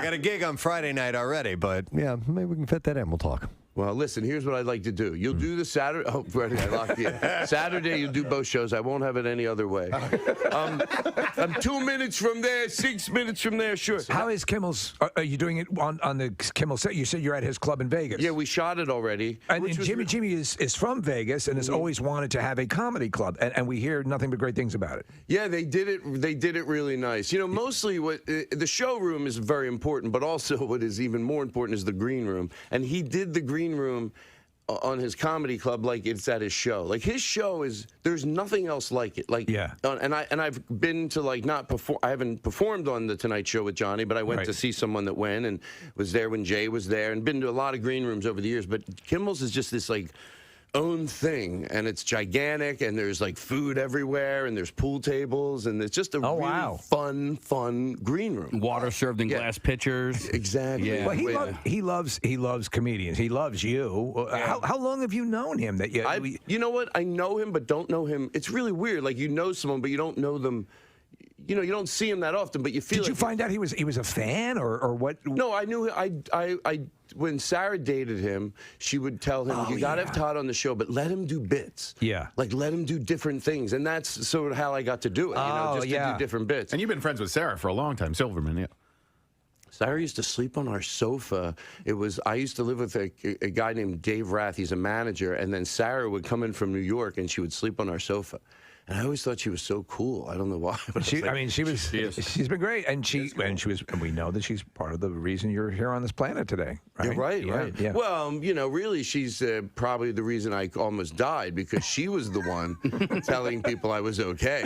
Speaker 1: got a gig on Friday night already, but yeah, maybe we can fit that in. We'll talk.
Speaker 19: Well, listen, here's what I'd like to do. You'll do the Saturday. Oh, ready, I locked you. Saturday, you'll do both shows. I won't have it any other way. I'm 2 minutes from there, 6 minutes from there, sure.
Speaker 2: How is Kimmel's? Are you doing it on the Kimmel set? You said you're at his club in Vegas.
Speaker 19: Yeah, we shot it already.
Speaker 2: And Jimmy is from Vegas and has always wanted to have a comedy club, and we hear nothing but great things about it.
Speaker 19: Yeah, they did it. They did it really nice. Mostly what the showroom is very important, but also what is even more important is the green room. And he did the green room on his comedy club like it's at his show. Like his show is, there's nothing else like it. Like and I've been to like not perform. I haven't performed on the Tonight Show with Johnny, but I went to see someone that went and was there when Jay was there, and been to a lot of green rooms over the years. But Kimmel's is just this like own thing, and it's gigantic, and there's like food everywhere, and there's pool tables, and it's just a really fun green room.
Speaker 3: Water served in glass pitchers.
Speaker 19: Exactly.
Speaker 3: Yeah.
Speaker 2: Well, he loves comedians. He loves you. How long have you known him?
Speaker 19: You know what? I know him, but don't know him. It's really weird. Like you know someone, but you don't know them. You don't see him that often, but you feel.
Speaker 2: Did you find out he was a fan or what?
Speaker 19: No, I knew. I when Sarah dated him, she would tell him, "You got to have Todd on the show, but let him do bits.
Speaker 2: Yeah,
Speaker 19: like let him do different things." And that's sort of how I got to do it. To do different bits.
Speaker 6: And you've been friends with Sarah for a long time, Silverman. Yeah.
Speaker 19: Sarah used to sleep on our sofa. I used to live with a guy named Dave Rath. He's a manager, and then Sarah would come in from New York, and she would sleep on our sofa. And I always thought she was so cool. I don't know why. But she's
Speaker 2: been great, and we know that she's part of the reason you're here on this planet today. Right?
Speaker 19: Yeah, right. Yeah. Well, really, she's probably the reason I almost died, because she was the one telling people I was okay.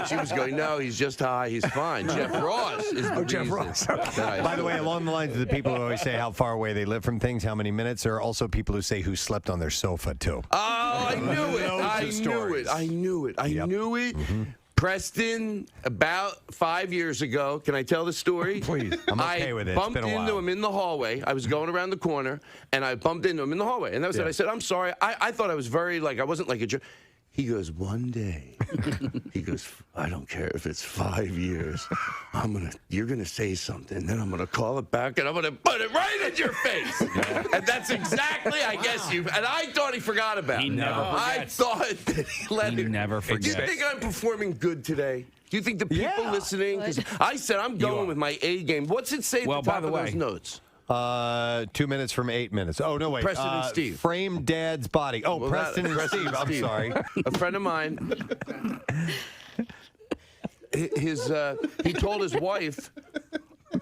Speaker 19: She was going, "No, he's just high. He's fine." Jeff Ross is the reason.
Speaker 2: Jeff Ross.
Speaker 1: By the way, along the lines of the people who always say how far away they live from things, how many minutes, there are also people who say who slept on their sofa too.
Speaker 19: Oh, I knew it. I knew it. I knew it.
Speaker 1: Mm-hmm.
Speaker 19: Preston, about 5 years ago, can I tell the story?
Speaker 1: Please. I'm okay with it. It's
Speaker 19: bumped
Speaker 1: been a
Speaker 19: into
Speaker 1: while.
Speaker 19: him in the hallway. I was going around the corner, and I bumped into him in the hallway. And that was it. I said, I'm sorry. I thought I was very, I wasn't like a jerk. He goes, one day, he goes, I don't care if it's 5 years. You're going to say something, then I'm going to call it back, and I'm going to put it right in your face. And that's exactly, I guess, and I thought he forgot about it.
Speaker 3: He never forgets.
Speaker 19: I thought that he let it.
Speaker 3: He never forgets.
Speaker 19: Do you think I'm performing good today? Do you think the people listening? 'Cause I said I'm going with my A game. What's it say at the top of those notes?
Speaker 1: 2 minutes from 8 minutes. Oh, no, wait.
Speaker 19: Preston and Steve.
Speaker 1: Frame Dad's body. Oh,
Speaker 19: Well,
Speaker 1: Preston and
Speaker 19: Preston
Speaker 1: Steve. I'm sorry.
Speaker 19: A friend of mine, he told his wife,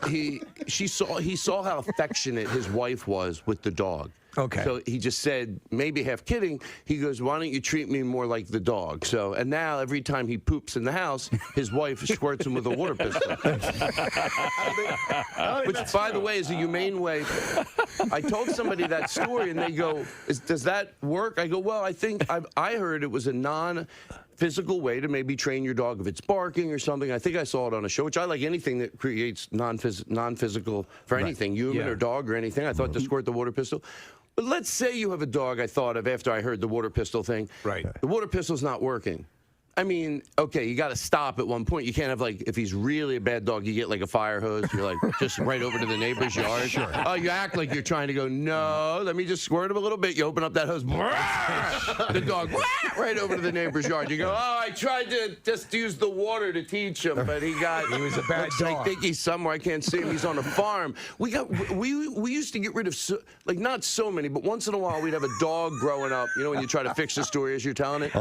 Speaker 19: he saw how affectionate his wife was with the dog.
Speaker 2: Okay.
Speaker 19: So he just said, maybe half kidding, he goes, why don't you treat me more like the dog? So, and now every time he poops in the house, his wife squirts him with a water pistol. Which, by the way, is a humane way. I told somebody that story, and they go, does that work? I go, well, I think I heard it was a non-physical way to maybe train your dog if it's barking or something. I think I saw it on a show, which I like anything that creates non-physical for anything, human or dog or anything. I thought to squirt the water pistol. But let's say you have a dog, I thought of after I heard the water pistol thing.
Speaker 2: Right.
Speaker 19: The water pistol's not working. I mean, okay, you got to stop at one point. You can't have, if he's really a bad dog, you get, a fire hose. You're, just right over to the neighbor's yard.
Speaker 1: Sure.
Speaker 19: Oh, you act like you're trying to go, no, let me just squirt him a little bit. You open up that hose. The dog, right over to the neighbor's yard. You go, oh, I tried to just use the water to teach him, but he was a bad dog. I think he's somewhere. I can't see him. He's on a farm. We used to get rid of, not so many, but once in a while we'd have a dog growing up. You know, when you try to fix the story as you're telling it?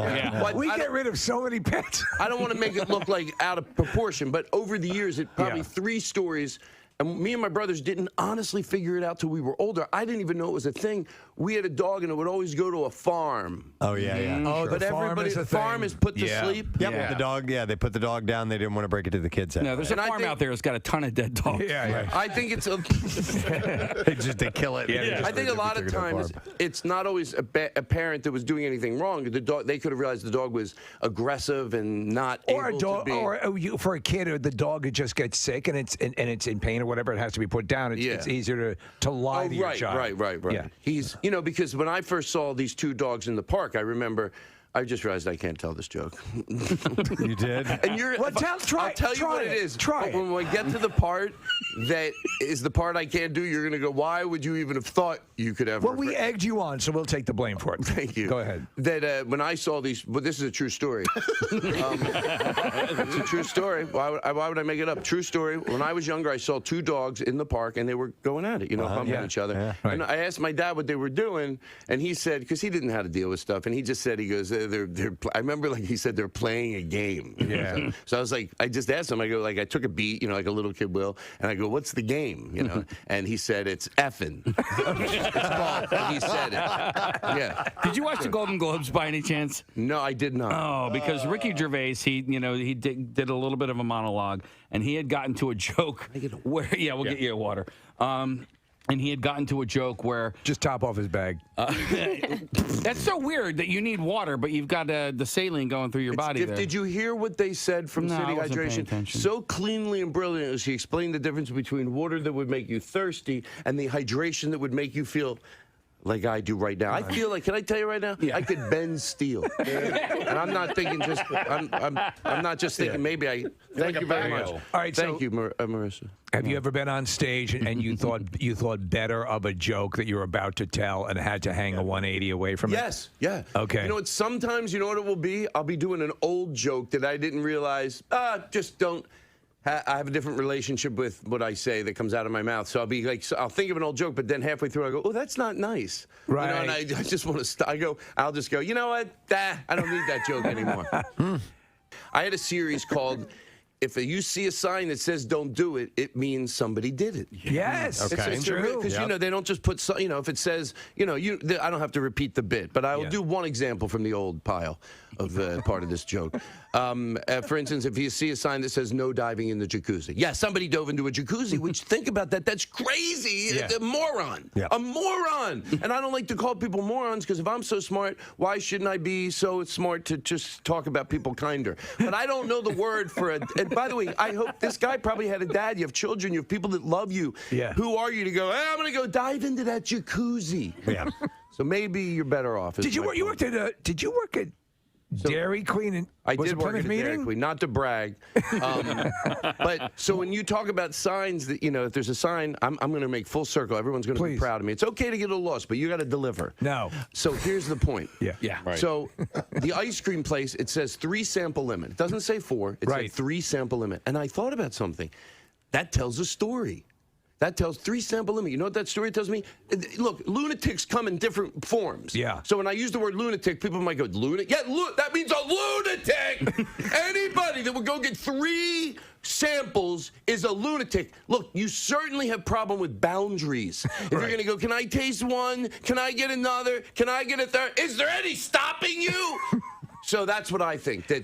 Speaker 2: We get rid of so many pets.
Speaker 19: I don't want to make it look out of proportion, but over the years, probably 3 stories. And me and my brothers didn't honestly figure it out till we were older. I didn't even know it was a thing. We had a dog, and it would always go to a farm.
Speaker 1: Oh, yeah, yeah.
Speaker 19: Oh, but everybody at the farm is put to sleep.
Speaker 1: Yep. The dog, they put the dog down. They didn't want to break it to the kids.
Speaker 3: No, there's a farm out there that's got a ton of dead dogs.
Speaker 19: I think it's
Speaker 1: they kill it.
Speaker 19: I think a lot of times it's not always a parent that was doing anything wrong. The dog, they could have realized the dog was aggressive and not able to be.
Speaker 2: Or for a kid, the dog just gets sick and it's in pain or whatever, it has to be put down. It's easier to lie to your child.
Speaker 19: Right.
Speaker 2: Yeah.
Speaker 19: He's, because when I first saw these 2 dogs in the park, I remember. I just realized I can't tell this joke.
Speaker 1: You did?
Speaker 19: And
Speaker 2: I'll
Speaker 19: tell you what it is. When we get to the part that is the part I can't do, you're going to go, why would you even have thought you could ever?
Speaker 2: Well, we egged you on, so we'll take the blame for it.
Speaker 19: Thank you.
Speaker 2: Go ahead.
Speaker 19: That when I saw these, but this is a true story. It's a true story. Why would I make it up? True story. When I was younger, I saw 2 dogs in the park, and they were going at it, bumping each other.
Speaker 2: Yeah, right.
Speaker 19: And I asked my dad what they were doing, and he said, because he didn't know how to deal with stuff, and he just said, he goes, I remember he said they're playing a game.
Speaker 2: Yeah.
Speaker 19: So I was like, I just asked him, I go, I took a beat, like a little kid will, and I go, what's the game, And he said, it's effing. It's called, and he said it. Yeah.
Speaker 3: Did you watch the Golden Globes by any chance?
Speaker 19: No, I did not.
Speaker 3: Oh, because Ricky Gervais, he did a little bit of a monologue, and he had gotten to a joke where, we'll get you a water. And he had gotten to a joke where...
Speaker 2: Just top off his bag.
Speaker 3: That's so weird that you need water, but you've got the saline going through your body there.
Speaker 19: Did you hear what they said from
Speaker 3: No,
Speaker 19: City
Speaker 3: I wasn't paying
Speaker 19: Hydration?
Speaker 3: attention.
Speaker 19: So cleanly and brilliantly, she explained the difference between water that would make you thirsty and the hydration that would make you feel... like I do right now. I feel like, can I tell you right now? I could bend steel. And I'm not thinking just, I'm not just thinking maybe thank you very much.
Speaker 2: All right,
Speaker 19: thank you, Marissa.
Speaker 2: Have you ever been on stage and you thought better of a joke that you were about to tell and had to hang a 180 away from it?
Speaker 19: Yes, yeah.
Speaker 2: Okay.
Speaker 19: You know what, sometimes, you know what it will be? I'll be doing an old joke that I didn't realize, just don't. I have a different relationship with what I say that comes out of my mouth. So I'll be like, I'll think of an old joke, but then halfway through I go, oh, that's not nice.
Speaker 2: Right.
Speaker 19: And I just want to stop. I'll just go, you know what? I don't need that joke anymore. I had a series called if you see a sign that says don't do it, it means somebody did it.
Speaker 2: Yes.
Speaker 1: Okay.
Speaker 19: It's true. Because, they don't just put, if it says, I don't have to repeat the bit, but I will do one example from the old pile of part of this joke. For instance, if you see a sign that says no diving in the jacuzzi. Yeah, somebody dove into a jacuzzi, which think about that. That's crazy.
Speaker 1: Yeah.
Speaker 19: A moron.
Speaker 1: Yeah.
Speaker 19: A moron. And I don't like to call people morons because if I'm so smart, why shouldn't I be so smart to just talk about people kinder? But I don't know the word for it. And by the way, I hope this guy probably had a dad. You have children. You have people that love you.
Speaker 2: Yeah.
Speaker 19: Who are you to go, I'm going to go dive into that jacuzzi?
Speaker 1: Yeah.
Speaker 19: So maybe you're better off.
Speaker 2: Did you work at Dairy Queen? And
Speaker 19: I
Speaker 2: was
Speaker 19: did
Speaker 2: it
Speaker 19: work
Speaker 2: Plymouth
Speaker 19: at Dairy
Speaker 2: Meeting?
Speaker 19: Queen, not to brag. But so when you talk about signs that, if there's a sign, I'm going to make full circle. Everyone's going to be proud of me. It's okay to get a loss, but you got to deliver.
Speaker 2: No.
Speaker 19: So here's the point.
Speaker 2: Yeah.
Speaker 3: Right.
Speaker 19: So the ice cream place, it says 3 sample limit. It doesn't say 4. It says 3 sample limit. And I thought about something. That tells a story. That tells 3 sample limit. You know what that story tells me? Look, lunatics come in different forms.
Speaker 2: Yeah.
Speaker 19: So when I use the word lunatic, people might go, lunatic? Yeah, that means a lunatic. Anybody that would go get 3 samples is a lunatic. Look, you certainly have problem with boundaries. If you're going to go, can I taste one? Can I get another? Can I get a third? Is there any stopping you? So that's what I think. That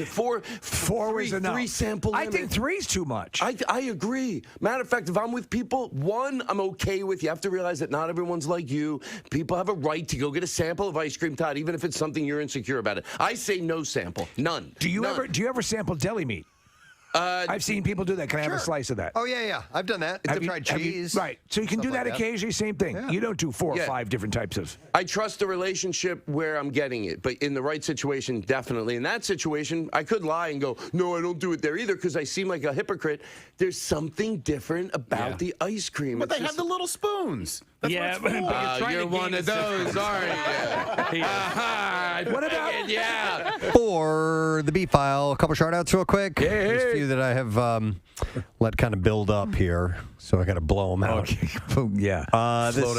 Speaker 19: 4
Speaker 2: is enough.
Speaker 19: 3 sample limit.
Speaker 2: I think 3's too much.
Speaker 19: I agree. Matter of fact, if I'm with people, 1, I'm okay with. You have to realize that not everyone's like you. People have a right to go get a sample of ice cream, Todd, even if it's something you're insecure about it. I say no sample. None.
Speaker 2: Do you ever sample deli meat? I've seen people do that. Can I have a slice of that?
Speaker 1: Oh, yeah. I've done that. I've tried cheese.
Speaker 2: Right. So you can do that
Speaker 1: like
Speaker 2: occasionally, same thing.
Speaker 1: Yeah.
Speaker 2: You don't do 4 or 5 different types of.
Speaker 19: I trust the relationship where I'm getting it, but in the right situation, definitely. In that situation, I could lie and go, no, I don't do it there either because I seem like a hypocrite. There's something different about the ice cream.
Speaker 1: But they have the little spoons. That's
Speaker 19: you're one of those, aren't you?
Speaker 2: What about?
Speaker 1: For the beat file, a couple shout outs real quick. There's a few that I have let kind of build up here, so I got to blow them out.
Speaker 2: Okay. Yeah. Float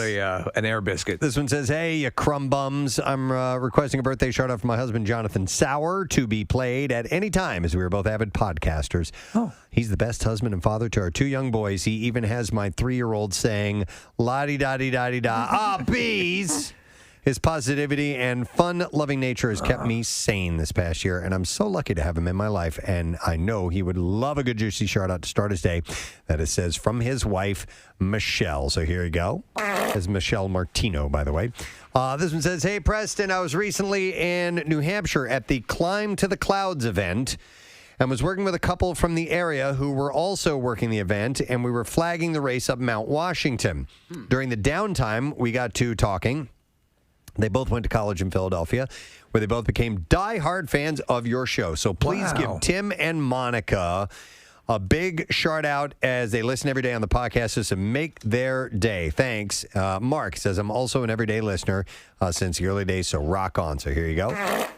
Speaker 2: an air biscuit.
Speaker 1: This one says, hey, you crumb bums. I'm requesting a birthday shout out for my husband, Jonathan Sauer, to be played at any time as we are both avid podcasters.
Speaker 2: Oh.
Speaker 1: He's the best husband and father to our 2 young boys. He even has my 3-year-old saying, la-di-da-di-da-di-da, bees. His positivity and fun-loving nature has kept me sane this past year, and I'm so lucky to have him in my life, and I know he would love a good juicy shout-out to start his day. That it says from his wife, Michelle. So here you go. It's Michelle Martino, by the way. This one says, hey, Preston, I was recently in New Hampshire at the Climb to the Clouds event and was working with a couple from the area who were also working the event, and we were flagging the race up Mount Washington. During the downtime, we got to talking. They both went to college in Philadelphia, where they both became diehard fans of your show. So please give Tim and Monica a big shout out as they listen every day on the podcast just to make their day. Thanks. Mark says, I'm also an everyday listener since the early days, so rock on. So here you go.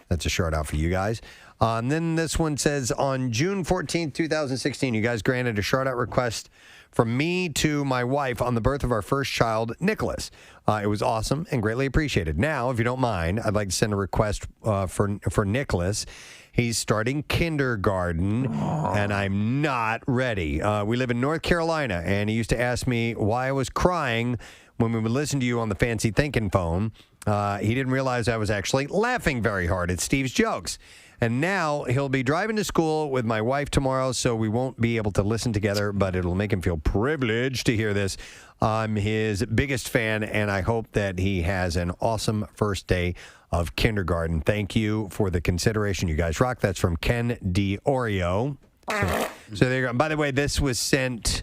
Speaker 1: That's a shout out for you guys. And then this one says, on June 14th, 2016, you guys granted a shout out request from me to my wife on the birth of our first child, Nicholas. It was awesome and greatly appreciated. Now, if you don't mind, I'd like to send a request for Nicholas. He's starting kindergarten, and I'm not ready. We live in North Carolina, and he used to ask me why I was crying when we would listen to you on the fancy thinking phone. He didn't realize I was actually laughing very hard at Steve's jokes. And now he'll be driving to school with my wife tomorrow, so we won't be able to listen together, but it'll make him feel privileged to hear this. I'm his biggest fan, and I hope that he has an awesome first day of kindergarten. Thank you for the consideration. You guys rock. That's from Ken DiOrio. So there you go. By the way, this was sent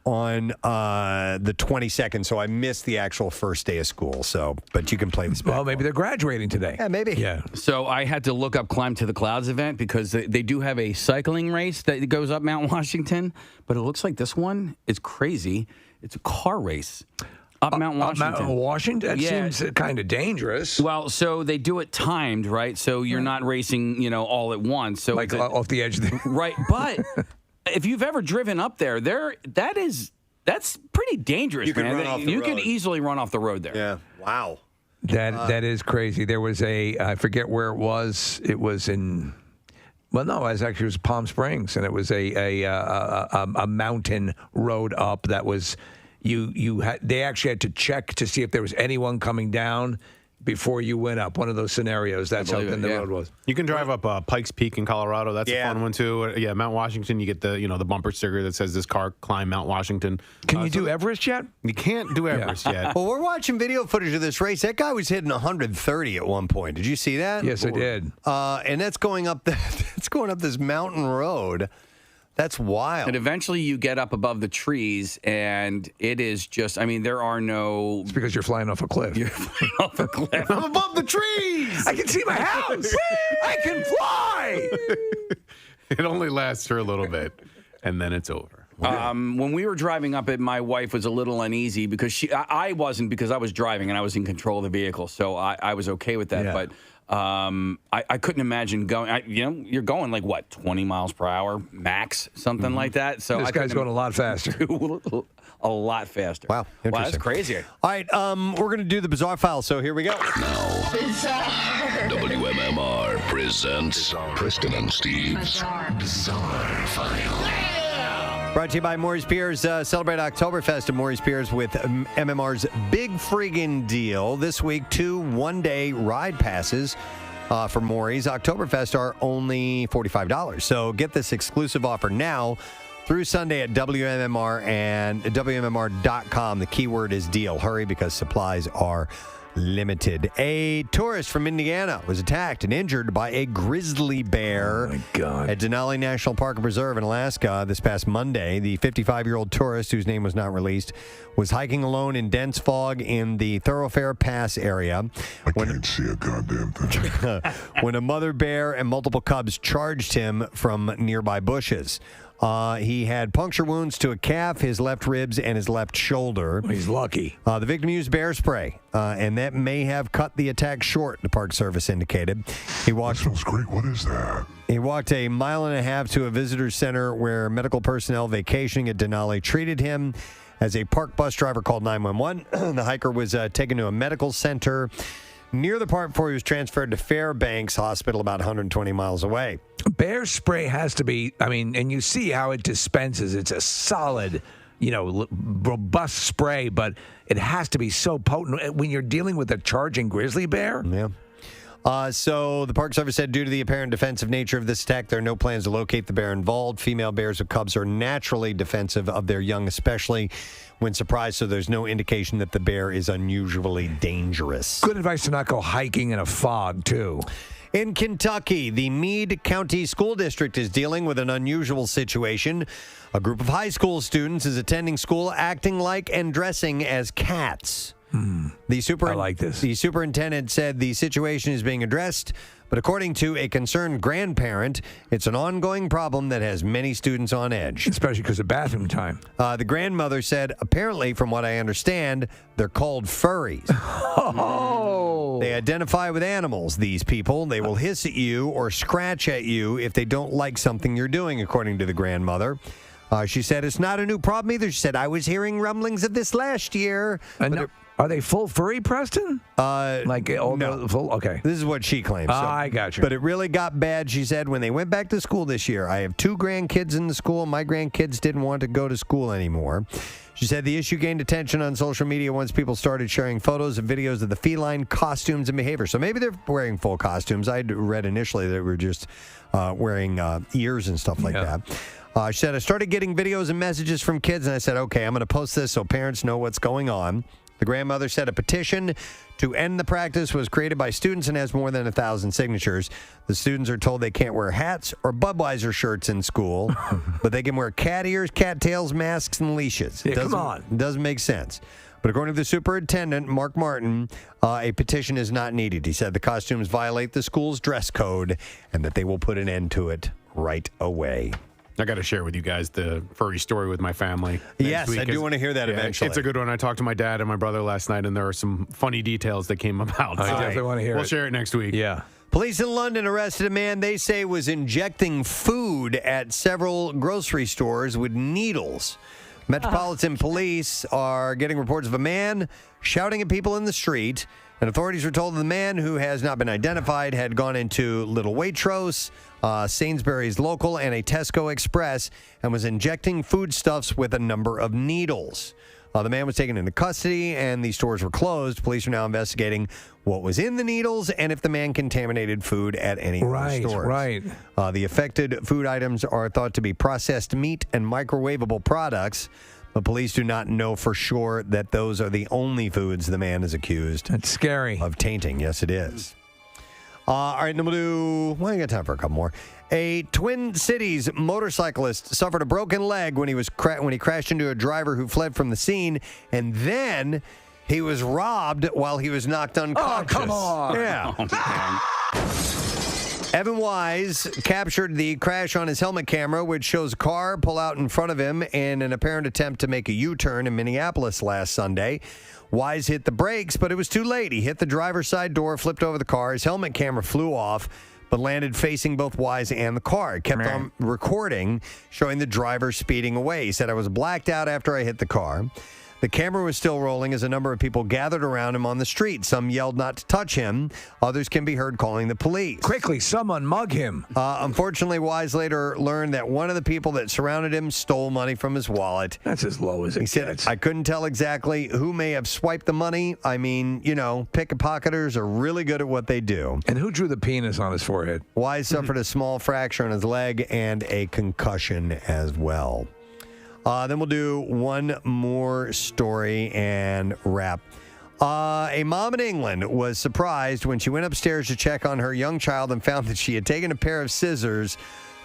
Speaker 1: on the 22nd, so I missed the actual first day of school. So, but you can play this back.
Speaker 2: Well, maybe they're graduating today.
Speaker 1: Yeah, maybe.
Speaker 2: Yeah.
Speaker 3: So I had to look up Climb to the Clouds event because they do have a cycling race that goes up Mount Washington, but it looks like this one is crazy. It's a car race. Up Mount Washington.
Speaker 2: Mount Washington? That seems kind of dangerous.
Speaker 3: Well, so they do it timed, right? So you're not racing, all at once. So
Speaker 2: like off the edge.
Speaker 3: Right, but if you've ever driven up there, that's pretty dangerous,
Speaker 1: you
Speaker 3: man.
Speaker 1: Run off the
Speaker 3: you
Speaker 1: road.
Speaker 3: could easily run off the road there.
Speaker 1: Yeah. Wow.
Speaker 2: That is crazy. There was I forget where it was. It was in Well, no, it was Palm Springs, and it was a mountain road up that was they actually had to check to see if there was anyone coming down before you went up. One of those scenarios. That's how thin the road was.
Speaker 6: You can drive up Pikes Peak in Colorado. That's a fun one too. Yeah, Mount Washington. You get the bumper sticker that says this car climbed Mount Washington.
Speaker 2: Can you do Everest yet?
Speaker 6: You can't do Everest yet.
Speaker 1: Well, we're watching video footage of this race. That guy was hitting 130 at one point. Did you see that?
Speaker 2: Yes, I did.
Speaker 1: And that's going up. That's going up this mountain road. That's wild.
Speaker 3: And eventually you get up above the trees, and it is just, there are no...
Speaker 2: It's because you're flying off a cliff.
Speaker 3: You're flying off a cliff.
Speaker 6: I'm above the trees!
Speaker 2: I can see my house! I can fly!
Speaker 6: It only lasts for a little bit, and then it's over.
Speaker 3: When we were driving up it, my wife was a little uneasy because I wasn't, because I was driving and I was in control of the vehicle, so I was okay with that. Yeah. But I couldn't imagine going. You're going like what, 20 miles per hour max, something like that. So
Speaker 2: this guy's going a lot faster.
Speaker 3: A lot faster.
Speaker 1: Wow, interesting.
Speaker 3: Wow, that's crazy.
Speaker 1: All right, we're going to do the bizarre file. So here we go.
Speaker 12: Now,
Speaker 21: Bizarre.
Speaker 12: WMMR presents Preston and Steve's Bizarre File.
Speaker 1: Brought to you by Maury's Beers. Celebrate Oktoberfest at Maury's Beers with MMR's Big Friggin' Deal. This week, 2 one-day ride passes for Maury's Oktoberfest are only $45. So get this exclusive offer now through Sunday at WMMR and WMMR.com. The keyword is deal. Hurry because supplies are limited. A tourist from Indiana was attacked and injured by a grizzly bear at Denali National Park and Preserve in Alaska this past Monday. The 55-year-old tourist, whose name was not released, was hiking alone in dense fog in the Thoroughfare Pass area.
Speaker 9: I can't see a goddamn thing.
Speaker 1: When a mother bear and multiple cubs charged him from nearby bushes. He had puncture wounds to a calf, his left ribs, and his left shoulder.
Speaker 2: He's lucky.
Speaker 1: The victim used bear spray, and that may have cut the attack short, the Park Service indicated.
Speaker 9: That smells great. What is that?
Speaker 1: He walked a mile and a half to a visitor center where medical personnel vacationing at Denali treated him. As a park bus driver called 911, the hiker was taken to a medical center near the park before he was transferred to Fairbanks Hospital about 120 miles away.
Speaker 2: Bear spray has to be, and you see how it dispenses. It's a solid, robust spray, but it has to be so potent when you're dealing with a charging grizzly bear.
Speaker 1: Yeah. So the Park Service said due to the apparent defensive nature of this attack, there are no plans to locate the bear involved. Female bears with cubs are naturally defensive of their young, especially when surprised, so there's no indication that the bear is unusually dangerous.
Speaker 2: Good advice to not go hiking in a fog, too.
Speaker 1: In Kentucky, the Meade County School District is dealing with an unusual situation. A group of high school students is attending school acting like and dressing as cats.
Speaker 2: I like this.
Speaker 1: The superintendent said the situation is being addressed, but according to a concerned grandparent, it's an ongoing problem that has many students on edge.
Speaker 2: Especially because of bathroom time.
Speaker 1: The grandmother said, apparently, from what I understand, they're called furries.
Speaker 2: Oh!
Speaker 1: They identify with animals, these people. They will hiss at you or scratch at you if they don't like something you're doing, according to the grandmother. She said, it's not a new problem either. She said, I was hearing rumblings of this last year.
Speaker 2: Are they full furry, Preston?
Speaker 1: No.
Speaker 2: Full? Okay.
Speaker 1: This is what she claims.
Speaker 2: I got you.
Speaker 1: But it really got bad, she said, when they went back to school this year. I have 2 grandkids in the school. My grandkids didn't want to go to school anymore. She said the issue gained attention on social media once people started sharing photos and videos of the feline costumes and behavior. So maybe they're wearing full costumes. I'd read initially they were just wearing ears and stuff like that. She said, I started getting videos and messages from kids, and I said, okay, I'm going to post this so parents know what's going on. The grandmother said a petition to end the practice was created by students and has more than 1,000 signatures. The students are told they can't wear hats or Budweiser shirts in school, but they can wear cat ears, cat tails, masks, and leashes.
Speaker 2: Yeah, come on.
Speaker 1: It doesn't make sense. But according to the superintendent, Mark Martin, a petition is not needed. He said the costumes violate the school's dress code and that they will put an end to it right away.
Speaker 6: I got to share with you guys the furry story with my family.
Speaker 1: Yes, I do want to hear that eventually.
Speaker 6: It's a good one. I talked to my dad and my brother last night, and there are some funny details that came about.
Speaker 2: I definitely want to hear it.
Speaker 6: We'll share it next week.
Speaker 2: Yeah.
Speaker 1: Police in London arrested a man they say was injecting food at several grocery stores with needles. Metropolitan Police are getting reports of a man shouting at people in the street And authorities were told the man, who has not been identified, had gone into Little Waitrose, Sainsbury's Local, and a Tesco Express and was injecting foodstuffs with a number of needles. The man was taken into custody, and the stores were closed. Police are now investigating what was in the needles and if the man contaminated food at any of the stores.
Speaker 2: Right.
Speaker 1: The affected food items are thought to be processed meat and microwavable products, but police do not know for sure that those are the only foods the man is accused.
Speaker 2: That's scary.
Speaker 1: Of tainting. Yes, it is. All right, then we'll do. Well, I got time for a couple more. A Twin Cities motorcyclist suffered a broken leg when he crashed into a driver who fled from the scene, and then he was robbed while he was knocked unconscious.
Speaker 2: Oh, come on!
Speaker 1: Yeah. Evan Wise captured the crash on his helmet camera, which shows a car pull out in front of him in an apparent attempt to make a U-turn in Minneapolis last Sunday. Wise hit the brakes, but it was too late. He hit the driver's side door, flipped over the car. His helmet camera flew off, but landed facing both Wise and the car. It kept on recording, showing the driver speeding away. He said, "I was blacked out after I hit the car." The camera was still rolling as a number of people gathered around him on the street. Some yelled not to touch him. Others can be heard calling the police.
Speaker 2: Quickly, someone mug him.
Speaker 1: Unfortunately, Wise later learned that one of the people that surrounded him stole money from his wallet.
Speaker 2: That's as low as it
Speaker 1: gets. He said, "I couldn't tell exactly who may have swiped the money. I mean, pickpocketers are really good at what they do."
Speaker 2: And who drew the penis on his forehead?
Speaker 1: Wise suffered a small fracture on his leg and a concussion as well. Then we'll do one more story and wrap. A mom in England was surprised when she went upstairs to check on her young child and found that she had taken a pair of scissors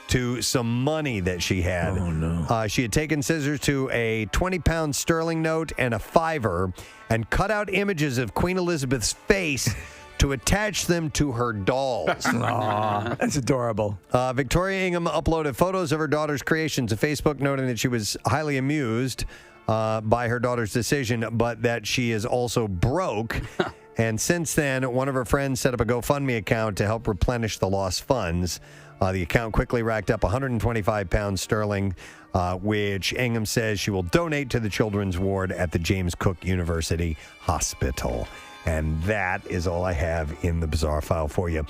Speaker 1: to some money that she had.
Speaker 2: Oh, no.
Speaker 1: She had taken scissors to a 20-pound sterling note and a $5 and cut out images of Queen Elizabeth's face to attach them to her dolls.
Speaker 2: Aww, that's adorable.
Speaker 1: Victoria Ingham uploaded photos of her daughter's creation to Facebook, noting that she was highly amused by her daughter's decision, but that she is also broke. And since then, one of her friends set up a GoFundMe account to help replenish the lost funds. The account quickly racked up 125 pounds sterling, which Ingham says she will donate to the children's ward at the James Cook University Hospital. And that is all I have in the bizarre file for you.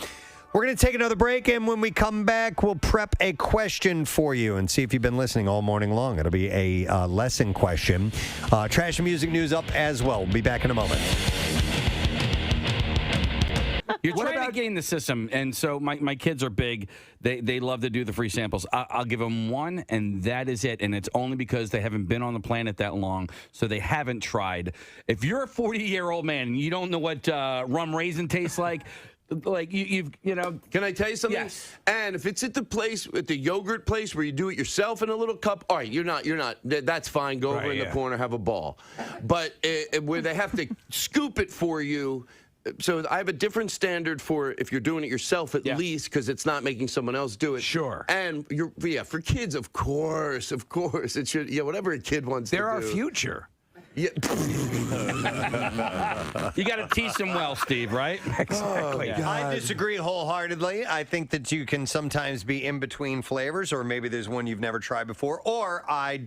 Speaker 1: We're going to take another break, and when we come back, we'll prep a question for you and see if you've been listening all morning long. It'll be a lesson question. Trash and music news up as well. We'll be back in a moment.
Speaker 3: You're trying to gain the system, and so my kids are big. They love to do the free samples. I'll give them one, and that is it. And it's only because they haven't been on the planet that long, so they haven't tried. If you're a 40-year-old man and you don't know what rum raisin tastes like you know.
Speaker 19: Can I tell you something?
Speaker 3: Yes.
Speaker 19: And if it's at the yogurt place where you do it yourself in a little cup, all right, you're not. That's fine. Go over in the corner, have a ball. But where they have to scoop it for you. So I have a different standard for if you're doing it yourself at least, because it's not making someone else do it.
Speaker 2: Sure.
Speaker 19: And for kids, of course, it should. Whatever a kid wants to do.
Speaker 2: They're our future.
Speaker 19: Yeah.
Speaker 3: You got to teach them well, Steve, right?
Speaker 2: Exactly.
Speaker 1: Oh, I disagree wholeheartedly. I think that you can sometimes be in between flavors, or maybe there's one you've never tried before. Or I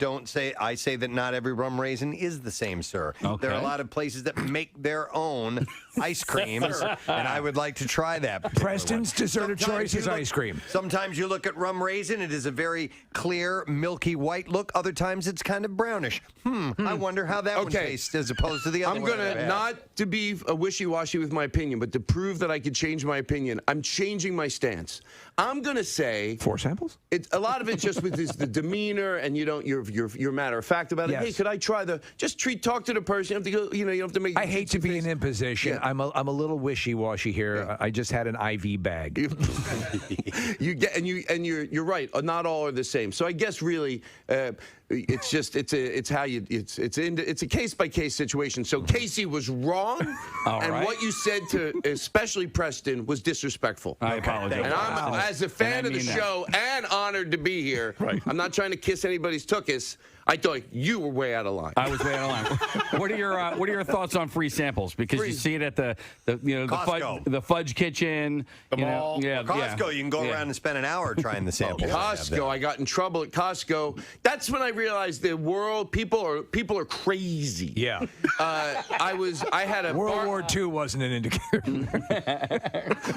Speaker 1: say that not every rum raisin is the same, sir.
Speaker 3: Okay.
Speaker 1: There are a lot of places that make their own ice creams, and I would like to try that.
Speaker 2: Preston's dessert of choice is ice cream.
Speaker 1: Sometimes you look at rum raisin, it is a very clear, milky white look. Other times it's kind of brownish. I wonder how that one tastes as opposed to the other one.
Speaker 19: I'm going to, not to be a wishy-washy with my opinion, but to prove that I could change my opinion, I'm changing my stance. I'm going to say
Speaker 2: 4 samples.
Speaker 19: A lot of it's just with the demeanor, and you're matter of fact about it.
Speaker 2: Yes.
Speaker 19: Hey, could I try talk to the person? You have to go. You don't have to make.
Speaker 2: I hate to be an imposition.
Speaker 19: Yeah.
Speaker 2: I'm a little wishy-washy here.
Speaker 19: Yeah.
Speaker 2: I just had an IV bag.
Speaker 19: You're right. Not all are the same. So I guess really. It's a case-by-case situation. So Casey was wrong, and what you said to especially Preston was disrespectful.
Speaker 3: I apologize.
Speaker 19: And I'm, as a fan of the show and honored to be here, I'm not trying to kiss anybody's tuchus. I thought you were way out of line.
Speaker 3: I was way out of line. What are your thoughts on free samples? Because you see it at the fudge kitchen,
Speaker 1: the mall.
Speaker 3: Yeah,
Speaker 1: Costco. You can go around and spend an hour trying the samples.
Speaker 19: Costco. I got in trouble at Costco. That's when I realized the world people are crazy.
Speaker 2: Yeah.
Speaker 19: I had a
Speaker 2: World War II wasn't an indicator.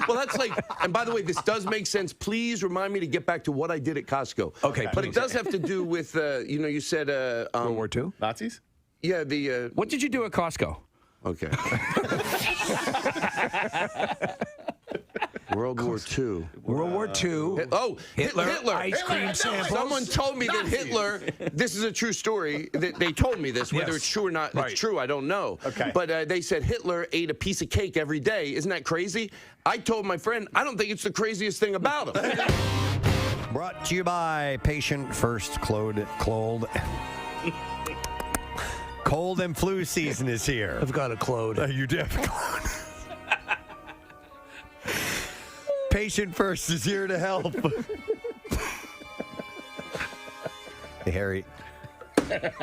Speaker 19: Well, that's like, and by the way, this does make sense. Please remind me to get back to what I did at Costco.
Speaker 2: Okay,
Speaker 19: but it does have to do with, you said
Speaker 2: World War II?
Speaker 6: Nazis?
Speaker 19: Yeah, the.
Speaker 3: What did you do at Costco?
Speaker 19: Okay. World War II.
Speaker 2: World War II.
Speaker 19: Oh, Hitler.
Speaker 2: Ice cream samples.
Speaker 19: Someone told me that Hitler, this is a true story. They told me this. Whether it's true or not, it's true, I don't know.
Speaker 1: Okay.
Speaker 19: But they said Hitler ate a piece of cake every day. Isn't that crazy? I told my friend, I don't think it's the craziest thing about him.
Speaker 1: Brought to you by Patient First Cold and flu season is here.
Speaker 2: I've got a clode.
Speaker 1: You do have a clode. Patient First is here to help. Hey, Harry. I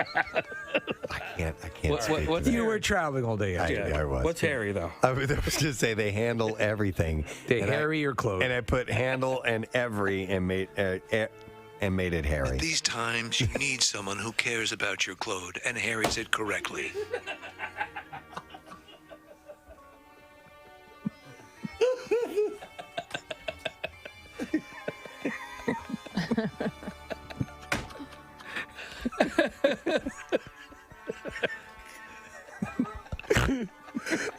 Speaker 1: can't speak.
Speaker 2: You were traveling all day.
Speaker 1: I was.
Speaker 3: What's Harry, though?
Speaker 1: I was going to say they handle everything.
Speaker 2: They Harry or clothes.
Speaker 1: And I put handle and every and made it Harry.
Speaker 18: At these times, you need someone who cares about your clothes and Harry's it correctly.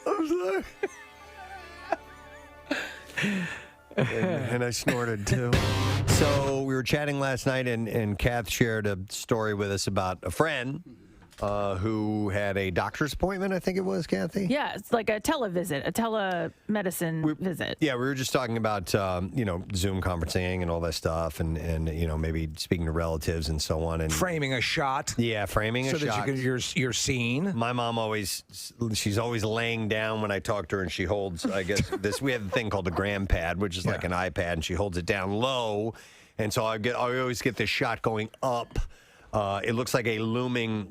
Speaker 1: I'm sorry. And I snorted too. So we were chatting last night, and Kath shared a story with us about a friend who had a doctor's appointment, I think it was, Kathy?
Speaker 5: Yeah, it's like a televisit, a telemedicine visit.
Speaker 1: Yeah, we were just talking about, Zoom conferencing and all that stuff and maybe speaking to relatives and so on. And
Speaker 2: framing a shot.
Speaker 1: Yeah, framing a
Speaker 2: so
Speaker 1: shot.
Speaker 2: So that you're seen.
Speaker 1: My mom she's always laying down when I talk to her, and she holds, I guess, we have a thing called a gram pad, which is like an iPad, and she holds it down low. And so I always get this shot going up. It looks like a looming,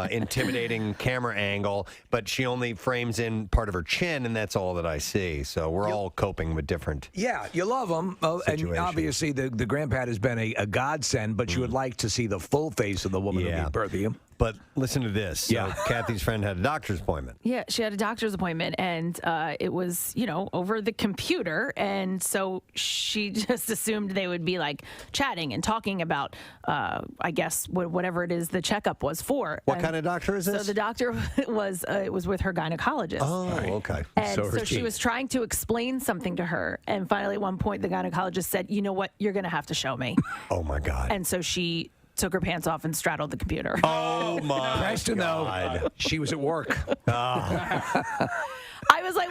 Speaker 1: intimidating camera angle, but she only frames in part of her chin, and that's all that I see. So we're all coping with different.
Speaker 2: Yeah, you love them, and obviously the grandpad has been a godsend, but you would like to see the full face of the woman who gave birth to you.
Speaker 1: But listen to this. So Kathy's friend had a doctor's appointment.
Speaker 5: Yeah, she had a doctor's appointment, and it was, over the computer. And so she just assumed they would be like chatting and talking about, I guess, whatever it is the checkup was for.
Speaker 1: What kind of doctor is this?
Speaker 5: So the doctor was with her gynecologist.
Speaker 1: Oh, okay.
Speaker 5: And so she was trying to explain something to her. And finally, at one point, the gynecologist said, you know what, you're going to have to show me.
Speaker 1: Oh, my God.
Speaker 5: And so she took her pants off and straddled the computer.
Speaker 1: Oh, my
Speaker 2: Preston,
Speaker 1: God.
Speaker 2: though, she was at work.
Speaker 5: I was like,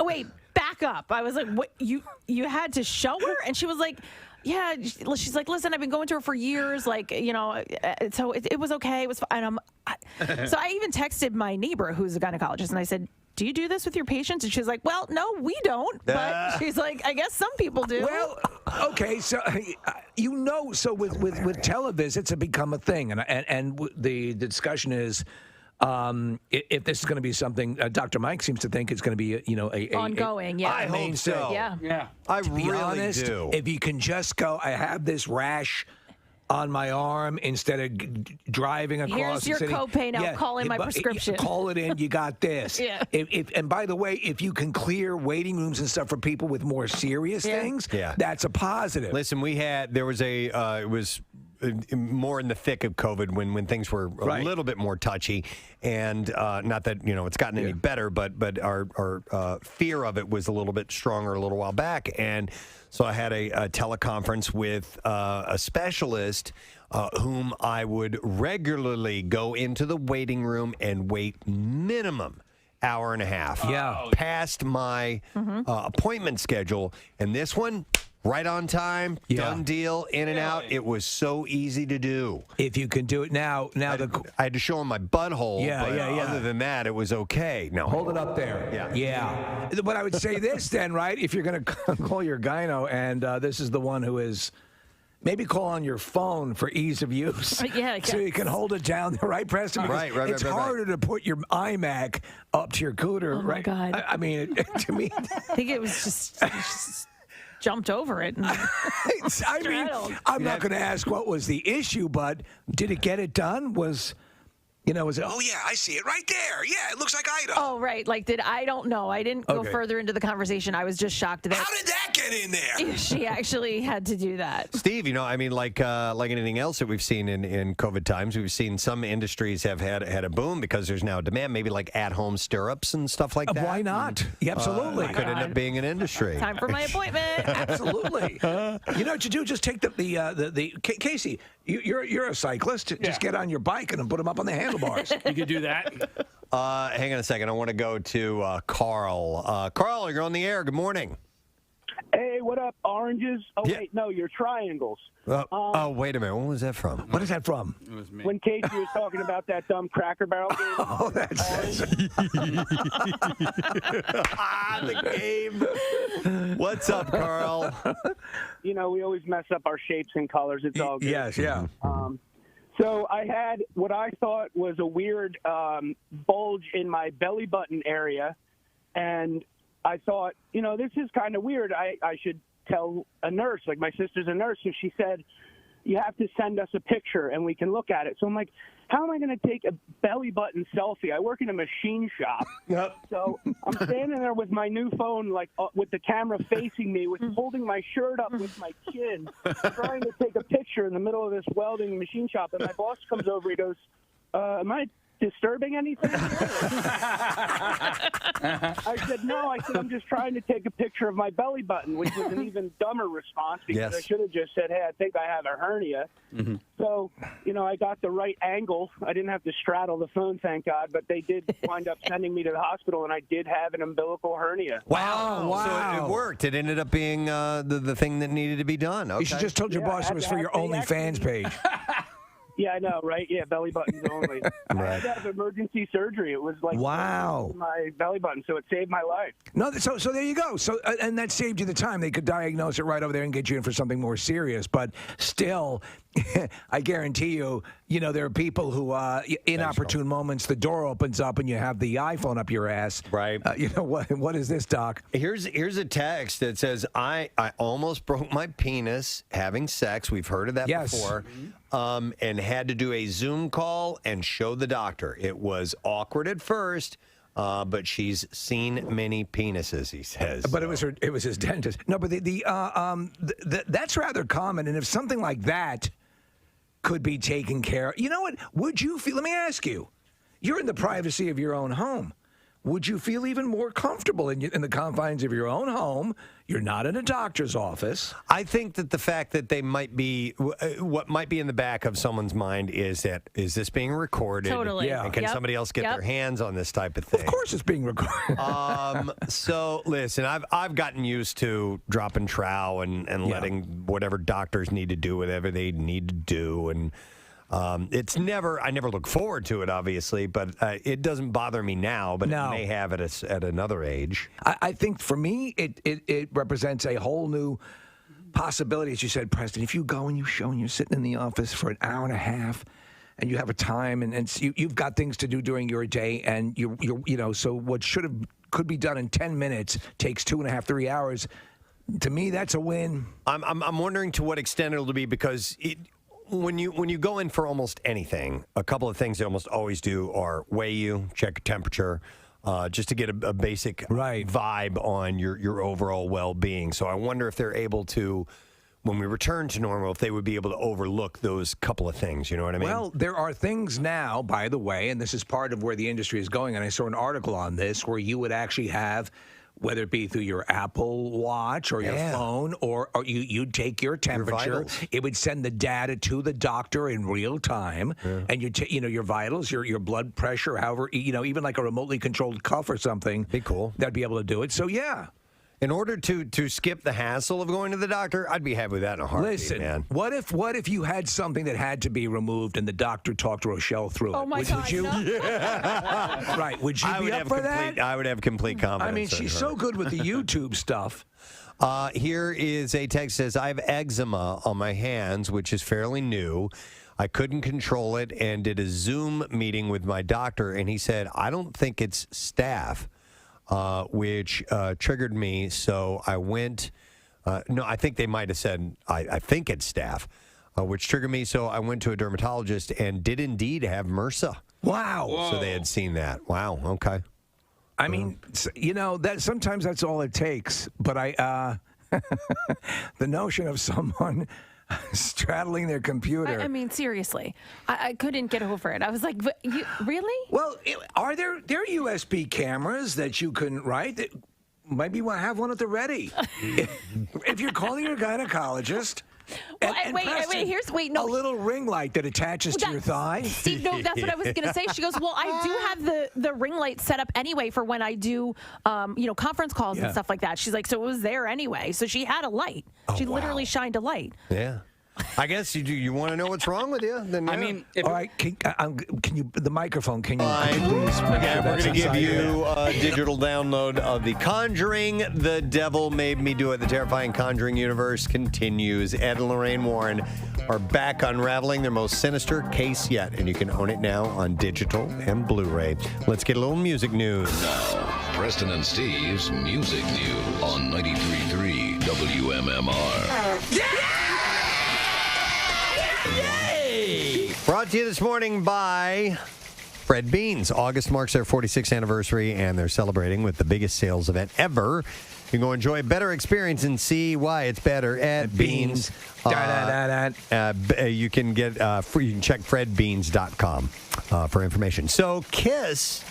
Speaker 5: wait, back up. I was like, what? You had to show her? And she was like, yeah. She's like, listen, I've been going to her for years. So it was okay. It was fine. So I even texted my neighbor who's a gynecologist, and I said, do you do this with your patients? And she's like, well, no, we don't. But she's like, I guess some people do.
Speaker 2: Well, okay, so so with televisits have become a thing, and the discussion is if this is going to be something. Dr. Mike seems to think it's going to be
Speaker 5: ongoing.
Speaker 1: I hope so.
Speaker 5: Yeah.
Speaker 1: I
Speaker 2: to be
Speaker 1: really
Speaker 2: honest,
Speaker 1: do.
Speaker 2: If you can just go, I have this rash on my arm instead of driving across.
Speaker 5: Here's your copay now. Call in my prescription.
Speaker 2: Call it in. You got this.
Speaker 5: Yeah.
Speaker 2: And by the way, if you can clear waiting rooms and stuff for people with more serious things, that's a positive.
Speaker 1: Listen, there was it was more in the thick of COVID when things were a little bit more touchy, and not that it's gotten any better, but our fear of it was a little bit stronger a little while back, and so I had a teleconference with a specialist whom I would regularly go into the waiting room and wait minimum hour and a half past my appointment schedule, and this one right on time, done deal, in and out. It was so easy to do.
Speaker 2: If you can do it now
Speaker 1: I had to show him my butthole. But other than that, it was okay. Now
Speaker 2: hold it up there. Yeah. But I would say this then, right? If you're going to call your gyno, and this is the one who is Maybe call on your phone for ease of use.
Speaker 5: Yeah,
Speaker 2: So you can hold it down, right, Preston? Because
Speaker 1: Right.
Speaker 2: It's harder to put your iMac up to your cooter,
Speaker 5: Oh, my
Speaker 2: right?
Speaker 5: God.
Speaker 2: I mean, to me,
Speaker 5: I think it was just jumped over it. And
Speaker 2: I mean, I'm not going to ask what was the issue, but did it get it done? Was it?
Speaker 18: Oh, yeah, I see it right there. Yeah, it looks like Ido.
Speaker 5: Oh, right. Like, I don't know. I didn't go
Speaker 2: Okay.
Speaker 5: further into the conversation. I was just shocked that.
Speaker 18: How did that get in there?
Speaker 5: She actually had to do that.
Speaker 1: Steve, I mean, like anything else that we've seen in COVID times, we've seen some industries have had a boom because there's now demand, maybe like at-home stirrups and stuff like that.
Speaker 2: Why not? Yeah, absolutely.
Speaker 1: Could end up being an industry.
Speaker 5: Time for my appointment.
Speaker 2: Absolutely. You know what you do? Just take the Casey. You're a cyclist. Just get on your bike and put them up on the handlebars.
Speaker 3: You could do that.
Speaker 1: Hang on a second. I want to go to Carl. Carl, you're on the air. Good morning.
Speaker 10: Hey, what up, oranges? Oh, wait, no, you're triangles.
Speaker 1: Wait a minute. What was that from?
Speaker 2: What is that from?
Speaker 3: It was me.
Speaker 10: When Casey was talking about that dumb Cracker Barrel game.
Speaker 2: Oh, that's
Speaker 1: the game. What's up, Carl?
Speaker 10: We always mess up our shapes and colors. It's all good.
Speaker 2: Yes, yeah.
Speaker 10: So I had what I thought was a weird bulge in my belly button area, and I thought, this is kind of weird. I should tell a nurse. Like, my sister's a nurse, so she said, you have to send us a picture and we can look at it. So I'm like, how am I going to take a belly button selfie? I work in a machine shop.
Speaker 1: Yep.
Speaker 10: So I'm standing there with my new phone, like with the camera facing me, holding my shirt up with my chin, trying to take a picture in the middle of this welding machine shop. And my boss comes over, he goes, am I disturbing anything? I said, no. I said, I'm just trying to take a picture of my belly button, which was an even dumber response because I should have just said, hey, I think I have a hernia.
Speaker 1: Mm-hmm.
Speaker 10: So, I got the right angle. I didn't have to straddle the phone, thank God, but they did wind up sending me to the hospital, and I did have an umbilical hernia.
Speaker 1: Wow. So it worked. It ended up being the thing that needed to be done. Okay.
Speaker 2: You should just told your boss it was for your OnlyFans page.
Speaker 10: Yeah, I know, right? Yeah, belly buttons only. I had to have emergency surgery. It was like my belly button, so it saved my life.
Speaker 2: No, so there you go. So and that saved you the time. They could diagnose it right over there and get you in for something more serious. But still, I guarantee you, there are people who, inopportune moments, the door opens up and you have the iPhone up your ass.
Speaker 1: Right.
Speaker 2: What is this, Doc?
Speaker 1: Here's a text that says, I almost broke my penis having sex. We've heard of that before. And had to do a Zoom call and show the doctor. It was awkward at first, but she's seen many penises, he says.
Speaker 2: But it was his dentist. No, but that's rather common. And if something like that could be taken care of, you know what? Would you feel? Let me ask you. You're in the privacy of your own home. Would you feel even more comfortable in the confines of your own home? You're not in a doctor's office.
Speaker 1: I think that the fact that they might be, what might be in the back of someone's mind is this being recorded?
Speaker 5: Totally.
Speaker 1: Yeah. And can somebody else get their hands on this type of thing?
Speaker 2: Of course it's being recorded.
Speaker 1: So, listen, I've gotten used to dropping trow and letting whatever doctors need to do whatever they need to do. And I never look forward to it, obviously, but it doesn't bother me now, but it may have at another age.
Speaker 2: I think for me, it represents a whole new possibility. As you said, Preston, if you go and you show and you're sitting in the office for an hour and a half and you have a time and you've got things to do during your day and so what could be done in 10 minutes takes 2.5, 3 hours. To me, that's a win.
Speaker 1: I'm wondering to what extent it'll be because when you go in for almost anything, a couple of things they almost always do are weigh you, check your temperature, just to get a basic vibe on your overall well-being. So I wonder if they're able to, when we return to normal, if they would be able to overlook those couple of things. You know what I mean?
Speaker 2: Well, there are things now, by the way, and this is part of where the industry is going, and I saw an article on this, where you would actually have, whether it be through your Apple Watch or your phone, or you'd take your temperature. It would send the data to the doctor in real time, and your vitals, your blood pressure, however, even like a remotely controlled cuff or something.
Speaker 1: Be cool.
Speaker 2: That'd be able to do it. So yeah.
Speaker 1: In order to skip the hassle of going to the doctor, I'd be happy with that in a heartbeat,
Speaker 2: Listen,
Speaker 1: man.
Speaker 2: what if you had something that had to be removed and the doctor talked Rochelle through it?
Speaker 5: Oh my God!
Speaker 2: Would you? Right? Would you be up for that?
Speaker 1: I would have complete confidence.
Speaker 2: I mean, she's so good with the YouTube stuff.
Speaker 1: Here is a text that says, I have eczema on my hands, which is fairly new. I couldn't control it and did a Zoom meeting with my doctor, and he said, I don't think it's staph, which triggered me. So I went, no, I think they might have said, I think it's staph, which triggered me. So I went to a dermatologist and did indeed have MRSA.
Speaker 2: Wow.
Speaker 1: Whoa. So they had seen that. Wow. Okay.
Speaker 2: I mean, that sometimes that's all it takes. But the notion of someone straddling their computer.
Speaker 5: I mean, seriously, I couldn't get over it. I was like, you, really?
Speaker 2: Well, are there USB cameras that you can, right? That maybe you want to have one at the ready. If you're calling your gynecologist.
Speaker 5: Well, wait, no.
Speaker 2: A little ring light that attaches to your thigh.
Speaker 5: Steve, no, that's what I was going to say. She goes, well, I do have the ring light set up anyway for when I do, conference calls and stuff like that. She's like, so it was there anyway. So she had a light. She literally shined a light.
Speaker 1: Yeah. I guess you want to know what's wrong with you? Then
Speaker 3: I mean,
Speaker 2: all right. Can you the microphone? Can you
Speaker 1: please? Yeah, we're going to give you a digital download of The Conjuring. The Devil Made Me Do It. The terrifying Conjuring universe continues. Ed and Lorraine Warren are back unraveling their most sinister case yet, and you can own it now on digital and Blu-ray. Let's get a little music news.
Speaker 12: Now, Preston and Steve's Music News on 93.3 WMMR.
Speaker 1: Yay! Brought to you this morning by Fred Beans. August marks their 46th anniversary, and they're celebrating with the biggest sales event ever. You can go enjoy a better experience and see why it's better at Beans. You can get free. You can check fredbeans.com for information. So Kiss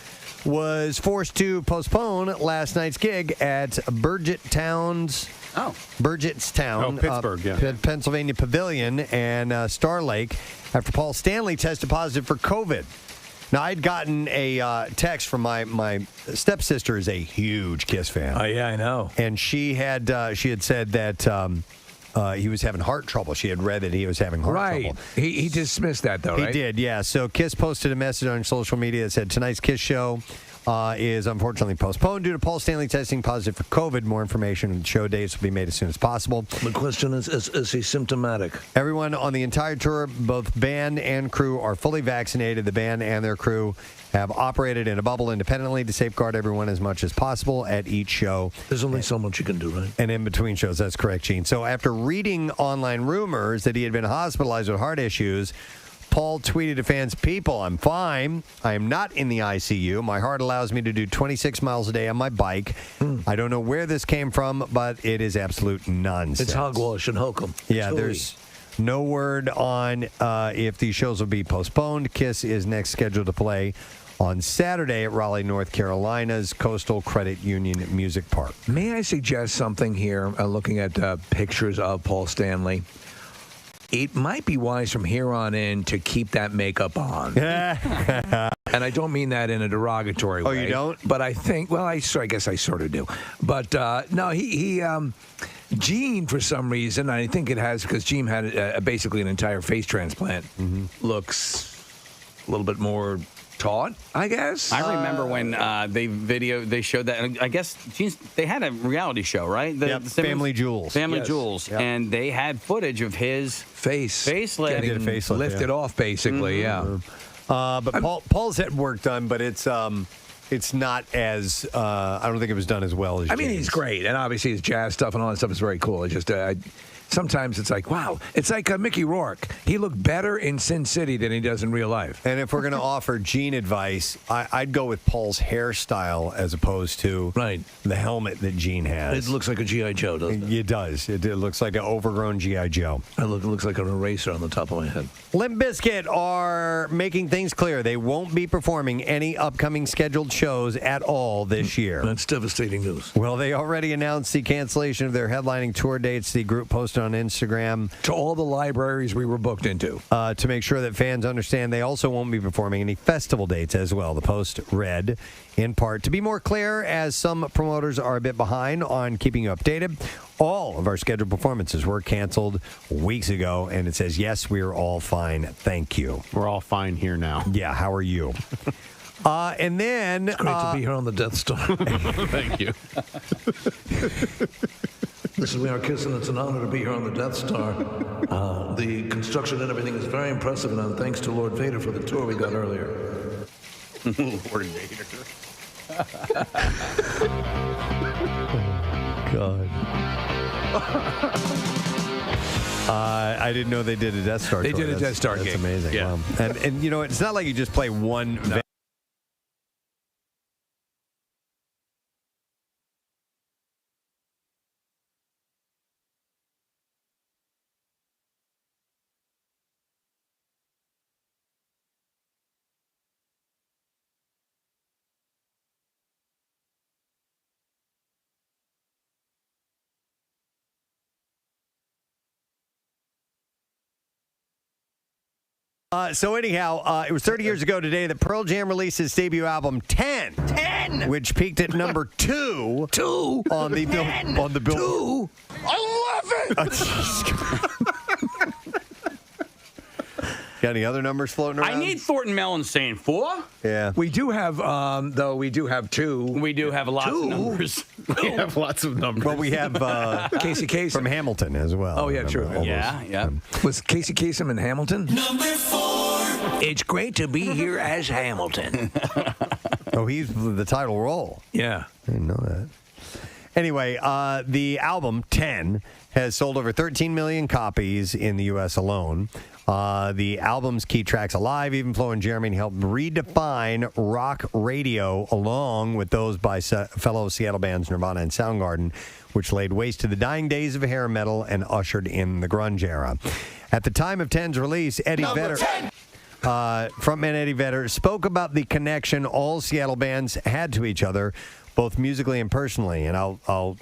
Speaker 1: was forced to postpone last night's gig at Burgettstown,
Speaker 6: Pittsburgh,
Speaker 1: Pennsylvania Pavilion and Star Lake after Paul Stanley tested positive for COVID. Now, I'd gotten a text from my stepsister is a huge Kiss fan.
Speaker 2: Oh, yeah, I know.
Speaker 1: And she had said that he was having heart trouble. She had read that he was having heart trouble.
Speaker 2: Right. He dismissed that, though, right?
Speaker 1: He did, yeah. So Kiss posted a message on social media that said, tonight's Kiss show is unfortunately postponed due to Paul Stanley testing positive for COVID. More information and show dates will be made as soon as possible.
Speaker 2: The question is he symptomatic?
Speaker 1: Everyone on the entire tour, both band and crew, are fully vaccinated. The band and their crew have operated in a bubble independently to safeguard everyone as much as possible at each show.
Speaker 2: There's only so much you can do, right?
Speaker 1: And in between shows, that's correct, Gene. So after reading online rumors that he had been hospitalized with heart issues, Paul tweeted to fans, people, I'm fine. I am not in the ICU. My heart allows me to do 26 miles a day on my bike. I don't know where this came from, but it is absolute nonsense.
Speaker 2: It's hogwash and hokum.
Speaker 1: Yeah, there's no word on if these shows will be postponed. Kiss is next scheduled to play on Saturday at Raleigh, North Carolina's Coastal Credit Union Music Park.
Speaker 2: May I suggest something here, looking at pictures of Paul Stanley? It might be wise from here on in to keep that makeup on. And I don't mean that in a derogatory way.
Speaker 1: Oh, you don't?
Speaker 2: But I think, well, I guess I sort of do. But no, Gene, for some reason, I think it has, because Gene had basically an entire face transplant, looks a little bit more taut, I guess.
Speaker 3: I remember when they showed that. I guess they had a reality show, right?
Speaker 1: Family Jewels.
Speaker 3: Family Jewels, and they had footage of his
Speaker 2: facelift
Speaker 3: getting
Speaker 2: lifted off, basically. Yeah.
Speaker 1: But Paul's had work done, but it's not as I don't think it was done as well as.
Speaker 2: I mean, he's great, and obviously his jazz stuff and all that stuff is very cool. It's just sometimes it's like, wow, it's like Mickey Rourke. He looked better in Sin City than he does in real life.
Speaker 1: And if we're going to offer Gene advice, I'd go with Paul's hairstyle as opposed to the helmet that Gene has.
Speaker 2: It looks like a G.I. Joe, doesn't it?
Speaker 1: It does. It looks like an overgrown G.I. Joe.
Speaker 2: It looks like an eraser on the top of my head.
Speaker 1: Limp Bizkit are making things clear. They won't be performing any upcoming scheduled shows at all this year.
Speaker 2: That's devastating news.
Speaker 1: Well, they already announced the cancellation of their headlining tour dates. The group posted on Instagram.
Speaker 2: To all the libraries we were booked into.
Speaker 1: To make sure that fans understand they also won't be performing any festival dates as well. The Post read, in part, to be more clear, as some promoters are a bit behind on keeping you updated, all of our scheduled performances were canceled weeks ago, and it says, yes, we are all fine. Thank you.
Speaker 6: We're all fine here now.
Speaker 1: Yeah, how are you? And then...
Speaker 11: It's great to be here on the Death Star.
Speaker 6: Thank you.
Speaker 11: This is We Are Kissing. It's an honor to be here on the Death Star. The construction and everything is very impressive, and thanks to Lord Vader for the tour we got earlier.
Speaker 3: Lord Vader.
Speaker 1: God. I didn't know they did a Death Star.
Speaker 2: They
Speaker 1: tour.
Speaker 2: did a Death Star
Speaker 1: That's
Speaker 2: gig.
Speaker 1: amazing.
Speaker 2: Yeah.
Speaker 1: Wow. And you know, it's not like you just play one. So anyhow, it was 30 years ago today that Pearl Jam released its debut album 10. 10, which peaked at number 2.
Speaker 11: 2
Speaker 1: on the bill.
Speaker 11: 2.
Speaker 15: I love it.
Speaker 1: Got any other numbers floating around?
Speaker 3: I need Thornton Mellon saying 4.
Speaker 1: Yeah.
Speaker 2: We do have, though, we do have 2.
Speaker 3: We do have lots of numbers.
Speaker 6: We have lots of numbers.
Speaker 1: Well, we have
Speaker 2: Casey Kasem
Speaker 1: from Hamilton as well.
Speaker 2: Oh, yeah, true.
Speaker 3: Yeah.
Speaker 2: Was Casey Kasem in Hamilton?
Speaker 15: Number 4.
Speaker 11: It's great to be here as Hamilton.
Speaker 1: Oh, he's the title role.
Speaker 2: Yeah.
Speaker 1: I didn't know that. Anyway, the album 10 has sold over 13 million copies in the U.S. alone. The album's key tracks, Alive, Even Flow, and Jeremy, helped redefine rock radio along with those by fellow Seattle bands Nirvana and Soundgarden, which laid waste to the dying days of hair metal and ushered in the grunge era. At the time of 10's release, Eddie Vedder, frontman Eddie Vedder, spoke about the connection all Seattle bands had to each other, both musically and personally. And I'll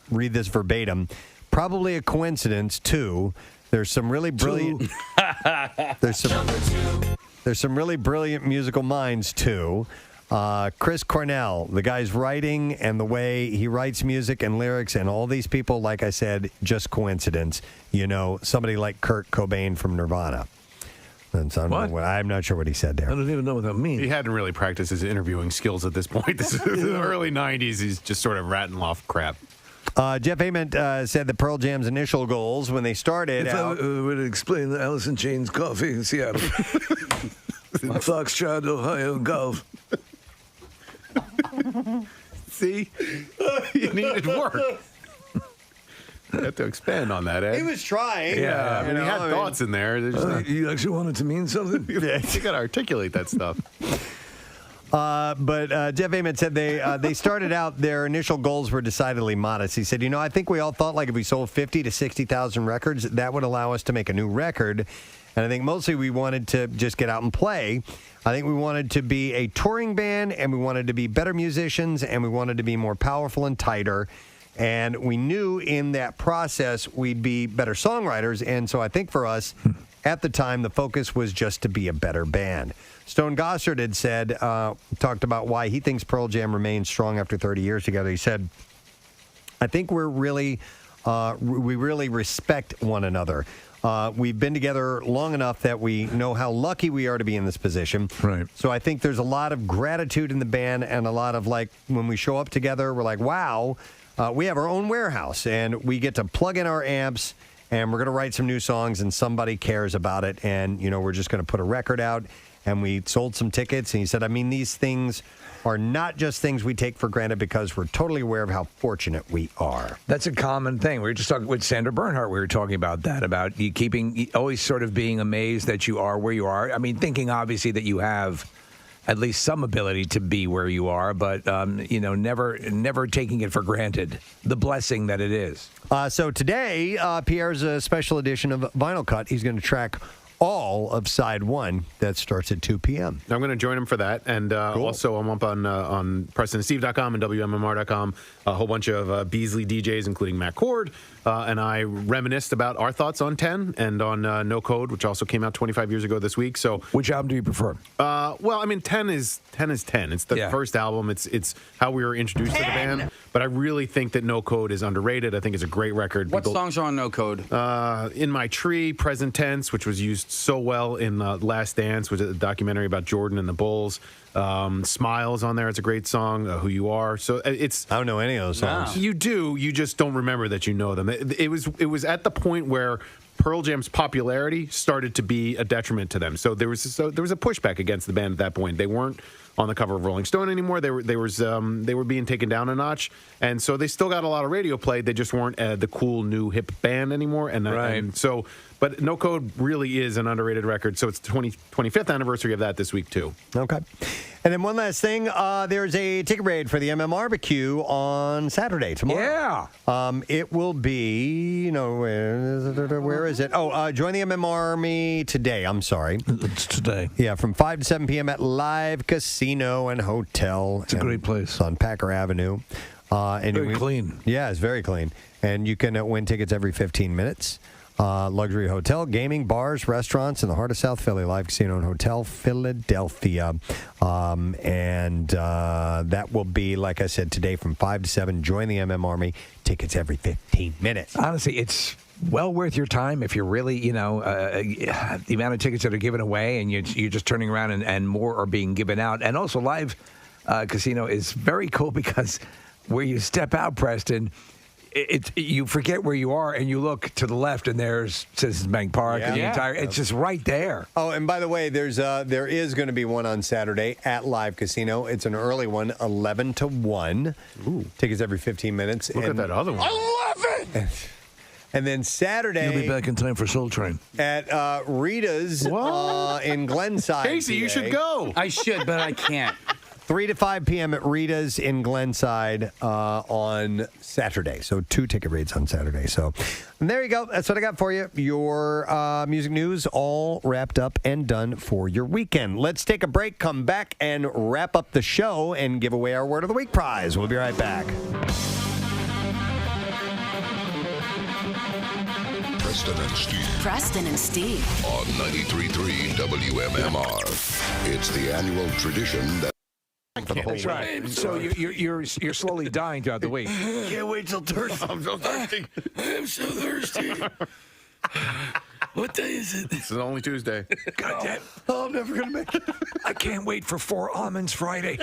Speaker 1: read this verbatim. Probably a coincidence, too. There's some really brilliant. There's some really brilliant musical minds too. Chris Cornell, the guy's writing and the way he writes music and lyrics, and all these people, like I said, just coincidence. You know, somebody like Kurt Cobain from Nirvana. I'm not sure what he said there.
Speaker 11: I don't even know what that means.
Speaker 6: He hadn't really practiced his interviewing skills at this point. This is the early 90s. He's just sort of ratting off crap.
Speaker 1: Jeff Ament said that Pearl Jam's initial goals when they started
Speaker 11: If
Speaker 1: out...
Speaker 11: I would explain the Alice in Chains coffee in Seattle. Foxtrot, Ohio, golf.
Speaker 6: See? You needed work. You have to expand on that, Ed.
Speaker 1: He was trying.
Speaker 6: Yeah, I mean, he had thoughts in there.
Speaker 11: You actually wanted to mean something?
Speaker 6: You got to articulate that stuff.
Speaker 1: But Jeff Ament said they started out, their initial goals were decidedly modest. He said, I think we all thought like if we sold 50 to 60,000 records, that would allow us to make a new record. And I think mostly we wanted to just get out and play. I think we wanted to be a touring band, and we wanted to be better musicians, and we wanted to be more powerful and tighter. And we knew in that process we'd be better songwriters. And so I think for us, at the time, the focus was just to be a better band. Stone Gossard had said, talked about why he thinks Pearl Jam remains strong after 30 years together. He said, I think we really respect one another. We've been together long enough that we know how lucky we are to be in this position.
Speaker 2: Right.
Speaker 1: So I think there's a lot of gratitude in the band and a lot of like when we show up together, we're like, wow, we have our own warehouse and we get to plug in our amps and we're going to write some new songs and somebody cares about it. And, we're just going to put a record out. And we sold some tickets. And he said, these things are not just things we take for granted because we're totally aware of how fortunate we are.
Speaker 2: That's a common thing. We were just talking with Sandra Bernhard. We were talking about that, about you always sort of being amazed that you are where you are. I mean, thinking obviously that you have at least some ability to be where you are, but, never taking it for granted, the blessing that it is.
Speaker 1: So today, Pierre's a special edition of Vinyl Cut. He's going to track all of side 1 that starts at 2 p.m.
Speaker 6: I'm going to join him for that. And also, I'm up on PrestonandSteve.com and WMMR.com. A whole bunch of Beasley DJs, including Matt Cord. And I reminisced about our thoughts on 10 and on No Code, which also came out 25 years ago this week. So,
Speaker 2: which album do you prefer?
Speaker 6: Well, I mean, 10 is 10. It's the first album. It's how we were introduced to the band. But I really think that No Code is underrated. I think it's a great record.
Speaker 3: What songs are on No Code?
Speaker 6: In My Tree, Present Tense, which was used so well in Last Dance, which is a documentary about Jordan and the Bulls. Smiles on there. It's a great song. Who You Are. So it's.
Speaker 1: I don't know any of those songs.
Speaker 6: You do. You just don't remember that you know them. It was at the point where Pearl Jam's popularity started to be a detriment to them. So there was a pushback against the band at that point. They weren't on the cover of Rolling Stone anymore. They were being taken down a notch, and so they still got a lot of radio play. They just weren't the cool new hip band anymore. And so, but No Code really is an underrated record. So it's the 25th anniversary of that this week too.
Speaker 1: Okay. And then one last thing, there's a ticket raid for the barbecue on Saturday, tomorrow.
Speaker 2: Yeah.
Speaker 1: It will be, where is it? Oh, join the Army today. I'm sorry.
Speaker 11: It's today.
Speaker 1: Yeah, from 5 to 7 p.m. at Live Casino and Hotel.
Speaker 11: It's a great place.
Speaker 1: It's on Packer Avenue.
Speaker 11: Very clean.
Speaker 1: Yeah, it's very clean. And you can win tickets every 15 minutes. Luxury hotel, gaming, bars, restaurants in the heart of South Philly. Live Casino and Hotel, Philadelphia. And that will be, like I said, today from 5 to 7. Join the Army. Tickets every 15 minutes.
Speaker 2: Honestly, it's well worth your time if you're really, the amount of tickets that are given away and you're just turning around and more are being given out. And also, Live Casino is very cool because where you step out, Preston, you forget where you are and you look to the left and there's Citizens Bank Park and the entire. It's just right there.
Speaker 1: Oh, and by the way, there is going to be one on Saturday at Live Casino. It's an early one, 11 to 1.
Speaker 6: Ooh.
Speaker 1: Tickets every 15 minutes.
Speaker 6: Look at that other one.
Speaker 15: I love it.
Speaker 1: And then Saturday,
Speaker 11: You'll be back in time for Soul Train
Speaker 1: at Rita's in Glenside.
Speaker 6: Casey, you should go.
Speaker 3: I should, but I can't.
Speaker 1: 3 to 5 p.m. at Rita's in Glenside on Saturday. So 2 ticket rates on Saturday. So and there you go. That's what I got for you. Your music news all wrapped up and done for your weekend. Let's take a break, come back, and wrap up the show and give away our Word of the Week prize. We'll be right back.
Speaker 12: Preston and Steve. On 93.3 WMMR. It's the annual tradition that.
Speaker 2: That's right. So you're slowly dying throughout the week.
Speaker 15: Can't wait till Thursday. I'm so thirsty. I'm so thirsty. What day is it?
Speaker 6: This is only Tuesday.
Speaker 2: God damn.
Speaker 15: Oh, I'm never going to make it.
Speaker 2: I can't wait for 4 Almonds Friday.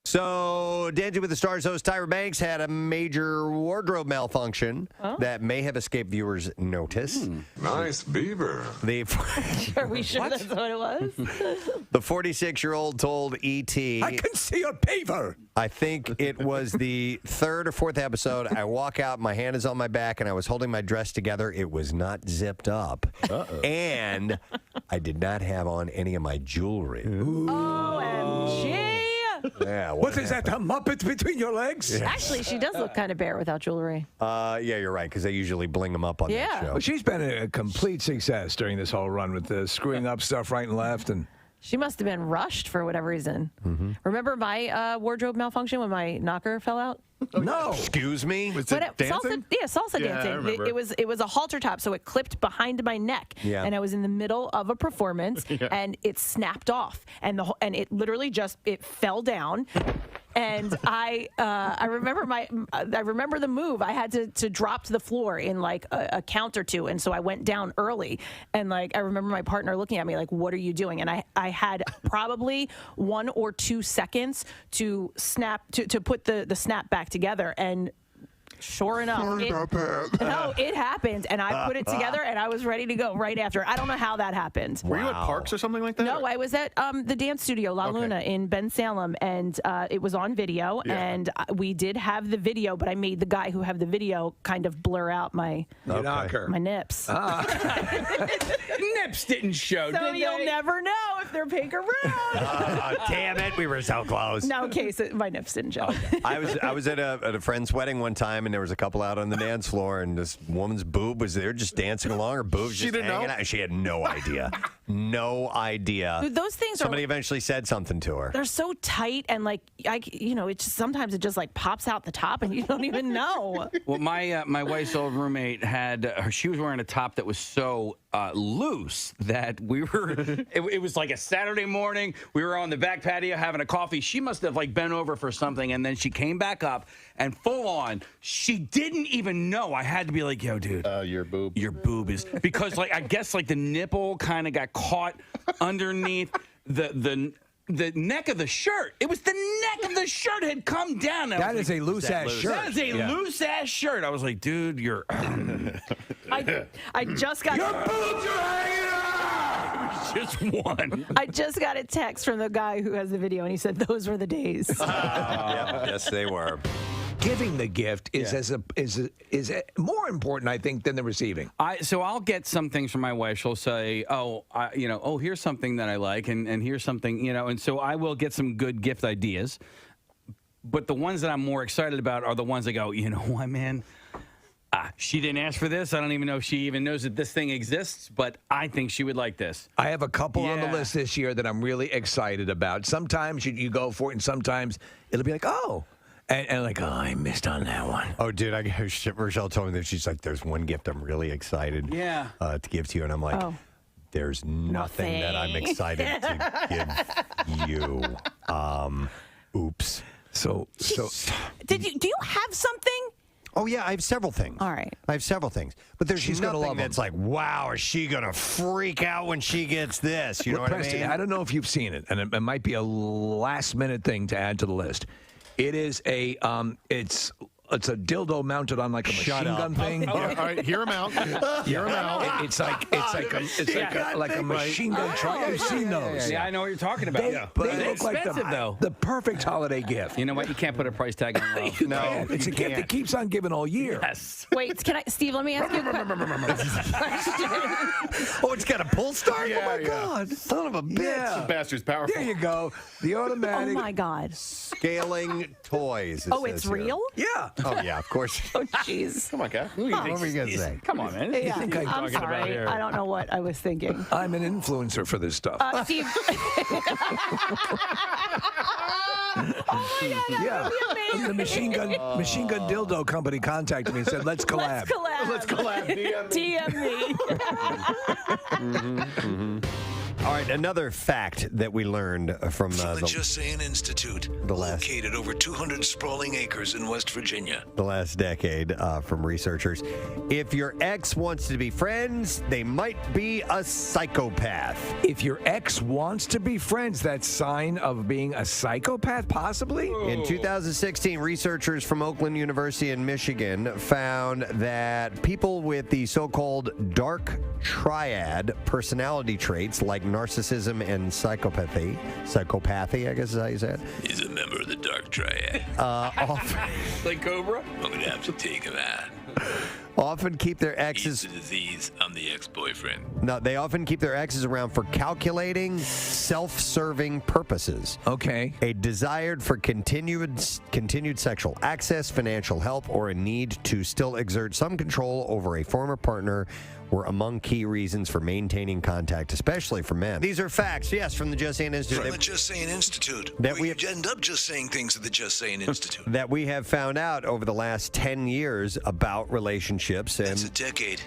Speaker 1: So, Dancing with the Stars host Tyra Banks had a major wardrobe malfunction that may have escaped viewers' notice.
Speaker 9: Nice beaver.
Speaker 5: Are we sure that's what it was?
Speaker 1: The 46-year-old told E.T.
Speaker 2: I can see a beaver.
Speaker 1: I think it was the 3rd or 4th episode. I walk out, my hand is on my back, and I was holding my dress together. It was not zipped up. And I did not have on any of my jewelry.
Speaker 5: OMG.
Speaker 1: Yeah,
Speaker 2: what is that, a Muppet between your legs?
Speaker 1: Yeah.
Speaker 5: Actually, she does look kind of bare without jewelry.
Speaker 1: Yeah, you're right, because they usually bling them up on that show.
Speaker 2: Well, she's been a complete success during this whole run with the screwing up stuff right and left. And
Speaker 5: she must have been rushed for whatever reason. Mm-hmm. Remember my wardrobe malfunction when my knocker fell out?
Speaker 1: No. Excuse me?
Speaker 6: Was it dancing?
Speaker 5: Salsa dancing.
Speaker 6: I remember.
Speaker 5: It was a halter top, so it clipped behind my neck.
Speaker 1: Yeah.
Speaker 5: And I was in the middle of a performance, and it snapped off, and it literally just fell down. And I remember the move. I had to drop to the floor in like a count or two, and so I went down early. And like I remember my partner looking at me like, "What are you doing?" And I had probably 1 or 2 seconds to put the snap back together, and sure enough, it happened, and I put it together, and I was ready to go right after. I don't know how that happened.
Speaker 6: Were you at Parks or something like that?
Speaker 5: No, I was at the dance studio La Luna in Ben Salem, and it was on video, and we did have the video, but I made the guy who had the video kind of blur out my nips.
Speaker 3: Nips didn't show,
Speaker 5: so you'll never know if they're pink or brown.
Speaker 1: Damn it, we were so close.
Speaker 5: No, my nips didn't show.
Speaker 1: I was at a friend's wedding one time, and there was a couple out on the dance floor, and this woman's boob was there just dancing along. Her boob's just hanging out. She had no idea. No idea.
Speaker 5: Dude, those things
Speaker 1: Somebody eventually said something to her.
Speaker 5: They're so tight, and like sometimes it just like pops out the top, and you don't even know.
Speaker 3: Well, my wife's old roommate she was wearing a top that was so loose that we were. It was like a Saturday morning. We were on the back patio having a coffee. She must have like bent over for something, and then she came back up and full on. She didn't even know. I had to be like, "Yo, dude,
Speaker 6: your boob
Speaker 3: is," because like I guess like the nipple kind of got caught underneath the neck of the shirt. It was the neck of the shirt had come down.
Speaker 2: That is a loose-ass shirt.
Speaker 3: That is a loose-ass shirt. I was like, dude, you're...
Speaker 5: I just got...
Speaker 3: Your boobs are hanging out! Just one.
Speaker 5: I just got a text from the guy who has the video, and he said those were the days.
Speaker 1: Yes, they were.
Speaker 2: Giving the gift is more important, I think, than the receiving.
Speaker 3: So I'll get some things from my wife. She'll say, here's something that I like, and here's something, and so I will get some good gift ideas. But the ones that I'm more excited about are the ones that go, you know what, man? She didn't ask for this. I don't even know if she even knows that this thing exists, but I think she would like this.
Speaker 2: I have a couple on the list this year that I'm really excited about. Sometimes you go for it, and sometimes it'll be like, oh. And like, I missed on that one.
Speaker 1: Oh, dude, Rochelle told me that she's like, there's one gift I'm really excited to give to you. And I'm like, there's nothing that I'm excited to give you. Oops.
Speaker 2: So
Speaker 5: do you have something?
Speaker 1: Oh, yeah, I have several things.
Speaker 5: All right.
Speaker 1: I have several things. But there's
Speaker 2: She's gonna
Speaker 1: nothing
Speaker 2: love
Speaker 1: that's like, wow, is she going to freak out when she gets this? You know what
Speaker 2: Preston,
Speaker 1: I mean?
Speaker 2: I don't know if you've seen it, and it might be a last-minute thing to add to the list. It is it's a dildo mounted on like a machine gun thing.
Speaker 6: All right, hear him out. Hear him out.
Speaker 2: It's like a machine gun truck. You've seen those.
Speaker 3: Yeah, I know what you're talking about.
Speaker 2: They look like the perfect holiday gift.
Speaker 3: You know what? You can't put a price tag on love.
Speaker 2: No, it's a gift that keeps on giving all year.
Speaker 3: Yes.
Speaker 5: Wait, Steve, let me ask you a question.
Speaker 1: Oh, it's got a pull start?
Speaker 6: Yeah,
Speaker 1: oh, my God. Son of a bitch.
Speaker 6: The bastard's powerful.
Speaker 2: There you go. The automatic.
Speaker 5: Oh, my God.
Speaker 1: Scaling toys.
Speaker 5: Oh, it's real?
Speaker 2: Yeah.
Speaker 1: Oh, yeah, of course.
Speaker 5: Oh, jeez.
Speaker 6: Come on, Kat.
Speaker 1: What were you going to say?
Speaker 3: Come on, man.
Speaker 5: Yeah,
Speaker 3: Think
Speaker 5: I'm sorry. I don't know what I was thinking.
Speaker 2: I'm an influencer for this stuff.
Speaker 5: Steve. Oh my God, that would be amazing.
Speaker 2: The machine gun dildo company contacted me and said, let's collab.
Speaker 6: Let's collab.
Speaker 5: DM me.
Speaker 1: All right, another fact that we learned from
Speaker 18: the Just Saying Institute, located over 200 sprawling acres in West Virginia.
Speaker 1: The last decade from researchers. If your ex wants to be friends, they might be a psychopath.
Speaker 2: If your ex wants to be friends, that's sign of being a psychopath, possibly?
Speaker 1: In 2016, researchers from Oakland University in Michigan found that people with the so-called dark triad personality traits like narcissism and psychopathy, I guess is how you say it.
Speaker 18: He's a member of the dark triad.
Speaker 1: Often,
Speaker 3: like Cobra?
Speaker 18: I'm going to have to take him out.
Speaker 1: Often keep their exes.
Speaker 18: He's the disease. I'm the ex-boyfriend.
Speaker 1: No, they often keep their exes around for calculating, self-serving purposes.
Speaker 2: Okay.
Speaker 1: A desire for continued sexual access, financial help, or a need to still exert some control over a former partner were among key reasons for maintaining contact, especially for men. These are facts, yes, from the Just Saying Institute.
Speaker 18: From the Just Saying Institute.
Speaker 1: That
Speaker 18: we end up just saying things at the Just Saying Institute.
Speaker 1: That we have found out over the last 10 years about relationships and
Speaker 18: That's a decade.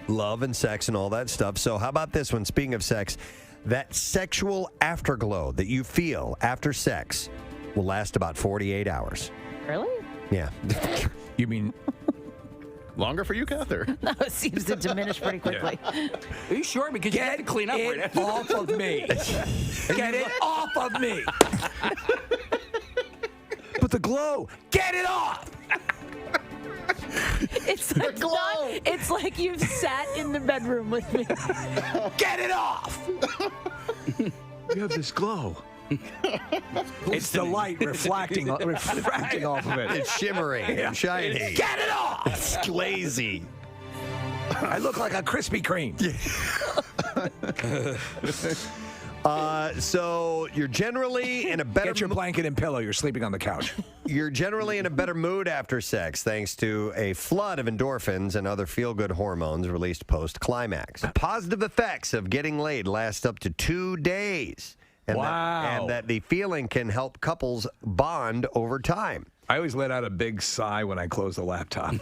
Speaker 1: Love and sex and all that stuff. So how about this one? Speaking of sex, that sexual afterglow that you feel after sex will last about 48 hours.
Speaker 5: Really?
Speaker 1: Yeah.
Speaker 2: You mean
Speaker 6: longer for you, Cather?
Speaker 5: No, it seems to diminish pretty quickly.
Speaker 3: Yeah. Are you sure? Because you have to clean up right
Speaker 2: after. Off of me. Get it off of me. But the glow, get it off.
Speaker 5: It's like it's like you've sat in the bedroom with me.
Speaker 2: Get it off. You have this glow. It's the light refracting off of it.
Speaker 1: It's shimmering and shiny.
Speaker 2: Get it off!
Speaker 1: It's glazy.
Speaker 2: I look like a Krispy Kreme.
Speaker 1: So you're generally in a better
Speaker 2: Get your blanket and pillow. You're sleeping on the couch.
Speaker 1: You're generally in a better mood after sex thanks to a flood of endorphins and other feel-good hormones released post-climax. Positive effects of getting laid last up to 2 days. And that the feeling can help couples bond over time.
Speaker 2: I always let out a big sigh when I close the laptop.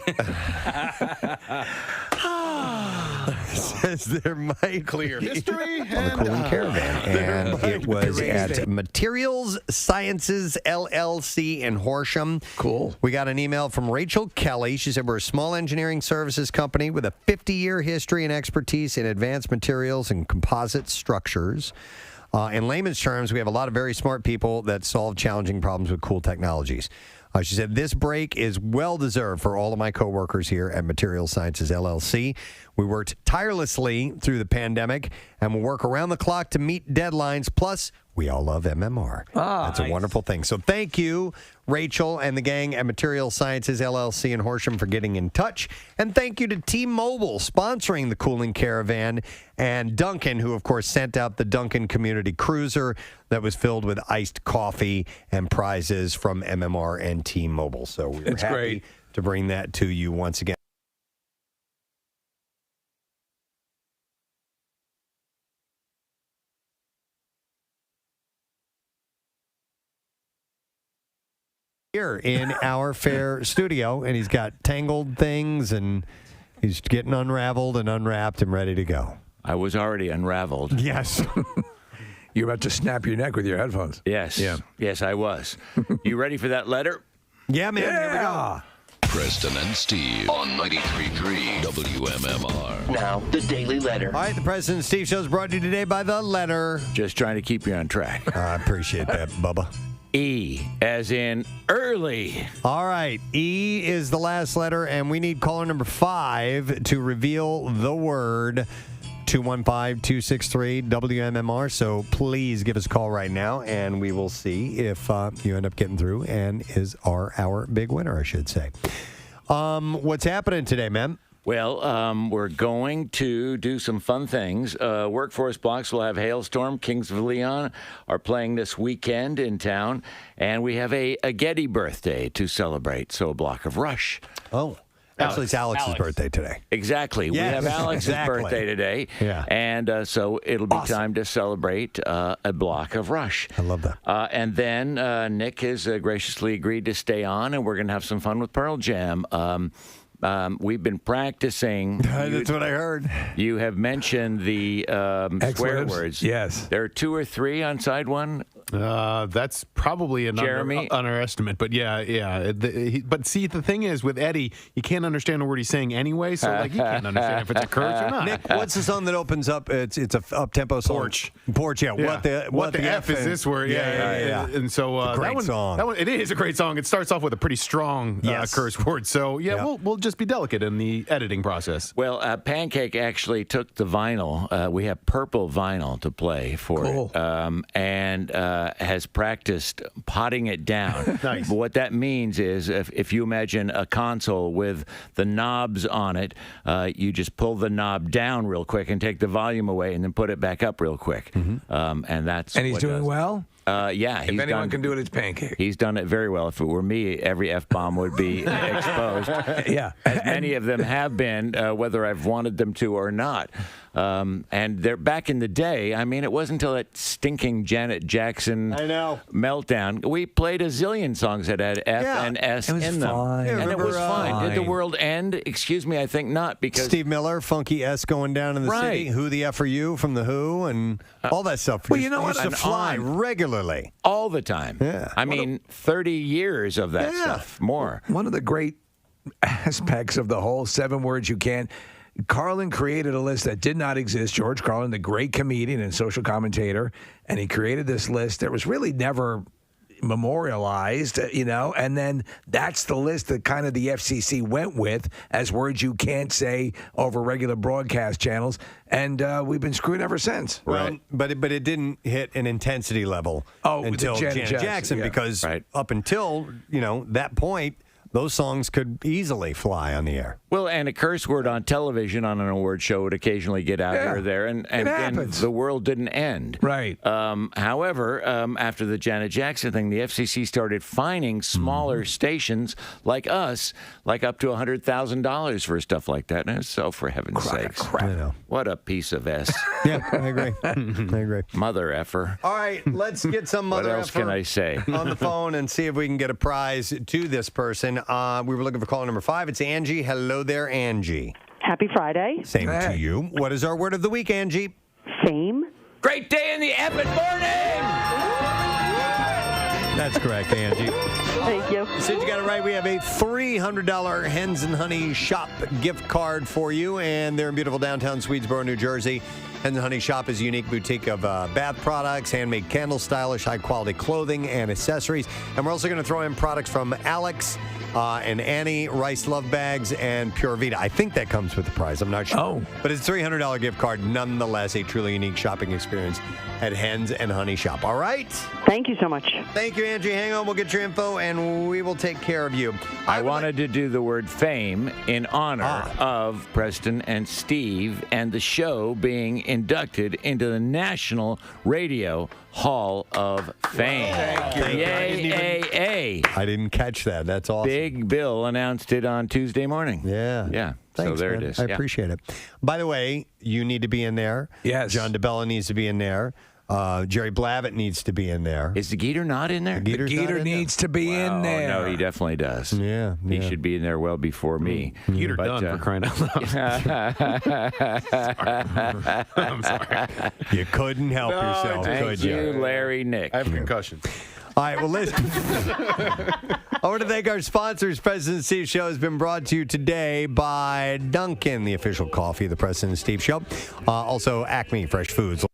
Speaker 1: Says there might
Speaker 6: clear history
Speaker 1: on the Cooling Caravan, and it was at Materials Sciences LLC in Horsham.
Speaker 2: Cool.
Speaker 1: We got an email from Rachel Kelly. She said, we're a small engineering services company with a 50-year history and expertise in advanced materials and composite structures. In layman's terms, we have a lot of very smart people that solve challenging problems with cool technologies. She said, this break is well-deserved for all of my coworkers here at Materials Sciences LLC. We worked tirelessly through the pandemic and will work around the clock to meet deadlines. Plus, we all love MMR. That's a wonderful thing. So thank you, Rachel and the gang at Materials Sciences LLC in Horsham for getting in touch. And thank you to T-Mobile sponsoring the Cooling Caravan and Dunkin, who, of course, sent out the Dunkin Community Cruiser that was filled with iced coffee and prizes from MMR and T-Mobile. So we're happy to bring that to you once again. Here in our fair studio, and he's got tangled things, and he's getting unraveled and unwrapped and ready to go.
Speaker 14: I was already unraveled.
Speaker 1: Yes.
Speaker 2: You're about to snap your neck with your headphones.
Speaker 14: Yes. Yeah. Yes, I was. You ready for that letter?
Speaker 1: Yeah, man. Here we go.
Speaker 12: Preston and Steve on 93.3 WMMR.
Speaker 16: Now, the Daily Letter.
Speaker 1: All right, the Preston and Steve Show is brought to you today by The Letter.
Speaker 14: Just trying to keep you on track.
Speaker 1: I appreciate that, Bubba.
Speaker 14: E, as in early.
Speaker 1: All right. E is the last letter, and we need caller number 5 to reveal the word 215-263-WMMR. So please give us a call right now, and we will see if you end up getting through and is our big winner, I should say. What's happening today, man?
Speaker 14: Well, we're going to do some fun things. Workforce Blocks will have Hailstorm. Kings of Leon are playing this weekend in town. And we have a Getty birthday to celebrate, so a block of Rush.
Speaker 1: Oh. Actually, it's Alex's birthday today.
Speaker 14: Exactly.
Speaker 1: Yes,
Speaker 14: we have Alex's birthday today.
Speaker 1: Yeah.
Speaker 14: And so it'll be time to celebrate a block of Rush.
Speaker 1: I love that.
Speaker 14: And then Nick has graciously agreed to stay on, and we're going to have some fun with Pearl Jam. We've been practicing.
Speaker 1: That's what I heard.
Speaker 14: You have mentioned the swear words.
Speaker 2: Yes.
Speaker 14: There are 2 or 3 on side one.
Speaker 6: That's probably an underestimate, but yeah. But see, the thing is with Eddie, you can't understand a word he's saying anyway, so like you can't understand if it's a curse or not.
Speaker 1: Nick, what's the song that opens up? It's a up-tempo song.
Speaker 6: Porch,
Speaker 1: yeah.
Speaker 6: What the F is this word? Yeah. And so
Speaker 1: great song.
Speaker 6: That one, it is a great song. It starts off with a pretty strong curse word. So we'll just be delicate in the editing process.
Speaker 14: Well, Pancake actually took the vinyl. We have purple vinyl to play for it, and has practiced potting it down.
Speaker 1: Nice.
Speaker 14: But what that means is if you imagine a console with the knobs on it, you just pull the knob down real quick and take the volume away and then put it back up real quick. And that's
Speaker 2: And he's
Speaker 14: what
Speaker 2: doing
Speaker 14: does.
Speaker 2: well?
Speaker 14: Yeah.
Speaker 2: If anyone can do it, it's Pancake.
Speaker 14: He's done it very well. If it were me, every F-bomb would be exposed.
Speaker 2: Yeah.
Speaker 14: As many of them have been, whether I've wanted them to or not. And they're back in the day. I mean, it wasn't until that stinking Janet Jackson meltdown. We played a zillion songs that had F and S in them. And it was fine. Did the world end? Excuse me, I think not. Because
Speaker 1: Steve Miller, Funky S going down in the city. Who the F are you from The Who and all that stuff.
Speaker 2: Well, you know what?
Speaker 1: Used to fly regularly.
Speaker 14: All the time.
Speaker 1: Yeah.
Speaker 14: I mean, 30 years of that stuff. More.
Speaker 2: One of the great aspects of the whole 7 words you can't. Carlin created a list that did not exist. George Carlin, the great comedian and social commentator, and he created this list that was really never memorialized, and then that's the list that kind of the FCC went with as words you can't say over regular broadcast channels, and we've been screwed ever since.
Speaker 1: Well, but it didn't hit an intensity level until Janet Jackson because up until that point, those songs could easily fly on the air.
Speaker 14: Well, and a curse word on television on an award show would occasionally get out here or there, and then the world didn't end.
Speaker 2: Right.
Speaker 14: However, after the Janet Jackson thing, the FCC started fining smaller stations like us, like up to $100,000 for stuff like that. And so, for heaven's sakes, what a piece of S.
Speaker 1: Yeah, I agree. I agree.
Speaker 14: Mother effer.
Speaker 1: All right, let's get some mother
Speaker 14: What else
Speaker 1: effer
Speaker 14: can I say?
Speaker 1: on the phone and see if we can get a prize to this person. We were looking for caller number 5. It's Angie. Hello there, Angie.
Speaker 7: Happy Friday.
Speaker 1: Same to you. What is our word of the week, Angie?
Speaker 7: Fame.
Speaker 14: Great day in the effing morning!
Speaker 1: That's correct, Angie.
Speaker 7: Thank you.
Speaker 1: You said you got it right. We have a $300 Hens and Honey Shop gift card for you, and they're in beautiful downtown Swedesboro, New Jersey. Hens and Honey Shop is a unique boutique of bath products, handmade candles, stylish, high-quality clothing, and accessories. And we're also going to throw in products from Alex and Annie, Rice Love Bags, and Pure Vita. I think that comes with the prize. I'm not sure.
Speaker 2: Oh.
Speaker 1: But it's a $300 gift card. Nonetheless, a truly unique shopping experience at Hens and Honey Shop. All right?
Speaker 7: Thank you so much.
Speaker 1: Thank you, Angie. Hang on. We'll get your info, and we will take care of you.
Speaker 14: I wanted to do the word fame in honor of Preston and Steve and the show being inducted into the National Radio Hall of Fame.
Speaker 1: Thank you.
Speaker 14: Yay,
Speaker 1: I didn't catch that. That's awesome.
Speaker 14: Big Bill announced it on Tuesday morning.
Speaker 1: Yeah.
Speaker 14: Yeah.
Speaker 1: Thanks,
Speaker 14: so there
Speaker 1: man.
Speaker 14: it is.
Speaker 1: I
Speaker 14: Yeah.
Speaker 1: appreciate it. By the way, you need to be in there.
Speaker 2: Yes.
Speaker 1: John DeBella needs to be in there. Jerry Blavitt needs to be in there.
Speaker 14: Is the Geeter not in there?
Speaker 1: The
Speaker 2: Geeter needs to be in there.
Speaker 14: Oh, no, he definitely does.
Speaker 1: Yeah.
Speaker 14: He should be in there well before me.
Speaker 6: Geeter done for crying out loud. I'm sorry.
Speaker 1: You couldn't help yourself,
Speaker 14: Thank
Speaker 1: could
Speaker 14: you, Larry Nick.
Speaker 6: I have a concussion.
Speaker 1: All right, well, listen. I want to thank our sponsors. President and Steve Show has been brought to you today by Dunkin, the official coffee of the President and Steve Show. Also, Acme Fresh Foods.